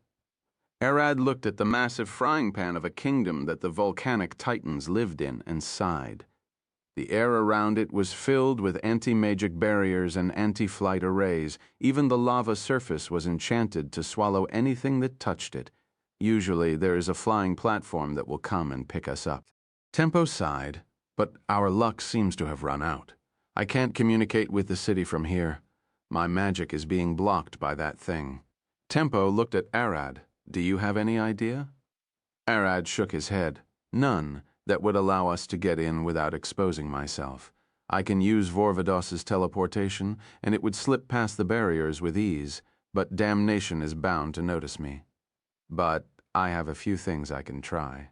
Arad looked at the massive frying pan of a kingdom that the volcanic titans lived in and sighed. The air around it was filled with anti-magic barriers and anti-flight arrays. Even the lava surface was enchanted to swallow anything that touched it. Usually there is a flying platform that will come and pick us up. Tempo sighed, but our luck seems to have run out. I can't communicate with the city from here. My magic is being blocked by that thing. Tempo looked at Arad. "Do you have any idea?" Arad shook his head. "None that would allow us to get in without exposing myself. I can use Vorvados's teleportation, and it would slip past the barriers with ease, but Damnation is bound to notice me. But I have a few things I can try."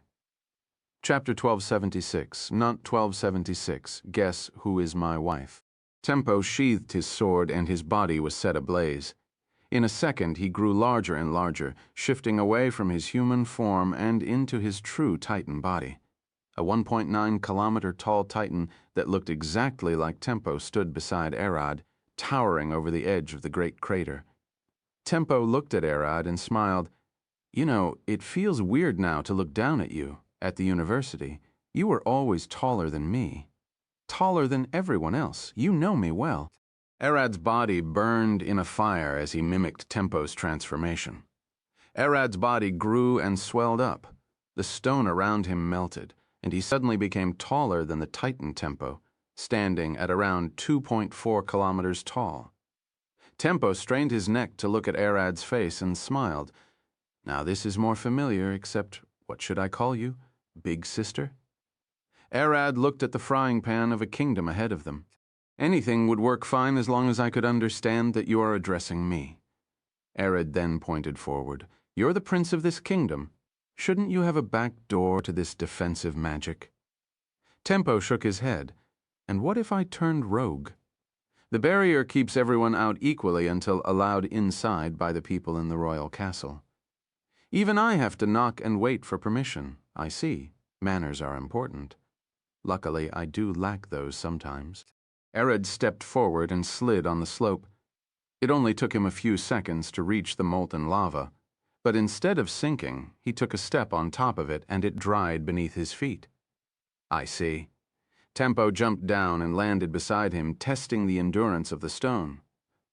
Chapter 1276, not 1276, Guess Who Is My Wife? Tempo sheathed his sword and his body was set ablaze. In a second he grew larger and larger, shifting away from his human form and into his true Titan body. A 1.9-kilometer tall Titan that looked exactly like Tempo stood beside Arad, towering over the edge of the great crater. Tempo looked at Arad and smiled. "You know, it feels weird now to look down at you, at the university. You were always taller than me. Taller than everyone else. You know me well." Arad's body burned in a fire as he mimicked Tempo's transformation. Arad's body grew and swelled up. The stone around him melted, and he suddenly became taller than the Titan Tempo, standing at around 2.4 kilometers tall. Tempo strained his neck to look at Arad's face and smiled. "Now this is more familiar, except, what should I call you? Big sister?" Arad looked at the frying pan of a kingdom ahead of them. "Anything would work fine as long as I could understand that you are addressing me." Arad then pointed forward. "You're the prince of this kingdom. Shouldn't you have a back door to this defensive magic?" Tempo shook his head. "And what if I turned rogue? The barrier keeps everyone out equally until allowed inside by the people in the royal castle. Even I have to knock and wait for permission. I see. Manners are important. Luckily, I do lack those sometimes. Arad stepped forward and slid on the slope. It only took him a few seconds to reach the molten lava, but instead of sinking, he took a step on top of it and it dried beneath his feet. I see. Tempo jumped down and landed beside him, testing the endurance of the stone.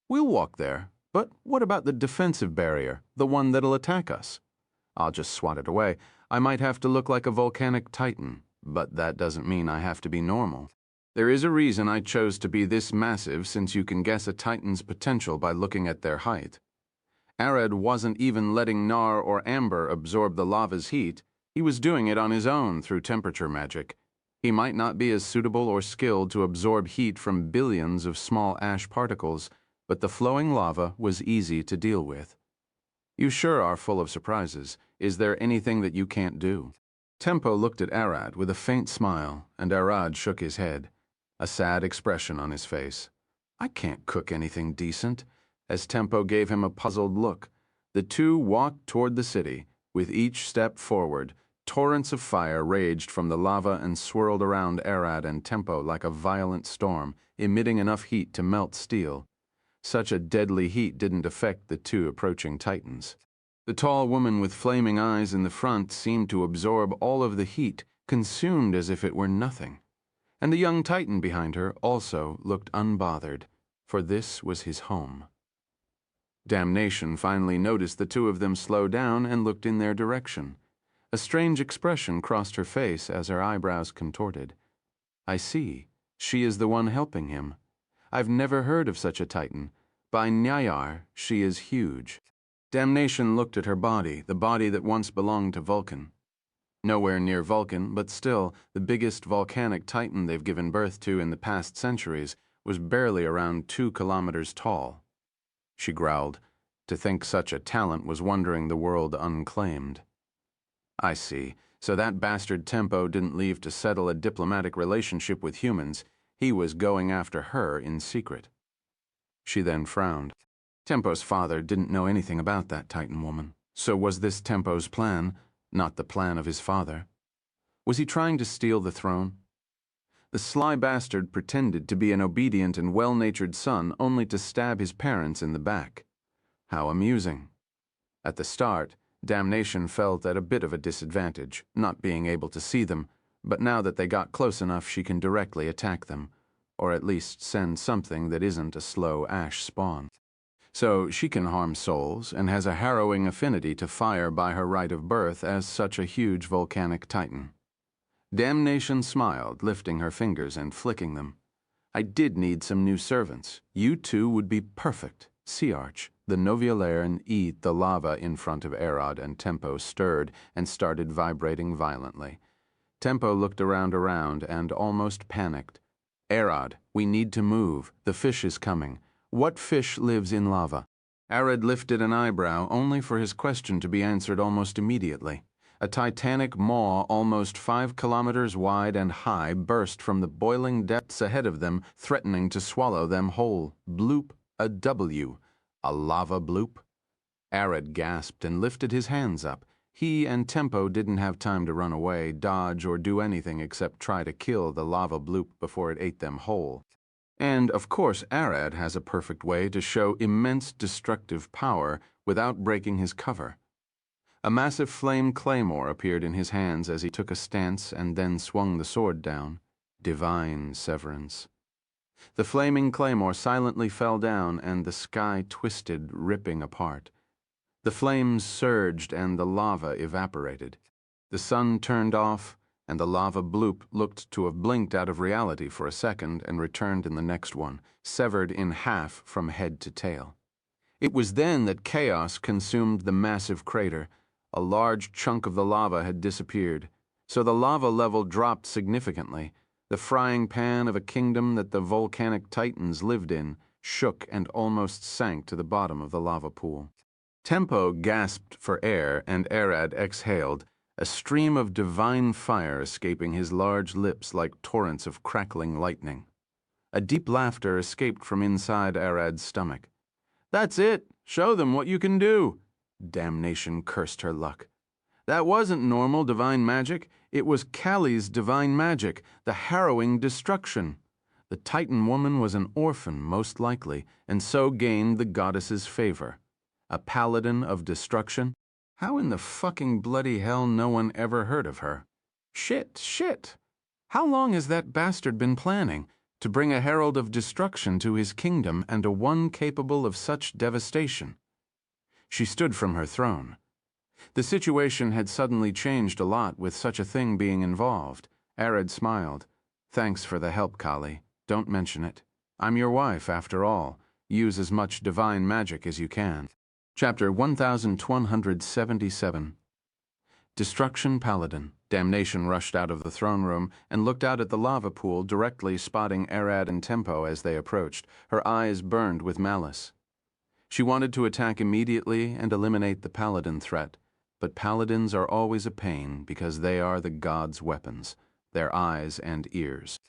We'll walk there, but what about the defensive barrier, the one that'll attack us? I'll just swat it away. I might have to look like a volcanic titan, but that doesn't mean I have to be normal. There is a reason I chose to be this massive, since you can guess a titan's potential by looking at their height. Arad wasn't even letting Nar or Amber absorb the lava's heat. He was doing it on his own through temperature magic. He might not be as suitable or skilled to absorb heat from billions of small ash particles, but the flowing lava was easy to deal with. You sure are full of surprises. Is there anything that you can't do? Tempo looked at Arad with a faint smile, and Arad shook his head, a sad expression on his face. I can't cook anything decent. As Tempo gave him a puzzled look, the two walked toward the city. With each step forward, torrents of fire raged from the lava and swirled around Arad and Tempo like a violent storm, emitting enough heat to melt steel. Such a deadly heat didn't affect the two approaching titans. The tall woman with flaming eyes in the front seemed to absorb all of the heat, consumed as if it were nothing. And the young titan behind her also looked unbothered, for this was his home. Damnation finally noticed the two of them slow down and looked in their direction. A strange expression crossed her face as her eyebrows contorted. I see. She is the one helping him. I've never heard of such a titan. By Nyayar, she is huge. Damnation looked at her body, the body that once belonged to Vulcan. Nowhere near Vulcan, but still, the biggest volcanic titan they've given birth to in the past centuries was barely around 2 kilometers tall. She growled. To think such a talent was wandering the world unclaimed. I see. So that bastard Tempo didn't leave to settle a diplomatic relationship with humans. He was going after her in secret. She then frowned. Tempo's father didn't know anything about that Titan woman. So was this Tempo's plan, not the plan of his father? Was he trying to steal the throne? The sly bastard pretended to be an obedient and well-natured son only to stab his parents in the back. How amusing. At the start, Damnation felt at a bit of a disadvantage, not being able to see them, but now that they got close enough she can directly attack them, or at least send something that isn't a slow ash spawn. So she can harm souls and has a harrowing affinity to fire by her right of birth as such a huge volcanic titan. Damnation smiled, lifting her fingers and flicking them. I did need some new servants. You two would be perfect. Sea Arch, the Novialaire, and eat the lava in front of Arad, and Tempo stirred and started vibrating violently. Tempo looked around and almost panicked. Arad, we need to move. The fish is coming. What fish lives in lava? Arad lifted an eyebrow, only for his question to be answered almost immediately. A titanic maw almost 5 kilometers wide and high burst from the boiling depths ahead of them, threatening to swallow them whole. Bloop, a W. A lava bloop? Arad gasped and lifted his hands up. He and Tempo didn't have time to run away, dodge, or do anything except try to kill the lava bloop before it ate them whole. And, of course, Arad has a perfect way to show immense destructive power without breaking his cover. A massive flame claymore appeared in his hands as he took a stance and then swung the sword down. Divine severance. The flaming claymore silently fell down and the sky twisted, ripping apart. The flames surged and the lava evaporated. The sun turned off, and the lava bloop looked to have blinked out of reality for a second and returned in the next one, severed in half from head to tail. It was then that chaos consumed the massive crater. A large chunk of the lava had disappeared, so the lava level dropped significantly. The frying pan of a kingdom that the volcanic titans lived in shook and almost sank to the bottom of the lava pool. Tempo gasped for air and Arad exhaled, a stream of divine fire escaping his large lips like torrents of crackling lightning. A deep laughter escaped from inside Arad's stomach. That's it! Show them what you can do! Damnation cursed her luck. That wasn't normal divine magic. It was Callie's divine magic, the harrowing destruction. The Titan woman was an orphan, most likely, and so gained the goddess's favor. A paladin of destruction? How in the fucking bloody hell no one ever heard of her? Shit. How long has that bastard been planning to bring a herald of destruction to his kingdom and a one capable of such devastation? She stood from her throne. The situation had suddenly changed a lot with such a thing being involved. Arad smiled. Thanks for the help, Kali. Don't mention it. I'm your wife, after all. Use as much divine magic as you can. Chapter 1177. Destruction Paladin. Damnation rushed out of the throne room and looked out at the lava pool, directly spotting Arad and Tempo as they approached. Her eyes burned with malice. She wanted to attack immediately and eliminate the paladin threat, but paladins are always a pain because they are the gods' weapons, their eyes and ears.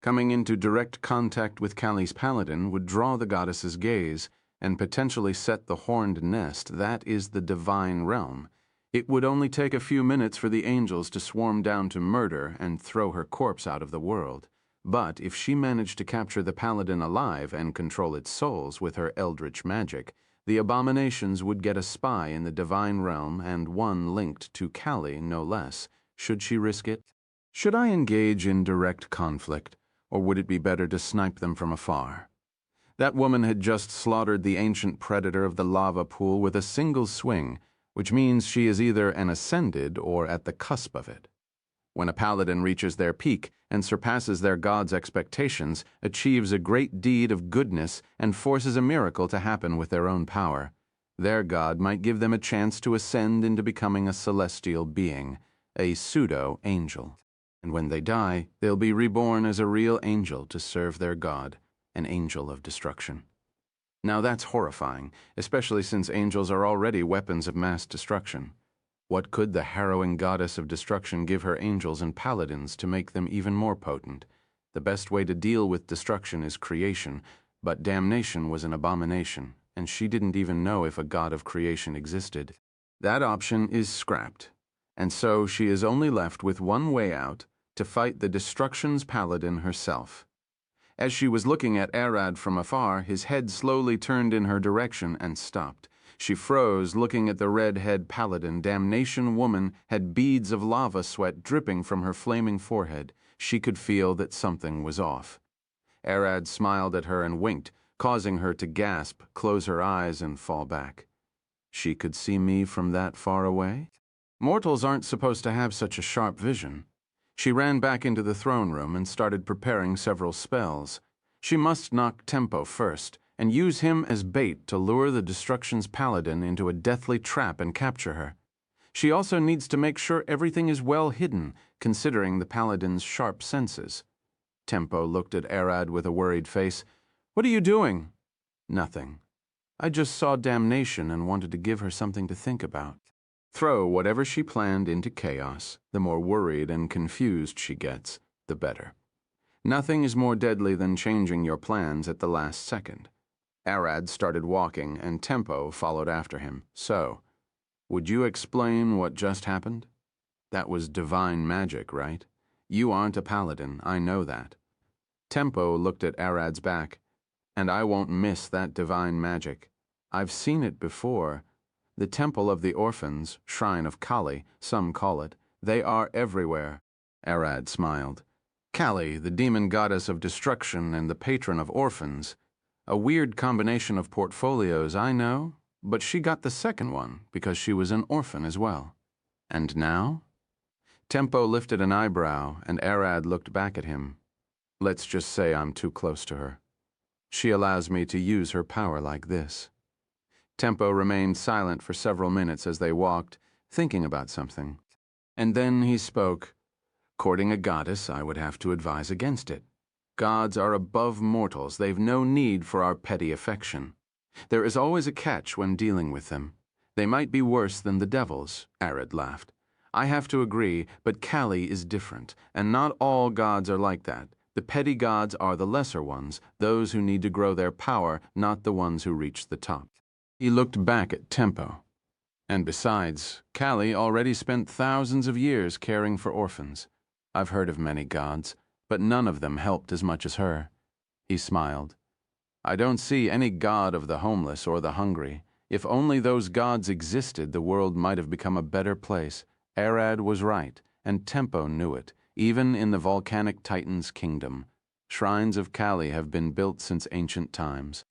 Coming into direct contact with Kali's paladin would draw the goddess's gaze and potentially set the horned nest that is the divine realm. It would only take a few minutes for the angels to swarm down to murder and throw her corpse out of the world. But if she managed to capture the paladin alive and control its souls with her eldritch magic, the abominations would get a spy in the divine realm and one linked to Kali, no less. Should she risk it? Should I engage in direct conflict, or would it be better to snipe them from afar? That woman had just slaughtered the ancient predator of the lava pool with a single swing, which means she is either an ascended or at the cusp of it. When a paladin reaches their peak and surpasses their god's expectations, achieves a great deed of goodness, and forces a miracle to happen with their own power, their god might give them a chance to ascend into becoming a celestial being, a pseudo-angel. And when they die, they'll be reborn as a real angel to serve their god, an angel of destruction. Now that's horrifying, especially since angels are already weapons of mass destruction. What could the harrowing goddess of destruction give her angels and paladins to make them even more potent? The best way to deal with destruction is creation, but damnation was an abomination, and she didn't even know if a god of creation existed. That option is scrapped, and so she is only left with one way out, to fight the destruction's paladin herself. As she was looking at Arad from afar, his head slowly turned in her direction and stopped. She froze, looking at the red-head paladin. Damnation woman had beads of lava sweat dripping from her flaming forehead. She could feel that something was off. Arad smiled at her and winked, causing her to gasp, close her eyes, and fall back. She could see me from that far away? Mortals aren't supposed to have such a sharp vision. She ran back into the throne room and started preparing several spells. She must knock Tempo first, and use him as bait to lure the destruction's paladin into a deathly trap and capture her. She also needs to make sure everything is well hidden, considering the paladin's sharp senses. Tempo looked at Arad with a worried face. "What are you doing?" "Nothing. I just saw damnation and wanted to give her something to think about." Throw whatever she planned into chaos. The more worried and confused she gets, the better. Nothing is more deadly than changing your plans at the last second. Arad started walking, and Tempo followed after him. "So, would you explain what just happened? That was divine magic, right? You aren't a paladin, I know that." Tempo looked at Arad's back. "And I won't miss that divine magic. I've seen it before. The Temple of the Orphans, Shrine of Kali, some call it. They are everywhere." Arad smiled. "Kali, the demon goddess of destruction and the patron of orphans. A weird combination of portfolios, I know, but she got the second one because she was an orphan as well. And now?" Tempo lifted an eyebrow, and Arad looked back at him. "Let's just say I'm too close to her. She allows me to use her power like this." Tempo remained silent for several minutes as they walked, thinking about something. And then he spoke. "Courting a goddess, I would have to advise against it. Gods are above mortals. They've no need for our petty affection. There is always a catch when dealing with them. They might be worse than the devils," Arad laughed. "I have to agree, but Kali is different, and not all gods are like that. The petty gods are the lesser ones, those who need to grow their power, not the ones who reach the top." He looked back at Tempo. And besides, Kali already spent thousands of years caring for orphans. I've heard of many gods, but none of them helped as much as her. He smiled. I don't see any god of the homeless or the hungry. If only those gods existed, the world might have become a better place. Arad was right, and Tempo knew it, even in the volcanic Titan's kingdom. Shrines of Kali have been built since ancient times.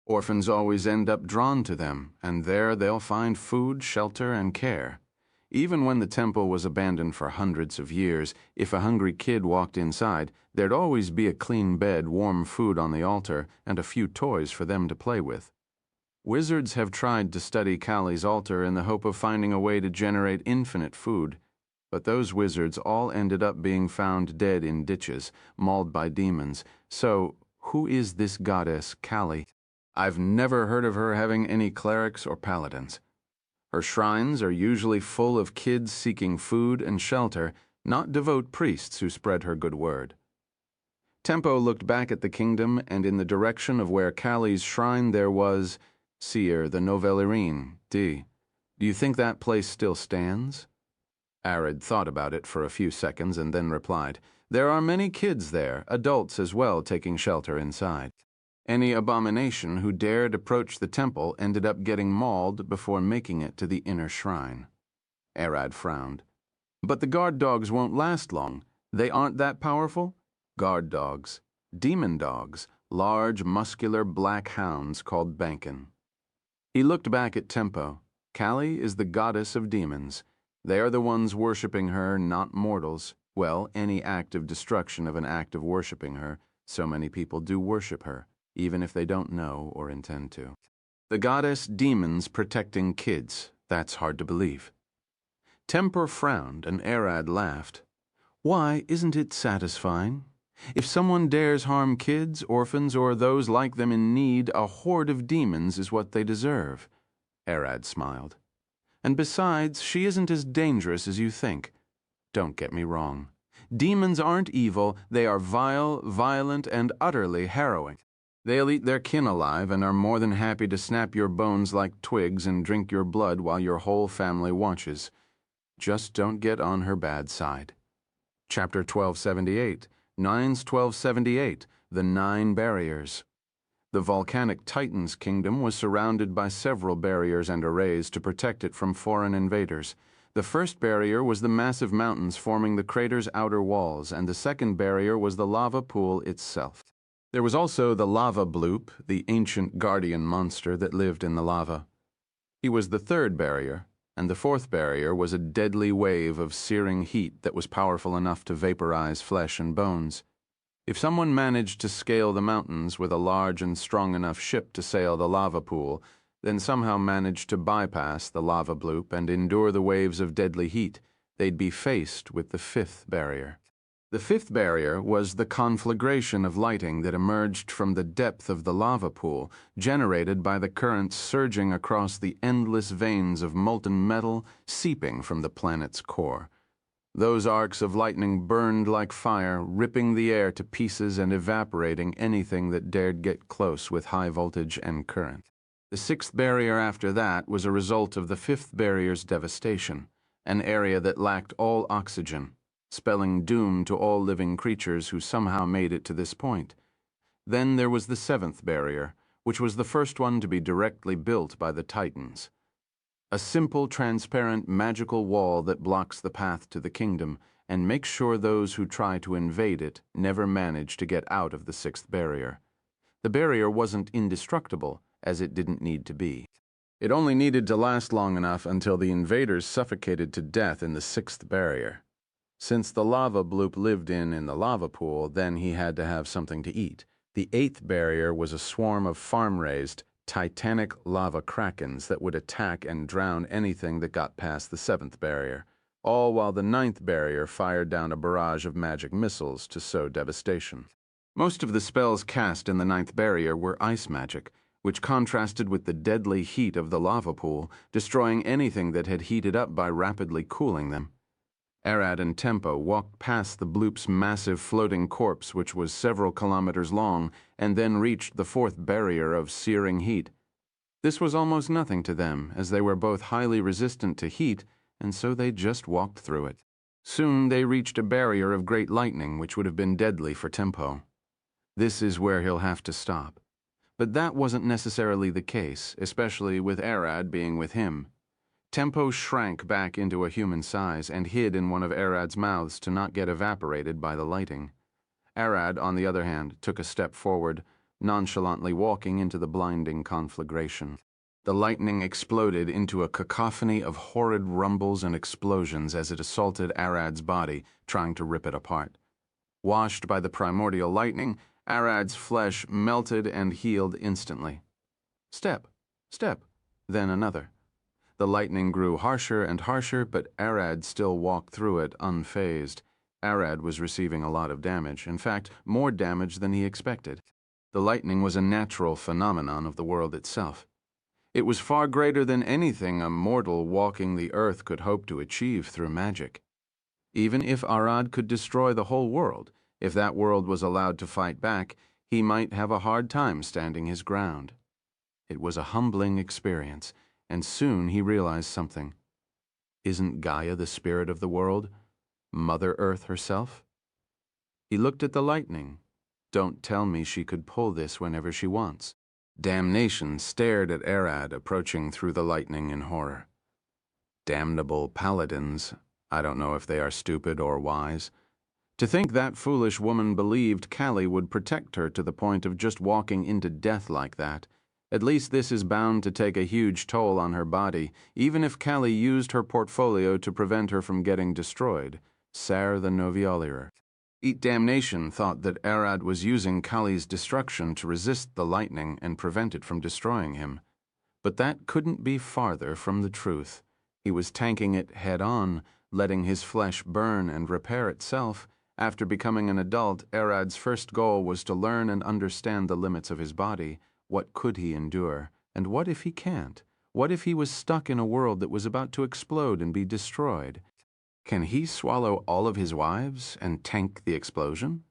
Orphans always end up drawn to them, and there they'll find food, shelter, and care. Even when the temple was abandoned for hundreds of years, if a hungry kid walked inside, there'd always be a clean bed, warm food on the altar, and a few toys for them to play with. Wizards have tried to study Kali's altar in the hope of finding a way to generate infinite food, but those wizards all ended up being found dead in ditches, mauled by demons. So, who is this goddess, Kali? I've never heard of her having any clerics or paladins. Her shrines are usually full of kids seeking food and shelter, not devout priests who spread her good word. Tempo looked back at the kingdom, and in the direction of where Kali's shrine there was, Seer, the Novellerine, D. Do you think that place still stands? Arad thought about it for a few seconds and then replied, There are many kids there, adults as well, taking shelter inside. Any abomination who dared approach the temple ended up getting mauled before making it to the inner shrine. Arad frowned. But the guard dogs won't last long. They aren't that powerful? Guard dogs. Demon dogs. Large, muscular black hounds called Bankin. He looked back at Tempo. Kali is the goddess of demons. They are the ones worshipping her, not mortals. Well, any act of destruction of an act of worshipping her. So many people do worship her, even if they don't know or intend to. The goddess demons protecting kids. That's hard to believe. Temper frowned and Arad laughed. Why, isn't it satisfying? If someone dares harm kids, orphans, or those like them in need, a horde of demons is what they deserve. Arad smiled. And besides, she isn't as dangerous as you think. Don't get me wrong. Demons aren't evil, they are vile, violent, and utterly harrowing. They'll eat their kin alive and are more than happy to snap your bones like twigs and drink your blood while your whole family watches. Just don't get on her bad side. Chapter 1278, Nines 1278, The 9 Barriers. The volcanic Titan's kingdom was surrounded by several barriers and arrays to protect it from foreign invaders. The first barrier was the massive mountains forming the crater's outer walls, and the second barrier was the lava pool itself. There was also the lava bloop, the ancient guardian monster that lived in the lava. He was the third barrier, and the fourth barrier was a deadly wave of searing heat that was powerful enough to vaporize flesh and bones. If someone managed to scale the mountains with a large and strong enough ship to sail the lava pool, then somehow managed to bypass the lava bloop and endure the waves of deadly heat, they'd be faced with the fifth barrier. The fifth barrier was the conflagration of lighting that emerged from the depth of the lava pool, generated by the currents surging across the endless veins of molten metal seeping from the planet's core. Those arcs of lightning burned like fire, ripping the air to pieces and evaporating anything that dared get close with high voltage and current. The sixth barrier after that was a result of the fifth barrier's devastation, an area that lacked all oxygen, spelling doom to all living creatures who somehow made it to this point. Then there was the seventh barrier, which was the first one to be directly built by the Titans. A simple, transparent, magical wall that blocks the path to the kingdom and makes sure those who try to invade it never manage to get out of the sixth barrier. The barrier wasn't indestructible, as it didn't need to be. It only needed to last long enough until the invaders suffocated to death in the sixth barrier. Since the lava bloop lived in the lava pool, then he had to have something to eat. The eighth barrier was a swarm of farm-raised, titanic lava krakens that would attack and drown anything that got past the seventh barrier, all while the ninth barrier fired down a barrage of magic missiles to sow devastation. Most of the spells cast in the ninth barrier were ice magic, which contrasted with the deadly heat of the lava pool, destroying anything that had heated up by rapidly cooling them. Arad and Tempo walked past the bloop's massive floating corpse, which was several kilometers long, and then reached the fourth barrier of searing heat. This was almost nothing to them, as they were both highly resistant to heat, and so they just walked through it. Soon they reached a barrier of great lightning which would have been deadly for Tempo. This is where he'll have to stop. But that wasn't necessarily the case, especially with Arad being with him. Tempo shrank back into a human size and hid in one of Arad's mouths to not get evaporated by the lighting. Arad, on the other hand, took a step forward, nonchalantly walking into the blinding conflagration. The lightning exploded into a cacophony of horrid rumbles and explosions as it assaulted Arad's body, trying to rip it apart. Washed by the primordial lightning, Arad's flesh melted and healed instantly. Step, step, then another. The lightning grew harsher and harsher, but Arad still walked through it unfazed. Arad was receiving a lot of damage, in fact, more damage than he expected. The lightning was a natural phenomenon of the world itself. It was far greater than anything a mortal walking the earth could hope to achieve through magic. Even if Arad could destroy the whole world, if that world was allowed to fight back, he might have a hard time standing his ground. It was a humbling experience, and soon he realized something. Isn't Gaia the spirit of the world? Mother Earth herself? He looked at the lightning. Don't tell me she could pull this whenever she wants. Damnation stared at Arad approaching through the lightning in horror. Damnable paladins. I don't know if they are stupid or wise. To think that foolish woman believed Callie would protect her to the point of just walking into death like that. At least this is bound to take a huge toll on her body, even if Callie used her portfolio to prevent her from getting destroyed. Sare the Noviolier. Eat Damnation thought that Arad was using Callie's destruction to resist the lightning and prevent it from destroying him. But that couldn't be farther from the truth. He was tanking it head-on, letting his flesh burn and repair itself. After becoming an adult, Arad's first goal was to learn and understand the limits of his body. What could he endure? And what if he can't? What if he was stuck in a world that was about to explode and be destroyed? Can he swallow all of his wives and tank the explosion?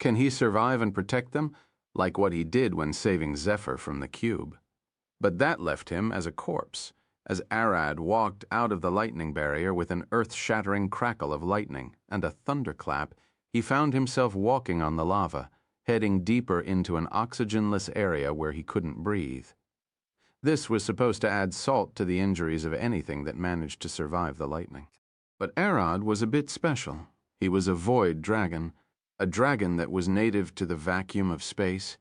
Can he survive and protect them, like what he did when saving Zephyr from the cube? But that left him as a corpse. As Arad walked out of the lightning barrier with an earth-shattering crackle of lightning and a thunderclap, he found himself walking on the lava, heading deeper into an oxygenless area where he couldn't breathe. This was supposed to add salt to the injuries of anything that managed to survive the lightning. But Arad was a bit special. He was a void dragon, a dragon that was native to the vacuum of space.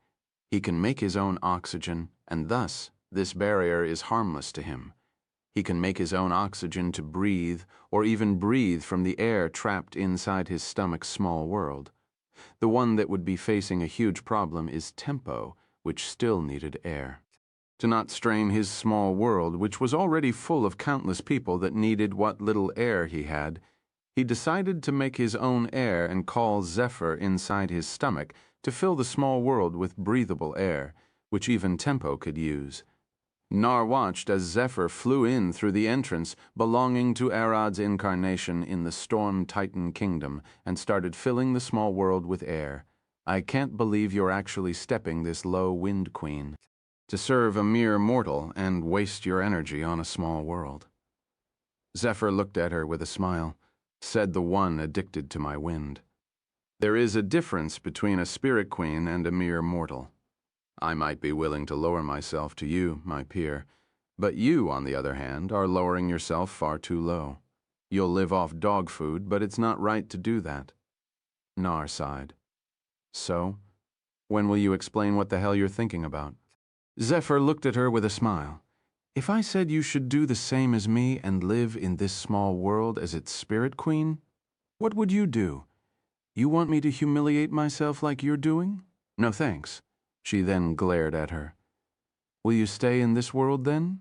He can make his own oxygen, and thus this barrier is harmless to him. He can make his own oxygen to breathe, or even breathe from the air trapped inside his stomach's small world. The one that would be facing a huge problem is Tempo, which still needed air. To not strain his small world, which was already full of countless people that needed what little air he had, he decided to make his own air and call Zephyr inside his stomach to fill the small world with breathable air, which even Tempo could use. Nar watched as Zephyr flew in through the entrance belonging to Arad's incarnation in the Storm Titan Kingdom and started filling the small world with air. I can't believe you're actually stepping this low Wind Queen. To serve a mere mortal and waste your energy on a small world. Zephyr looked at her with a smile, said the one addicted to my wind. There is a difference between a spirit queen and a mere mortal. I might be willing to lower myself to you, my peer, but you, on the other hand, are lowering yourself far too low. You'll live off dog food, but it's not right to do that. Nar sighed. So, when will you explain what the hell you're thinking about? Zephyr looked at her with a smile. If I said you should do the same as me and live in this small world as its spirit queen, what would you do? You want me to humiliate myself like you're doing? No thanks. She then glared at her. Will you stay in this world then?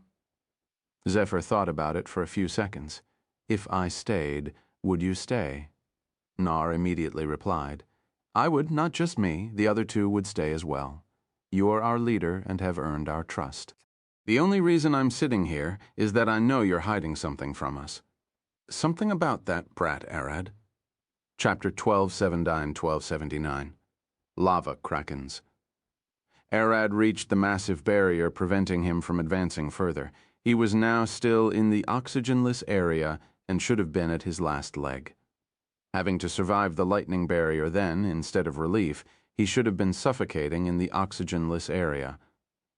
Zephyr thought about it for a few seconds. If I stayed, would you stay? Nar immediately replied. I would, not just me, the other two would stay as well. You're our leader and have earned our trust. The only reason I'm sitting here is that I know you're hiding something from us. Something about that brat, Arad. Chapter 1279-1279. Lava Krakens. Arad reached the massive barrier, preventing him from advancing further. He was now still in the oxygenless area and should have been at his last leg. Having to survive the lightning barrier then, instead of relief, he should have been suffocating in the oxygenless area.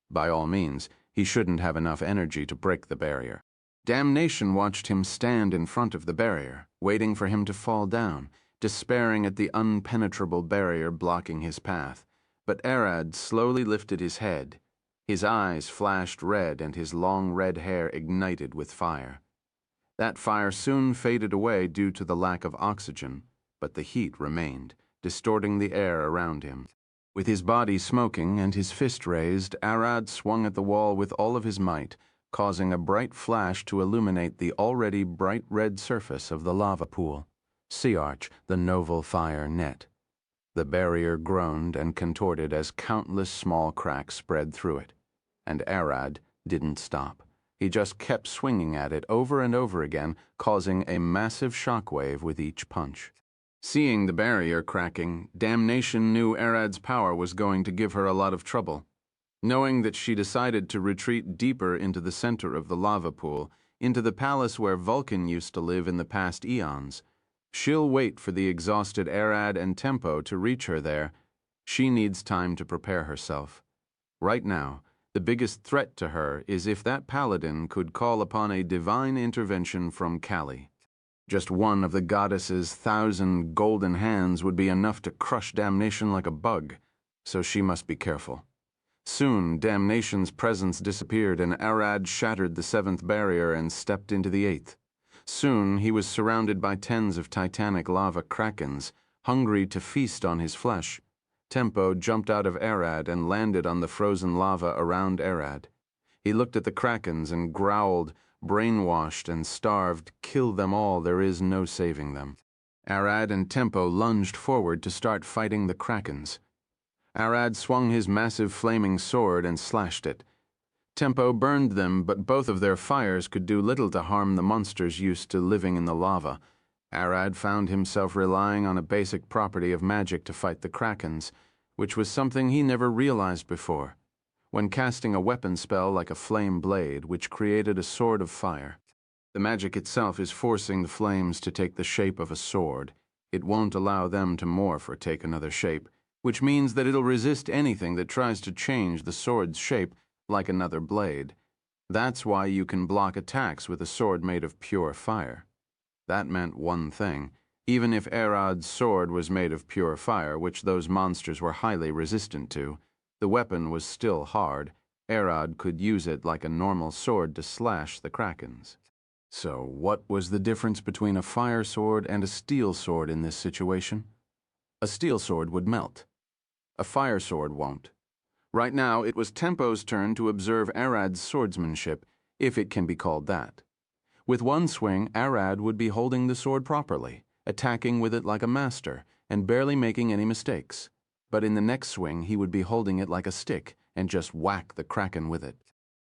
By all means, he shouldn't have enough energy to break the barrier. Damnation watched him stand in front of the barrier, waiting for him to fall down, despairing at the unpenetrable barrier blocking his path. But Arad slowly lifted his head. His eyes flashed red and his long red hair ignited with fire. That fire soon faded away due to the lack of oxygen, but the heat remained, distorting the air around him. With his body smoking and his fist raised, Arad swung at the wall with all of his might, causing a bright flash to illuminate the already bright red surface of the lava pool. Sea Arch, the novel fire net. The barrier groaned and contorted as countless small cracks spread through it. And Arad didn't stop. He just kept swinging at it over and over again, causing a massive shockwave with each punch. Seeing the barrier cracking, Damnation knew Arad's power was going to give her a lot of trouble. Knowing that, she decided to retreat deeper into the center of the lava pool, into the palace where Vulcan used to live in the past eons. She'll wait for the exhausted Arad and Tempo to reach her there. She needs time to prepare herself. Right now, the biggest threat to her is if that paladin could call upon a divine intervention from Kali. Just one of the goddess's 1,000 golden hands would be enough to crush Damnation like a bug, so she must be careful. Soon, Damnation's presence disappeared and Arad shattered the 7th barrier and stepped into the 8th. Soon, he was surrounded by tens of titanic lava krakens, hungry to feast on his flesh. Tempo jumped out of Arad and landed on the frozen lava around Arad. He looked at the krakens and growled, brainwashed and starved, kill them all, there is no saving them. Arad and Tempo lunged forward to start fighting the krakens. Arad swung his massive flaming sword and slashed it. Tempo burned them, but both of their fires could do little to harm the monsters used to living in the lava. Arad found himself relying on a basic property of magic to fight the krakens, which was something he never realized before. When casting a weapon spell like a flame blade, which created a sword of fire. The magic itself is forcing the flames to take the shape of a sword. It won't allow them to morph or take another shape, which means that it'll resist anything that tries to change the sword's shape like another blade. That's why you can block attacks with a sword made of pure fire. That meant one thing. Even if Arad's sword was made of pure fire, which those monsters were highly resistant to, the weapon was still hard. Arad could use it like a normal sword to slash the krakens. So what was the difference between a fire sword and a steel sword in this situation? A steel sword would melt. A fire sword won't. Right now, it was Tempo's turn to observe Arad's swordsmanship, if it can be called that. With one swing, Arad would be holding the sword properly, attacking with it like a master, and barely making any mistakes. But in the next swing, he would be holding it like a stick, and just whack the kraken with it.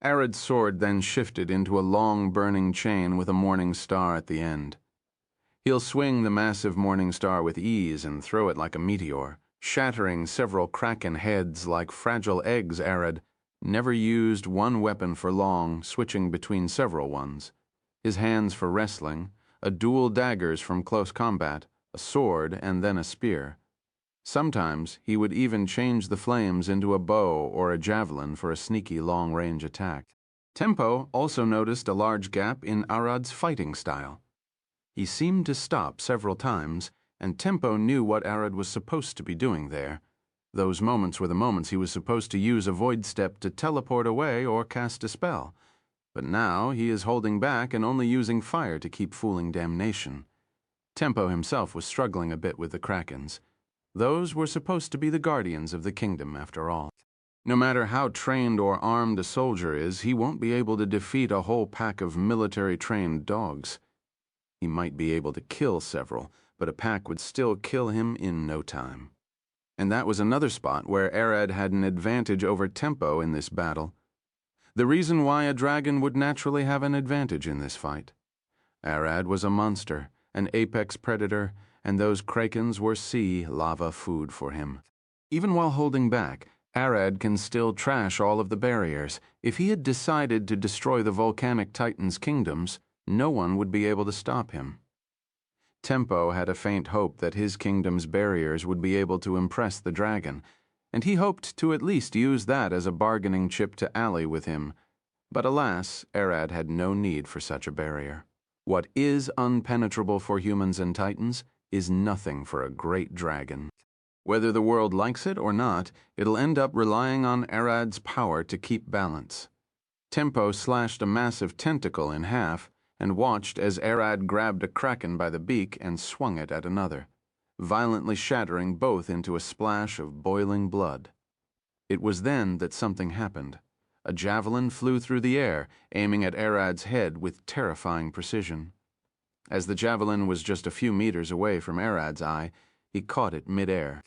Arad's sword then shifted into a long burning chain with a morning star at the end. He'll swing the massive morning star with ease and throw it like a meteor, shattering several kraken heads like fragile eggs. Arad never used one weapon for long, switching between several ones. His hands for wrestling, a dual daggers from close combat, a sword, and then a spear. Sometimes he would even change the flames into a bow or a javelin for a sneaky long-range attack. Tempo also noticed a large gap in Arad's fighting style. He seemed to stop several times, and Tempo knew what Arad was supposed to be doing there. Those moments were the moments he was supposed to use a void step to teleport away or cast a spell. But now he is holding back and only using fire to keep fooling Damnation. Tempo himself was struggling a bit with the krakens. Those were supposed to be the guardians of the kingdom, after all. No matter how trained or armed a soldier is, he won't be able to defeat a whole pack of military-trained dogs. He might be able to kill several, but a pack would still kill him in no time. And that was another spot where Arad had an advantage over Tempo in this battle. The reason why a dragon would naturally have an advantage in this fight. Arad was a monster, an apex predator, and those krakens were sea lava food for him. Even while holding back, Arad can still trash all of the barriers. If he had decided to destroy the volcanic titan's kingdoms, no one would be able to stop him. Tempo had a faint hope that his kingdom's barriers would be able to impress the dragon, and he hoped to at least use that as a bargaining chip to ally with him. But alas, Arad had no need for such a barrier. What is unpenetrable for humans and titans is nothing for a great dragon. Whether the world likes it or not, it'll end up relying on Arad's power to keep balance. Tempo slashed a massive tentacle in half and watched as Arad grabbed a kraken by the beak and swung it at another, violently shattering both into a splash of boiling blood. It was then that something happened. A javelin flew through the air, aiming at Arad's head with terrifying precision. As the javelin was just a few meters away from Arad's eye, he caught it mid-air.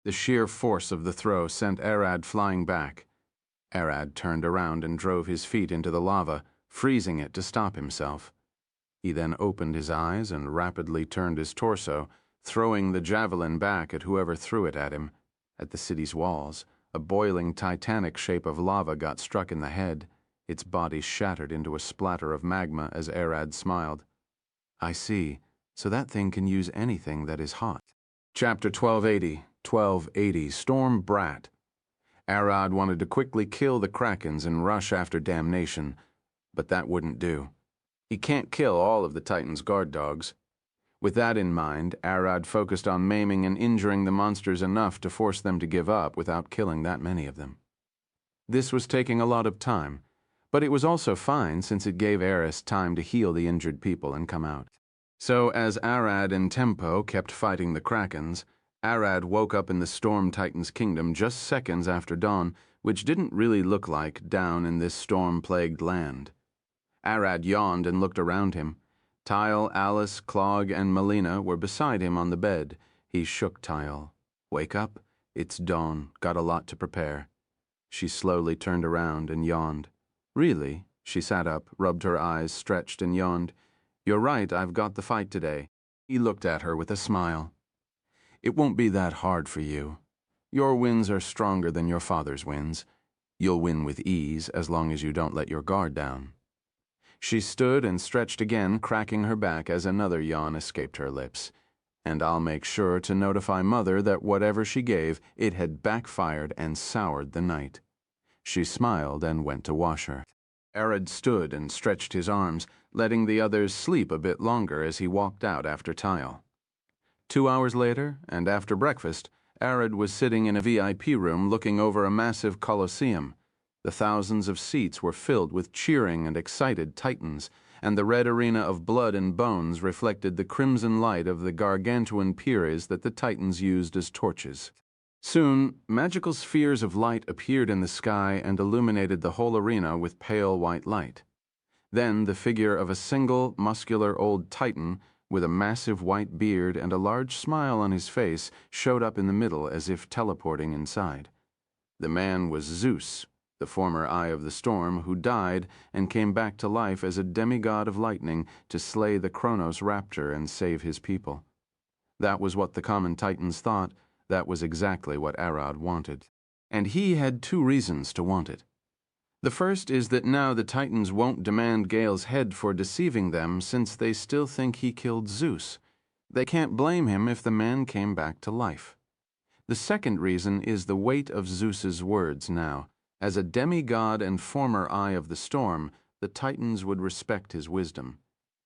The sheer force of the throw sent Arad flying back. Arad turned around and drove his feet into the lava, freezing it to stop himself. He then opened his eyes and rapidly turned his torso, throwing the javelin back at whoever threw it at him. At the city's walls, a boiling titanic shape of lava got struck in the head. Its body shattered into a splatter of magma as Arad smiled. "I see. So that thing can use anything that is hot." Chapter 1280, Storm Brat. Arad wanted to quickly kill the Krakens and rush after damnation, but that wouldn't do. He can't kill all of the Titan's guard dogs. With that in mind, Arad focused on maiming and injuring the monsters enough to force them to give up without killing that many of them. This was taking a lot of time, but it was also fine since it gave Eris time to heal the injured people and come out. So as Arad and Tempo kept fighting the Krakens, Arad woke up in the Storm Titan's kingdom just seconds after dawn, which didn't really look like down in this storm-plagued land. Arad yawned and looked around him. Tile, Alice, Clog, and Melina were beside him on the bed. He shook Tile. "Wake up. It's dawn. Got a lot to prepare." She slowly turned around and yawned. "Really?" She sat up, rubbed her eyes, stretched, and yawned. "You're right, I've got the fight today." He looked at her with a smile. "It won't be that hard for you. Your winds are stronger than your father's winds. You'll win with ease as long as you don't let your guard down." She stood and stretched again, cracking her back as another yawn escaped her lips. "And I'll make sure to notify Mother that whatever she gave, it had backfired and soured the night." She smiled and went to wash her. Arad stood and stretched his arms, letting the others sleep a bit longer as he walked out after Tile. 2 hours later, and after breakfast, Arad was sitting in a VIP room looking over a massive coliseum. The thousands of seats were filled with cheering and excited titans, and the red arena of blood and bones reflected the crimson light of the gargantuan piers that the titans used as torches. Soon, magical spheres of light appeared in the sky and illuminated the whole arena with pale white light. Then the figure of a single, muscular old titan with a massive white beard and a large smile on his face showed up in the middle as if teleporting inside. The man was Zeus, the former Eye of the Storm, who died and came back to life as a demigod of lightning to slay the Kronos raptor and save his people. That was what the common titans thought. That was exactly what Arad wanted. And he had 2 reasons to want it. The first is that now the titans won't demand Gale's head for deceiving them since they still think he killed Zeus. They can't blame him if the man came back to life. The second reason is the weight of Zeus's words now. As a demigod and former Eye of the Storm, the Titans would respect his wisdom.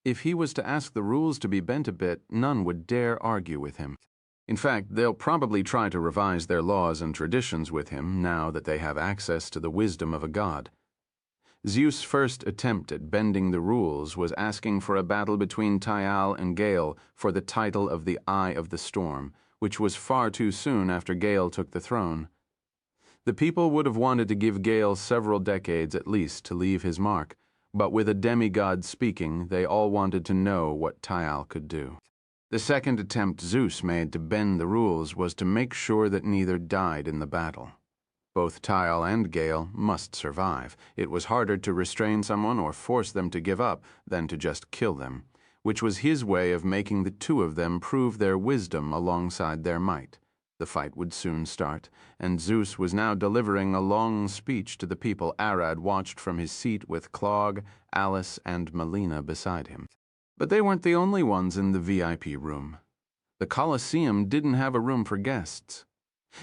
If he was to ask the rules to be bent a bit, none would dare argue with him. In fact, they'll probably try to revise their laws and traditions with him now that they have access to the wisdom of a god. Zeus' first attempt at bending the rules was asking for a battle between Tyal and Gale for the title of the Eye of the Storm, which was far too soon after Gale took the throne. The people would have wanted to give Gale several decades at least to leave his mark, but with a demigod speaking, they all wanted to know what Tyal could do. The second attempt Zeus made to bend the rules was to make sure that neither died in the battle. Both Tyal and Gale must survive. It was harder to restrain someone or force them to give up than to just kill them, which was his way of making the 2 of them prove their wisdom alongside their might. The fight would soon start, and Zeus was now delivering a long speech to the people. Arad watched from his seat with Clog, Alice, and Melina beside him. But they weren't the only ones in the VIP room. The Colosseum didn't have a room for guests.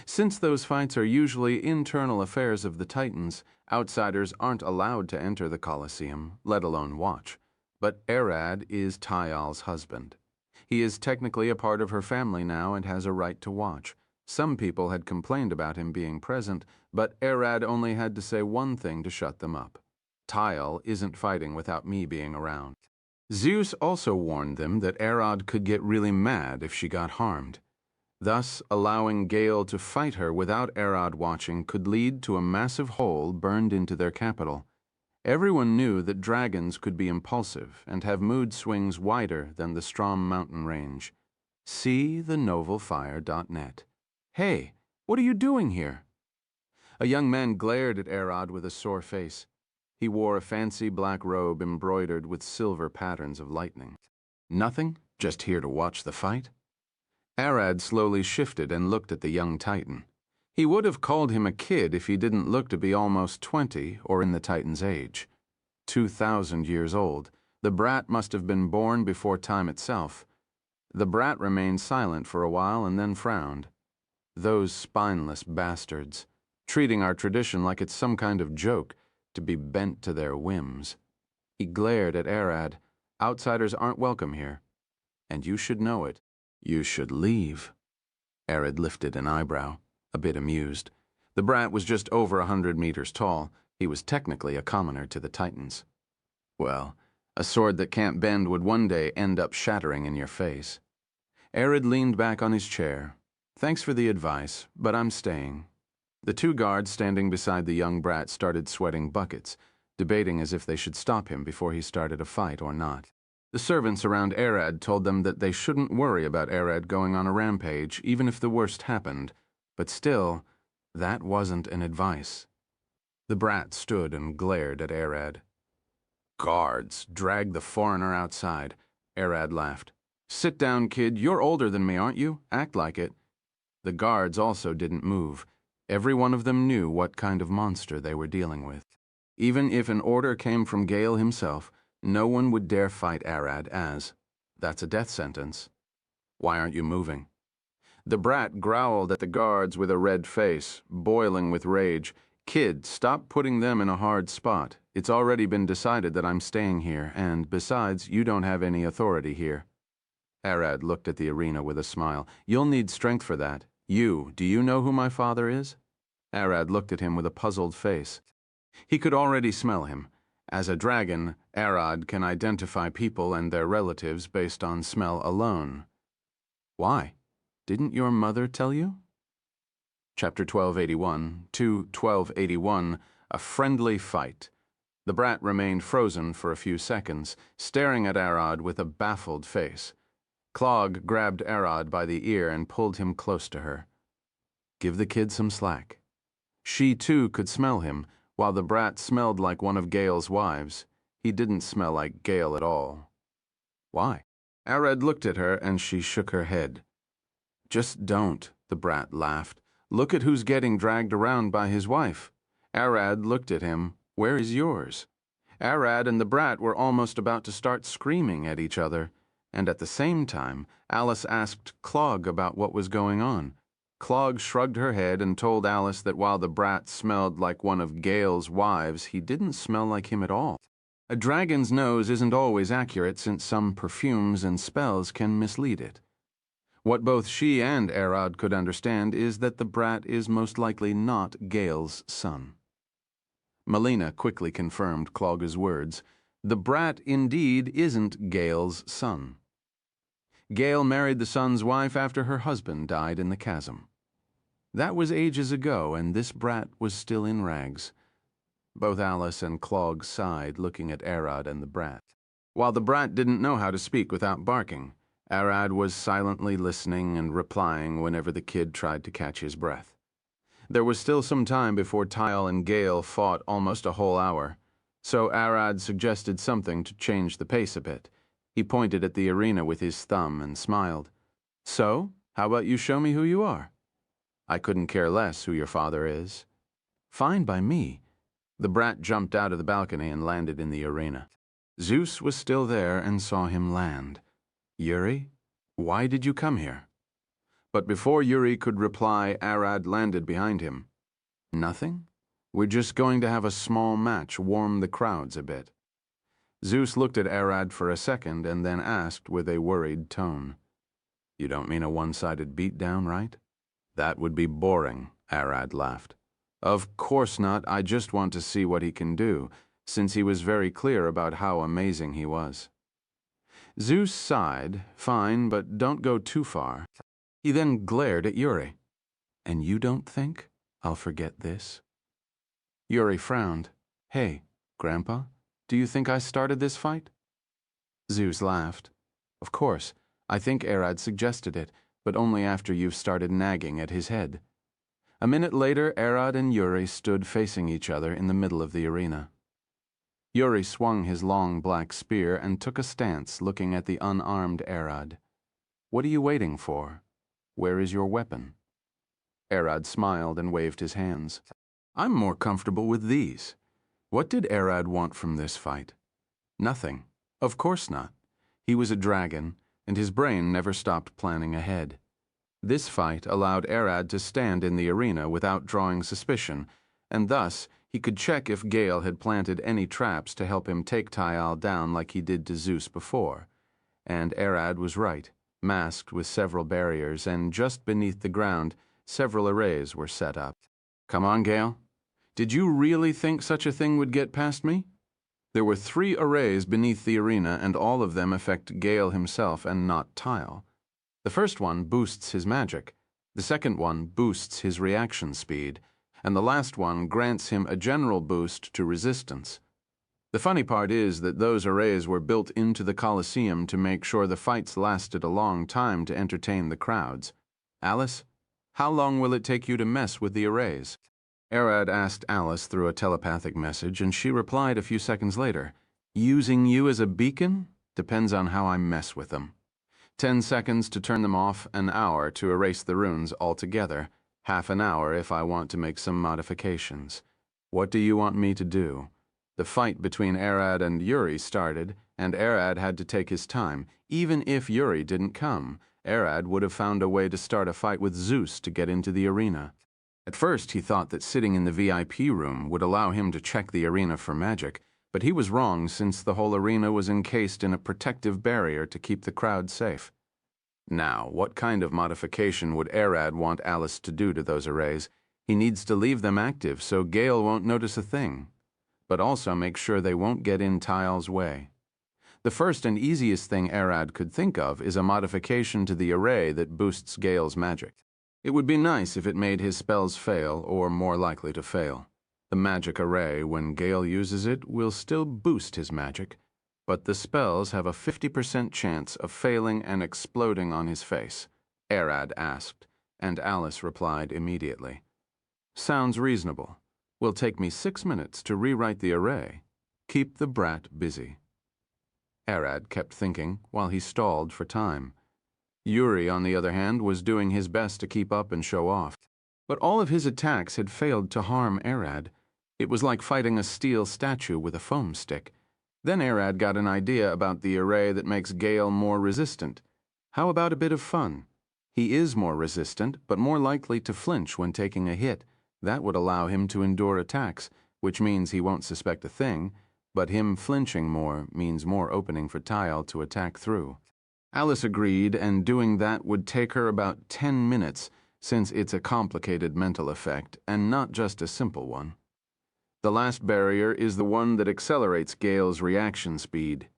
Since those fights are usually internal affairs of the Titans, outsiders aren't allowed to enter the Colosseum, let alone watch. But Arad is Tyal's husband. He is technically a part of her family now and has a right to watch. Some people had complained about him being present, but Arad only had to say one thing to shut them up. Tyal isn't fighting without me being around. Zeus also warned them that Arad could get really mad if she got harmed. Thus, allowing Gale to fight her without Arad watching could lead to a massive hole burned into their capital. Everyone knew that dragons could be impulsive and have mood swings wider than the Strom mountain range. See the novelfire.net. Hey, what are you doing here? A young man glared at Arad with a sore face. He wore a fancy black robe embroidered with silver patterns of lightning. Nothing? Just here to watch the fight? Arad slowly shifted and looked at the young Titan. He would have called him a kid if he didn't look to be almost 20 or in the Titan's age. 2,000 years old, the brat must have been born before time itself. The brat remained silent for a while and then frowned. Those spineless bastards, treating our tradition like it's some kind of joke, to be bent to their whims. He glared at Arad. Outsiders aren't welcome here. And you should know it. You should leave. Arad lifted an eyebrow, a bit amused. The brat was just over 100 meters tall. He was technically a commoner to the Titans. Well, a sword that can't bend would one day end up shattering in your face. Arad leaned back on his chair. Thanks for the advice, but I'm staying. The two guards standing beside the young brat started sweating buckets, debating as if they should stop him before he started a fight or not. The servants around Arad told them that they shouldn't worry about Arad going on a rampage, even if the worst happened. But still, that wasn't an advice. The brat stood and glared at Arad. Guards, drag the foreigner outside. Arad laughed. Sit down, kid. You're older than me, aren't you? Act like it. The guards also didn't move. Every one of them knew what kind of monster they were dealing with. Even if an order came from Gale himself, no one would dare fight Arad as. That's a death sentence. Why aren't you moving? The brat growled at the guards with a red face, boiling with rage. Kid, stop putting them in a hard spot. It's already been decided that I'm staying here, and besides, you don't have any authority here. Arad looked at the arena with a smile. You'll need strength for that. Do you know who my father is? Arad looked at him with a puzzled face. He could already smell him. As a dragon, Arad can identify people and their relatives based on smell alone. Why? Didn't your mother tell you? Chapter 1281, 2-1281, A Friendly Fight. The brat remained frozen for a few seconds, staring at Arad with a baffled face. Clog grabbed Arad by the ear and pulled him close to her. Give the kid some slack. She, too, could smell him. While the brat smelled like one of Gale's wives, he didn't smell like Gale at all. Why? Arad looked at her and she shook her head. Just don't, the brat laughed. Look at who's getting dragged around by his wife. Arad looked at him. Where is yours? Arad and the brat were almost about to start screaming at each other, and at the same time, Alice asked Clog about what was going on. Clog shrugged her head and told Alice that while the brat smelled like one of Gale's wives, he didn't smell like him at all. A dragon's nose isn't always accurate since some perfumes and spells can mislead it. What both she and Arad could understand is that the brat is most likely not Gale's son. Melina quickly confirmed Clog's words. The brat indeed isn't Gale's son. Gale married the son's wife after her husband died in the chasm. That was ages ago, and this brat was still in rags. Both Alice and Clog sighed, looking at Arad and the brat. While the brat didn't know how to speak without barking, Arad was silently listening and replying whenever the kid tried to catch his breath. There was still some time before Tyal and Gale fought, almost a whole hour, so Arad suggested something to change the pace a bit. He pointed at the arena with his thumb and smiled. So, how about you show me who you are? I couldn't care less who your father is. Fine by me. The brat jumped out of the balcony and landed in the arena. Zeus was still there and saw him land. Yuri, why did you come here? But before Yuri could reply, Arad landed behind him. Nothing? We're just going to have a small match, warm the crowds a bit. Zeus looked at Arad for a second and then asked with a worried tone, You don't mean a one-sided beatdown, right? That would be boring, Arad laughed. Of course not, I just want to see what he can do, since he was very clear about how amazing he was. Zeus sighed, Fine, but don't go too far. He then glared at Yuri. And you don't think I'll forget this? Yuri frowned. Hey, Grandpa, do you think I started this fight? Zeus laughed. Of course, I think Arad suggested it, but only after you've started nagging at his head. A minute later, Arad and Yuri stood facing each other in the middle of the arena. Yuri swung his long black spear and took a stance looking at the unarmed Arad. What are you waiting for? Where is your weapon? Arad smiled and waved his hands. I'm more comfortable with these. What did Arad want from this fight? Nothing. Of course not. He was a dragon, and his brain never stopped planning ahead. This fight allowed Arad to stand in the arena without drawing suspicion, and thus he could check if Gale had planted any traps to help him take Tyal down like he did to Zeus before. And Arad was right, masked with several barriers, and just beneath the ground, several arrays were set up. Come on, Gale. Did you really think such a thing would get past me? There were 3 arrays beneath the arena, and all of them affect Gale himself and not Tyal. The first one boosts his magic, the second one boosts his reaction speed, and the last one grants him a general boost to resistance. The funny part is that those arrays were built into the Colosseum to make sure the fights lasted a long time to entertain the crowds. Alice, how long will it take you to mess with the arrays? Arad asked Alice through a telepathic message, and she replied a few seconds later, Using you as a beacon? Depends on how I mess with them. 10 seconds to turn them off, an hour to erase the runes altogether, half an hour if I want to make some modifications. What do you want me to do? The fight between Arad and Yuri started, and Arad had to take his time. Even if Yuri didn't come, Arad would have found a way to start a fight with Zeus to get into the arena. At first he thought that sitting in the VIP room would allow him to check the arena for magic, but he was wrong since the whole arena was encased in a protective barrier to keep the crowd safe. Now, what kind of modification would Arad want Alice to do to those arrays? He needs to leave them active so Gale won't notice a thing, but also make sure they won't get in Tyal's way. The first and easiest thing Arad could think of is a modification to the array that boosts Gale's magic. It would be nice if it made his spells fail, or more likely to fail. The magic array, when Gale uses it, will still boost his magic, but the spells have a 50% chance of failing and exploding on his face, Arad asked, and Alice replied immediately. Sounds reasonable. Will take me 6 minutes to rewrite the array. Keep the brat busy. Arad kept thinking while he stalled for time. Yuri, on the other hand, was doing his best to keep up and show off. But all of his attacks had failed to harm Arad. It was like fighting a steel statue with a foam stick. Then Arad got an idea about the array that makes Gale more resistant. How about a bit of fun? He is more resistant, but more likely to flinch when taking a hit. That would allow him to endure attacks, which means he won't suspect a thing, but him flinching more means more opening for Tyal to attack through. Alice agreed, and doing that would take her about 10 minutes, since it's a complicated mental effect, and not just a simple one. The last barrier is the one that accelerates Gale's reaction speed.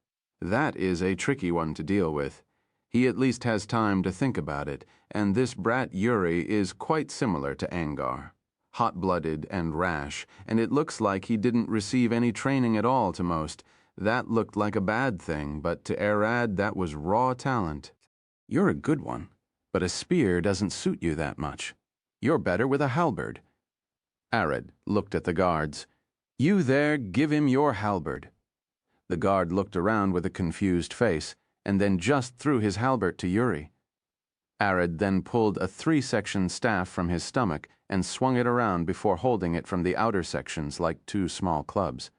That is a tricky one to deal with. He at least has time to think about it, and this brat Yuri is quite similar to Angar. Hot-blooded and rash, and it looks like he didn't receive any training at all to most. That looked like a bad thing, but to Arad that was raw talent. You're a good one, but a spear doesn't suit you that much. You're better with a halberd. Arad looked at the guards. You there, give him your halberd. The guard looked around with a confused face, and then just threw his halberd to Yuri. Arad then pulled a 3-section staff from his stomach and swung it around before holding it from the outer sections like 2 small clubs.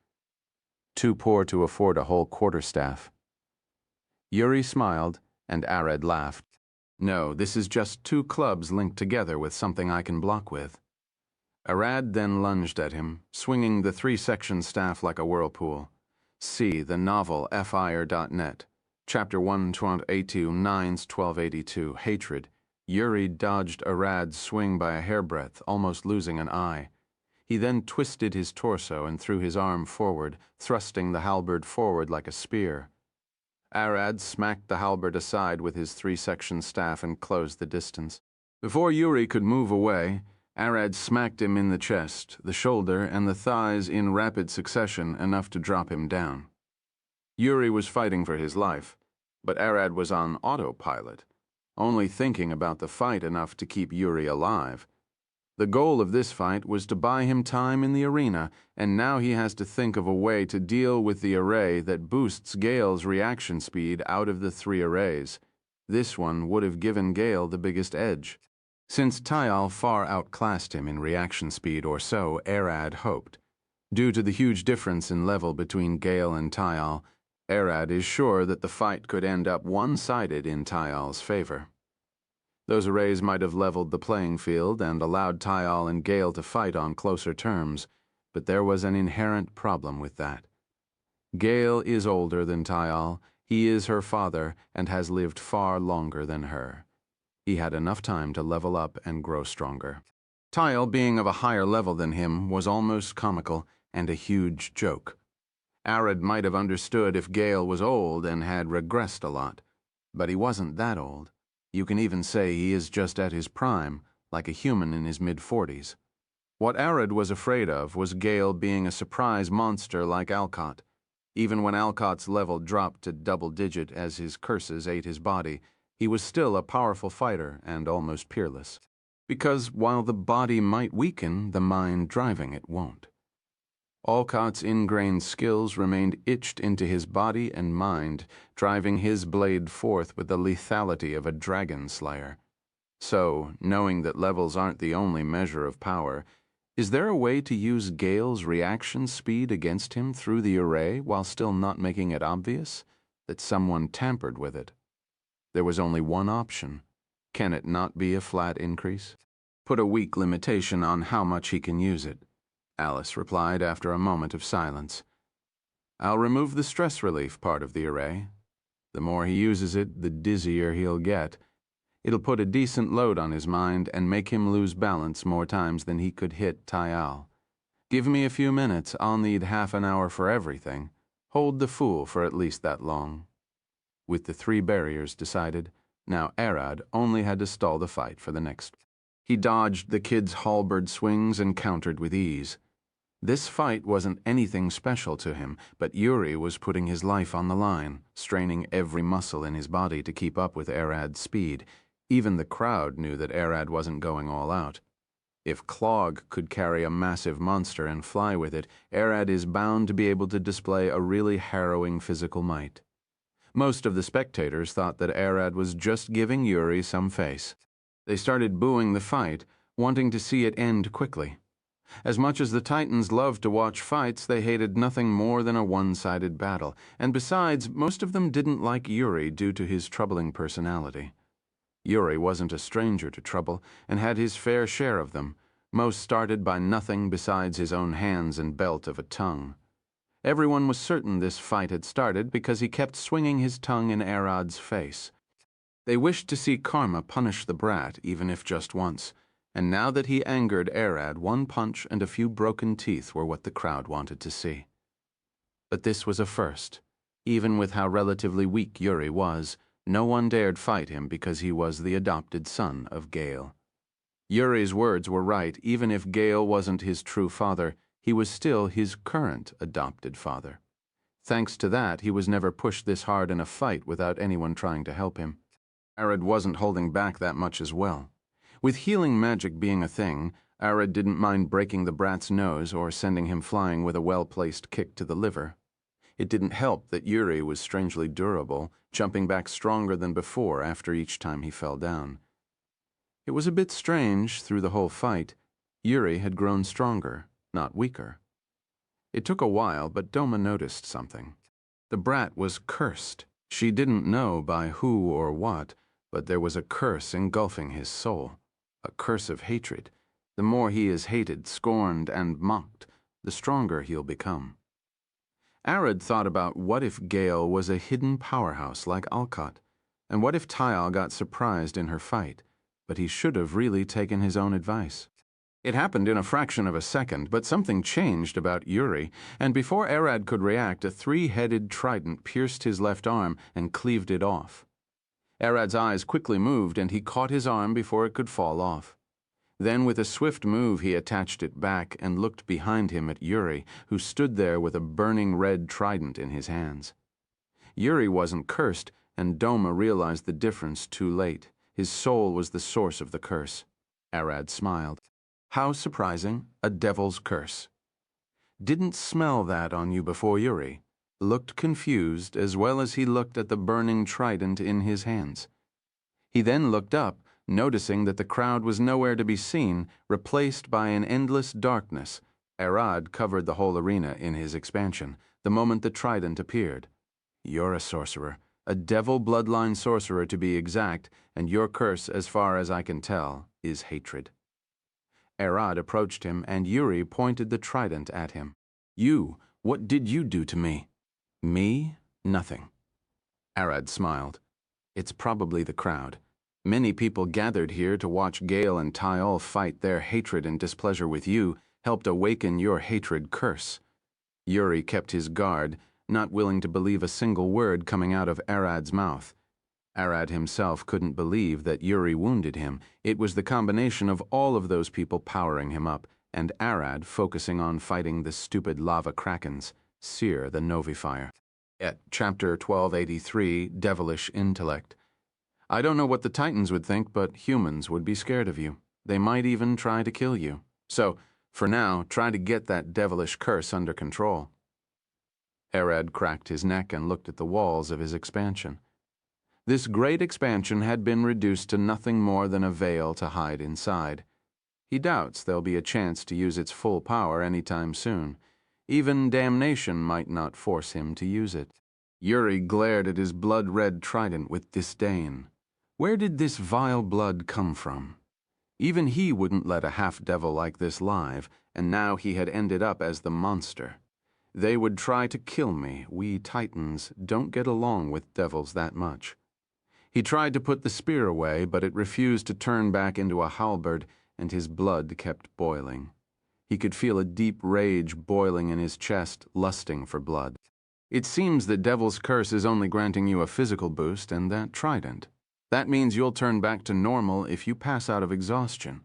Too poor to afford a whole quarterstaff. Yuri smiled, and Arad laughed. No, this is just 2 clubs linked together with something I can block with. Arad then lunged at him, swinging the 3-section staff like a whirlpool. See the novel fire.net. Chapter 182, 9's 1282, Hatred. Yuri dodged Arad's swing by a hairbreadth, almost losing an eye. He then twisted his torso and threw his arm forward, thrusting the halberd forward like a spear. Arad smacked the halberd aside with his 3-section staff and closed the distance. Before Yuri could move away, Arad smacked him in the chest, the shoulder, and the thighs in rapid succession, enough to drop him down. Yuri was fighting for his life, but Arad was on autopilot, only thinking about the fight enough to keep Yuri alive. The goal of this fight was to buy him time in the arena, and now he has to think of a way to deal with the array that boosts Gale's reaction speed out of the 3 arrays. This one would have given Gale the biggest edge. Since Tyal far outclassed him in reaction speed, or so Arad hoped. Due to the huge difference in level between Gale and Tyal, Arad is sure that the fight could end up one-sided in Tyal's favor. Those arrays might have leveled the playing field and allowed Tyal and Gale to fight on closer terms, but there was an inherent problem with that. Gale is older than Tyal, he is her father, and has lived far longer than her. He had enough time to level up and grow stronger. Tyal, being of a higher level than him, was almost comical and a huge joke. Arad might have understood if Gale was old and had regressed a lot, but he wasn't that old. You can even say he is just at his prime, like a human in his mid-40s. What Arad was afraid of was Gale being a surprise monster like Alcott. Even when Alcott's level dropped to double-digit as his curses ate his body, he was still a powerful fighter and almost peerless. Because while the body might weaken, the mind driving it won't. Alcott's ingrained skills remained etched into his body and mind, driving his blade forth with the lethality of a dragon slayer. So, knowing that levels aren't the only measure of power, is there a way to use Gale's reaction speed against him through the array while still not making it obvious that someone tampered with it? There was only one option. Can it not be a flat increase? Put a weak limitation on how much he can use it, Alice replied after a moment of silence. I'll remove the stress relief part of the array. The more he uses it, the dizzier he'll get. It'll put a decent load on his mind and make him lose balance more times than he could hit Tyal. Give me a few minutes, I'll need half an hour for everything. Hold the fool for at least that long. With the 3 barriers decided, now Arad only had to stall the fight for the next. He dodged the kid's halberd swings and countered with ease. This fight wasn't anything special to him, but Yuri was putting his life on the line, straining every muscle in his body to keep up with Arad's speed. Even the crowd knew that Arad wasn't going all out. If Clog could carry a massive monster and fly with it, Arad is bound to be able to display a really harrowing physical might. Most of the spectators thought that Arad was just giving Yuri some face. They started booing the fight, wanting to see it end quickly. As much as the Titans loved to watch fights, they hated nothing more than a one-sided battle, and besides, most of them didn't like Yuri due to his troubling personality. Yuri wasn't a stranger to trouble, and had his fair share of them. Most started by nothing besides his own hands and belt of a tongue. Everyone was certain this fight had started because he kept swinging his tongue in Arad's face. They wished to see Karma punish the brat, even if just once, and now that he angered Arad, one punch and a few broken teeth were what the crowd wanted to see. But this was a first. Even with how relatively weak Yuri was, no one dared fight him because he was the adopted son of Gale. Yuri's words were right. Even if Gale wasn't his true father, he was still his current adopted father. Thanks to that, he was never pushed this hard in a fight without anyone trying to help him. Arad wasn't holding back that much as well. With healing magic being a thing, Arad didn't mind breaking the brat's nose or sending him flying with a well-placed kick to the liver. It didn't help that Yuri was strangely durable, jumping back stronger than before after each time he fell down. It was a bit strange through the whole fight. Yuri had grown stronger, not weaker. It took a while, but Doma noticed something. The brat was cursed. She didn't know by who or what, but there was a curse engulfing his soul, a curse of hatred. The more he is hated, scorned, and mocked, the stronger he'll become. Arad thought about what if Gale was a hidden powerhouse like Alcott, and what if Tyal got surprised in her fight, but he should have really taken his own advice. It happened in a fraction of a second, but something changed about Yuri, and before Arad could react, a three-headed trident pierced his left arm and cleaved it off. Arad's eyes quickly moved, and he caught his arm before it could fall off. Then, with a swift move, he attached it back and looked behind him at Yuri, who stood there with a burning red trident in his hands. Yuri wasn't cursed, and Doma realized the difference too late. His soul was the source of the curse. Arad smiled. How surprising, a devil's curse. Didn't smell that on you before, Yuri. Looked confused as well as he looked at the burning trident in his hands. He then looked up, noticing that the crowd was nowhere to be seen, replaced by an endless darkness. Arad covered the whole arena in his expansion, the moment the trident appeared. You're a sorcerer, a devil bloodline sorcerer to be exact, and your curse, as far as I can tell, is hatred. Arad approached him, and Yuri pointed the trident at him. You, what did you do to me? Me? Nothing. Arad smiled. It's probably the crowd. Many people gathered here to watch Gale and Tyal fight. Their hatred and displeasure with you helped awaken your hatred curse. Yuri kept his guard, not willing to believe a single word coming out of Arad's mouth. Arad himself couldn't believe that Yuri wounded him. It was the combination of all of those people powering him up, and Arad focusing on fighting the stupid lava krakens, Seer the Novifier. At Chapter 1283, Devilish Intellect. I don't know what the Titans would think, but humans would be scared of you. They might even try to kill you. So, for now, try to get that devilish curse under control. Arad cracked his neck and looked at the walls of his expansion. This great expansion had been reduced to nothing more than a veil to hide inside. He doubts there'll be a chance to use its full power anytime soon. Even damnation might not force him to use it. Yuri glared at his blood-red trident with disdain. Where did this vile blood come from? Even he wouldn't let a half-devil like this live, and now he had ended up as the monster. They would try to kill me. We Titans don't get along with devils that much. He tried to put the spear away, but it refused to turn back into a halberd, and his blood kept boiling. He could feel a deep rage boiling in his chest, lusting for blood. It seems the devil's curse is only granting you a physical boost and that trident. That means you'll turn back to normal if you pass out of exhaustion.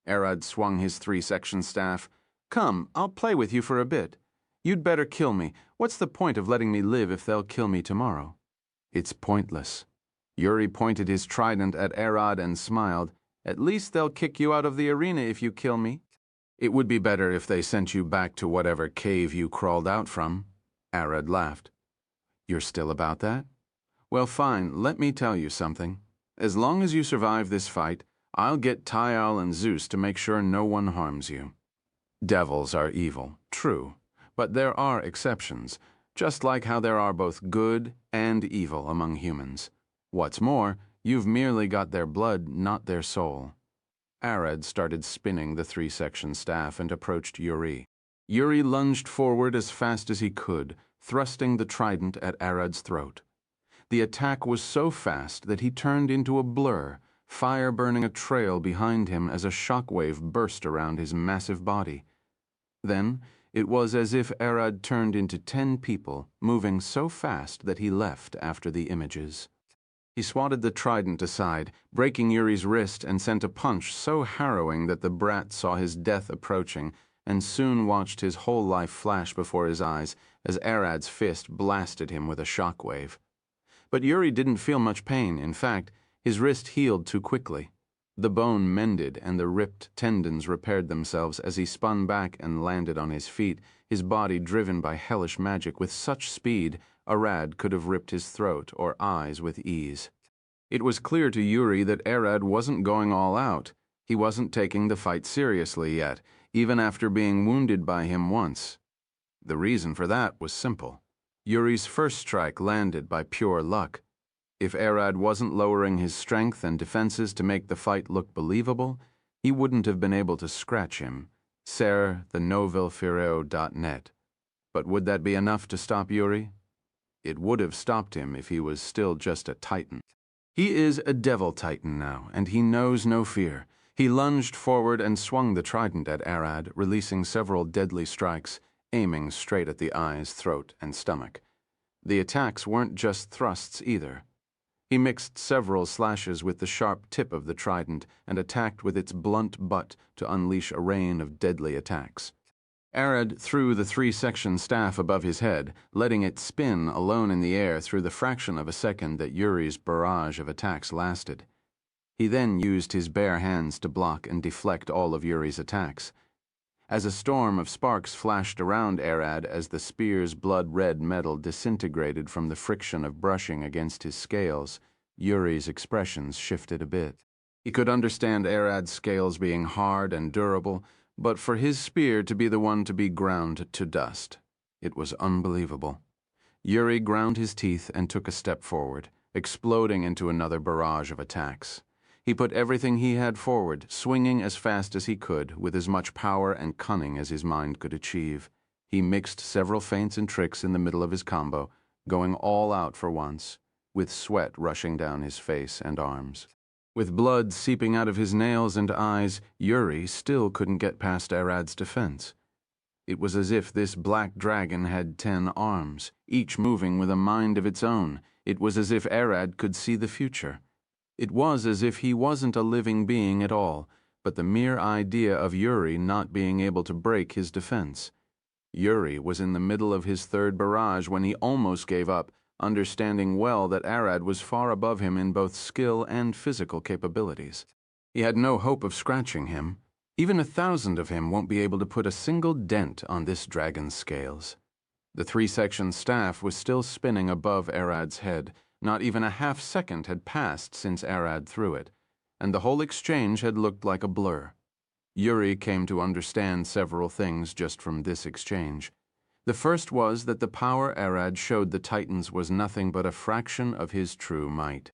Arad swung his three-section staff. Come, I'll play with you for a bit. You'd better kill me. What's the point of letting me live if they'll kill me tomorrow? It's pointless. Yuri pointed his trident at Arad and smiled. At least they'll kick you out of the arena if you kill me. It would be better if they sent you back to whatever cave you crawled out from. Arad laughed. You're still about that? Well, fine, let me tell you something. As long as you survive this fight, I'll get Tyal and Zeus to make sure no one harms you. Devils are evil, true, but there are exceptions, just like how there are both good and evil among humans. What's more, you've merely got their blood, not their soul. Arad started spinning the three-section staff and approached Yuri. Yuri lunged forward as fast as he could, thrusting the trident at Arad's throat. The attack was so fast that he turned into a blur, fire burning a trail behind him as a shockwave burst around his massive body. Then, it was as if Arad turned into 10 people, moving so fast that he left after the images. He swatted the trident aside, breaking Yuri's wrist, and sent a punch so harrowing that the brat saw his death approaching and soon watched his whole life flash before his eyes as Arad's fist blasted him with a shockwave. But Yuri didn't feel much pain. In fact, his wrist healed too quickly. The bone mended and the ripped tendons repaired themselves as he spun back and landed on his feet, his body driven by hellish magic with such speed Arad could have ripped his throat or eyes with ease. It was clear to Yuri that Arad wasn't going all out. He wasn't taking the fight seriously yet, even after being wounded by him once. The reason for that was simple. Yuri's first strike landed by pure luck. If Arad wasn't lowering his strength and defenses to make the fight look believable, he wouldn't have been able to scratch him. Ser, thenovelfireo.net. But would that be enough to stop Yuri? It would have stopped him if he was still just a titan. He is a devil titan now, and he knows no fear. He lunged forward and swung the trident at Arad, releasing several deadly strikes, aiming straight at the eyes, throat, and stomach. The attacks weren't just thrusts either. He mixed several slashes with the sharp tip of the trident and attacked with its blunt butt to unleash a rain of deadly attacks. Arad threw the three-section staff above his head, letting it spin alone in the air through the fraction of a second that Yuri's barrage of attacks lasted. He then used his bare hands to block and deflect all of Yuri's attacks. As a storm of sparks flashed around Arad as the spear's blood-red metal disintegrated from the friction of brushing against his scales, Yuri's expressions shifted a bit. He could understand Arad's scales being hard and durable, but for his spear to be the one to be ground to dust, it was unbelievable. Yuri ground his teeth and took a step forward, exploding into another barrage of attacks. He put everything he had forward, swinging as fast as he could, with as much power and cunning as his mind could achieve. He mixed several feints and tricks in the middle of his combo, going all out for once, with sweat rushing down his face and arms. With blood seeping out of his nails and eyes, Yuri still couldn't get past Arad's defense. It was as if this black dragon had 10 arms, each moving with a mind of its own. It was as if Arad could see the future. It was as if he wasn't a living being at all, but the mere idea of Yuri not being able to break his defense. Yuri was in the middle of his third barrage when he almost gave up, understanding well that Arad was far above him in both skill and physical capabilities. He had no hope of scratching him. Even 1,000 of him won't be able to put a single dent on this dragon's scales. The three-section staff was still spinning above Arad's head. Not even a half-second had passed since Arad threw it, and the whole exchange had looked like a blur. Yuri came to understand several things just from this exchange. The first was that the power Arad showed the Titans was nothing but a fraction of his true might.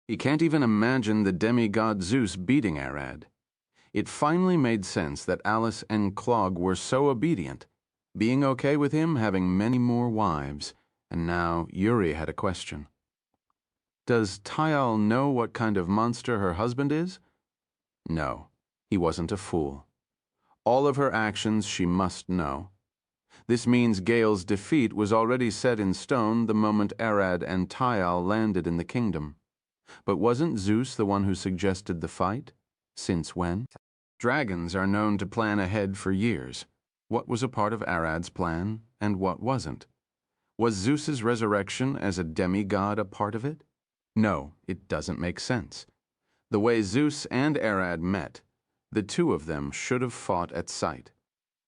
He can't even imagine the demigod Zeus beating Arad. It finally made sense that Alice and Clog were so obedient, being okay with him having many more wives, and now Yuri had a question. Does Tyal know what kind of monster her husband is? No, he wasn't a fool. All of her actions she must know. This means Gale's defeat was already set in stone the moment Arad and Tyal landed in the kingdom. But wasn't Zeus the one who suggested the fight? Since when? Dragons are known to plan ahead for years. What was a part of Arad's plan, and what wasn't? Was Zeus's resurrection as a demigod a part of it? No, it doesn't make sense. The way Zeus and Arad met, the two of them should have fought at sight.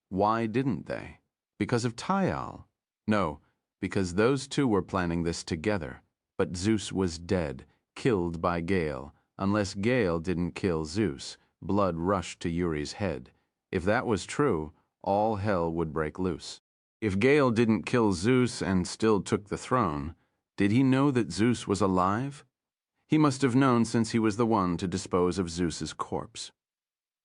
Why didn't they? Because of Tyal? No, because those two were planning this together. But Zeus was dead, killed by Gale. Unless Gale didn't kill Zeus, blood rushed to Yuri's head. If that was true, all hell would break loose. If Gale didn't kill Zeus and still took the throne, did he know that Zeus was alive? He must have known since he was the one to dispose of Zeus's corpse.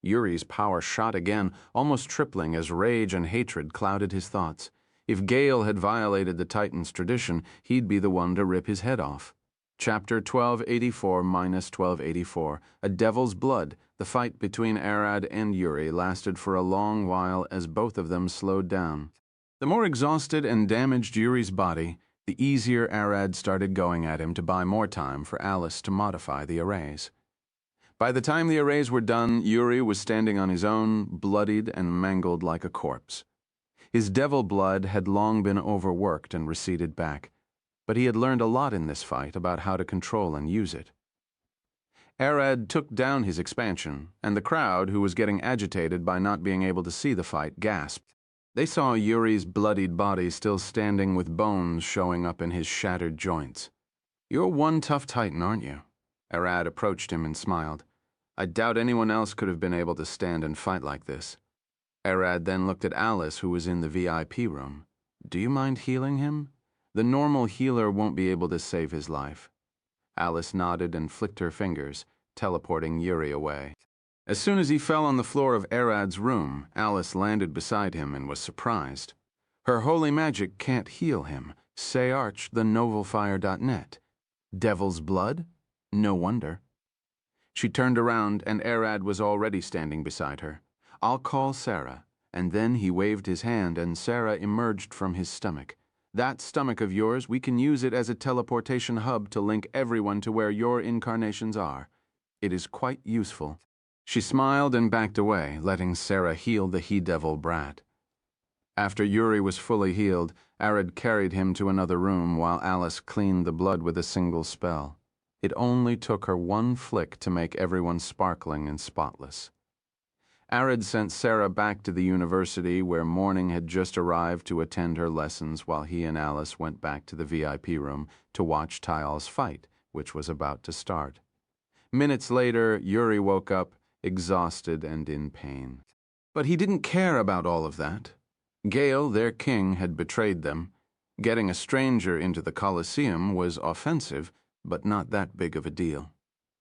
Yuri's power shot again, almost tripling as rage and hatred clouded his thoughts. If Gale had violated the Titan's tradition, he'd be the one to rip his head off. Chapter 1284-1284, A Devil's Blood. The fight between Arad and Yuri lasted for a long while as both of them slowed down. The more exhausted and damaged Yuri's body, the easier Arad started going at him to buy more time for Alice to modify the arrays. By the time the arrays were done, Yuri was standing on his own, bloodied and mangled like a corpse. His devil blood had long been overworked and receded back, but he had learned a lot in this fight about how to control and use it. Arad took down his expansion, and the crowd, who was getting agitated by not being able to see the fight, gasped. They saw Yuri's bloodied body still standing with bones showing up in his shattered joints. "You're one tough Titan, aren't you?" Arad approached him and smiled. I doubt anyone else could have been able to stand and fight like this. Arad then looked at Alice, who was in the VIP room. Do you mind healing him? The normal healer won't be able to save his life. Alice nodded and flicked her fingers, teleporting Yuri away. As soon as he fell on the floor of Arad's room, Alice landed beside him and was surprised. Her holy magic can't heal him. Say Arch, the novelfire.net. Devil's blood? No wonder. She turned around and Arad was already standing beside her. I'll call Sarah. And then he waved his hand and Sarah emerged from his stomach. That stomach of yours, we can use it as a teleportation hub to link everyone to where your incarnations are. It is quite useful. She smiled and backed away, letting Sarah heal the he-devil brat. After Yuri was fully healed, Arad carried him to another room while Alice cleaned the blood with a single spell. It only took her one flick to make everyone sparkling and spotless. Arad sent Sarah back to the university where Morning had just arrived to attend her lessons while he and Alice went back to the VIP room to watch Tyal's fight, which was about to start. Minutes later, Yuri woke up, exhausted and in pain. But he didn't care about all of that. Gale, their king, had betrayed them. Getting a stranger into the Colosseum was offensive, but not that big of a deal.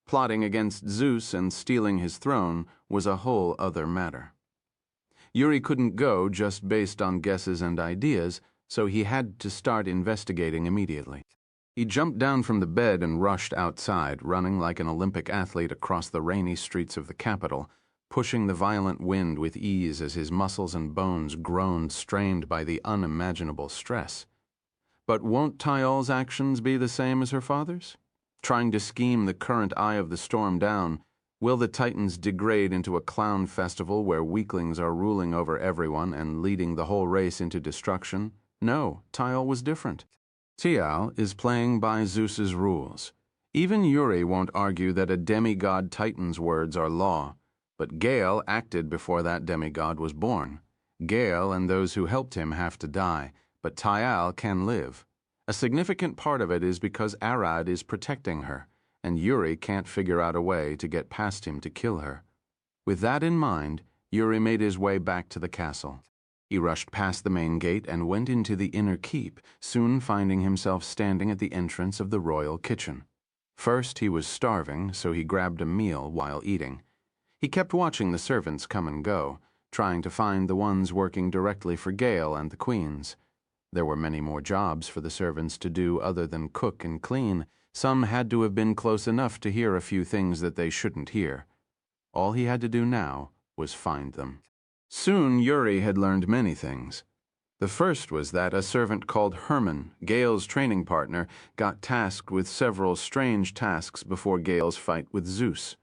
Plotting against Zeus and stealing his throne was a whole other matter. Yuri couldn't go just based on guesses and ideas, so he had to start investigating immediately. He jumped down from the bed and rushed outside, running like an Olympic athlete across the rainy streets of the capital, pushing the violent wind with ease as his muscles and bones groaned, strained by the unimaginable stress. But won't Tyal's actions be the same as her father's? Trying to scheme the current eye of the storm down, will the Titans degrade into a clown festival where weaklings are ruling over everyone and leading the whole race into destruction? No, Tyal was different. Tyal is playing by Zeus's rules. Even Yuri won't argue that a demigod Titan's words are law, but Gale acted before that demigod was born. Gale and those who helped him have to die, but Tyal can live. A significant part of it is because Arad is protecting her, and Yuri can't figure out a way to get past him to kill her. With that in mind, Yuri made his way back to the castle. He rushed past the main gate and went into the inner keep, soon finding himself standing at the entrance of the royal kitchen. First, he was starving, so he grabbed a meal while eating. He kept watching the servants come and go, trying to find the ones working directly for Gale and the queens. There were many more jobs for the servants to do other than cook and clean. Some had to have been close enough to hear a few things that they shouldn't hear. All he had to do now was find them. Soon Yuri had learned many things. The first was that a servant called Herman, Gale's training partner, got tasked with several strange tasks before Gale's fight with Zeus.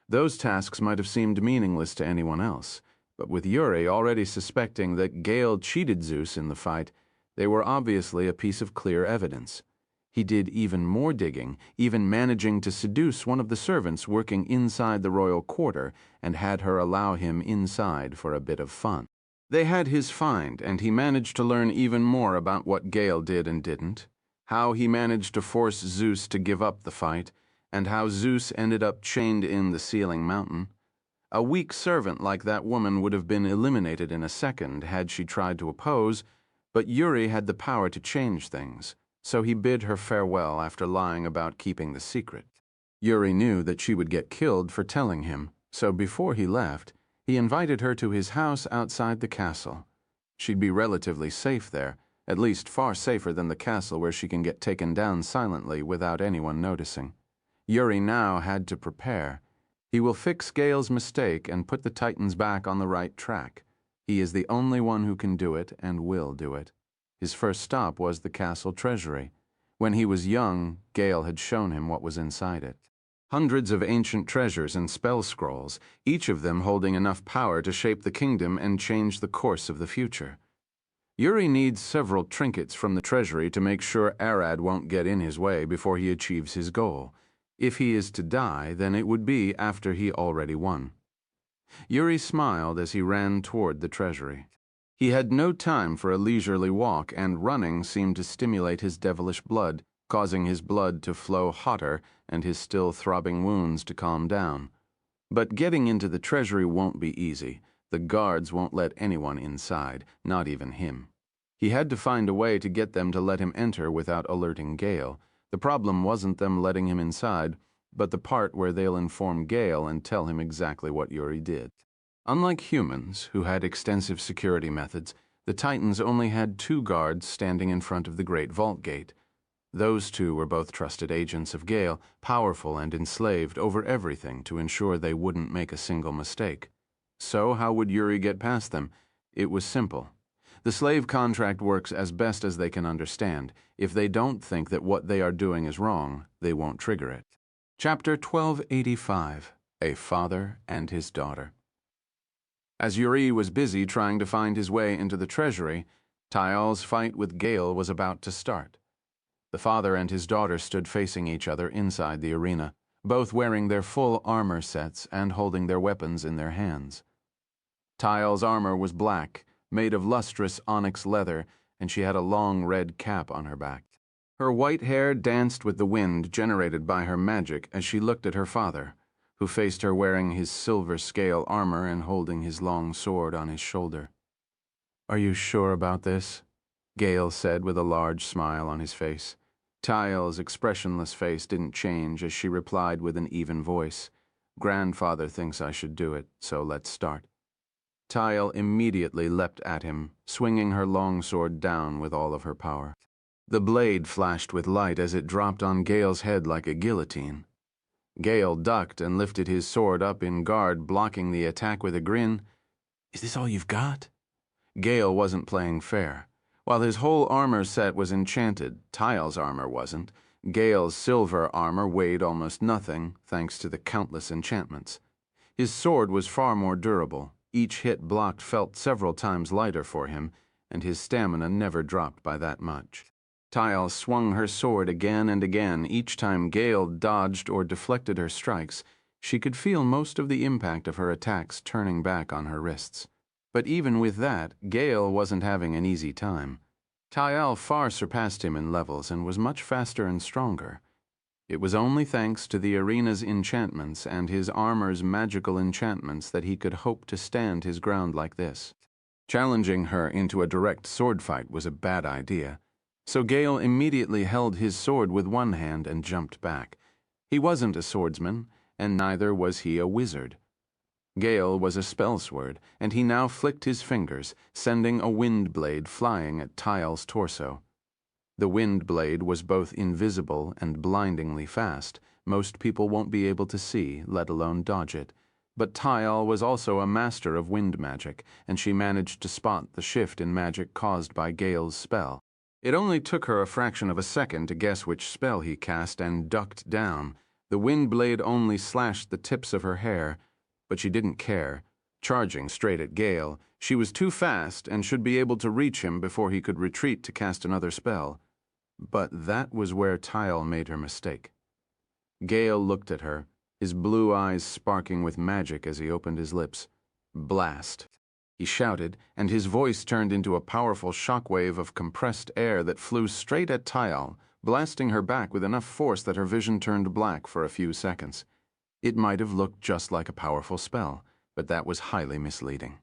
Those tasks might have seemed meaningless to anyone else, but with Yuri already suspecting that Gale cheated Zeus in the fight, they were obviously a piece of clear evidence. He did even more digging, even managing to seduce one of the servants working inside the royal quarter and had her allow him inside for a bit of fun. They had his find, and he managed to learn even more about what Gale did and didn't, how he managed to force Zeus to give up the fight, and how Zeus ended up chained in the Sealing Mountain. A weak servant like that woman would have been eliminated in a second had she tried to oppose, but Yuri had the power to change things, so he bid her farewell after lying about keeping the secret. Yuri knew that she would get killed for telling him, so before he left, he invited her to his house outside the castle. She'd be relatively safe there, at least far safer than the castle where she can get taken down silently without anyone noticing. Yuri now had to prepare. He will fix Gale's mistake and put the Titans back on the right track. He is the only one who can do it and will do it. His first stop was the castle treasury. When he was young, Gale had shown him what was inside it. Hundreds of ancient treasures and spell scrolls, each of them holding enough power to shape the kingdom and change the course of the future. Yuri needs several trinkets from the treasury to make sure Arad won't get in his way before he achieves his goal. If he is to die, then it would be after he already won. Yuri smiled as he ran toward the treasury. He had no time for a leisurely walk, and running seemed to stimulate his devilish blood, causing his blood to flow hotter and his still throbbing wounds to calm down. But getting into the treasury won't be easy. The guards won't let anyone inside, not even him. He had to find a way to get them to let him enter without alerting Gale. The problem wasn't them letting him inside, but the part where they'll inform Gale and tell him exactly what Yuri did. Unlike humans, who had extensive security methods, the Titans only had 2 guards standing in front of the Great Vault Gate. Those 2 were both trusted agents of Gale, powerful and enslaved over everything to ensure they wouldn't make a single mistake. So how would Yuri get past them? It was simple. The slave contract works as best as they can understand. If they don't think that what they are doing is wrong, they won't trigger it. Chapter 1285, A Father and His Daughter. As Yuri was busy trying to find his way into the treasury, Tyal's fight with Gale was about to start. The father and his daughter stood facing each other inside the arena, both wearing their full armor sets and holding their weapons in their hands. Tyal's armor was black, made of lustrous onyx leather, and she had a long red cap on her back. Her white hair danced with the wind generated by her magic as she looked at her father, who faced her wearing his silver scale armor and holding his long sword on his shoulder. "Are you sure about this?" Gale said with a large smile on his face. Tyal's expressionless face didn't change as she replied with an even voice. "Grandfather thinks I should do it, so let's start." Tyal immediately leapt at him, swinging her long sword down with all of her power. The blade flashed with light as it dropped on Gale's head like a guillotine. Gale ducked and lifted his sword up in guard, blocking the attack with a grin. "Is this all you've got?" Gale wasn't playing fair. While his whole armor set was enchanted, Tyal's armor wasn't. Gale's silver armor weighed almost nothing, thanks to the countless enchantments. His sword was far more durable. Each hit blocked felt several times lighter for him, and his stamina never dropped by that much. Tyal swung her sword again and again. Each time Gale dodged or deflected her strikes, she could feel most of the impact of her attacks turning back on her wrists. But even with that, Gale wasn't having an easy time. Tyal far surpassed him in levels and was much faster and stronger. It was only thanks to the arena's enchantments and his armor's magical enchantments that he could hope to stand his ground like this. Challenging her into a direct sword fight was a bad idea, so Gale immediately held his sword with one hand and jumped back. He wasn't a swordsman, and neither was he a wizard. Gale was a spellsword, and he now flicked his fingers, sending a wind blade flying at Tyal's torso. The wind blade was both invisible and blindingly fast. Most people won't be able to see, let alone dodge it. But Tyal was also a master of wind magic, and she managed to spot the shift in magic caused by Gale's spell. It only took her a fraction of a second to guess which spell he cast and ducked down. The wind blade only slashed the tips of her hair, but she didn't care. Charging straight at Gale, she was too fast and should be able to reach him before he could retreat to cast another spell. But that was where Tyal made her mistake. Gale looked at her, his blue eyes sparking with magic as he opened his lips. "Blast!" He shouted, and his voice turned into a powerful shockwave of compressed air that flew straight at Tyal, blasting her back with enough force that her vision turned black for a few seconds. It might have looked just like a powerful spell, but that was highly misleading.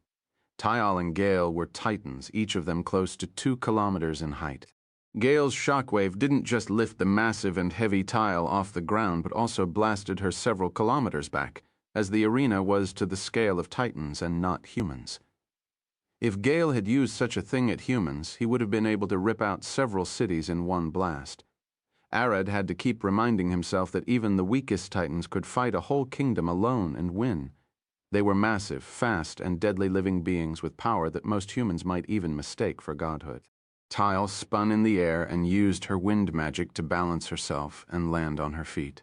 Tyal and Gale were titans, each of them close to 2 kilometers in height. Gale's shockwave didn't just lift the massive and heavy Tyal off the ground, but also blasted her several kilometers back, as the arena was to the scale of titans and not humans. If Gale had used such a thing at humans, he would have been able to rip out several cities in one blast. Arad had to keep reminding himself that even the weakest titans could fight a whole kingdom alone and win. They were massive, fast, and deadly living beings with power that most humans might even mistake for godhood. Tyal spun in the air and used her wind magic to balance herself and land on her feet.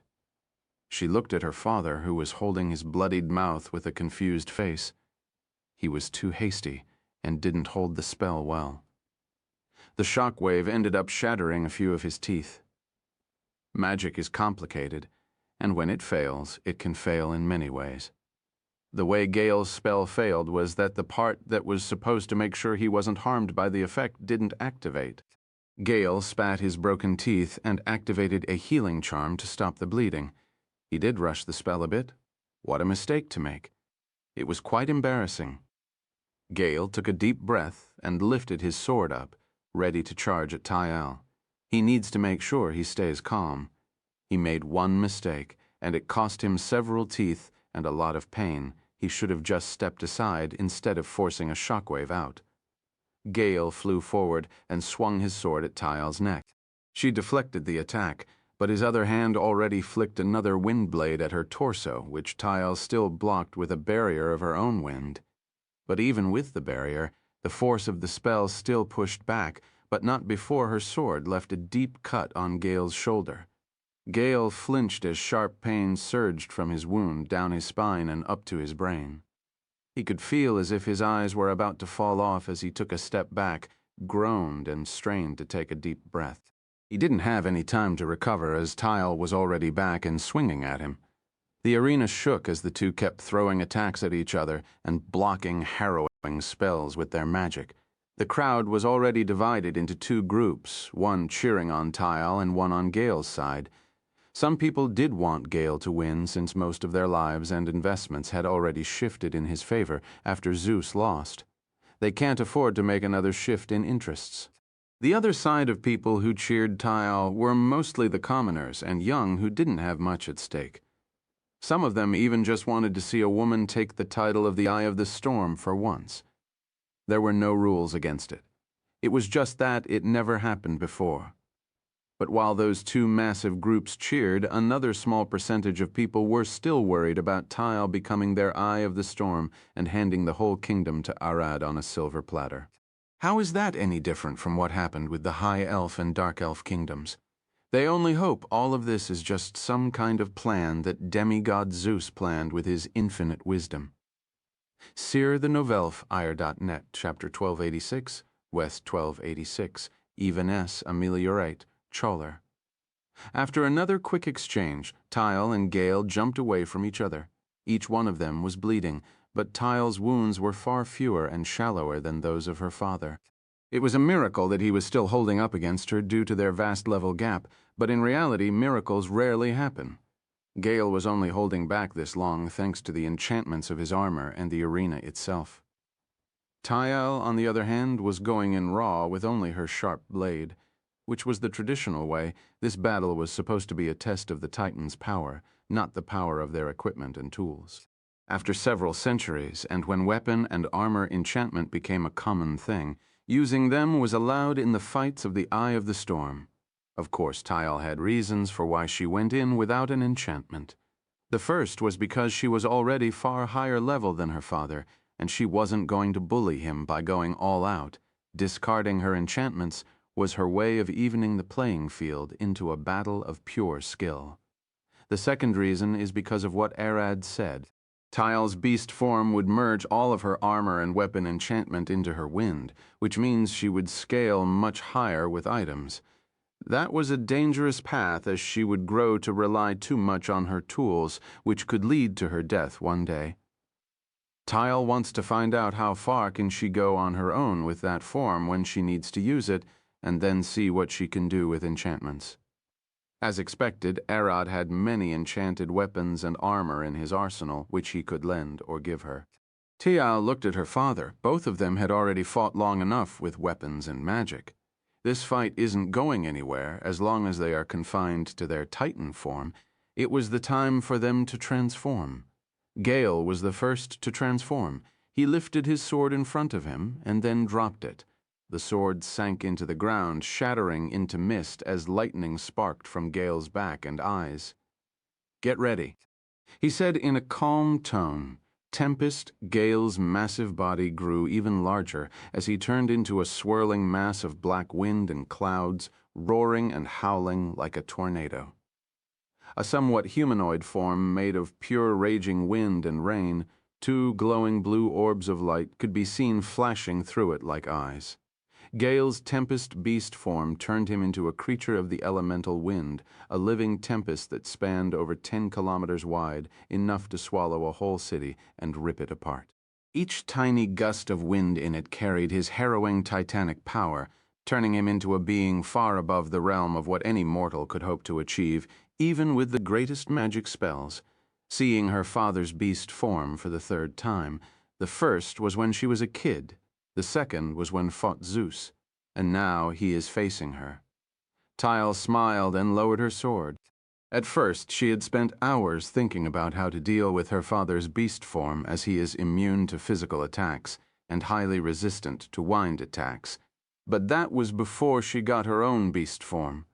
She looked at her father, who was holding his bloodied mouth with a confused face. He was too hasty and didn't hold the spell well. The shockwave ended up shattering a few of his teeth. Magic is complicated, and when it fails, it can fail in many ways. The way Gale's spell failed was that the part that was supposed to make sure he wasn't harmed by the effect didn't activate. Gale spat his broken teeth and activated a healing charm to stop the bleeding. He did rush the spell a bit. What a mistake to make. It was quite embarrassing. Gale took a deep breath and lifted his sword up, ready to charge at Tyal. He needs to make sure he stays calm. He made one mistake, and it cost him several teeth and a lot of pain. He should have just stepped aside instead of forcing a shockwave out. Gale flew forward and swung his sword at Tyal's neck. She deflected the attack, but his other hand already flicked another wind blade at her torso, which Tyal still blocked with a barrier of her own wind. But even with the barrier, the force of the spell still pushed back, but not before her sword left a deep cut on Gale's shoulder. Gale flinched as sharp pain surged from his wound down his spine and up to his brain. He could feel as if his eyes were about to fall off as he took a step back, groaned, and strained to take a deep breath. He didn't have any time to recover as Tyal was already back and swinging at him. The arena shook as the two kept throwing attacks at each other and blocking harrowing spells with their magic. The crowd was already divided into two groups, one cheering on Tyal and one on Gale's side. Some people did want Gale to win since most of their lives and investments had already shifted in his favor after Zeus lost. They can't afford to make another shift in interests. The other side of people who cheered Tyal were mostly the commoners and young who didn't have much at stake. Some of them even just wanted to see a woman take the title of the Eye of the Storm for once. There were no rules against it. It was just that it never happened before. But while those two massive groups cheered, another small percentage of people were still worried about Tyal becoming their Eye of the Storm and handing the whole kingdom to Arad on a silver platter. How is that any different from what happened with the High Elf and Dark Elf kingdoms? They only hope all of this is just some kind of plan that demigod Zeus planned with his infinite wisdom. Seer the Novelf, ire.net, chapter 1286, West 1286, even S. Ameliorate, Choler. After another quick exchange, Tyal and Gale jumped away from each other. Each one of them was bleeding, but Tyal's wounds were far fewer and shallower than those of her father. It was a miracle that he was still holding up against her due to their vast level gap, but in reality, miracles rarely happen. Gale was only holding back this long thanks to the enchantments of his armor and the arena itself. Tyal, on the other hand, was going in raw with only her sharp blade. Which was the traditional way. This battle was supposed to be a test of the Titans' power, not the power of their equipment and tools. After several centuries, and when weapon and armor enchantment became a common thing, using them was allowed in the fights of the Eye of the Storm. Of course, Tyal had reasons for why she went in without an enchantment. The first was because she was already far higher level than her father, and she wasn't going to bully him by going all out. Discarding her enchantments was her way of evening the playing field into a battle of pure skill. The second reason is because of what Arad said. Tyal's beast form would merge all of her armor and weapon enchantment into her wind, which means she would scale much higher with items. That was a dangerous path as she would grow to rely too much on her tools, which could lead to her death one day. Tyal wants to find out how far can she go on her own with that form when she needs to use it, and then see what she can do with enchantments. As expected, Arad had many enchanted weapons and armor in his arsenal, which he could lend or give her. Tyal looked at her father. Both of them had already fought long enough with weapons and magic. This fight isn't going anywhere as long as they are confined to their Titan form. It was the time for them to transform. Gale was the first to transform. He lifted his sword in front of him and then dropped it. The sword sank into the ground, shattering into mist as lightning sparked from Gale's back and eyes. "Get ready," he said in a calm tone. Tempest, Gale's massive body grew even larger as he turned into a swirling mass of black wind and clouds, roaring and howling like a tornado. A somewhat humanoid form made of pure raging wind and rain, two glowing blue orbs of light could be seen flashing through it like eyes. Gale's tempest beast form turned him into a creature of the elemental wind, a living tempest that spanned over 10 kilometers wide, enough to swallow a whole city and rip it apart. Each tiny gust of wind in it carried his harrowing titanic power, turning him into a being far above the realm of what any mortal could hope to achieve, even with the greatest magic spells. Seeing her father's beast form for the third time. The first was when she was a kid, the second was when fought Zeus, and now he is facing her. Tile smiled and lowered her sword. At first, she had spent hours thinking about how to deal with her father's beast form, as he is immune to physical attacks and highly resistant to wind attacks. But that was before she got her own beast form.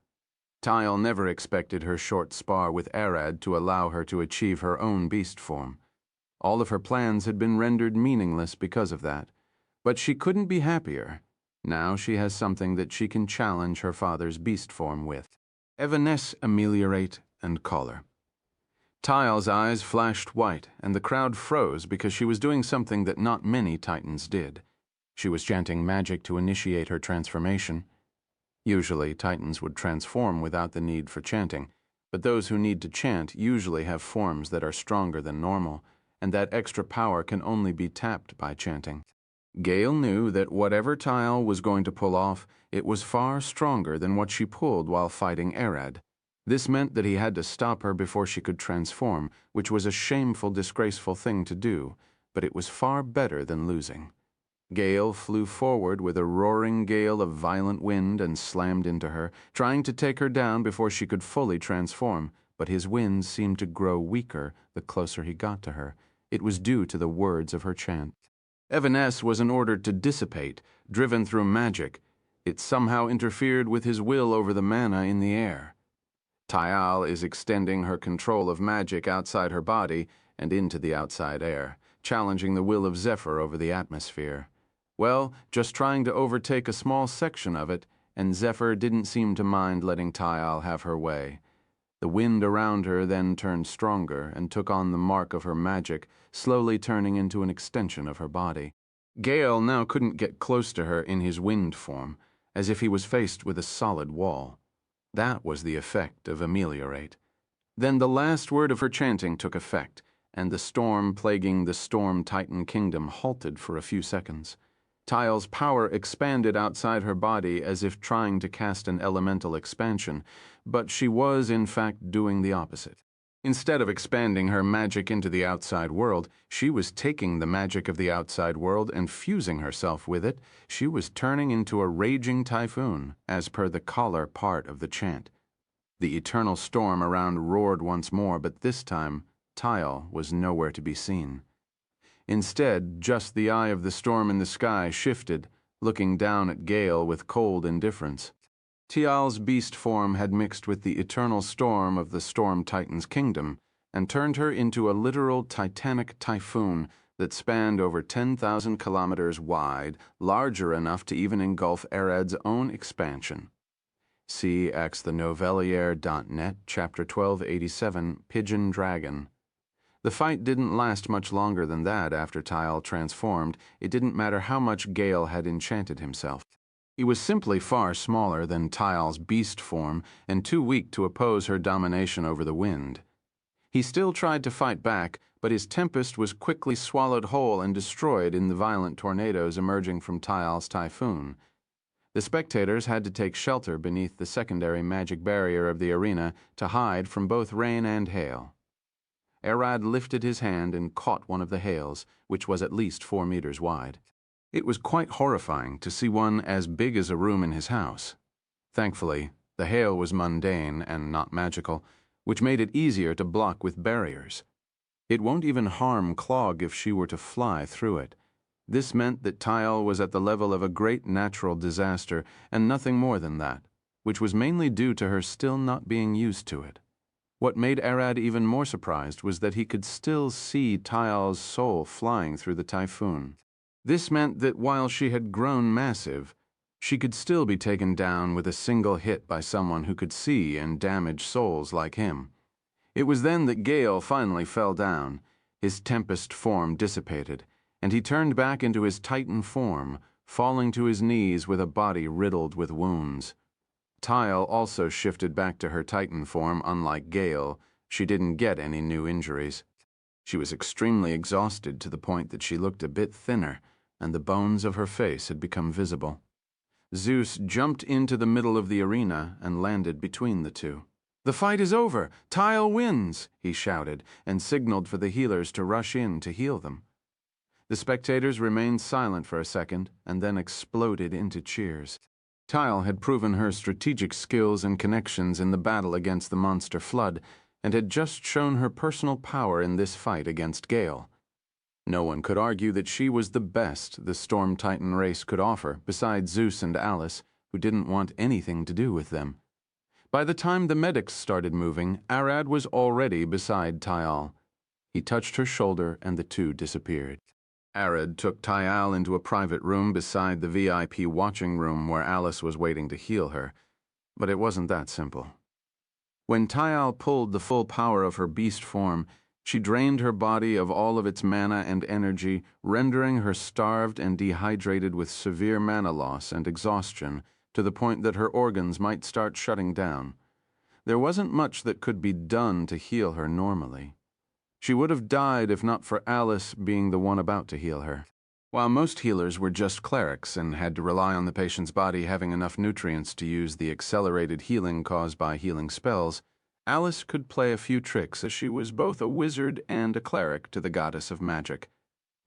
Tile never expected her short spar with Arad to allow her to achieve her own beast form. All of her plans had been rendered meaningless because of that. But she couldn't be happier. Now she has something that she can challenge her father's beast form with. Evanesce, ameliorate, and collar. Tile's eyes flashed white, and the crowd froze because she was doing something that not many Titans did. She was chanting magic to initiate her transformation. Usually, Titans would transform without the need for chanting, but those who need to chant usually have forms that are stronger than normal, and that extra power can only be tapped by chanting. Gale knew that whatever Tile was going to pull off, it was far stronger than what she pulled while fighting Arad. This meant that he had to stop her before she could transform, which was a shameful, disgraceful thing to do, but it was far better than losing. Gale flew forward with a roaring gale of violent wind and slammed into her, trying to take her down before she could fully transform, but his winds seemed to grow weaker the closer he got to her. It was due to the words of her chant. Evanesce was an order to dissipate, driven through magic. It somehow interfered with his will over the mana in the air. Tile is extending her control of magic outside her body and into the outside air, challenging the will of Zephyr over the atmosphere. Well, just trying to overtake a small section of it, and Zephyr didn't seem to mind letting Tile have her way. The wind around her then turned stronger and took on the mark of her magic, slowly turning into an extension of her body. Gale now couldn't get close to her in his wind form, as if he was faced with a solid wall. That was the effect of ameliorate. Then the last word of her chanting took effect, and the storm plaguing the Storm Titan kingdom halted for a few seconds. Tile's power expanded outside her body as if trying to cast an elemental expansion, but she was in fact doing the opposite. Instead of expanding her magic into the outside world, she was taking the magic of the outside world and fusing herself with it. She was turning into a raging typhoon, as per the collar part of the chant. The eternal storm around roared once more, but this time, Tile was nowhere to be seen. Instead, just the eye of the storm in the sky shifted, looking down at Gale with cold indifference. Tial's beast form had mixed with the eternal storm of the Storm Titan's kingdom and turned her into a literal titanic typhoon that spanned over 10,000 kilometers wide, larger enough to even engulf Arad's own expansion. See axthenovelliere.net, Chapter 1287, Pigeon Dragon. The fight didn't last much longer than that after Tile transformed. It didn't matter how much Gale had enchanted himself. He was simply far smaller than Tile's beast form and too weak to oppose her domination over the wind. He still tried to fight back, but his tempest was quickly swallowed whole and destroyed in the violent tornadoes emerging from Tile's typhoon. The spectators had to take shelter beneath the secondary magic barrier of the arena to hide from both rain and hail. Arad lifted his hand and caught one of the hails, which was at least 4 meters wide. It was quite horrifying to see one as big as a room in his house. Thankfully, the hail was mundane and not magical, which made it easier to block with barriers. It won't even harm Clog if she were to fly through it. This meant that Tile was at the level of a great natural disaster and nothing more than that, which was mainly due to her still not being used to it. What made Arad even more surprised was that he could still see Tile's soul flying through the typhoon. This meant that while she had grown massive, she could still be taken down with a single hit by someone who could see and damage souls like him. It was then that Gale finally fell down. His tempest form dissipated, and he turned back into his Titan form, falling to his knees with a body riddled with wounds. Tile also shifted back to her Titan form. Unlike Gale, she didn't get any new injuries. She was extremely exhausted to the point that she looked a bit thinner, and the bones of her face had become visible. Zeus jumped into the middle of the arena and landed between the two. "The fight is over! Tile wins!" he shouted, and signaled for the healers to rush in to heal them. The spectators remained silent for a second and then exploded into cheers. Tile had proven her strategic skills and connections in the battle against the monster flood, and had just shown her personal power in this fight against Gale. No one could argue that she was the best the Storm Titan race could offer, besides Zeus and Alice, who didn't want anything to do with them. By the time the medics started moving, Arad was already beside Tile. He touched her shoulder and the two disappeared. Arad took Tile into a private room beside the VIP watching room where Alice was waiting to heal her, but it wasn't that simple. When Tile pulled the full power of her beast form, she drained her body of all of its mana and energy, rendering her starved and dehydrated with severe mana loss and exhaustion to the point that her organs might start shutting down. There wasn't much that could be done to heal her normally. She would have died if not for Alice being the one about to heal her. While most healers were just clerics and had to rely on the patient's body having enough nutrients to use the accelerated healing caused by healing spells, Alice could play a few tricks as she was both a wizard and a cleric to the goddess of magic.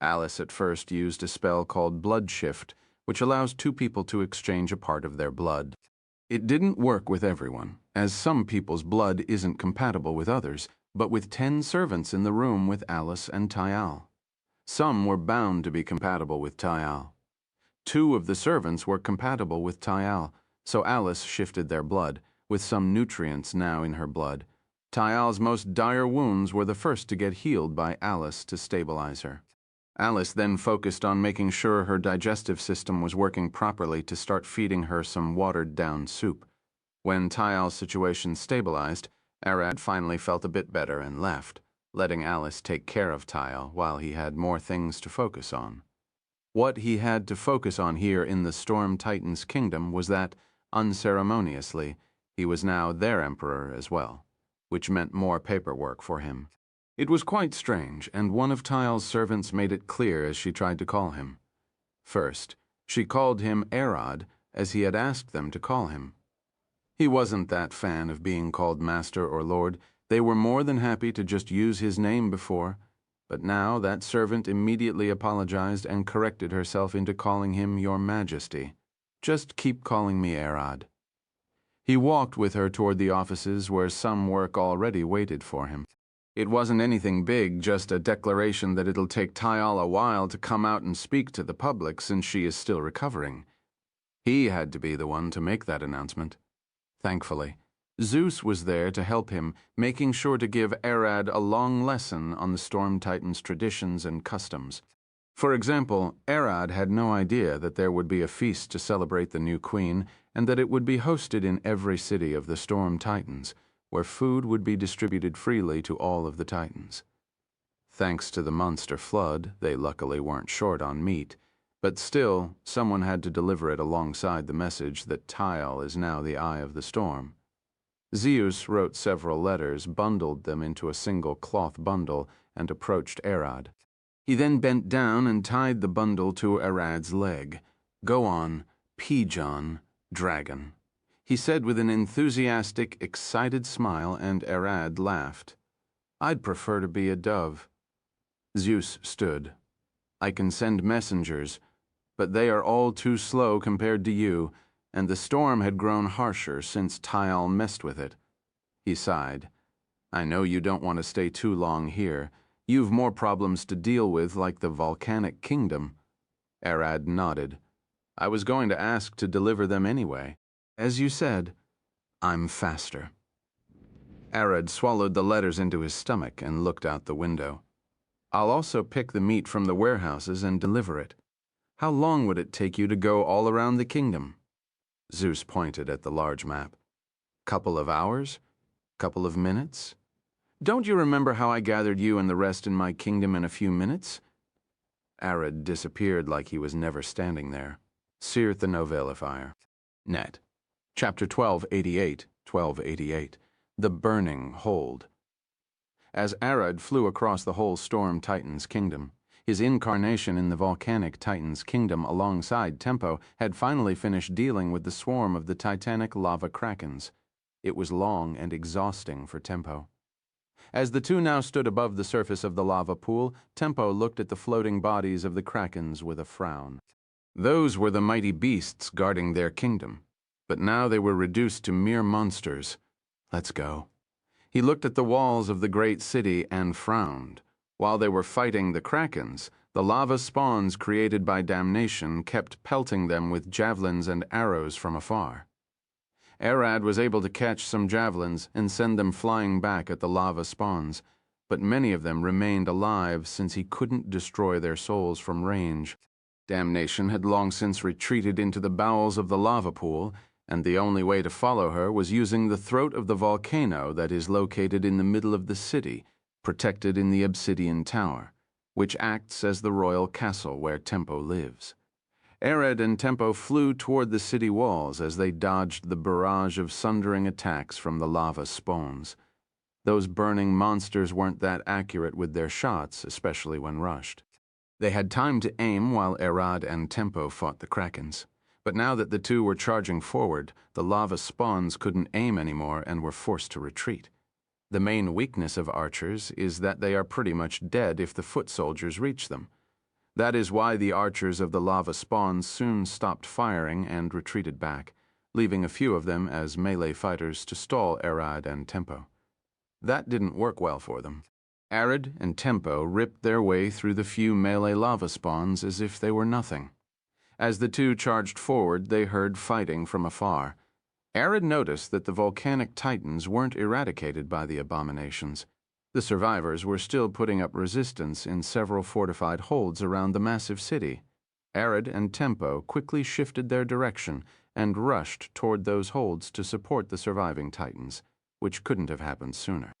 Alice at first used a spell called Blood Shift, which allows two people to exchange a part of their blood. It didn't work with everyone, as some people's blood isn't compatible with others, but with 10 servants in the room with Alice and Tile. Some were bound to be compatible with Tile. 2 of the servants were compatible with Tile, so Alice shifted their blood, with some nutrients now in her blood. Tile's most dire wounds were the first to get healed by Alice to stabilize her. Alice then focused on making sure her digestive system was working properly to start feeding her some watered-down soup. When Tile's situation stabilized, Arad finally felt a bit better and left, letting Alice take care of Tile while he had more things to focus on. What he had to focus on here in the Storm Titan's kingdom was that, unceremoniously, he was now their emperor as well, which meant more paperwork for him. It was quite strange, and one of Tile's servants made it clear as she tried to call him. First, she called him Arad, as he had asked them to call him. He wasn't that fan of being called master or lord. They were more than happy to just use his name before, but now that servant immediately apologized and corrected herself into calling him Your Majesty. "Just keep calling me Arad." He walked with her toward the offices where some work already waited for him. It wasn't anything big, just a declaration that it'll take Tile a while to come out and speak to the public since she is still recovering. He had to be the one to make that announcement. Thankfully, Zeus was there to help him, making sure to give Arad a long lesson on the Storm Titan's traditions and customs. For example, Arad had no idea that there would be a feast to celebrate the new queen and that it would be hosted in every city of the Storm Titans, where food would be distributed freely to all of the Titans. Thanks to the monster flood, they luckily weren't short on meat, but still, someone had to deliver it alongside the message that Tile is now the eye of the storm. Zeus wrote several letters, bundled them into a single cloth bundle, and approached Arad. He then bent down and tied the bundle to Arad's leg. "Go on, Pigeon, dragon," he said with an enthusiastic, excited smile, and Arad laughed. "I'd prefer to be a dove." Zeus stood. "I can send messengers, but they are all too slow compared to you, and the storm had grown harsher since Tile messed with it." He sighed. "I know you don't want to stay too long here. You've more problems to deal with, like the volcanic kingdom." Arad nodded. "I was going to ask to deliver them anyway. As you said, I'm faster." Arad swallowed the letters into his stomach and looked out the window. "I'll also pick the meat from the warehouses and deliver it. How long would it take you to go all around the kingdom?" Zeus pointed at the large map. "Couple of hours? Couple of minutes? Don't you remember how I gathered you and the rest in my kingdom in a few minutes?" Arad disappeared like he was never standing there. Seared the Novellifier. Net. Chapter 1288, 1288. The Burning Hold. As Arad flew across the whole Storm Titan's kingdom, His incarnation in the volcanic Titan's kingdom alongside Tempo had finally finished dealing with the swarm of the titanic lava krakens. It was long and exhausting for Tempo. As the two now stood above the surface of the lava pool, Tempo looked at the floating bodies of the krakens with a frown. Those were the mighty beasts guarding their kingdom, but now they were reduced to mere monsters. Let's go. He looked at the walls of the great city and frowned. While they were fighting the krakens, the lava spawns created by damnation kept pelting them with javelins and arrows from afar. Arad was able to catch some javelins and send them flying back at the lava spawns, but many of them remained alive since he couldn't destroy their souls from range. Damnation had long since retreated into the bowels of the lava pool, and the only way to follow her was using the throat of the volcano that is located in the middle of the city, protected in the obsidian tower, which acts as the royal castle where Tempo lives. Arad and Tempo flew toward the city walls as they dodged the barrage of sundering attacks from the lava spawns. Those burning monsters weren't that accurate with their shots, especially when rushed. They had time to aim while Arad and Tempo fought the krakens. But now that the two were charging forward, the lava spawns couldn't aim anymore and were forced to retreat. The main weakness of archers is that they are pretty much dead if the foot soldiers reach them. That is why the archers of the lava spawns soon stopped firing and retreated back, leaving a few of them as melee fighters to stall Arad and Tempo. That didn't work well for them. Arad and Tempo ripped their way through the few melee lava spawns as if they were nothing. As the two charged forward, they heard fighting from afar. Arad noticed that the volcanic titans weren't eradicated by the abominations. The survivors were still putting up resistance in several fortified holds around the massive city. Arad and Tempo quickly shifted their direction and rushed toward those holds to support the surviving titans, which couldn't have happened sooner.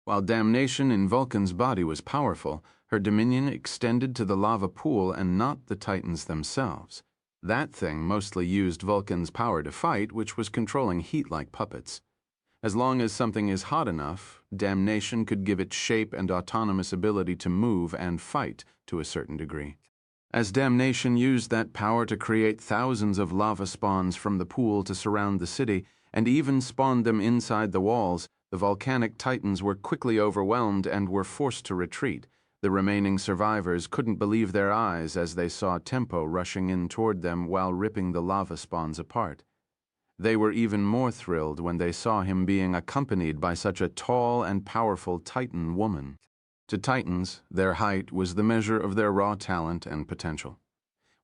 While damnation in Vulcan's body was powerful, her dominion extended to the lava pool and not the titans themselves. That thing mostly used Vulcan's power to fight, which was controlling heat like puppets. As long as something is hot enough, damnation could give it shape and autonomous ability to move and fight to a certain degree. As damnation used that power to create thousands of lava spawns from the pool to surround the city, and even spawned them inside the walls, the volcanic titans were quickly overwhelmed and were forced to retreat. The remaining survivors couldn't believe their eyes as they saw Tempo rushing in toward them while ripping the lava spawns apart. They were even more thrilled when they saw him being accompanied by such a tall and powerful Titan woman. To Titans, their height was the measure of their raw talent and potential.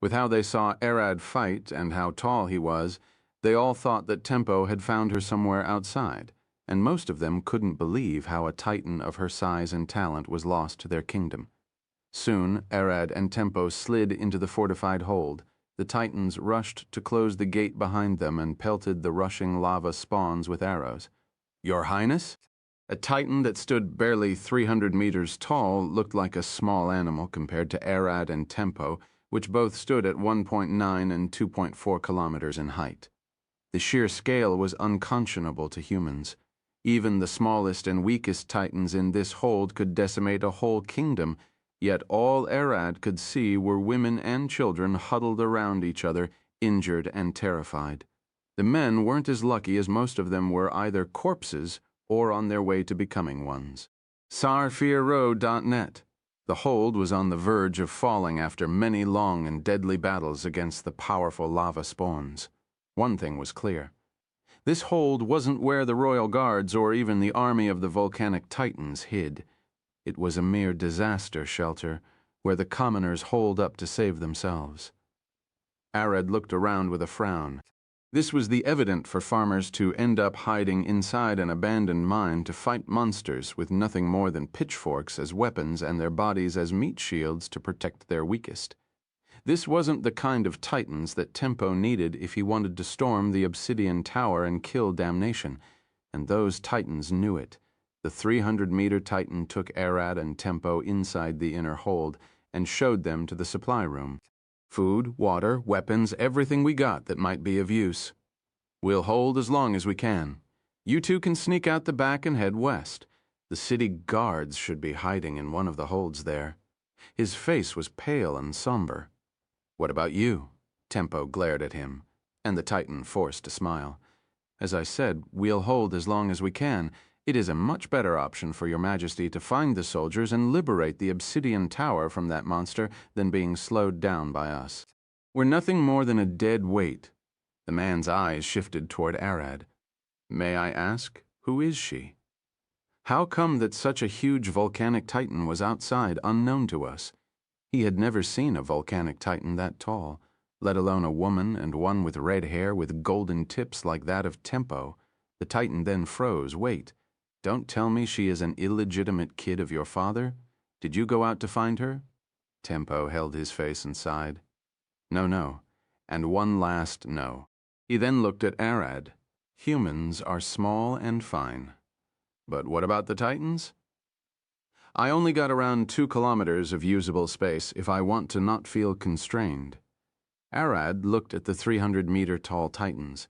With how they saw Arad fight and how tall he was, they all thought that Tempo had found her somewhere outside, and most of them couldn't believe how a Titan of her size and talent was lost to their kingdom. Soon, Arad and Tempo slid into the fortified hold. The Titans rushed to close the gate behind them and pelted the rushing lava spawns with arrows. "Your Highness?" A Titan that stood barely 300 meters tall looked like a small animal compared to Arad and Tempo, which both stood at 1.9 and 2.4 kilometers in height. The sheer scale was unconscionable to humans. Even the smallest and weakest Titans in this hold could decimate a whole kingdom, yet all Arad could see were women and children huddled around each other, injured and terrified. The men weren't as lucky as most of them were either corpses or on their way to becoming ones. Sarfearrow.net. The hold was on the verge of falling after many long and deadly battles against the powerful lava spawns. One thing was clear. This hold wasn't where the royal guards or even the army of the volcanic titans hid. It was a mere disaster shelter where the commoners holed up to save themselves. Arad looked around with a frown. This was the evident for farmers to end up hiding inside an abandoned mine to fight monsters with nothing more than pitchforks as weapons and their bodies as meat shields to protect their weakest. This wasn't the kind of titans that Tempo needed if he wanted to storm the obsidian tower and kill damnation, and those titans knew it. The 300-meter titan took Arad and Tempo inside the inner hold and showed them to the supply room. "Food, water, weapons, everything we got that might be of use. We'll hold as long as we can. You two can sneak out the back and head west. The city guards should be hiding in one of the holds there." His face was pale and somber. "What about you?" Tempo glared at him, and the Titan forced a smile. "As I said, we'll hold as long as we can. It is a much better option for your Majesty to find the soldiers and liberate the obsidian tower from that monster than being slowed down by us. We're nothing more than a dead weight." The man's eyes shifted toward Arad. "May I ask, who is she? How come that such a huge volcanic titan was outside, unknown to us?" He had never seen a volcanic titan that tall, let alone a woman and one with red hair with golden tips like that of Tempo. The Titan then froze. "Wait. Don't tell me she is an illegitimate kid of your father? Did you go out to find her?" Tempo held his face and sighed. No. And one last no. He then looked at Arad. "Humans are small and fine. But what about the Titans? I only got around 2 kilometers of usable space if I want to not feel constrained." Arad looked at the 300-meter tall Titans.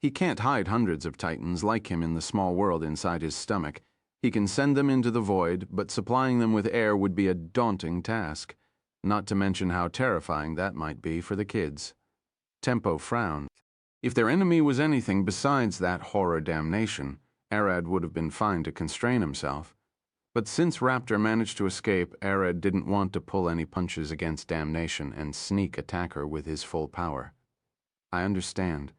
He can't hide hundreds of Titans like him in the small world inside his stomach. He can send them into the void, but supplying them with air would be a daunting task, not to mention how terrifying that might be for the kids. Tempo frowned. If their enemy was anything besides that horror damnation, Arad would have been fine to constrain himself. But since Raptor managed to escape, Arad didn't want to pull any punches against damnation and sneak attack her with his full power. "I understand.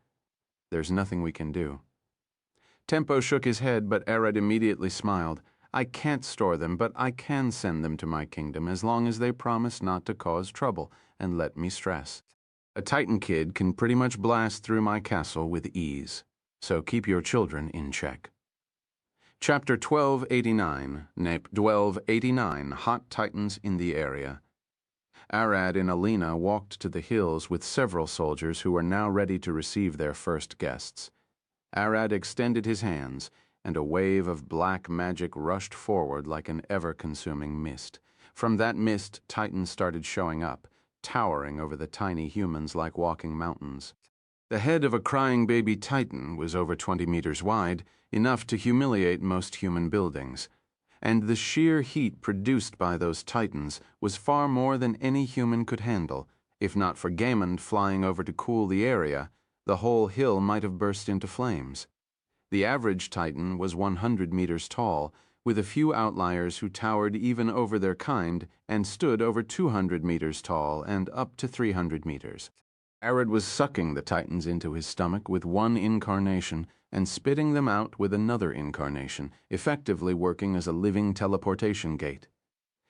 There's nothing we can do." Tempo shook his head, but Arad immediately smiled. "I can't store them, but I can send them to my kingdom as long as they promise not to cause trouble, and let me stress. A Titan kid can pretty much blast through my castle with ease, so keep your children in check." Chapter 1289, Nape 1289, Hot Titans in the Area. Arad and Alina walked to the hills with several soldiers who were now ready to receive their first guests. Arad extended his hands, and a wave of black magic rushed forward like an ever-consuming mist. From that mist, Titans started showing up, towering over the tiny humans like walking mountains. The head of a crying baby Titan was over 20 meters wide, enough to humiliate most human buildings. And the sheer heat produced by those Titans was far more than any human could handle. If not for Gaimond flying over to cool the area, the whole hill might have burst into flames. The average Titan was 100 meters tall, with a few outliers who towered even over their kind and stood over 200 meters tall and up to 300 meters. Arad was sucking the Titans into his stomach with one incarnation and spitting them out with another incarnation, effectively working as a living teleportation gate.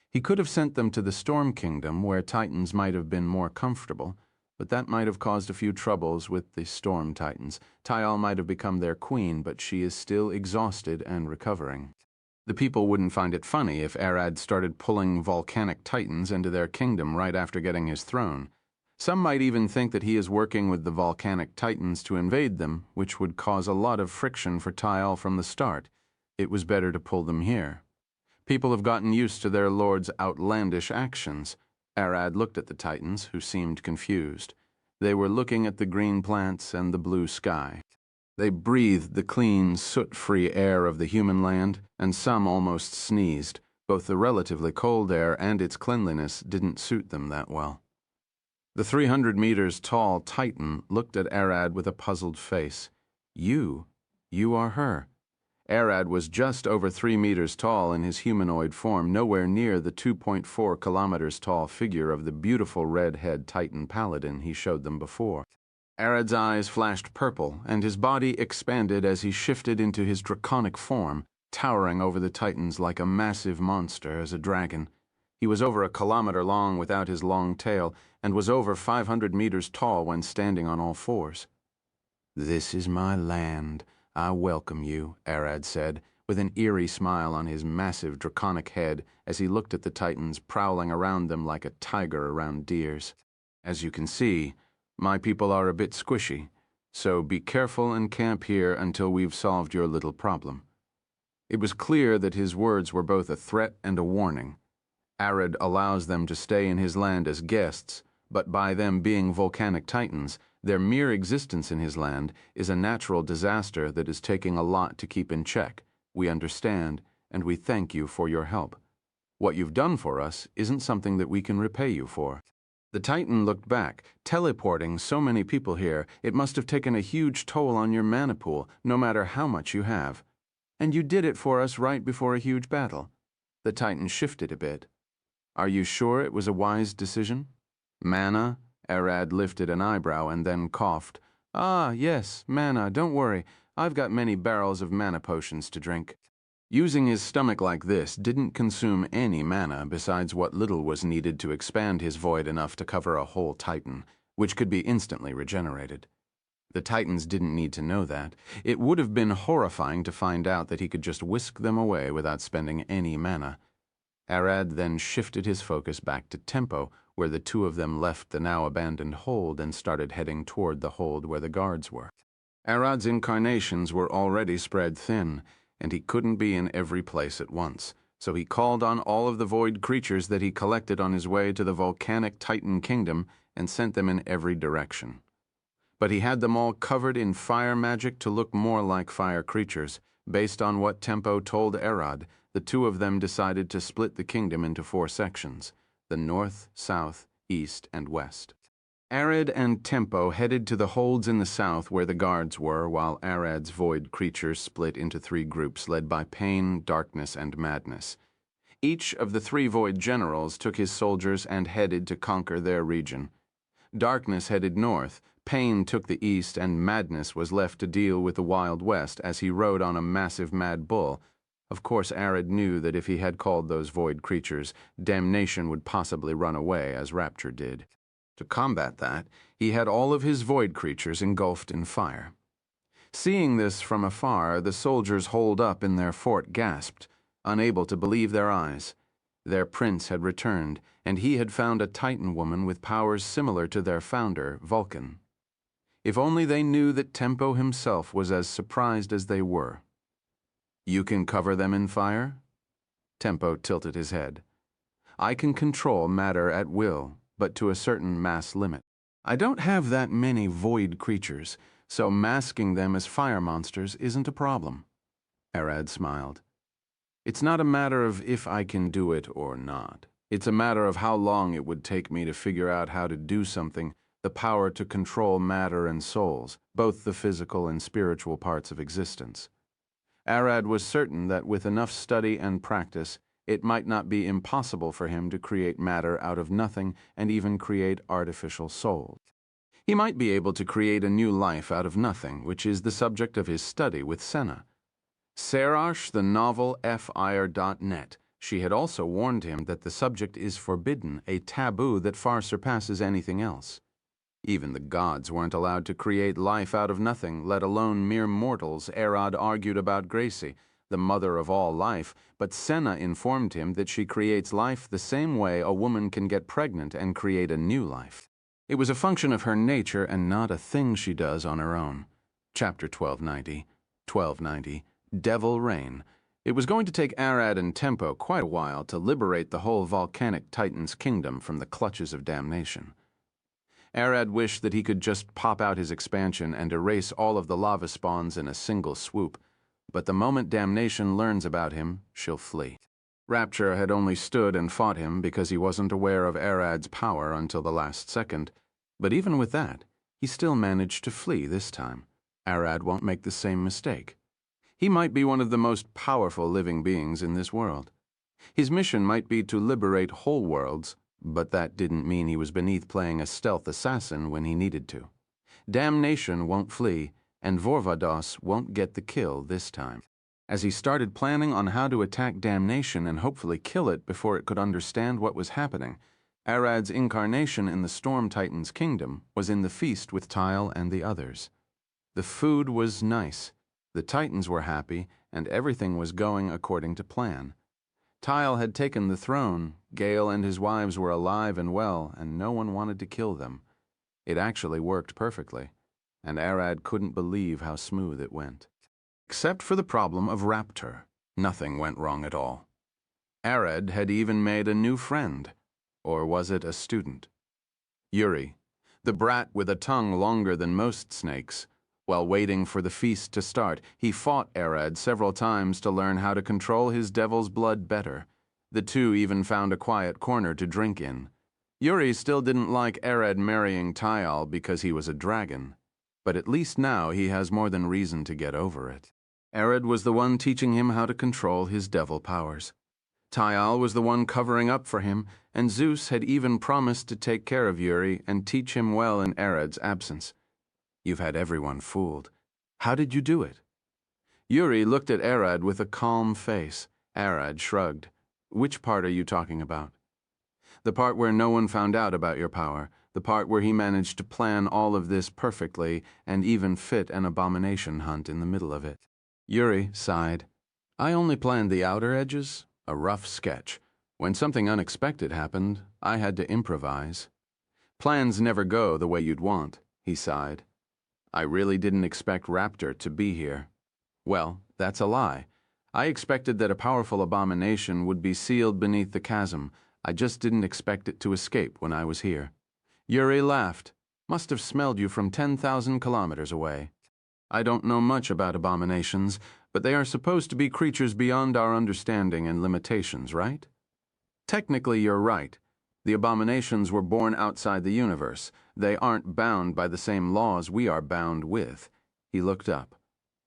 He could have sent them to the Storm Kingdom, where Titans might have been more comfortable, but that might have caused a few troubles with the Storm Titans. Tyal might have become their queen, but she is still exhausted and recovering. The people wouldn't find it funny if Arad started pulling volcanic Titans into their kingdom right after getting his throne. Some might even think that he is working with the volcanic Titans to invade them, which would cause a lot of friction for Tyal from the start. It was better to pull them here. People have gotten used to their lord's outlandish actions. Arad looked at the Titans, who seemed confused. They were looking at the green plants and the blue sky. They breathed the clean, soot-free air of the human land, and some almost sneezed. Both the relatively cold air and its cleanliness didn't suit them that well. The 300 meters tall Titan looked at Arad with a puzzled face. You are her." Arad was just over 3 meters tall in his humanoid form, nowhere near the 2.4 kilometers tall figure of the beautiful red-head Titan paladin he showed them before. Arad's eyes flashed purple, and his body expanded as he shifted into his draconic form, towering over the Titans like a massive monster as a dragon. He was over 1 kilometer long without his long tail, and was over 500 meters tall when standing on all fours. "This is my land. I welcome you," Arad said, with an eerie smile on his massive draconic head as he looked at the Titans prowling around them like a tiger around deers. "As you can see, my people are a bit squishy, so be careful and camp here until we've solved your little problem." It was clear that his words were both a threat and a warning. Arad allows them to stay in his land as guests, but by them being volcanic Titans, their mere existence in his land is a natural disaster that is taking a lot to keep in check. We understand, and we thank you for your help. What you've done for us isn't something that we can repay you for." The Titan looked back. "Teleporting so many people here, it must have taken a huge toll on your mana pool, no matter how much you have. And you did it for us right before a huge battle." The Titan shifted a bit. "Are you sure it was a wise decision?" "Mana?" Arad lifted an eyebrow and then coughed. "Ah, yes, mana, don't worry. I've got many barrels of mana potions to drink." Using his stomach like this didn't consume any mana besides what little was needed to expand his void enough to cover a whole Titan, which could be instantly regenerated. The Titans didn't need to know that. It would have been horrifying to find out that he could just whisk them away without spending any mana. Arad then shifted his focus back to Tempo, where the two of them left the now abandoned hold and started heading toward the hold where the guards were. Arad's incarnations were already spread thin, and he couldn't be in every place at once, so he called on all of the void creatures that he collected on his way to the volcanic Titan kingdom and sent them in every direction. But he had them all covered in fire magic to look more like fire creatures. Based on what Tempo told Arad, the two of them decided to split the kingdom into 4 sections: the north, south, east, and west. Arad and Tempo headed to the holds in the south where the guards were, while Arad's void creatures split into 3 groups led by Pain, Darkness, and Madness. Each of the 3 void generals took his soldiers and headed to conquer their region. Darkness headed north, Pain took the east, and Madness was left to deal with the Wild West as he rode on a massive mad bull. Of course, Arad knew that if he had called those void creatures, Damnation would possibly run away as Rapture did. To combat that, he had all of his void creatures engulfed in fire. Seeing this from afar, the soldiers holed up in their fort gasped, unable to believe their eyes. Their prince had returned, and he had found a Titan woman with powers similar to their founder, Vulcan. If only they knew that Tempo himself was as surprised as they were. "You can cover them in fire?" Tempo tilted his head. "I can control matter at will, but to a certain mass limit. I don't have that many void creatures, so masking them as fire monsters isn't a problem." Arad smiled. "It's not a matter of if I can do it or not. It's a matter of how long it would take me to figure out how to do something, the power to control matter and souls, both the physical and spiritual parts of existence." Arad was certain that with enough study and practice, it might not be impossible for him to create matter out of nothing and even create artificial souls. He might be able to create a new life out of nothing, which is the subject of his study with Senna. Serash, the novel fire.net. She had also warned him that the subject is forbidden, a taboo that far surpasses anything else. Even the gods weren't allowed to create life out of nothing, let alone mere mortals. Arad argued about Gracie, the mother of all life, but Senna informed him that she creates life the same way a woman can get pregnant and create a new life. It was a function of her nature and not a thing she does on her own. Chapter 1290, Devil Reign. It was going to take Arad and Tempo quite a while to liberate the whole volcanic Titan's kingdom from the clutches of damnation. Arad wished that he could just pop out his expansion and erase all of the lava spawns in a single swoop, but the moment damnation learns about him, she'll flee. Rapture had only stood and fought him because he wasn't aware of Arad's power until the last second, but even with that, he still managed to flee this time. Arad won't make the same mistake. He might be one of the most powerful living beings in this world. His mission might be to liberate whole worlds, but that didn't mean he was beneath playing a stealth assassin when he needed to. Damnation won't flee, and Vorvados won't get the kill this time. As he started planning on how to attack Damnation and hopefully kill it before it could understand what was happening, Arad's incarnation in the Storm Titan's kingdom was in the feast with Tile and the others. The food was nice, the Titans were happy, and everything was going according to plan. Tile had taken the throne, Gale and his wives were alive and well, and no one wanted to kill them. It actually worked perfectly, and Arad couldn't believe how smooth it went. Except for the problem of Rapture, nothing went wrong at all. Arad had even made a new friend, or was it a student? Yuri, the brat with a tongue longer than most snakes. While waiting for the feast to start, he fought Arad several times to learn how to control his devil's blood better. The two even found a quiet corner to drink in. Yuri still didn't like Arad marrying Tyal because he was a dragon, but at least now he has more than reason to get over it. Arad was the one teaching him how to control his devil powers. Tyal was the one covering up for him, and Zeus had even promised to take care of Yuri and teach him well in Arad's absence. You've had everyone fooled. How did you do it? Yuri looked at Arad with a calm face. Arad shrugged. Which part are you talking about? The part where no one found out about your power, the part where he managed to plan all of this perfectly and even fit an abomination hunt in the middle of it. Yuri sighed. I only planned the outer edges, a rough sketch. When something unexpected happened, I had to improvise. Plans never go the way you'd want, he sighed. I really didn't expect Raptor to be here. Well, that's a lie. I expected that a powerful abomination would be sealed beneath the chasm. I just didn't expect it to escape when I was here. Yuri laughed. Must have smelled you from 10,000 kilometers away. I don't know much about abominations, but they are supposed to be creatures beyond our understanding and limitations, right? Technically, you're right. The abominations were born outside the universe. They aren't bound by the same laws we are bound with. He looked up.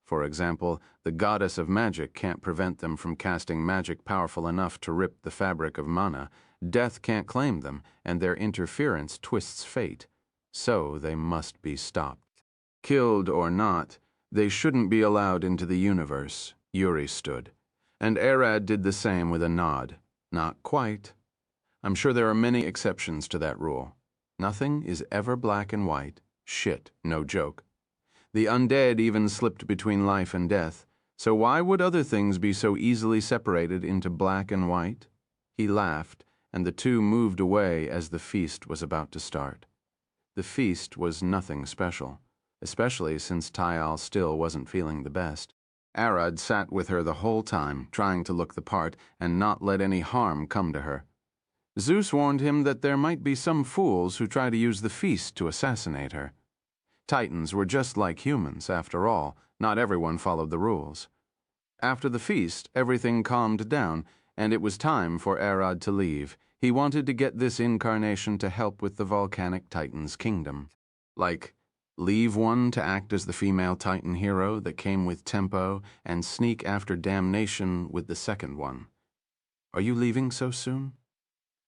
For example, the goddess of magic can't prevent them from casting magic powerful enough to rip the fabric of mana. Death can't claim them, and their interference twists fate. So they must be stopped. Killed or not, they shouldn't be allowed into the universe. Yuri stood. And Arad did the same with a nod. Not quite. I'm sure there are many exceptions to that rule. Nothing is ever black and white. Shit, no joke. The undead even slipped between life and death, so why would other things be so easily separated into black and white? He laughed, and the two moved away as the feast was about to start. The feast was nothing special, especially since Tyal still wasn't feeling the best. Arad sat with her the whole time, trying to look the part and not let any harm come to her. Zeus warned him that there might be some fools who try to use the feast to assassinate her. Titans were just like humans, after all. Not everyone followed the rules. After the feast, everything calmed down, and it was time for Arad to leave. He wanted to get this incarnation to help with the volcanic Titan's kingdom. Like, leave one to act as the female Titan hero that came with tempo and sneak after damnation with the second one. Are you leaving so soon?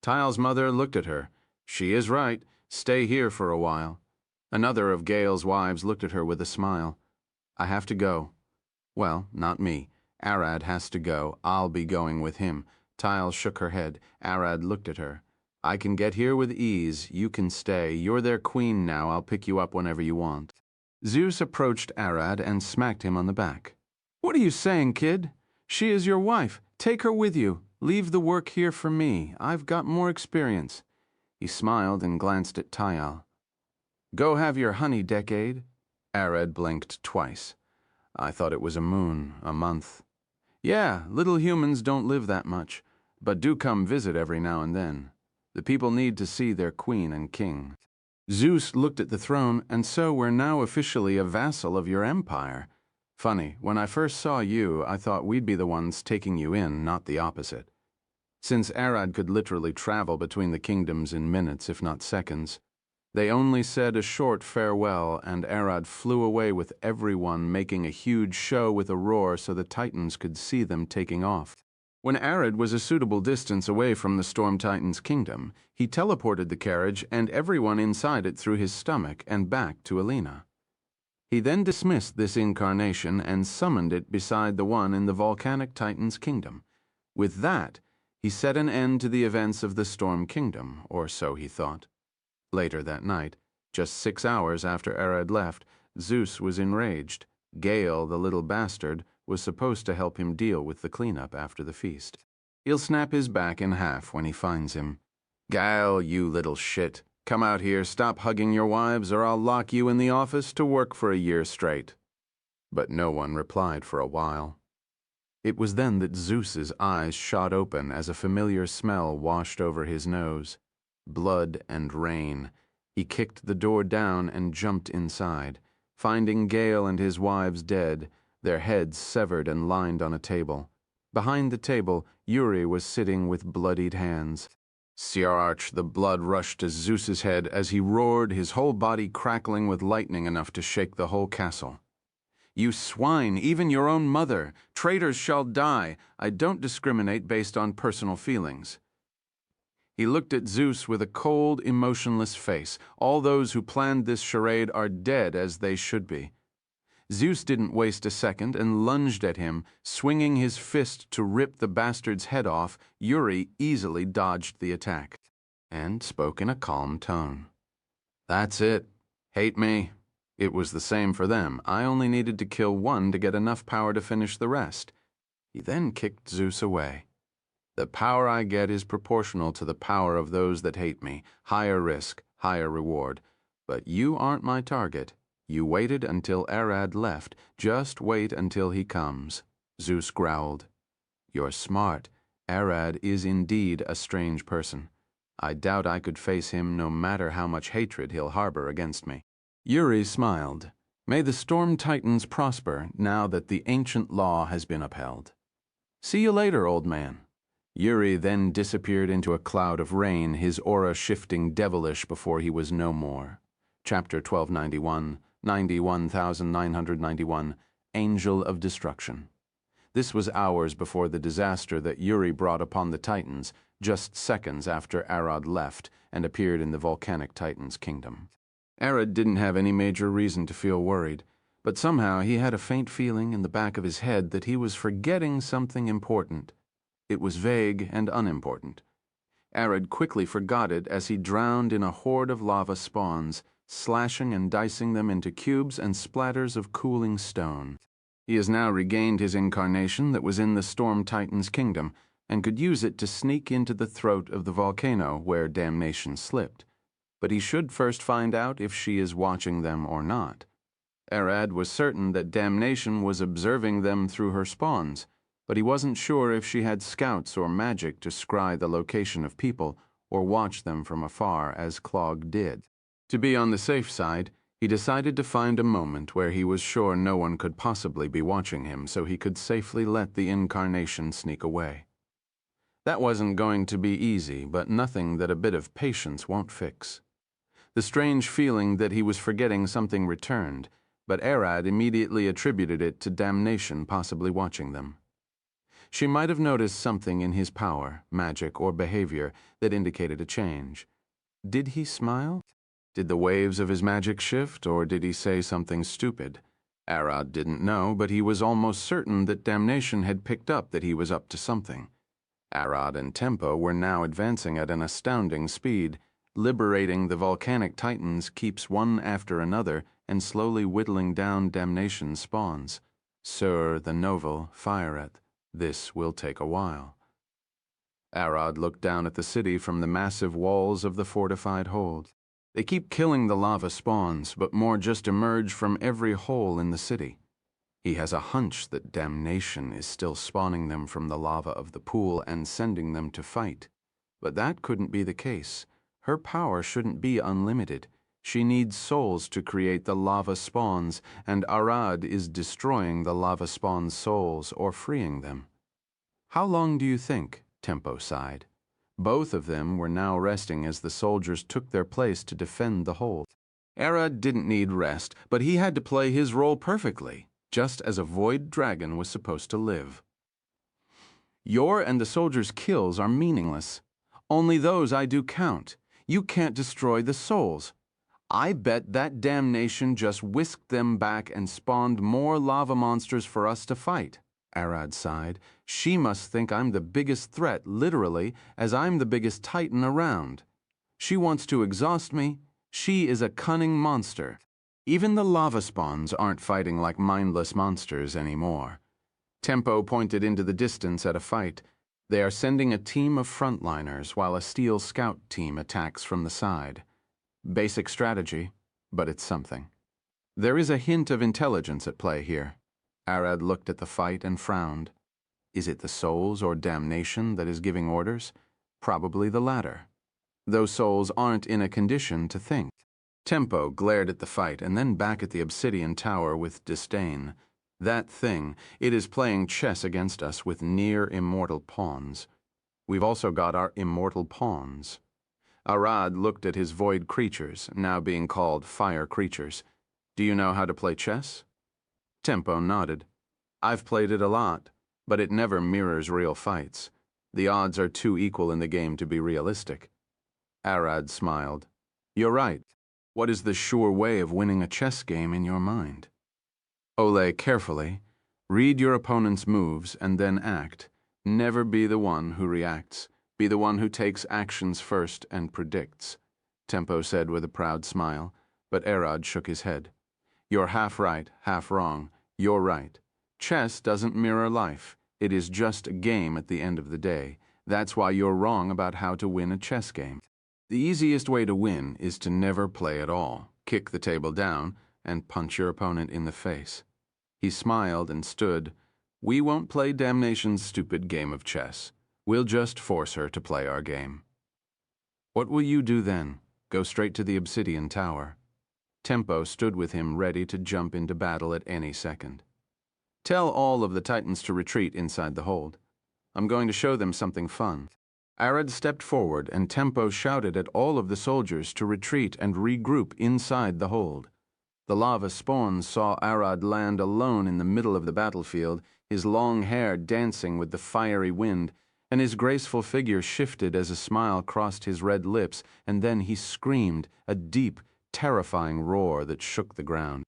Tyal's mother looked at her. She is right. Stay here for a while. Another of Gale's wives looked at her with a smile. I have to go. Well, not me. Arad has to go. I'll be going with him. Tyal shook her head. Arad looked at her. I can get here with ease. You can stay. You're their queen now. I'll pick you up whenever you want. Zeus approached Arad and smacked him on the back. What are you saying, kid? She is your wife. Take her with you. Leave the work here for me. I've got more experience. He smiled and glanced at Tyal. Go have your honey decade. Arad blinked twice. I thought it was a moon, a month. Yeah, little humans don't live that much, but do come visit every now and then. The people need to see their queen and king. Zeus looked at the throne, and so we're now officially a vassal of your empire. Funny, when I first saw you, I thought we'd be the ones taking you in, not the opposite. Since Arad could literally travel between the kingdoms in minutes, if not seconds, they only said a short farewell, and Arad flew away with everyone, making a huge show with a roar so the Titans could see them taking off. When Arad was a suitable distance away from the Storm Titan's kingdom, he teleported the carriage and everyone inside it through his stomach and back to Alina. He then dismissed this incarnation and summoned it beside the one in the volcanic Titan's kingdom. With that, he set an end to the events of the Storm Kingdom, or so he thought. Later that night, just 6 hours after Arad left, Zeus was enraged. Gale, the little bastard, was supposed to help him deal with the cleanup after the feast. He'll snap his back in half when he finds him. Gale, you little shit. Come out here, stop hugging your wives, or I'll lock you in the office to work for a year straight. But no one replied for a while. It was then that Zeus's eyes shot open as a familiar smell washed over his nose. Blood and rain. He kicked the door down and jumped inside, finding Gale and his wives dead, their heads severed and lined on a table. Behind the table, Yuri was sitting with bloodied hands. Sirarch, the blood rushed to Zeus's head as he roared, his whole body crackling with lightning enough to shake the whole castle. "You swine, even your own mother! Traitors shall die! I don't discriminate based on personal feelings." He looked at Zeus with a cold, emotionless face. All those who planned this charade are dead as they should be. Zeus didn't waste a second and lunged at him, swinging his fist to rip the bastard's head off. Yuri easily dodged the attack and spoke in a calm tone. "That's it. Hate me. It was the same for them. I only needed to kill one to get enough power to finish the rest." He then kicked Zeus away. "The power I get is proportional to the power of those that hate me. Higher risk, higher reward. But you aren't my target. You waited until Arad left. Just wait until he comes." Zeus growled. "You're smart. Arad is indeed a strange person. I doubt I could face him no matter how much hatred he'll harbor against me." Yuri smiled. "May the Storm Titans prosper now that the ancient law has been upheld. See you later, old man." Yuri then disappeared into a cloud of rain, his aura shifting devilish before he was no more. Chapter 1291, 91,991, Angel of Destruction. This was hours before the disaster that Yuri brought upon the Titans, just seconds after Arad left and appeared in the volcanic Titan's kingdom. Arad didn't have any major reason to feel worried, but somehow he had a faint feeling in the back of his head that he was forgetting something important. It was vague and unimportant. Arad quickly forgot it as he drowned in a horde of lava spawns, slashing and dicing them into cubes and splatters of cooling stone. He has now regained his incarnation that was in the Storm Titan's kingdom, and could use it to sneak into the throat of the volcano where damnation slipped. But he should first find out if she is watching them or not. Arad was certain that damnation was observing them through her spawns, but he wasn't sure if she had scouts or magic to scry the location of people or watch them from afar as Clog did. To be on the safe side, he decided to find a moment where he was sure no one could possibly be watching him so he could safely let the incarnation sneak away. That wasn't going to be easy, but nothing that a bit of patience won't fix. The strange feeling that he was forgetting something returned, but Arad immediately attributed it to damnation possibly watching them. She might have noticed something in his power, magic, or behavior that indicated a change. Did he smile? Did the waves of his magic shift, or did he say something stupid? Arad didn't know, but he was almost certain that damnation had picked up that he was up to something. Arad and Tempo were now advancing at an astounding speed. Liberating the volcanic titans keeps one after another and slowly whittling down damnation's spawns. Sir, the novel, fireth. This will take a while. Arad looked down at the city from the massive walls of the fortified hold. They keep killing the lava spawns, but more just emerge from every hole in the city. He has a hunch that damnation is still spawning them from the lava of the pool and sending them to fight. But that couldn't be the case. Her power shouldn't be unlimited. She needs souls to create the lava spawns, and Arad is destroying the lava spawn's souls or freeing them. How long do you think? Tempo sighed. Both of them were now resting as the soldiers took their place to defend the hold. Arad didn't need rest, but he had to play his role perfectly, just as a void dragon was supposed to live. Your and the soldiers' kills are meaningless. Only those I do count. You can't destroy the souls. I bet that damnation just whisked them back and spawned more lava monsters for us to fight. Arad sighed. She must think I'm the biggest threat, literally, as I'm the biggest titan around. She wants to exhaust me. She is a cunning monster. Even the lava spawns aren't fighting like mindless monsters anymore. Tempo pointed into the distance at a fight. They are sending a team of frontliners while a steel scout team attacks from the side. Basic strategy, but it's something. There is a hint of intelligence at play here. Arad looked at the fight and frowned. Is it the souls or damnation that is giving orders? Probably the latter. Those souls aren't in a condition to think. Tempo glared at the fight and then back at the obsidian tower with disdain. That thing, it is playing chess against us with near-immortal pawns. We've also got our immortal pawns. Arad looked at his void creatures, now being called fire creatures. Do you know how to play chess? Tempo nodded. I've played it a lot, but it never mirrors real fights. The odds are too equal in the game to be realistic. Arad smiled. You're right. What is the sure way of winning a chess game in your mind? Ole, carefully. Read your opponent's moves and then act. Never be the one who reacts. Be the one who takes actions first and predicts, Tempo said with a proud smile, but Arad shook his head. You're half right, half wrong. You're right. Chess doesn't mirror life. It is just a game at the end of the day. That's why you're wrong about how to win a chess game. The easiest way to win is to never play at all, kick the table down, and punch your opponent in the face. He smiled and stood. We won't play Damnation's stupid game of chess. We'll just force her to play our game. What will you do then? Go straight to the Obsidian Tower. Tempo stood with him ready to jump into battle at any second. Tell all of the Titans to retreat inside the hold. I'm going to show them something fun. Arad stepped forward and Tempo shouted at all of the soldiers to retreat and regroup inside the hold. The lava spawns saw Arad land alone in the middle of the battlefield, his long hair dancing with the fiery wind, and his graceful figure shifted as a smile crossed his red lips, and then he screamed, a deep, terrifying roar that shook the ground.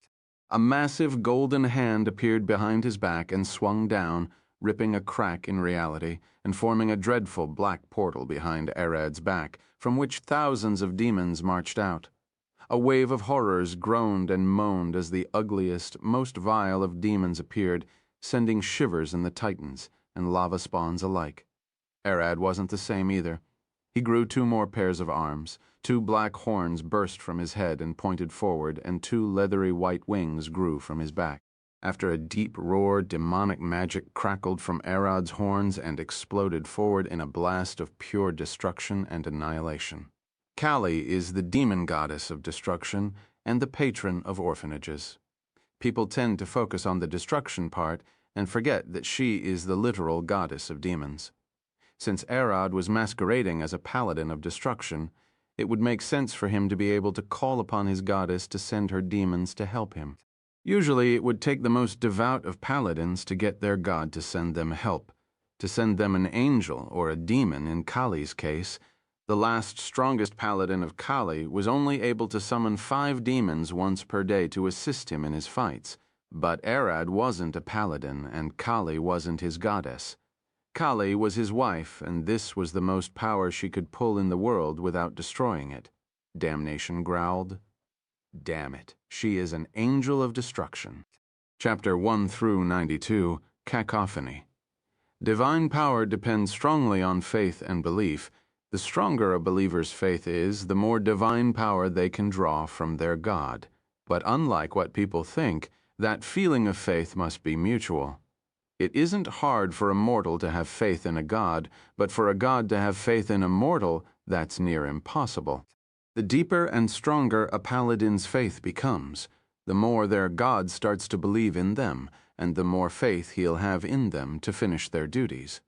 A massive golden hand appeared behind his back and swung down, ripping a crack in reality and forming a dreadful black portal behind Arad's back, from which thousands of demons marched out. A wave of horrors groaned and moaned as the ugliest, most vile of demons appeared, sending shivers in the Titans and lava spawns alike. Arad wasn't the same either. He grew 2 more pairs of arms. 2 black horns burst from his head and pointed forward, and 2 leathery white wings grew from his back. After a deep roar, demonic magic crackled from Arad's horns and exploded forward in a blast of pure destruction and annihilation. Kali is the demon goddess of destruction and the patron of orphanages. People tend to focus on the destruction part and forget that she is the literal goddess of demons. Since Arad was masquerading as a paladin of destruction, it would make sense for him to be able to call upon his goddess to send her demons to help him. Usually it would take the most devout of paladins to get their god to send them help, to send them an angel or a demon in Kali's case. The last strongest paladin of Kali was only able to summon 5 demons once per day to assist him in his fights. But Arad wasn't a paladin, and Kali wasn't his goddess. Kali was his wife, and this was the most power she could pull in the world without destroying it. Damnation growled. Damn it, she is an angel of destruction. Chapter 1 through 92, Cacophony. Divine power depends strongly on faith and belief. The stronger a believer's faith is, the more divine power they can draw from their God. But unlike what people think, that feeling of faith must be mutual. It isn't hard for a mortal to have faith in a god, but for a god to have faith in a mortal, that's near impossible. The deeper and stronger a paladin's faith becomes, the more their god starts to believe in them, and the more faith he'll have in them to finish their duties.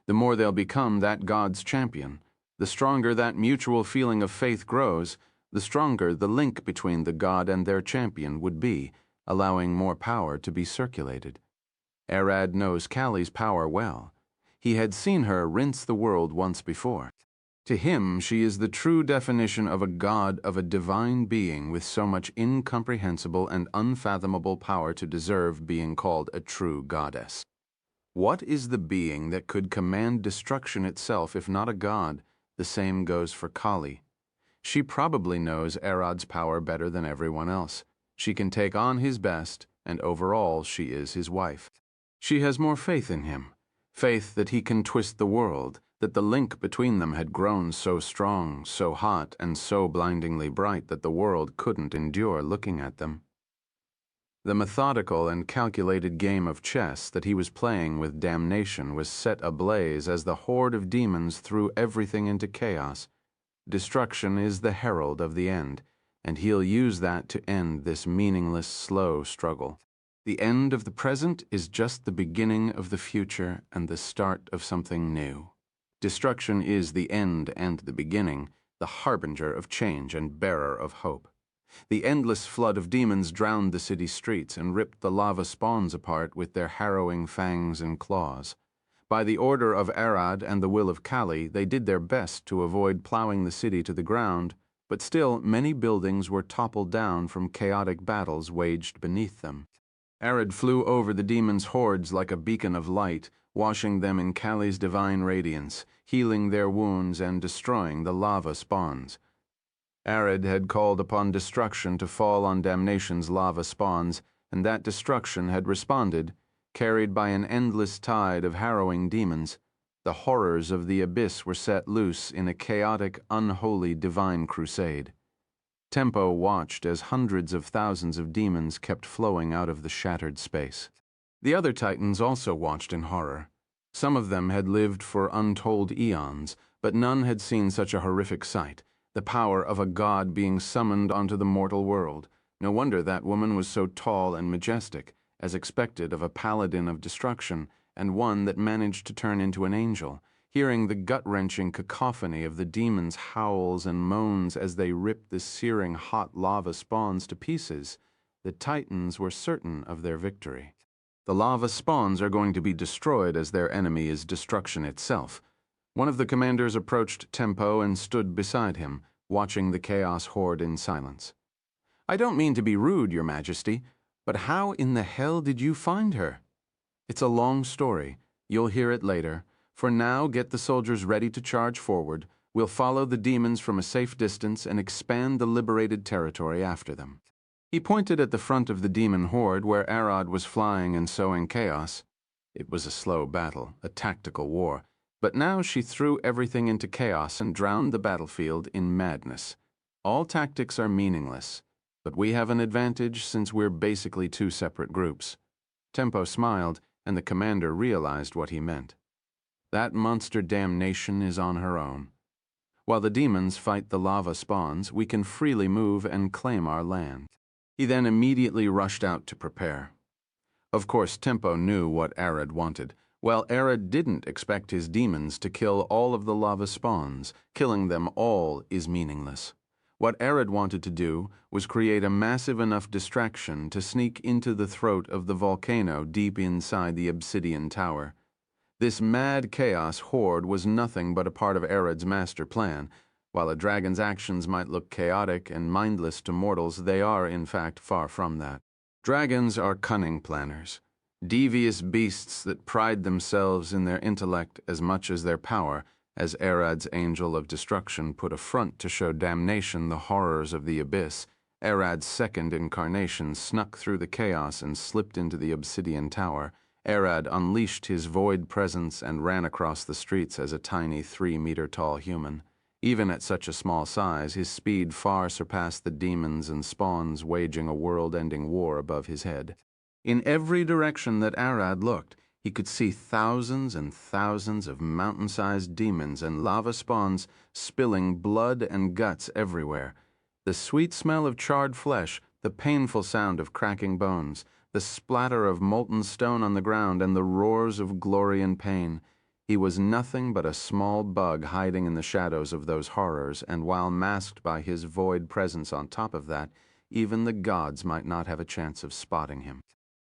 The more they'll become that god's champion. The stronger that mutual feeling of faith grows, the stronger the link between the god and their champion would be, allowing more power to be circulated. Arad knows Kali's power well. He had seen her rinse the world once before. To him, she is the true definition of a god, of a divine being with so much incomprehensible and unfathomable power to deserve being called a true goddess. What is the being that could command destruction itself if not a god? The same goes for Kali. She probably knows Arad's power better than everyone else. She can take on his best, and overall she is his wife. She has more faith in him, faith that he can twist the world, that the link between them had grown so strong, so hot, and so blindingly bright that the world couldn't endure looking at them. The methodical and calculated game of chess that he was playing with Damnation was set ablaze as the horde of demons threw everything into chaos. Destruction is the herald of the end, and he'll use that to end this meaningless, slow struggle. The end of the present is just the beginning of the future and the start of something new. Destruction is the end and the beginning, the harbinger of change and bearer of hope. The endless flood of demons drowned the city streets and ripped the lava spawns apart with their harrowing fangs and claws. By the order of Arad and the will of Kali, they did their best to avoid plowing the city to the ground, but still many buildings were toppled down from chaotic battles waged beneath them. Arad flew over the demons' hordes like a beacon of light, washing them in Kali's divine radiance, healing their wounds and destroying the lava spawns. Arad had called upon destruction to fall on damnation's lava spawns, and that destruction had responded, carried by an endless tide of harrowing demons. The horrors of the abyss were set loose in a chaotic, unholy divine crusade. Tempo watched as hundreds of thousands of demons kept flowing out of the shattered space. The other titans also watched in horror. Some of them had lived for untold eons, but none had seen such a horrific sight, the power of a god being summoned onto the mortal world. No wonder that woman was so tall and majestic, as expected of a paladin of destruction, and one that managed to turn into an angel. Hearing the gut-wrenching cacophony of the demons' howls and moans as they ripped the searing hot lava spawns to pieces, the titans were certain of their victory. The lava spawns are going to be destroyed as their enemy is destruction itself. One of the commanders approached Tempo and stood beside him, watching the chaos horde in silence. "I don't mean to be rude, Your Majesty, but how in the hell did you find her?" "It's a long story. You'll hear it later. For now, get the soldiers ready to charge forward. We'll follow the demons from a safe distance and expand the liberated territory after them." He pointed at the front of the demon horde where Arad was flying and sowing chaos. It was a slow battle, a tactical war, but now she threw everything into chaos and drowned the battlefield in madness. All tactics are meaningless, but we have an advantage since we're basically two separate groups. Tempo smiled, and the commander realized what he meant. That monster damnation is on her own. While the demons fight the lava spawns, we can freely move and claim our land. He then immediately rushed out to prepare. Of course, Tempo knew what Arad wanted. Well, Arad didn't expect his demons to kill all of the lava spawns. Killing them all is meaningless. What Arad wanted to do was create a massive enough distraction to sneak into the throat of the volcano deep inside the obsidian tower. This mad chaos horde was nothing but a part of Arad's master plan. While a dragon's actions might look chaotic and mindless to mortals, they are, in fact, far from that. Dragons are cunning planners, devious beasts that pride themselves in their intellect as much as their power, as Arad's angel of destruction put a front to show damnation the horrors of the abyss. Arad's second incarnation snuck through the chaos and slipped into the obsidian tower. Arad unleashed his void presence and ran across the streets as a tiny 3-meter-tall human. Even at such a small size, his speed far surpassed the demons and spawns waging a world-ending war above his head. In every direction that Arad looked, he could see thousands and thousands of mountain-sized demons and lava spawns spilling blood and guts everywhere. The sweet smell of charred flesh, the painful sound of cracking bones, the splatter of molten stone on the ground, and the roars of glory and pain. He was nothing but a small bug hiding in the shadows of those horrors, and while masked by his void presence on top of that, even the gods might not have a chance of spotting him.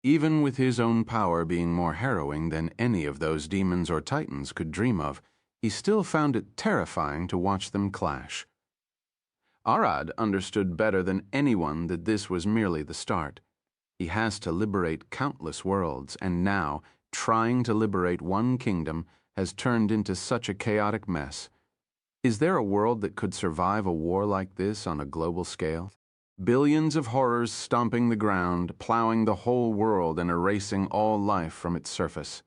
Even with his own power being more harrowing than any of those demons or titans could dream of, he still found it terrifying to watch them clash. Arad understood better than anyone that this was merely the start. He has to liberate countless worlds, and now, trying to liberate one kingdom has turned into such a chaotic mess. Is there a world that could survive a war like this on a global scale? Billions of horrors stomping the ground, plowing the whole world and erasing all life from its surface.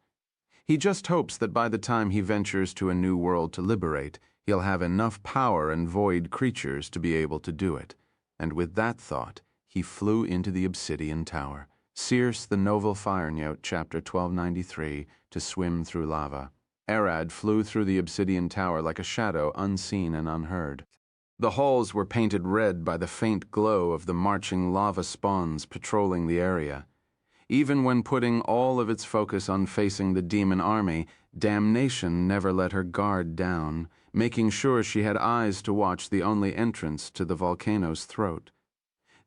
He just hopes that by the time he ventures to a new world to liberate, he'll have enough power and void creatures to be able to do it. And with that thought, he flew into the obsidian tower, Circe the Novel Fire Note, chapter 1293, to swim through lava. Arad flew through the obsidian tower like a shadow, unseen and unheard. The halls were painted red by the faint glow of the marching lava spawns patrolling the area. Even when putting all of its focus on facing the demon army, damnation never let her guard down, making sure she had eyes to watch the only entrance to the volcano's throat.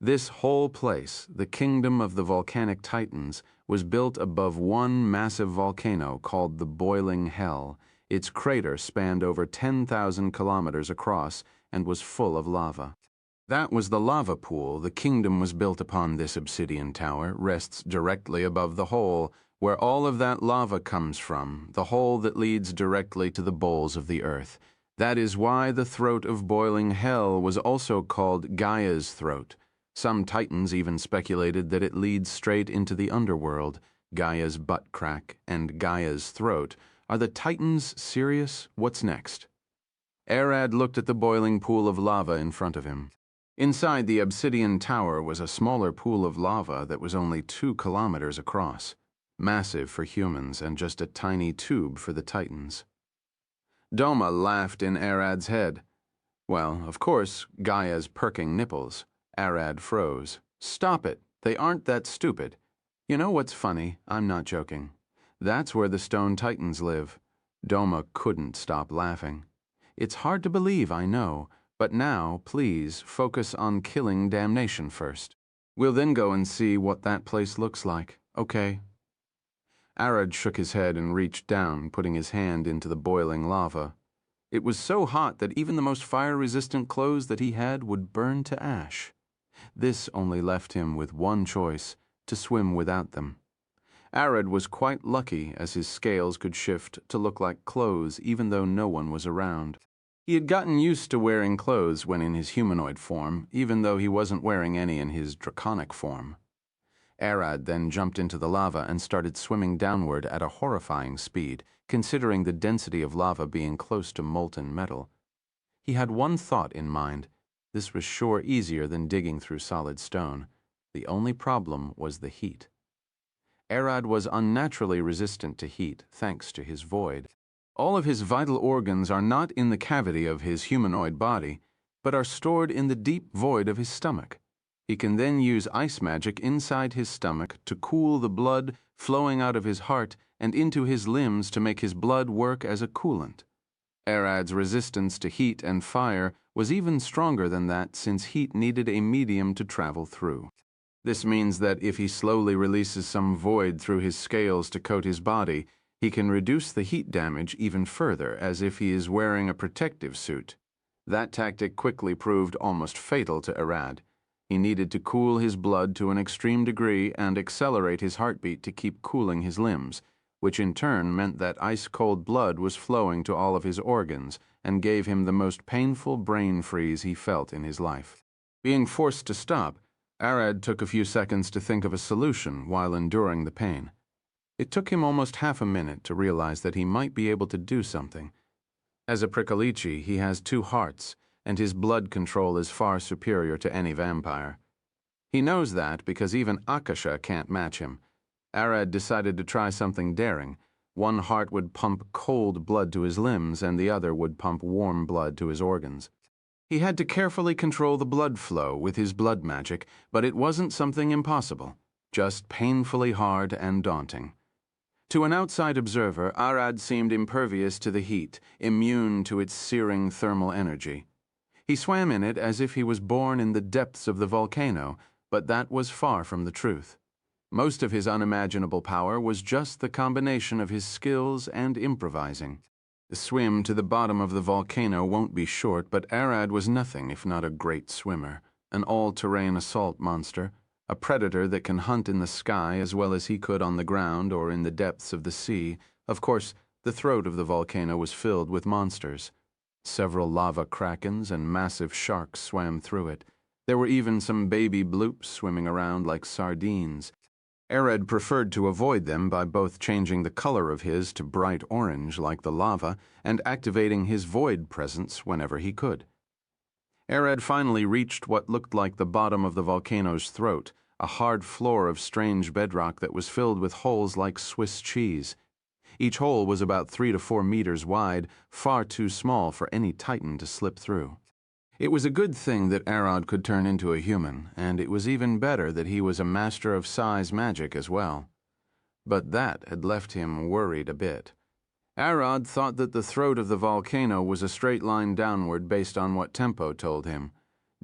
This whole place, the kingdom of the volcanic titans, was built above one massive volcano called the Boiling Hell. Its crater spanned over 10,000 kilometers across and was full of lava. That was the lava pool the kingdom was built upon. This obsidian tower rests directly above the hole, where all of that lava comes from, the hole that leads directly to the bowls of the earth. That is why the throat of Boiling Hell was also called Gaia's throat. Some titans even speculated that it leads straight into the underworld. Gaia's butt crack and Gaia's throat. Are the titans serious? What's next? Arad looked at the boiling pool of lava in front of him. Inside the obsidian tower was a smaller pool of lava that was only 2 kilometers across, massive for humans and just a tiny tube for the titans. Doma laughed in Arad's head. Well, of course, Gaia's perking nipples. Arad froze. Stop it. They aren't that stupid. You know what's funny? I'm not joking. That's where the stone titans live. Doma couldn't stop laughing. It's hard to believe, I know, but now, please, focus on killing damnation first. We'll then go and see what that place looks like, okay? Arad shook his head and reached down, putting his hand into the boiling lava. It was so hot that even the most fire-resistant clothes that he had would burn to ash. This only left him with one choice, to swim without them. Arad was quite lucky, as his scales could shift to look like clothes even though no one was around. He had gotten used to wearing clothes when in his humanoid form, even though he wasn't wearing any in his draconic form. Arad then jumped into the lava and started swimming downward at a horrifying speed, considering the density of lava being close to molten metal. He had one thought in mind. This was sure easier than digging through solid stone. The only problem was the heat. Arad was unnaturally resistant to heat, thanks to his void. All of his vital organs are not in the cavity of his humanoid body, but are stored in the deep void of his stomach. He can then use ice magic inside his stomach to cool the blood flowing out of his heart and into his limbs to make his blood work as a coolant. Arad's resistance to heat and fire was even stronger than that, since heat needed a medium to travel through. This means that if he slowly releases some void through his scales to coat his body, he can reduce the heat damage even further, as if he is wearing a protective suit. That tactic quickly proved almost fatal to Arad. He needed to cool his blood to an extreme degree and accelerate his heartbeat to keep cooling his limbs, which in turn meant that ice-cold blood was flowing to all of his organs and gave him the most painful brain freeze he felt in his life. Being forced to stop, Arad took a few seconds to think of a solution while enduring the pain. It took him almost half a minute to realize that he might be able to do something. As a Prickalichi, he has 2 hearts, and his blood control is far superior to any vampire. He knows that because even Akasha can't match him. Arad decided to try something daring. One heart would pump cold blood to his limbs, and the other would pump warm blood to his organs. He had to carefully control the blood flow with his blood magic, but it wasn't something impossible, just painfully hard and daunting. To an outside observer, Arad seemed impervious to the heat, immune to its searing thermal energy. He swam in it as if he was born in the depths of the volcano, but that was far from the truth. Most of his unimaginable power was just the combination of his skills and improvising. The swim to the bottom of the volcano won't be short, but Arad was nothing if not a great swimmer, an all-terrain assault monster, a predator that can hunt in the sky as well as he could on the ground or in the depths of the sea. Of course, the throat of the volcano was filled with monsters. Several lava krakens and massive sharks swam through it. There were even some baby bloops swimming around like sardines. Arad preferred to avoid them by both changing the color of his to bright orange like the lava and activating his void presence whenever he could. Arad finally reached what looked like the bottom of the volcano's throat, a hard floor of strange bedrock that was filled with holes like Swiss cheese. Each hole was about 3 to 4 meters wide, far too small for any titan to slip through. It was a good thing that Arad could turn into a human, and it was even better that he was a master of size magic as well. But that had left him worried a bit. Arad thought that the throat of the volcano was a straight line downward based on what Tempo told him.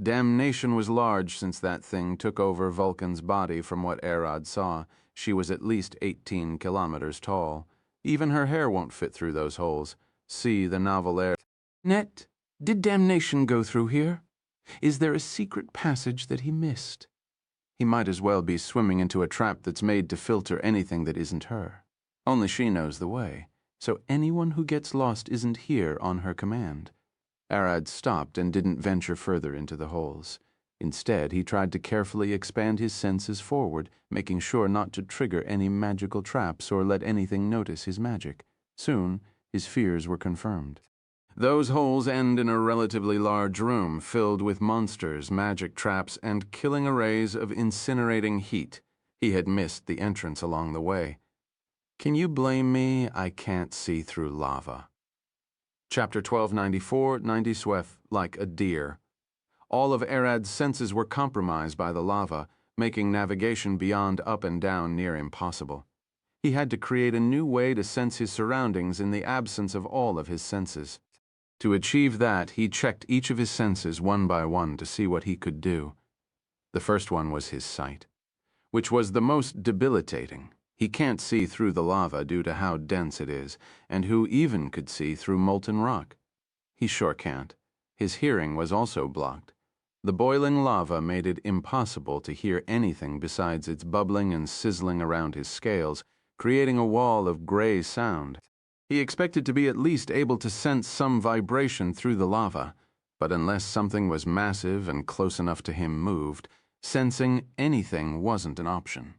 Damnation was large since that thing took over Vulcan's body. From what Arad saw, she was at least 18 kilometers tall. Even her hair won't fit through those holes. See the novel air. Net, did Damnation go through here? Is there a secret passage that he missed? He might as well be swimming into a trap that's made to filter anything that isn't her. Only she knows the way, so anyone who gets lost isn't here on her command. Arad stopped and didn't venture further into the holes. Instead, he tried to carefully expand his senses forward, making sure not to trigger any magical traps or let anything notice his magic. Soon, his fears were confirmed. Those holes end in a relatively large room filled with monsters, magic traps, and killing arrays of incinerating heat. He had missed the entrance along the way. Can you blame me? I can't see through lava. Chapter 1294, 90 Swef, like a deer. All of Arad's senses were compromised by the lava, making navigation beyond up and down near impossible. He had to create a new way to sense his surroundings in the absence of all of his senses. To achieve that, he checked each of his senses one by one to see what he could do. The first one was his sight, which was the most debilitating. He can't see through the lava due to how dense it is, and who even could see through molten rock? He sure can't. His hearing was also blocked. The boiling lava made it impossible to hear anything besides its bubbling and sizzling around his scales, creating a wall of gray sound. He expected to be at least able to sense some vibration through the lava, but unless something was massive and close enough to him moved, sensing anything wasn't an option.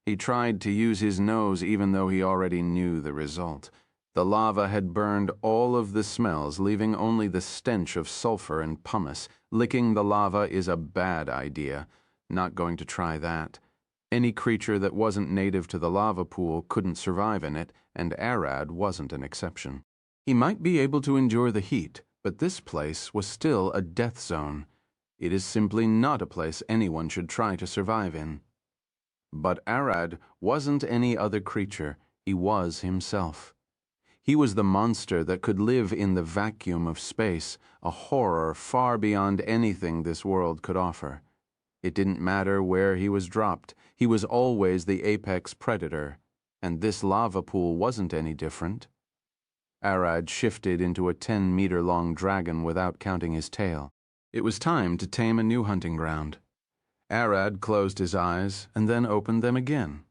He tried to use his nose even though he already knew the result. The lava had burned all of the smells, leaving only the stench of sulfur and pumice. Licking the lava is a bad idea. Not going to try that. Any creature that wasn't native to the lava pool couldn't survive in it, and Arad wasn't an exception. He might be able to endure the heat, but this place was still a death zone. It is simply not a place anyone should try to survive in. But Arad wasn't any other creature. He was himself. He was the monster that could live in the vacuum of space, a horror far beyond anything this world could offer. It didn't matter where he was dropped. He was always the apex predator, and this lava pool wasn't any different. Arad shifted into a 10-meter-long dragon without counting his tail. It was time to tame a new hunting ground. Arad closed his eyes and then opened them again.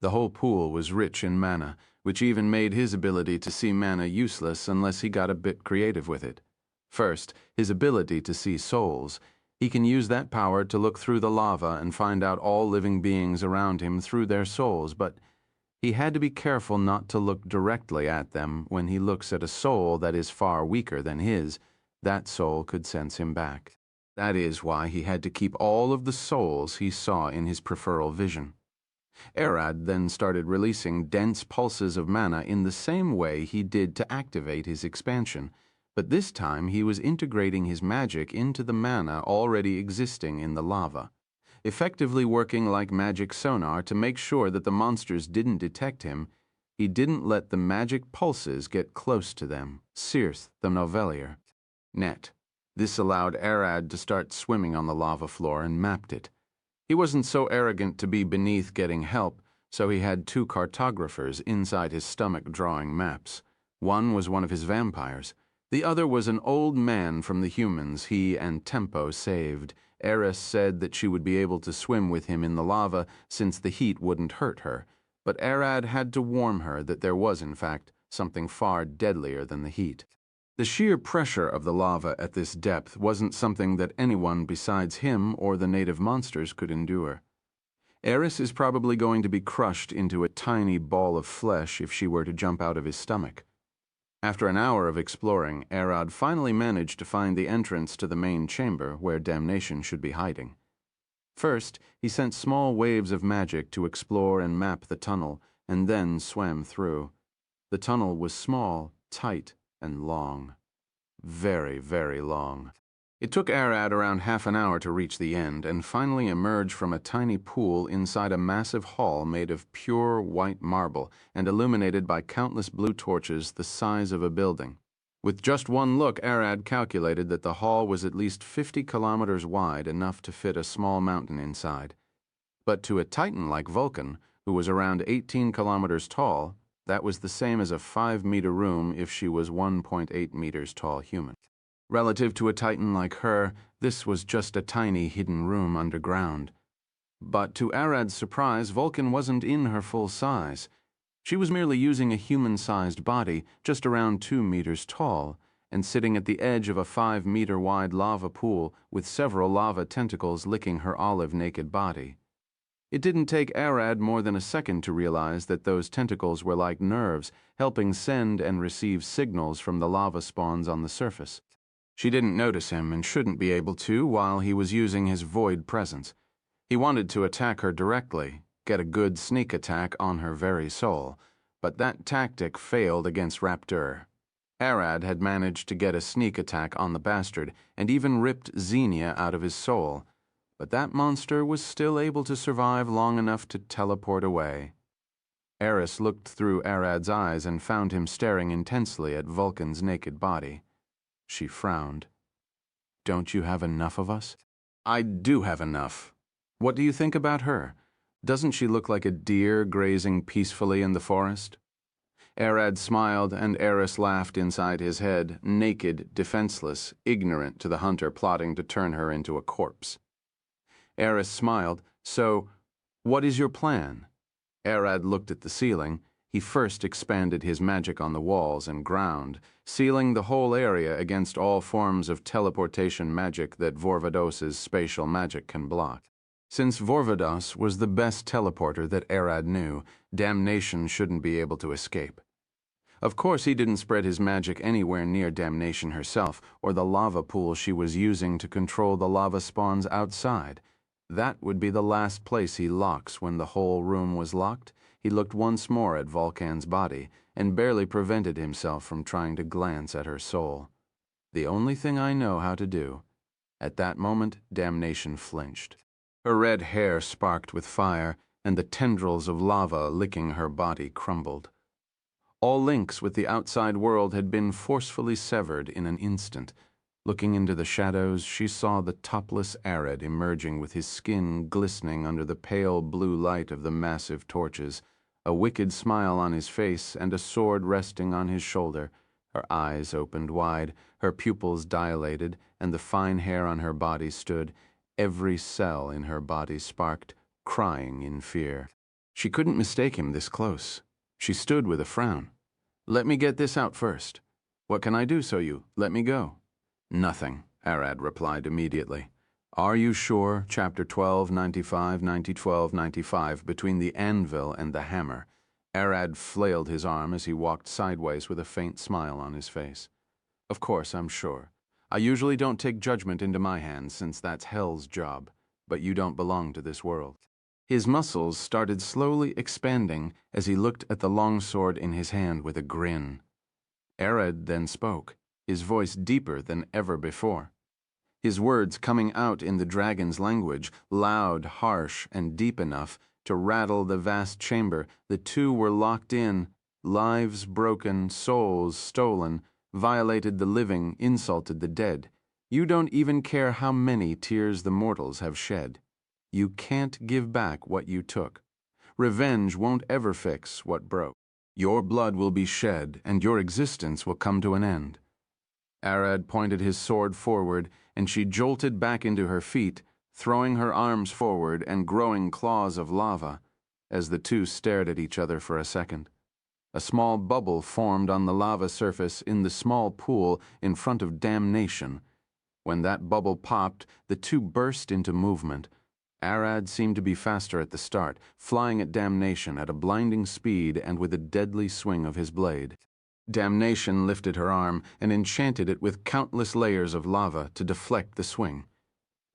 The whole pool was rich in mana, which even made his ability to see mana useless unless he got a bit creative with it. First, his ability to see souls. He can use that power to look through the lava and find out all living beings around him through their souls, but he had to be careful not to look directly at them. When he looks at a soul that is far weaker than his, that soul could sense him back. That is why he had to keep all of the souls he saw in his peripheral vision. Arad then started releasing dense pulses of mana in the same way he did to activate his expansion, but this time he was integrating his magic into the mana already existing in the lava, effectively working like magic sonar to make sure that the monsters didn't detect him. He didn't let the magic pulses get close to them. Circe, the Novelier. Net. This allowed Arad to start swimming on the lava floor and mapped it. He wasn't so arrogant to be beneath getting help, so he had 2 cartographers inside his stomach drawing maps. One was one of his vampires. The other was an old man from the humans he and Tempo saved. Eris said that she would be able to swim with him in the lava since the heat wouldn't hurt her, but Arad had to warn her that there was, in fact, something far deadlier than the heat. The sheer pressure of the lava at this depth wasn't something that anyone besides him or the native monsters could endure. Eris is probably going to be crushed into a tiny ball of flesh if she were to jump out of his stomach. After an hour of exploring, Arad finally managed to find the entrance to the main chamber where Damnation should be hiding. First, he sent small waves of magic to explore and map the tunnel, and then swam through. The tunnel was small, tight, and long. Very, very long. It took Arad around half an hour to reach the end and finally emerge from a tiny pool inside a massive hall made of pure white marble and illuminated by countless blue torches the size of a building. With just one look, Arad calculated that the hall was at least 50 kilometers wide, enough to fit a small mountain inside. But to a titan like Vulcan, who was around 18 kilometers tall, that was the same as a 5-meter room if she was 1.8 meters tall human. Relative to a titan like her, this was just a tiny hidden room underground. But to Arad's surprise, Vulcan wasn't in her full size. She was merely using a human-sized body, just around 2 meters tall, and sitting at the edge of a 5-meter-wide lava pool with several lava tentacles licking her olive-naked body. It didn't take Arad more than a second to realize that those tentacles were like nerves, helping send and receive signals from the lava spawns on the surface. She didn't notice him and shouldn't be able to while he was using his void presence. He wanted to attack her directly, get a good sneak attack on her very soul, but that tactic failed against Raptor. Arad had managed to get a sneak attack on the bastard and even ripped Xenia out of his soul, but that monster was still able to survive long enough to teleport away. Eris looked through Arad's eyes and found him staring intensely at Vulcan's naked body. She frowned. "Don't you have enough of us?" "I do have enough. What do you think about her? Doesn't she look like a deer grazing peacefully in the forest?" Arad smiled, and Eris laughed inside his head, naked, defenseless, ignorant to the hunter plotting to turn her into a corpse. Eris smiled. "So, what is your plan?" Arad looked at the ceiling. He first expanded his magic on the walls and ground, sealing the whole area against all forms of teleportation magic that Vorvados's spatial magic can block. Since Vorvados was the best teleporter that Arad knew, Damnation shouldn't be able to escape. Of course, he didn't spread his magic anywhere near Damnation herself or the lava pool she was using to control the lava spawns outside. That would be the last place he locks. When the whole room was locked, he looked once more at Vulcan's body and barely prevented himself from trying to glance at her soul. "The only thing I know how to do." At that moment, Damnation flinched. Her red hair sparked with fire, and the tendrils of lava licking her body crumbled. All links with the outside world had been forcefully severed in an instant. Looking into the shadows, she saw the topless Arad emerging with his skin glistening under the pale blue light of the massive torches, a wicked smile on his face and a sword resting on his shoulder. Her eyes opened wide, her pupils dilated, and the fine hair on her body stood. Every cell in her body sparked, crying in fear. She couldn't mistake him this close. She stood with a frown. "Let me get this out first. What can I do so you let me go?" "Nothing," Arad replied immediately. "Are you sure chapter 1295, 901295, between the anvil and the hammer?" Arad flailed his arm as he walked sideways with a faint smile on his face. "Of course, I'm sure. I usually don't take judgment into my hands since that's hell's job, but you don't belong to this world." His muscles started slowly expanding as he looked at the longsword in his hand with a grin. Arad then spoke, his voice deeper than ever before. His words coming out in the dragon's language, loud, harsh, and deep enough to rattle the vast chamber. The two were locked in, lives broken, souls stolen, violated the living, insulted the dead. You don't even care how many tears the mortals have shed. You can't give back what you took. Revenge won't ever fix what broke. Your blood will be shed, and your existence will come to an end. Arad pointed his sword forward, and she jolted back into her feet, throwing her arms forward and growing claws of lava, as the two stared at each other for a second. A small bubble formed on the lava surface in the small pool in front of Damnation. When that bubble popped, the two burst into movement. Arad seemed to be faster at the start, flying at Damnation at a blinding speed and with a deadly swing of his blade. Damnation lifted her arm and enchanted it with countless layers of lava to deflect the swing.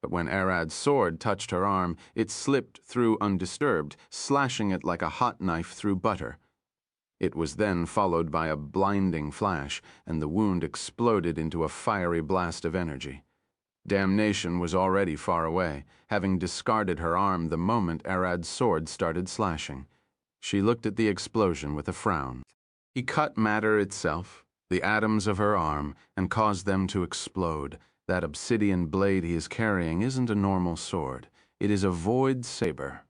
But when Arad's sword touched her arm, it slipped through undisturbed, slashing it like a hot knife through butter. It was then followed by a blinding flash, and the wound exploded into a fiery blast of energy. Damnation was already far away, having discarded her arm the moment Arad's sword started slashing. She looked at the explosion with a frown. He cut matter itself, the atoms of her arm, and caused them to explode. That obsidian blade he is carrying isn't a normal sword. It is a void saber.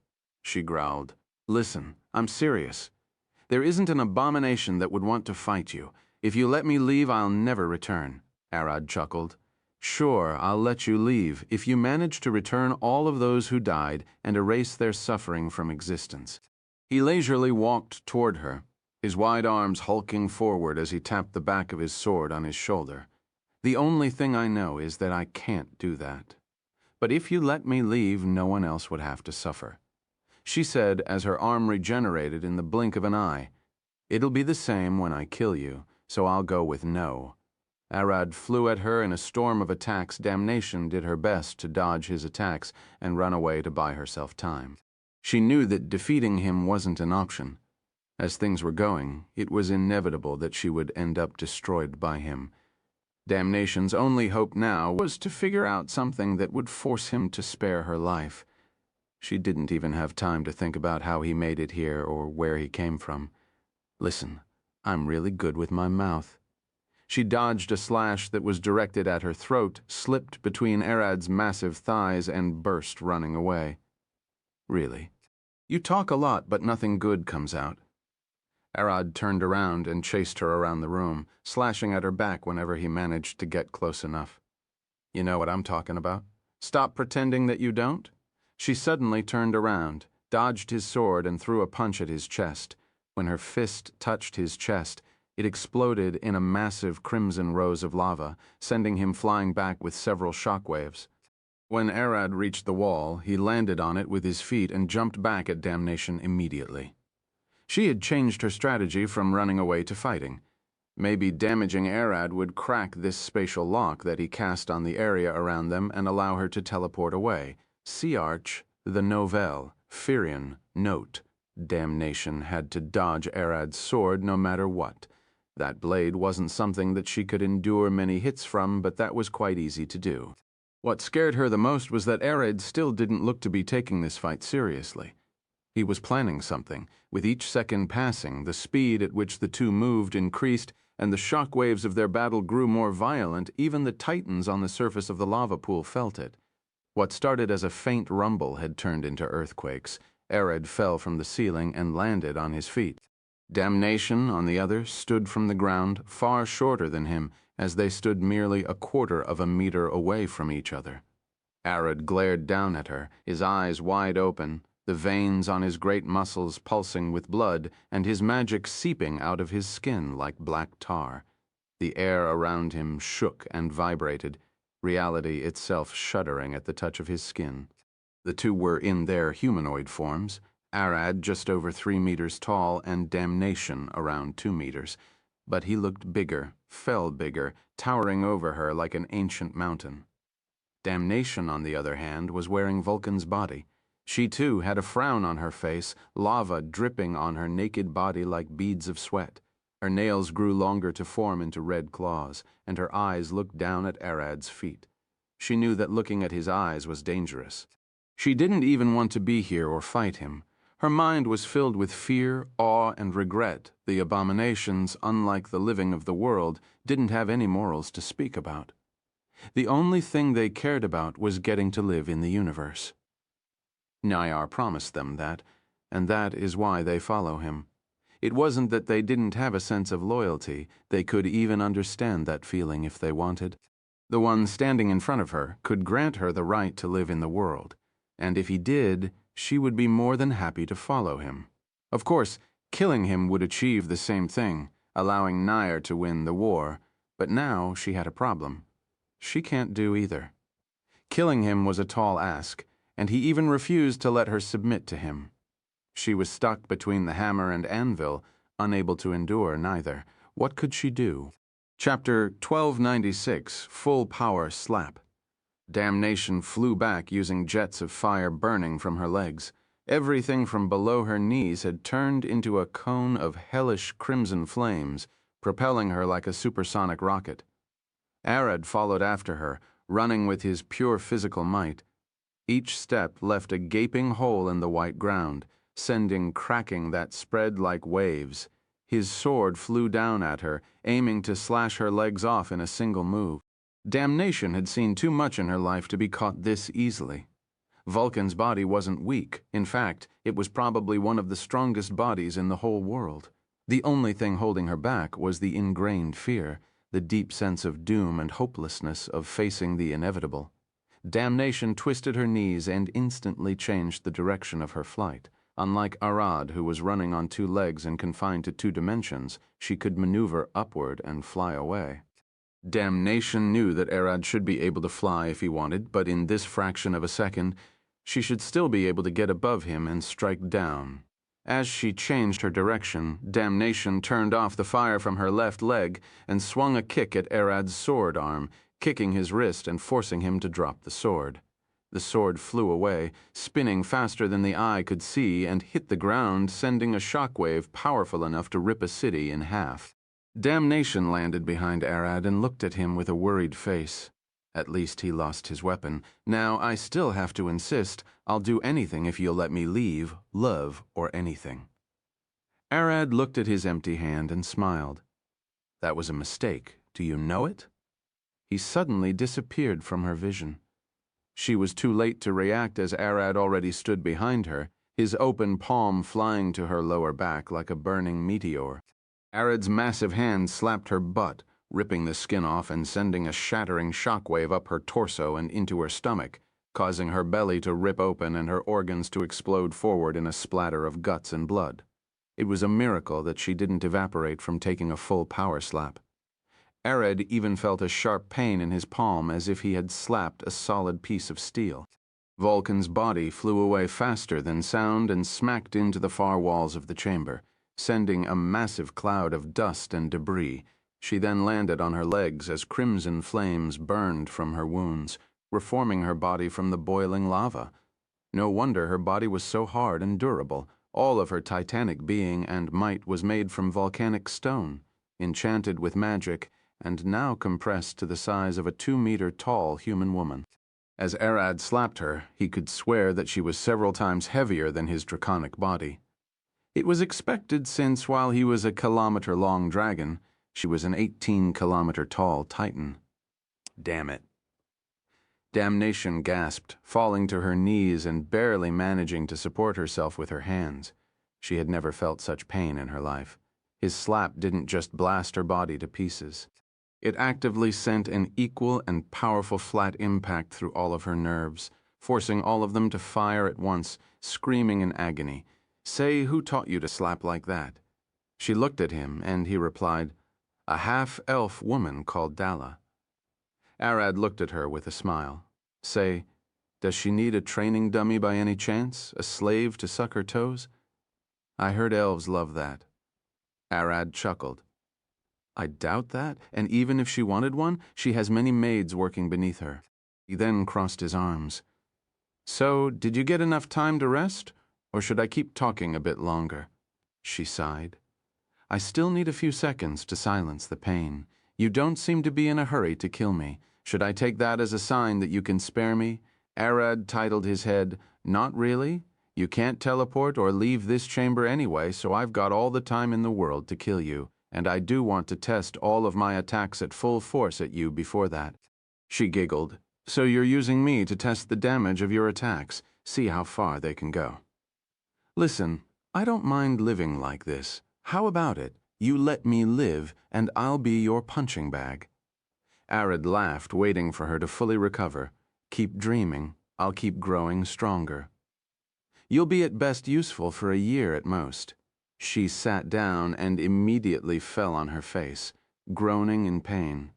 She growled. Listen, I'm serious. There isn't an abomination that would want to fight you. If you let me leave, I'll never return. Arad chuckled. Sure, I'll let you leave if you manage to return all of those who died and erase their suffering from existence. He leisurely walked toward her, his wide arms hulking forward as he tapped the back of his sword on his shoulder. The only thing I know is that I can't do that. But if you let me leave, no one else would have to suffer. She said as her arm regenerated in the blink of an eye. It'll be the same when I kill you, so I'll go with no. Arad flew at her in a storm of attacks. Damnation did her best to dodge his attacks and run away to buy herself time. She knew that defeating him wasn't an option. As things were going, it was inevitable that she would end up destroyed by him. Damnation's only hope now was to figure out something that would force him to spare her life. She didn't even have time to think about how he made it here or where he came from. Listen, I'm really good with my mouth. She dodged a slash that was directed at her throat, slipped between Arad's massive thighs, and burst running away. Really? You talk a lot, but nothing good comes out. Arad turned around and chased her around the room, slashing at her back whenever he managed to get close enough. You know what I'm talking about? Stop pretending that you don't? She suddenly turned around, dodged his sword, and threw a punch at his chest. When her fist touched his chest, it exploded in a massive crimson rose of lava, sending him flying back with several shockwaves. When Arad reached the wall, he landed on it with his feet and jumped back at Damnation immediately. She had changed her strategy from running away to fighting. Maybe damaging Arad would crack this spatial lock that he cast on the area around them and allow her to teleport away. Sea Arch, the Novelle, Firion, Note. Damnation had to dodge Arad's sword no matter what. That blade wasn't something that she could endure many hits from, but that was quite easy to do. What scared her the most was that Arad still didn't look to be taking this fight seriously. He was planning something. With each second passing, the speed at which the two moved increased, and the shock waves of their battle grew more violent. Even the titans on the surface of the lava pool felt it. What started as a faint rumble had turned into earthquakes. Arad fell from the ceiling and landed on his feet. Damnation, on the other, stood from the ground, far shorter than him, as they stood merely a quarter of a meter away from each other. Arad glared down at her, his eyes wide open, the veins on his great muscles pulsing with blood, and his magic seeping out of his skin like black tar. The air around him shook and vibrated, reality itself shuddering at the touch of his skin. The two were in their humanoid forms, Arad just over 3 meters tall and Damnation around 2 meters. But he looked bigger, fell bigger, towering over her like an ancient mountain. Damnation, on the other hand, was wearing Vulcan's body. She too had a frown on her face, lava dripping on her naked body like beads of sweat. Her nails grew longer to form into red claws, and her eyes looked down at Arad's feet. She knew that looking at his eyes was dangerous. She didn't even want to be here or fight him. Her mind was filled with fear, awe, and regret. The abominations, unlike the living of the world, didn't have any morals to speak about. The only thing they cared about was getting to live in the universe. Nyar promised them that, and that is why they follow him. It wasn't that they didn't have a sense of loyalty. They could even understand that feeling if they wanted. The one standing in front of her could grant her the right to live in the world, and if he did, she would be more than happy to follow him. Of course, killing him would achieve the same thing, allowing Nyar to win the war, but now she had a problem. She can't do either. Killing him was a tall ask, and he even refused to let her submit to him. She was stuck between the hammer and anvil, unable to endure neither. What could she do? Chapter 1296, Full Power Slap. Damnation flew back using jets of fire burning from her legs. Everything from below her knees had turned into a cone of hellish crimson flames, propelling her like a supersonic rocket. Arad followed after her, running with his pure physical might. Each step left a gaping hole in the white ground, sending cracking that spread like waves. His sword flew down at her, aiming to slash her legs off in a single move. Damnation had seen too much in her life to be caught this easily. Vulcan's body wasn't weak. In fact, it was probably one of the strongest bodies in the whole world. The only thing holding her back was the ingrained fear, the deep sense of doom and hopelessness of facing the inevitable. Damnation twisted her knees and instantly changed the direction of her flight. Unlike Arad, who was running on two legs and confined to two dimensions, she could maneuver upward and fly away. Damnation knew that Arad should be able to fly if he wanted, but in this fraction of a second, she should still be able to get above him and strike down. As she changed her direction, Damnation turned off the fire from her left leg and swung a kick at Arad's sword arm, kicking his wrist and forcing him to drop the sword. The sword flew away, spinning faster than the eye could see, and hit the ground, sending a shockwave powerful enough to rip a city in half. Damnation landed behind Arad and looked at him with a worried face. At least he lost his weapon. Now I still have to insist. I'll do anything if you'll let me leave, love, or anything. Arad looked at his empty hand and smiled. That was a mistake. Do you know it? He suddenly disappeared from her vision. She was too late to react as Arad already stood behind her, his open palm flying to her lower back like a burning meteor. Arad's massive hand slapped her butt, ripping the skin off and sending a shattering shockwave up her torso and into her stomach, causing her belly to rip open and her organs to explode forward in a splatter of guts and blood. It was a miracle that she didn't evaporate from taking a full power slap. Arad even felt a sharp pain in his palm as if he had slapped a solid piece of steel. Vulcan's body flew away faster than sound and smacked into the far walls of the chamber, sending a massive cloud of dust and debris. She then landed on her legs as crimson flames burned from her wounds, reforming her body from the boiling lava. No wonder her body was so hard and durable. All of her titanic being and might was made from volcanic stone, enchanted with magic, and now compressed to the size of a 2-meter-tall human woman. As Arad slapped her, he could swear that she was several times heavier than his draconic body. It was expected since, while he was a kilometer-long dragon, she was an 18-kilometer-tall titan. Damn it. Damnation gasped, falling to her knees and barely managing to support herself with her hands. She had never felt such pain in her life. His slap didn't just blast her body to pieces. It actively sent an equal and powerful flat impact through all of her nerves, forcing all of them to fire at once, screaming in agony. Say, who taught you to slap like that? She looked at him, and he replied, a half-elf woman called Dalla. Arad looked at her with a smile. Say, does she need a training dummy by any chance, a slave to suck her toes? I heard elves love that. Arad chuckled. I doubt that, and even if she wanted one, she has many maids working beneath her. He then crossed his arms. So, did you get enough time to rest, or should I keep talking a bit longer? She sighed. I still need a few seconds to silence the pain. You don't seem to be in a hurry to kill me. Should I take that as a sign that you can spare me? Arad titled his head, Not really. You can't teleport or leave this chamber anyway, so I've got all the time in the world to kill you. And I do want to test all of my attacks at full force at you before that. She giggled. So you're using me to test the damage of your attacks, see how far they can go. Listen, I don't mind living like this. How about it? You let me live, and I'll be your punching bag. Arad laughed, waiting for her to fully recover. Keep dreaming. I'll keep growing stronger. You'll be at best useful for a year at most. She sat down and immediately fell on her face, groaning in pain.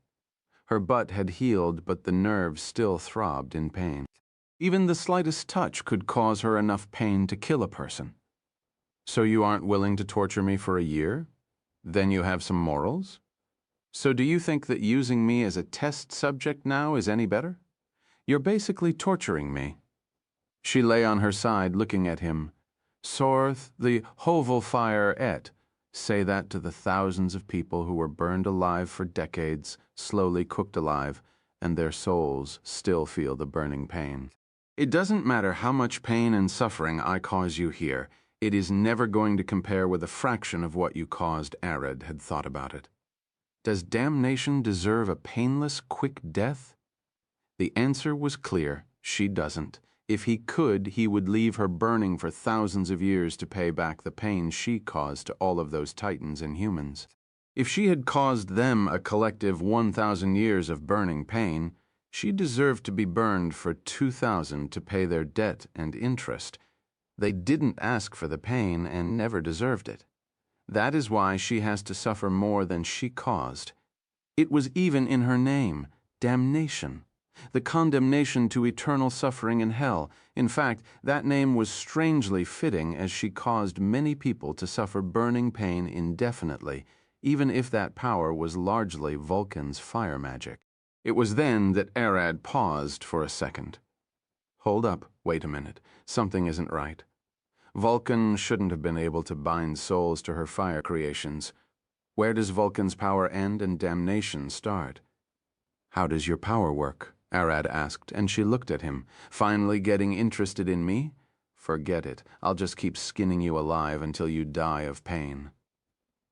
Her butt had healed, but the nerves still throbbed in pain. Even the slightest touch could cause her enough pain to kill a person. So you aren't willing to torture me for a year? Then you have some morals? So do you think that using me as a test subject now is any better? You're basically torturing me. She lay on her side looking at him. Sorth, the hovel fire et. Say that to the thousands of people who were burned alive for decades, slowly cooked alive, and their souls still feel the burning pain. It doesn't matter how much pain and suffering I cause you here. It is never going to compare with a fraction of what you caused. Arad had thought about it. Does damnation deserve a painless, quick death? The answer was clear. She doesn't. If he could, he would leave her burning for thousands of years to pay back the pain she caused to all of those titans and humans. If she had caused them a collective 1,000 years of burning pain, she deserved to be burned for 2,000 to pay their debt and interest. They didn't ask for the pain and never deserved it. That is why she has to suffer more than she caused. It was even in her name, damnation. The condemnation to eternal suffering in hell. In fact, that name was strangely fitting as she caused many people to suffer burning pain indefinitely, even if that power was largely Vulcan's fire magic. It was then that Arad paused for a second. Hold up, wait a minute. Something isn't right. Vulcan shouldn't have been able to bind souls to her fire creations. Where does Vulcan's power end and damnation start? How does your power work? Arad asked, and she looked at him. Finally getting interested in me? Forget it. I'll just keep skinning you alive until you die of pain.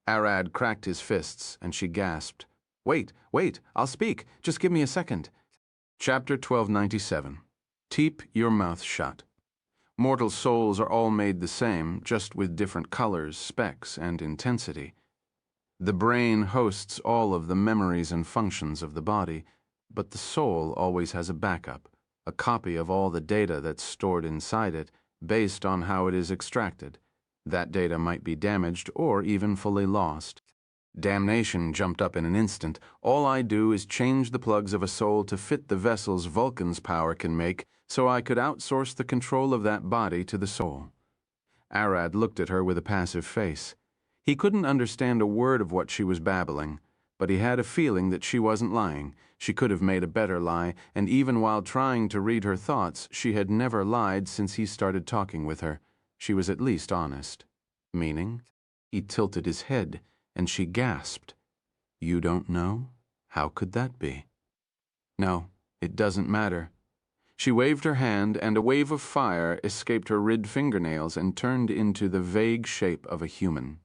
Arad cracked his fists, and she gasped. Wait, I'll speak. Just give me a second. Chapter 1297. Keep your mouth shut. Mortal souls are all made the same, just with different colors, specks, and intensity. The brain hosts all of the memories and functions of the body, but the soul always has a backup, a copy of all the data that's stored inside it, based on how it is extracted. That data might be damaged or even fully lost. Damnation jumped up in an instant. All I do is change the plugs of a soul to fit the vessels Vulcan's power can make, so I could outsource the control of that body to the soul. Arad looked at her with a passive face. He couldn't understand a word of what she was babbling, but he had a feeling that she wasn't lying. She could have made a better lie, and even while trying to read her thoughts, she had never lied since he started talking with her. She was at least honest. Meaning? He tilted his head, and she gasped. You don't know? How could that be? No, it doesn't matter. She waved her hand, and a wave of fire escaped her rid fingernails and turned into the vague shape of a human.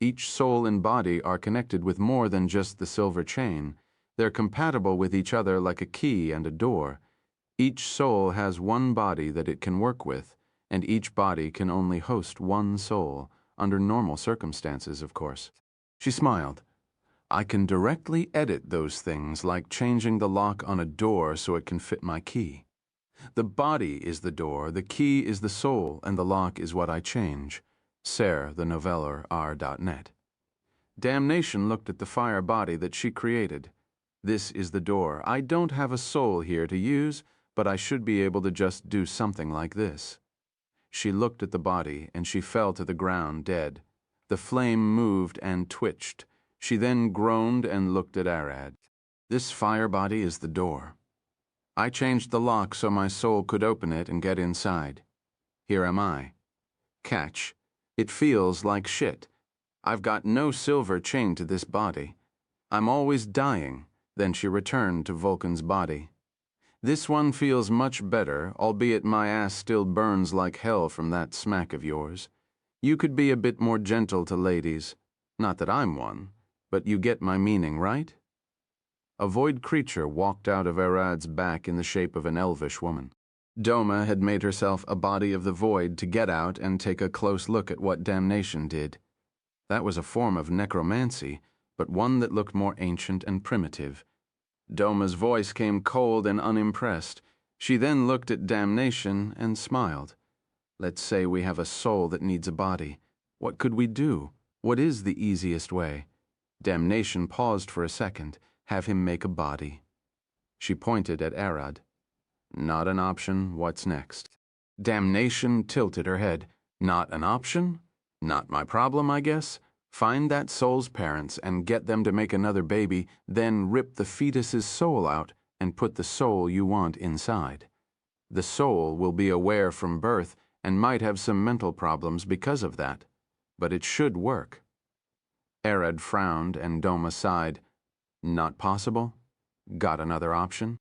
Each soul and body are connected with more than just the silver chain. They're compatible with each other like a key and a door. Each soul has one body that it can work with, and each body can only host one soul, under normal circumstances, of course. She smiled. I can directly edit those things, like changing the lock on a door so it can fit my key. The body is the door, the key is the soul, and the lock is what I change. Ser, the noveller, r.net. Damnation looked at the fire body that she created. This is the door. I don't have a soul here to use, but I should be able to just do something like this. She looked at the body, and she fell to the ground dead. The flame moved and twitched. She then groaned and looked at Arad. This fire body is the door. I changed the lock so my soul could open it and get inside. Here am I. Catch. It feels like shit. I've got no silver chained to this body. I'm always dying. Then she returned to Vulcan's body. This one feels much better, albeit my ass still burns like hell from that smack of yours. You could be a bit more gentle to ladies. Not that I'm one, but you get my meaning, right? A void creature walked out of Arad's back in the shape of an elvish woman. Doma had made herself a body of the void to get out and take a close look at what damnation did. That was a form of necromancy, but one that looked more ancient and primitive. Doma's voice came cold and unimpressed. She then looked at damnation and smiled. Let's say we have a soul that needs a body. What could we do? What is the easiest way? Damnation paused for a second. Have him make a body. She pointed at Arad. Not an option. What's next? Damnation tilted her head. Not an option? Not my problem, I guess. Find that soul's parents and get them to make another baby, then rip the fetus's soul out and put the soul you want inside. The soul will be aware from birth and might have some mental problems because of that, but it should work. Arad frowned and Doma sighed. Not possible? Got another option?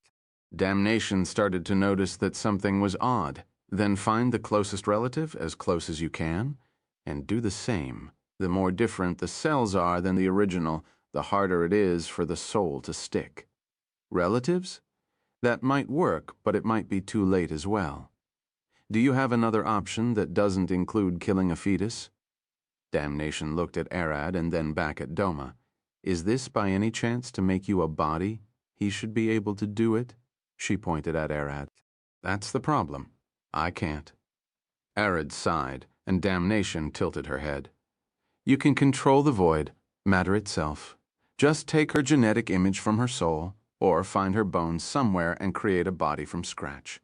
Damnation started to notice that something was odd. Then find the closest relative as close as you can, and do the same. The more different the cells are than the original, the harder it is for the soul to stick. Relatives? That might work, but it might be too late as well. Do you have another option that doesn't include killing a fetus? Damnation looked at Arad and then back at Doma. Is this by any chance to make you a body? He should be able to do it. She pointed at Arad. That's the problem. I can't. Arad sighed, and Damnation tilted her head. You can control the void, matter itself. Just take her genetic image from her soul, or find her bones somewhere and create a body from scratch.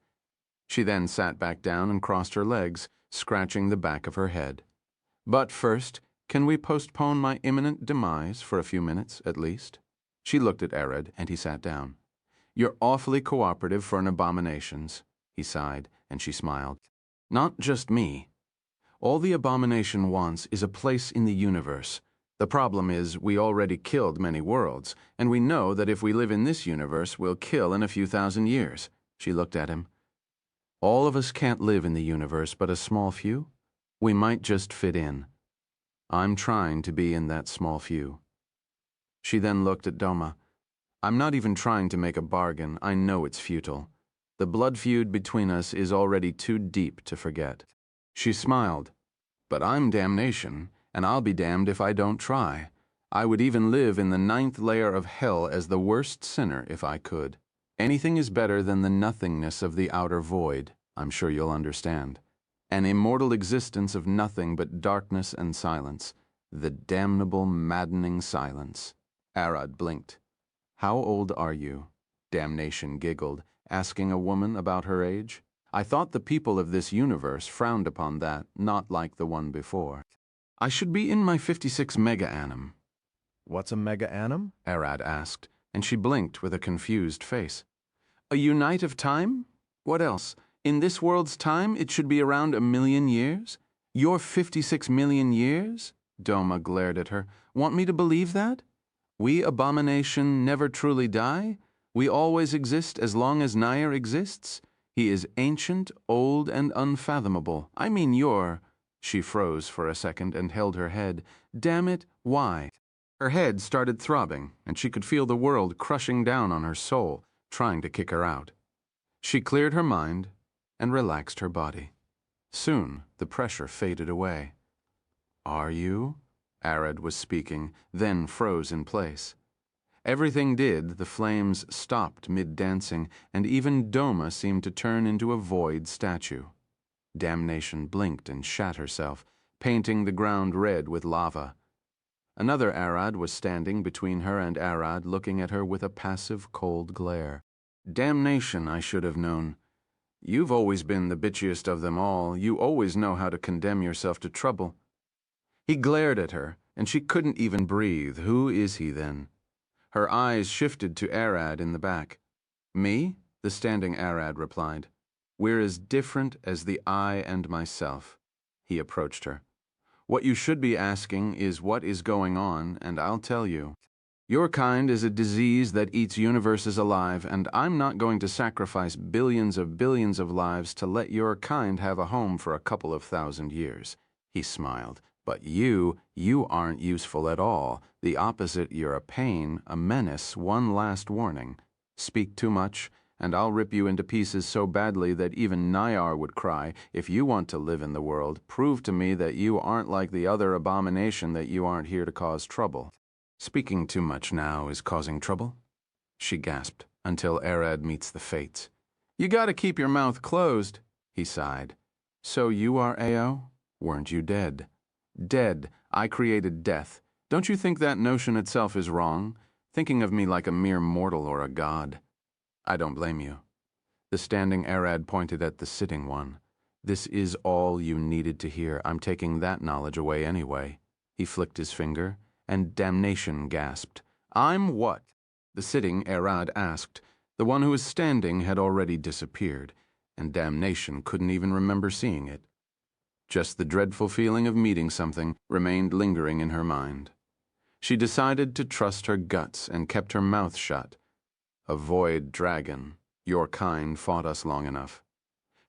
She then sat back down and crossed her legs, scratching the back of her head. But first, can we postpone my imminent demise for a few minutes, at least? She looked at Arad, and he sat down. You're awfully cooperative for an abominations, he sighed, and she smiled. Not just me. All the abomination wants is a place in the universe. The problem is we already killed many worlds, and we know that if we live in this universe, we'll kill in a few thousand years. She looked at him. All of us can't live in the universe, but a small few? We might just fit in. I'm trying to be in that small few. She then looked at Doma. I'm not even trying to make a bargain. I know it's futile. The blood feud between us is already too deep to forget. She smiled. But I'm damnation, and I'll be damned if I don't try. I would even live in the 9th layer of hell as the worst sinner if I could. Anything is better than the nothingness of the outer void, I'm sure you'll understand. An immortal existence of nothing but darkness and silence. The damnable, maddening silence. Arad blinked. How old are you? Damnation giggled, asking a woman about her age. I thought the people of this universe frowned upon that, not like the one before. I should be in my 56 mega-annum. What's a mega-annum? Arad asked, and she blinked with a confused face. A unite of time? What else? In this world's time, it should be around 1,000,000 years? Your 56 million years? Doma glared at her. Want me to believe that? We abomination never truly die? We always exist as long as Nair exists? He is ancient, old, and unfathomable. I mean you're... She froze for a second and held her head. Damn it, why? Her head started throbbing, and she could feel the world crushing down on her soul, trying to kick her out. She cleared her mind and relaxed her body. Soon, the pressure faded away. Are you? Arad was speaking, then froze in place. Everything did, the flames stopped mid-dancing, and even Doma seemed to turn into a void statue. Damnation blinked and shat herself, painting the ground red with lava. Another Arad was standing between her and Arad, looking at her with a passive, cold glare. Damnation, I should have known. You've always been the bitchiest of them all. You always know how to condemn yourself to trouble. He glared at her, and she couldn't even breathe. Who is he, then? Her eyes shifted to Arad in the back. Me? The standing Arad replied. We're as different as the I and myself. He approached her. What you should be asking is what is going on, and I'll tell you. Your kind is a disease that eats universes alive, and I'm not going to sacrifice billions of lives to let your kind have a home for a couple of thousand years. He smiled. But you aren't useful at all. The opposite, you're a pain, a menace, one last warning. Speak too much, and I'll rip you into pieces so badly that even Nayar would cry. If you want to live in the world, prove to me that you aren't like the other abomination, that you aren't here to cause trouble. Speaking too much now is causing trouble? She gasped, until Arad meets the fates. You gotta keep your mouth closed, he sighed. So you are Ao? Weren't you dead? Dead. I created death. Don't you think that notion itself is wrong? Thinking of me like a mere mortal or a god. I don't blame you. The standing Arad pointed at the sitting one. This is all you needed to hear. I'm taking that knowledge away anyway. He flicked his finger, and Damnation gasped. I'm what? The sitting Arad asked. The one who was standing had already disappeared, and Damnation couldn't even remember seeing it. Just the dreadful feeling of meeting something remained lingering in her mind. She decided to trust her guts and kept her mouth shut. A void dragon. Your kind fought us long enough.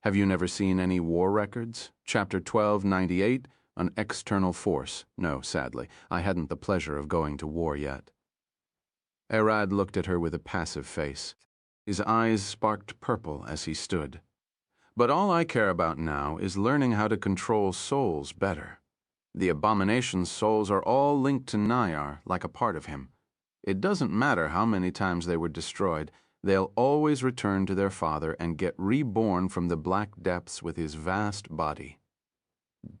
Have you never seen any war records? Chapter 1298, An External Force. No, sadly, I hadn't the pleasure of going to war yet. Arad looked at her with a passive face. His eyes sparked purple as he stood. But all I care about now is learning how to control souls better. The abomination's souls are all linked to Nayar, like a part of him. It doesn't matter how many times they were destroyed, they'll always return to their father and get reborn from the black depths with his vast body.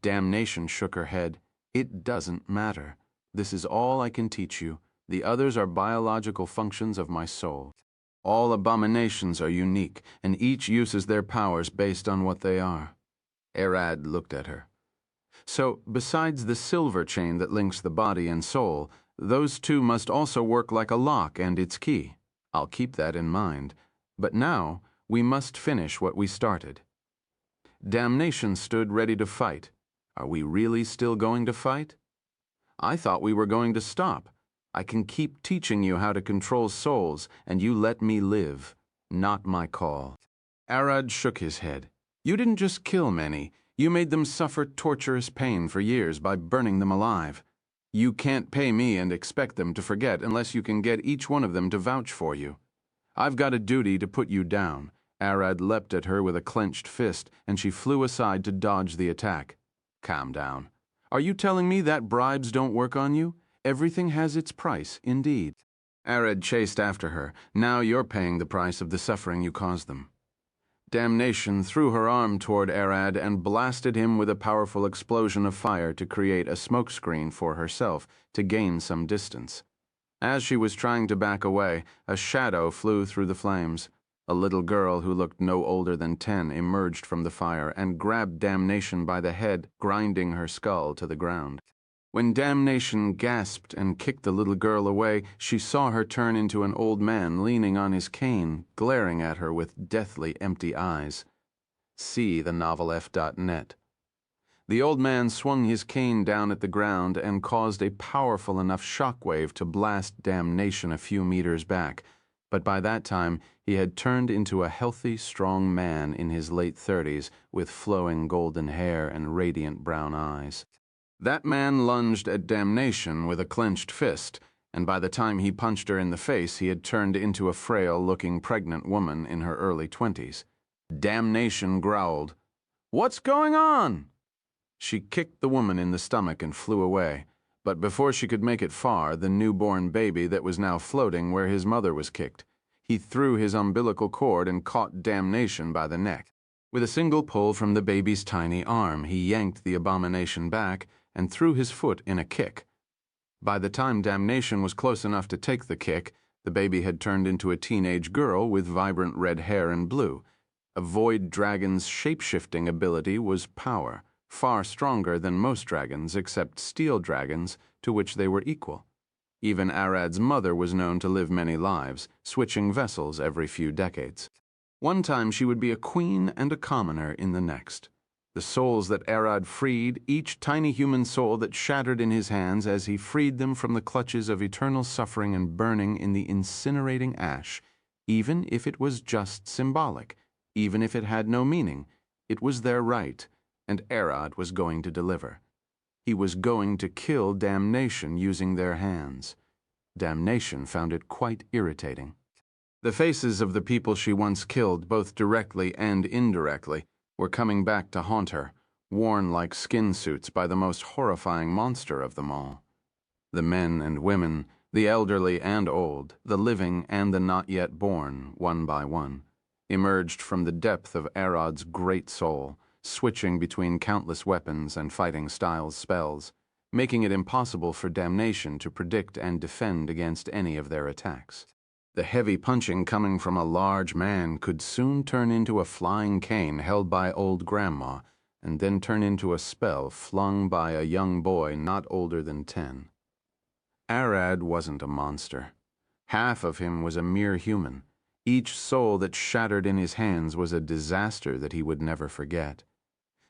Damnation shook her head. It doesn't matter. This is all I can teach you. The others are biological functions of my soul. All abominations are unique, and each uses their powers based on what they are. Arad looked at her. So, besides the silver chain that links the body and soul, those two must also work like a lock and its key. I'll keep that in mind. But now, we must finish what we started. Damnation stood ready to fight. Are we really still going to fight? I thought we were going to stop. I can keep teaching you how to control souls, and you let me live. Not my call. Arad shook his head. You didn't just kill many. You made them suffer torturous pain for years by burning them alive. You can't pay me and expect them to forget unless you can get each one of them to vouch for you. I've got a duty to put you down. Arad leapt at her with a clenched fist, and she flew aside to dodge the attack. Calm down. Are you telling me that bribes don't work on you? Everything has its price, indeed. Arad chased after her. Now you're paying the price of the suffering you caused them. Damnation threw her arm toward Arad and blasted him with a powerful explosion of fire to create a smokescreen for herself to gain some distance. As she was trying to back away, a shadow flew through the flames. A little girl who looked no older than 10 emerged from the fire and grabbed Damnation by the head, grinding her skull to the ground. When Damnation gasped and kicked the little girl away, she saw her turn into an old man leaning on his cane, glaring at her with deathly empty eyes. See thenovelf.net. The old man swung his cane down at the ground and caused a powerful enough shockwave to blast Damnation a few meters back, but by that time he had turned into a healthy, strong man in his late 30s with flowing golden hair and radiant brown eyes. That man lunged at Damnation with a clenched fist, and by the time he punched her in the face, he had turned into a frail-looking pregnant woman in her early 20s. Damnation growled, "What's going on?" She kicked the woman in the stomach and flew away, but before she could make it far, the newborn baby that was now floating where his mother was kicked. He threw his umbilical cord and caught Damnation by the neck. With a single pull from the baby's tiny arm, he yanked the abomination back and threw his foot in a kick. By the time Damnation was close enough to take the kick, the baby had turned into a teenage girl with vibrant red hair and blue. A void dragon's shape-shifting ability was power, far stronger than most dragons except steel dragons, to which they were equal. Even Arad's mother was known to live many lives, switching vessels every few decades. One time she would be a queen and a commoner in the next. The souls that Arad freed, each tiny human soul that shattered in his hands as he freed them from the clutches of eternal suffering and burning in the incinerating ash, even if it was just symbolic, even if it had no meaning, it was their right, and Arad was going to deliver. He was going to kill Damnation using their hands. Damnation found it quite irritating. The faces of the people she once killed, both directly and indirectly, were coming back to haunt her, worn like skin suits by the most horrifying monster of them all. The men and women, the elderly and old, the living and the not yet born, one by one, emerged from the depth of Arad's great soul, switching between countless weapons and fighting styles spells, making it impossible for Damnation to predict and defend against any of their attacks. The heavy punching coming from a large man could soon turn into a flying cane held by old grandma, and then turn into a spell flung by a young boy not older than 10. Arad wasn't a monster. Half of him was a mere human. Each soul that shattered in his hands was a disaster that he would never forget.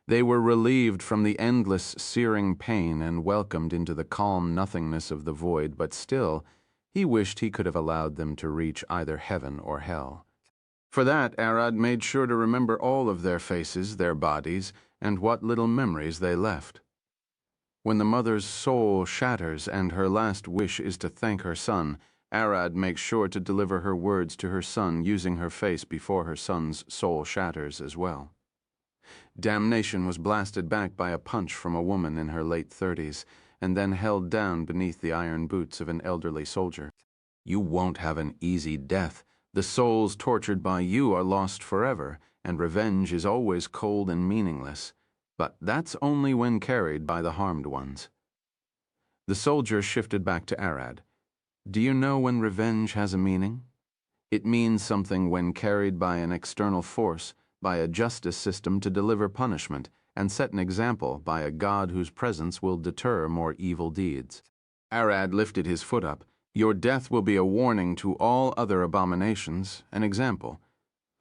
They were relieved from the endless, searing pain and welcomed into the calm nothingness of the void, but still, He wished he could have allowed them to reach either heaven or hell. For that, Arad made sure to remember all of their faces, their bodies, and what little memories they left. When the mother's soul shatters and her last wish is to thank her son, Arad makes sure to deliver her words to her son using her face before her son's soul shatters as well. Damnation was blasted back by a punch from a woman in her late 30s, and then held down beneath the iron boots of an elderly soldier. You won't have an easy death. The souls tortured by you are lost forever, and revenge is always cold and meaningless. But that's only when carried by the harmed ones. The soldier shifted back to Arad. Do you know when revenge has a meaning? It means something when carried by an external force, by a justice system to deliver punishment, and set an example by a God whose presence will deter more evil deeds. Arad lifted his foot up. Your death will be a warning to all other abominations, an example.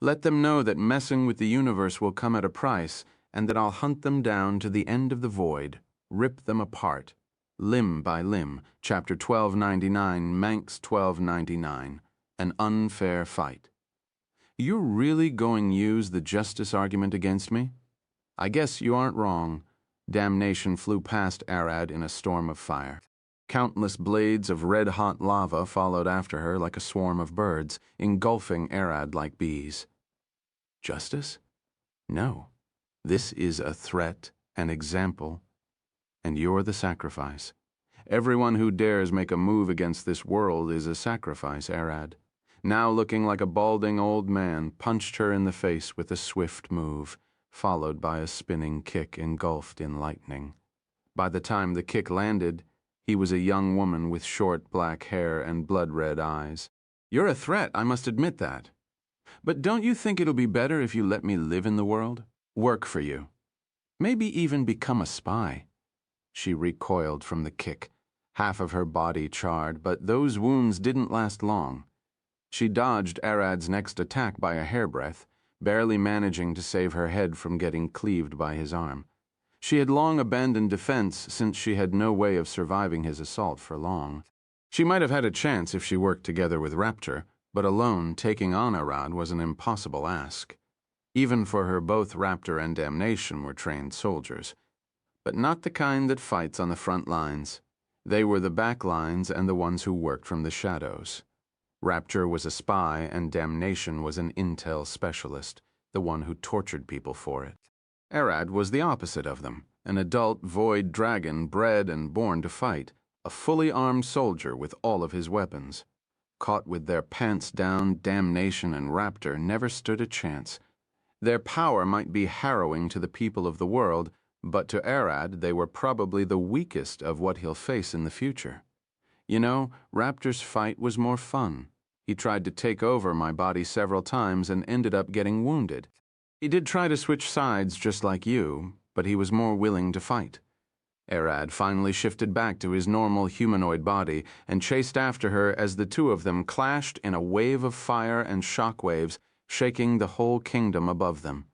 Let them know that messing with the universe will come at a price, and that I'll hunt them down to the end of the void, rip them apart, limb by limb. Chapter 1299, Manx 1299. An unfair fight. You're really going to use the justice argument against me? I guess you aren't wrong. Damnation flew past Arad in a storm of fire. Countless blades of red-hot lava followed after her like a swarm of birds, engulfing Arad like bees. Justice? No. This is a threat, an example, and you're the sacrifice. Everyone who dares make a move against this world is a sacrifice, Arad. Now looking like a balding old man, punched her in the face with a swift move, followed by a spinning kick engulfed in lightning. By the time the kick landed, he was a young woman with short black hair and blood-red eyes. You're a threat, I must admit that. But don't you think it'll be better if you let me live in the world? Work for you. Maybe even become a spy. She recoiled from the kick, half of her body charred, but those wounds didn't last long. She dodged Arad's next attack by a hairbreadth, barely managing to save her head from getting cleaved by his arm. She had long abandoned defense since she had no way of surviving his assault for long. She might have had a chance if she worked together with Raptor, but alone taking on Arad was an impossible ask. Even for her, both Raptor and Damnation were trained soldiers, but not the kind that fights on the front lines. They were the back lines and the ones who worked from the shadows. Raptor was a spy and Damnation was an intel specialist, the one who tortured people for it. Arad was the opposite of them, an adult void dragon bred and born to fight, a fully armed soldier with all of his weapons. Caught with their pants down, Damnation and Raptor never stood a chance. Their power might be harrowing to the people of the world, but to Arad they were probably the weakest of what he'll face in the future. You know, Raptor's fight was more fun. He tried to take over my body several times and ended up getting wounded. He did try to switch sides just like you, but he was more willing to fight. Arad finally shifted back to his normal humanoid body and chased after her as the two of them clashed in a wave of fire and shockwaves, shaking the whole kingdom above them.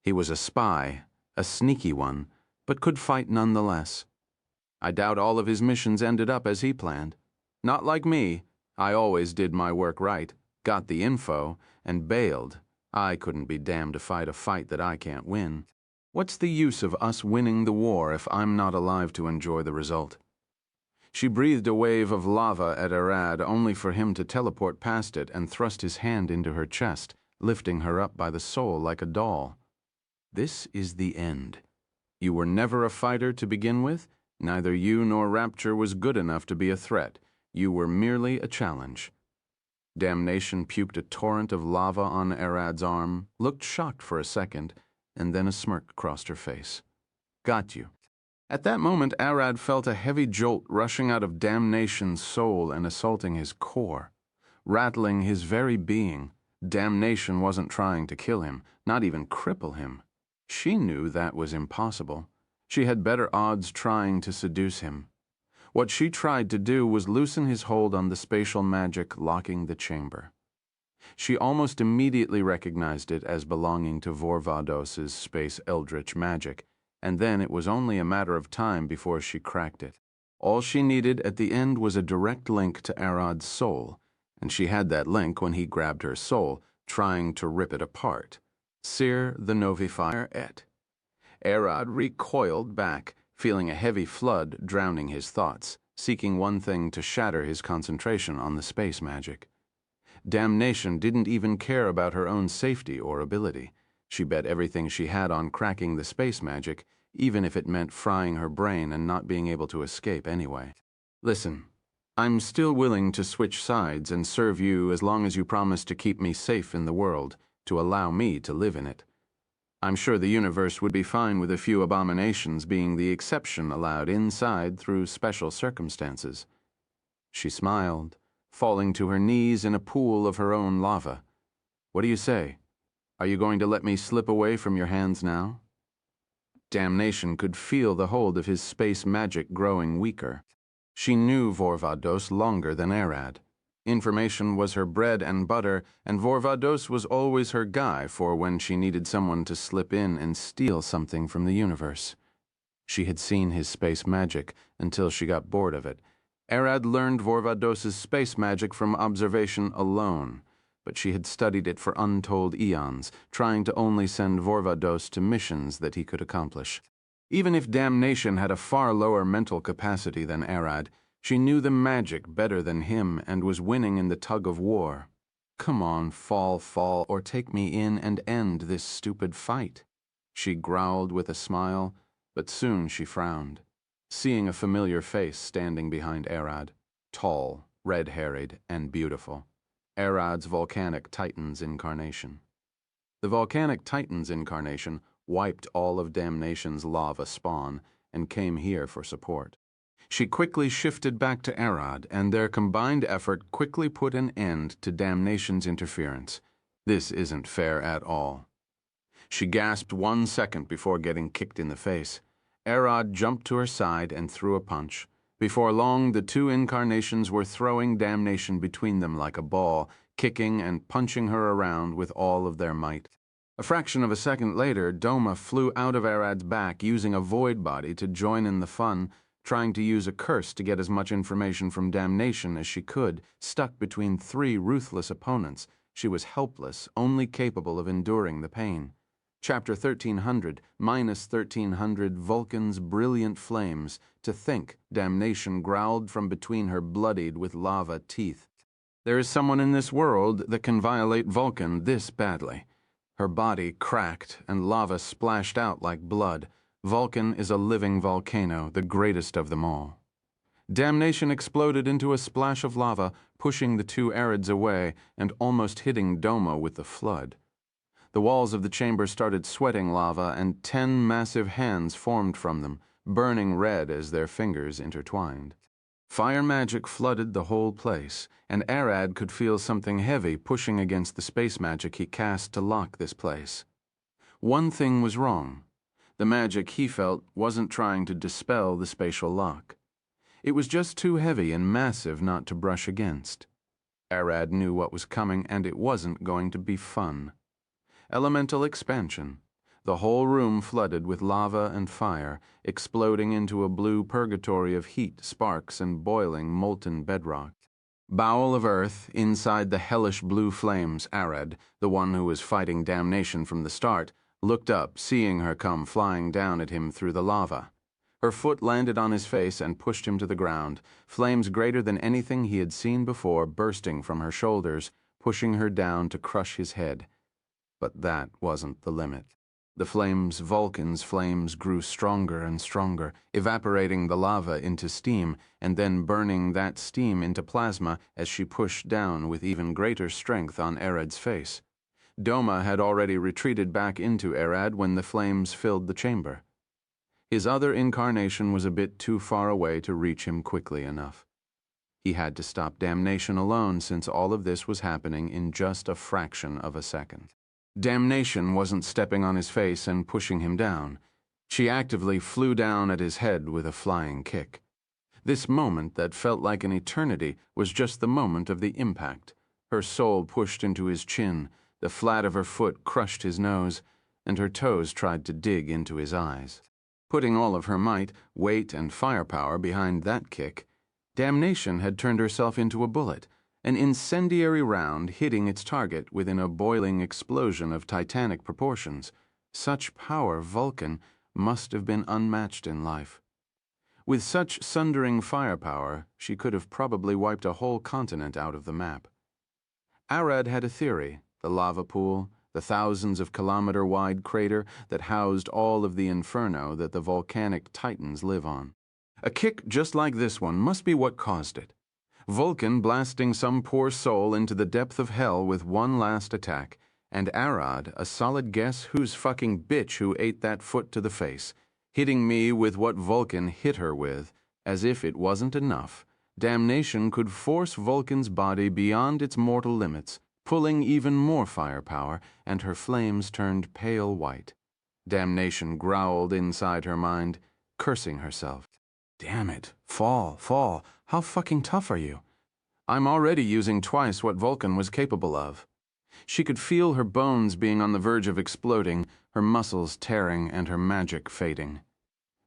He was a spy, a sneaky one, but could fight nonetheless. I doubt all of his missions ended up as he planned. Not like me. I always did my work right, got the info, and bailed. I couldn't be damned to fight a fight that I can't win. What's the use of us winning the war if I'm not alive to enjoy the result? She breathed a wave of lava at Arad, only for him to teleport past it and thrust his hand into her chest, lifting her up by the soul like a doll. This is the end. You were never a fighter to begin with. Neither you nor Rapture was good enough to be a threat. You were merely a challenge. Damnation puked a torrent of lava on Arad's arm, looked shocked for a second, and then a smirk crossed her face. Got you. At that moment, Arad felt a heavy jolt rushing out of Damnation's soul and assaulting his core, rattling his very being. Damnation wasn't trying to kill him, not even cripple him. She knew that was impossible. She had better odds trying to seduce him. What she tried to do was loosen his hold on the spatial magic locking the chamber. She almost immediately recognized it as belonging to Vorvados's space eldritch magic, and then it was only a matter of time before she cracked it. All she needed at the end was a direct link to Arad's soul, and she had that link when he grabbed her soul, trying to rip it apart. Sir the Novi fire et. Arad recoiled back, feeling a heavy flood drowning his thoughts, seeking one thing to shatter his concentration on the space magic. Damnation didn't even care about her own safety or ability. She bet everything she had on cracking the space magic, even if it meant frying her brain and not being able to escape anyway. Listen, I'm still willing to switch sides and serve you as long as you promise to keep me safe in the world, to allow me to live in it. I'm sure the universe would be fine with a few abominations being the exception allowed inside through special circumstances. She smiled, falling to her knees in a pool of her own lava. What do you say? Are you going to let me slip away from your hands now? Damnation could feel the hold of his space magic growing weaker. She knew Vorvados longer than Arad. Information was her bread and butter, and Vorvados was always her guy for when she needed someone to slip in and steal something from the universe. She had seen his space magic until she got bored of it. Arad learned Vorvados's space magic from observation alone, but she had studied it for untold eons, trying to only send Vorvados to missions that he could accomplish. Even if Damnation had a far lower mental capacity than Arad, she knew the magic better than him and was winning in the tug of war. Come on, fall, or take me in and end this stupid fight. She growled with a smile, but soon she frowned, seeing a familiar face standing behind Arad, tall, red-haired, and beautiful. Arad's volcanic Titan's incarnation. The volcanic Titan's incarnation wiped all of Damnation's lava spawn and came here for support. She quickly shifted back to Arad, and their combined effort quickly put an end to Damnation's interference. This isn't fair at all. She gasped 1 second before getting kicked in the face. Arad jumped to her side and threw a punch. Before long, the two incarnations were throwing Damnation between them like a ball, kicking and punching her around with all of their might. A fraction of a second later, Doma flew out of Arad's back using a void body to join in the fun, trying to use a curse to get as much information from Damnation as she could. Stuck between 3 ruthless opponents, she was helpless, only capable of enduring the pain. Chapter 1300, minus 1300, Vulcan's brilliant flames. To think, Damnation growled from between her bloodied with lava teeth. There is someone in this world that can violate Vulcan this badly. Her body cracked and lava splashed out like blood. Vulcan is a living volcano, the greatest of them all. Damnation exploded into a splash of lava, pushing the 2 Arids away and almost hitting Doma with the flood. The walls of the chamber started sweating lava, and 10 massive hands formed from them, burning red as their fingers intertwined. Fire magic flooded the whole place, and Arad could feel something heavy pushing against the space magic he cast to lock this place. One thing was wrong. The magic he felt wasn't trying to dispel the spatial lock. It was just too heavy and massive not to brush against. Arad knew what was coming, and it wasn't going to be fun. Elemental expansion. The whole room flooded with lava and fire, exploding into a blue purgatory of heat, sparks, and boiling molten bedrock. Bowel of earth, inside the hellish blue flames, Arad, the one who was fighting Damnation from the start, looked up, seeing her come flying down at him through the lava. Her foot landed on his face and pushed him to the ground, flames greater than anything he had seen before bursting from her shoulders, pushing her down to crush his head. But that wasn't the limit. The flames, Vulcan's flames, grew stronger and stronger, evaporating the lava into steam, and then burning that steam into plasma as she pushed down with even greater strength on Arad's face. Doma had already retreated back into Arad when the flames filled the chamber. His other incarnation was a bit too far away to reach him quickly enough. He had to stop Damnation alone, since all of this was happening in just a fraction of a second. Damnation wasn't stepping on his face and pushing him down. She actively flew down at his head with a flying kick. This moment that felt like an eternity was just the moment of the impact. Her soul pushed into his chin, the flat of her foot crushed his nose, and her toes tried to dig into his eyes. Putting all of her might, weight, and firepower behind that kick, Damnation had turned herself into a bullet, an incendiary round hitting its target within a boiling explosion of titanic proportions. Such power, Vulcan must have been unmatched in life. With such sundering firepower, she could have probably wiped a whole continent out of the map. Arad had a theory: the lava pool, the thousands of kilometer-wide crater that housed all of the inferno that the volcanic titans live on. A kick just like this one must be what caused it. Vulcan blasting some poor soul into the depth of hell with one last attack, and Arad a solid guess whose fucking bitch who ate that foot to the face, hitting me with what Vulcan hit her with. As if it wasn't enough, Damnation could force Vulcan's body beyond its mortal limits, pulling even more firepower, and her flames turned pale white. Damnation growled inside her mind, cursing herself. Damn it, fall, fall, how fucking tough are you? I'm already using twice what Vulcan was capable of. She could feel her bones being on the verge of exploding, her muscles tearing, and her magic fading.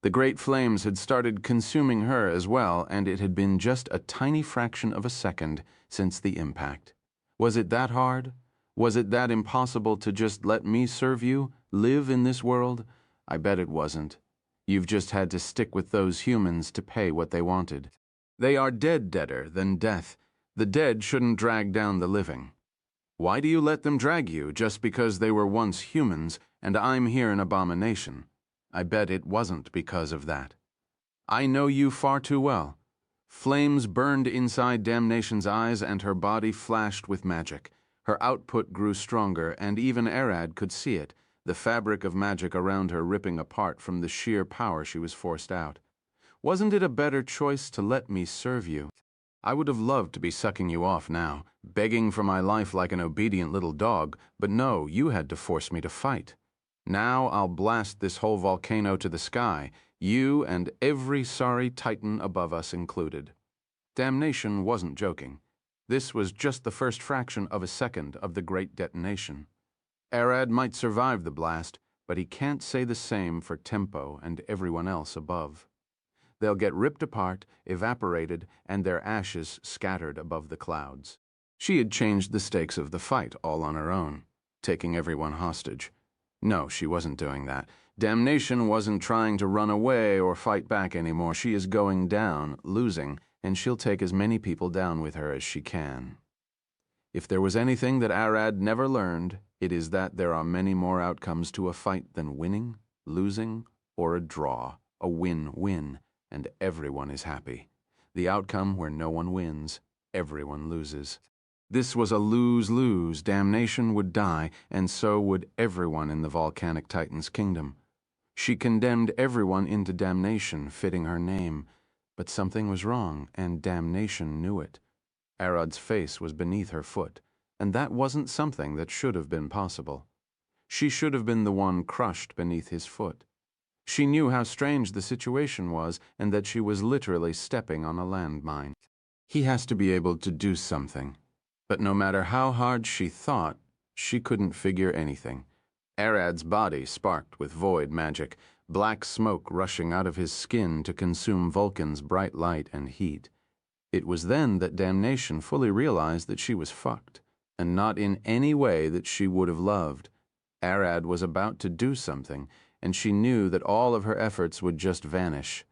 The great flames had started consuming her as well, and it had been just a tiny fraction of a second since the impact. Was it that hard? Was it that impossible to just let me serve you, live in this world? I bet it wasn't. You've just had to stick with those humans to pay what they wanted. They are deader than death. The dead shouldn't drag down the living. Why do you let them drag you just because they were once humans and I'm here an abomination? I bet it wasn't because of that. I know you far too well. Flames burned inside Damnation's eyes and her body flashed with magic. Her output grew stronger and even Arad could see it, the fabric of magic around her ripping apart from the sheer power she was forced out. Wasn't it a better choice to let me serve you? I would have loved to be sucking you off now, begging for my life like an obedient little dog, but no, you had to force me to fight. Now I'll blast this whole volcano to the sky, you and every sorry titan above us included. Damnation wasn't joking. This was just the first fraction of a second of the great detonation. Arad might survive the blast, but he can't say the same for Tempo and everyone else above. They'll get ripped apart, evaporated, and their ashes scattered above the clouds. She had changed the stakes of the fight all on her own, taking everyone hostage. No, she wasn't doing that. Damnation wasn't trying to run away or fight back anymore. She is going down, losing, and she'll take as many people down with her as she can. If there was anything that Arad never learned, it is that there are many more outcomes to a fight than winning, losing, or a draw, a win-win, and everyone is happy. The outcome where no one wins, everyone loses. This was a lose-lose. Damnation would die, and so would everyone in the volcanic titan's kingdom. She condemned everyone into damnation, fitting her name. But something was wrong, and Damnation knew it. Arad's face was beneath her foot, and that wasn't something that should have been possible. She should have been the one crushed beneath his foot. She knew how strange the situation was, and that she was literally stepping on a landmine. He has to be able to do something. But no matter how hard she thought, she couldn't figure anything. Arad's body sparked with void magic, black smoke rushing out of his skin to consume Vulcan's bright light and heat. It was then that Damnation fully realized that she was fucked, and not in any way that she would have loved. Arad was about to do something, and she knew that all of her efforts would just vanish.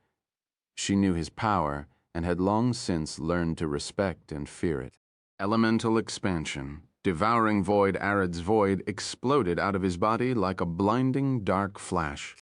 She knew his power, and had long since learned to respect and fear it. Elemental expansion, devouring void. Arad's void exploded out of his body like a blinding dark flash.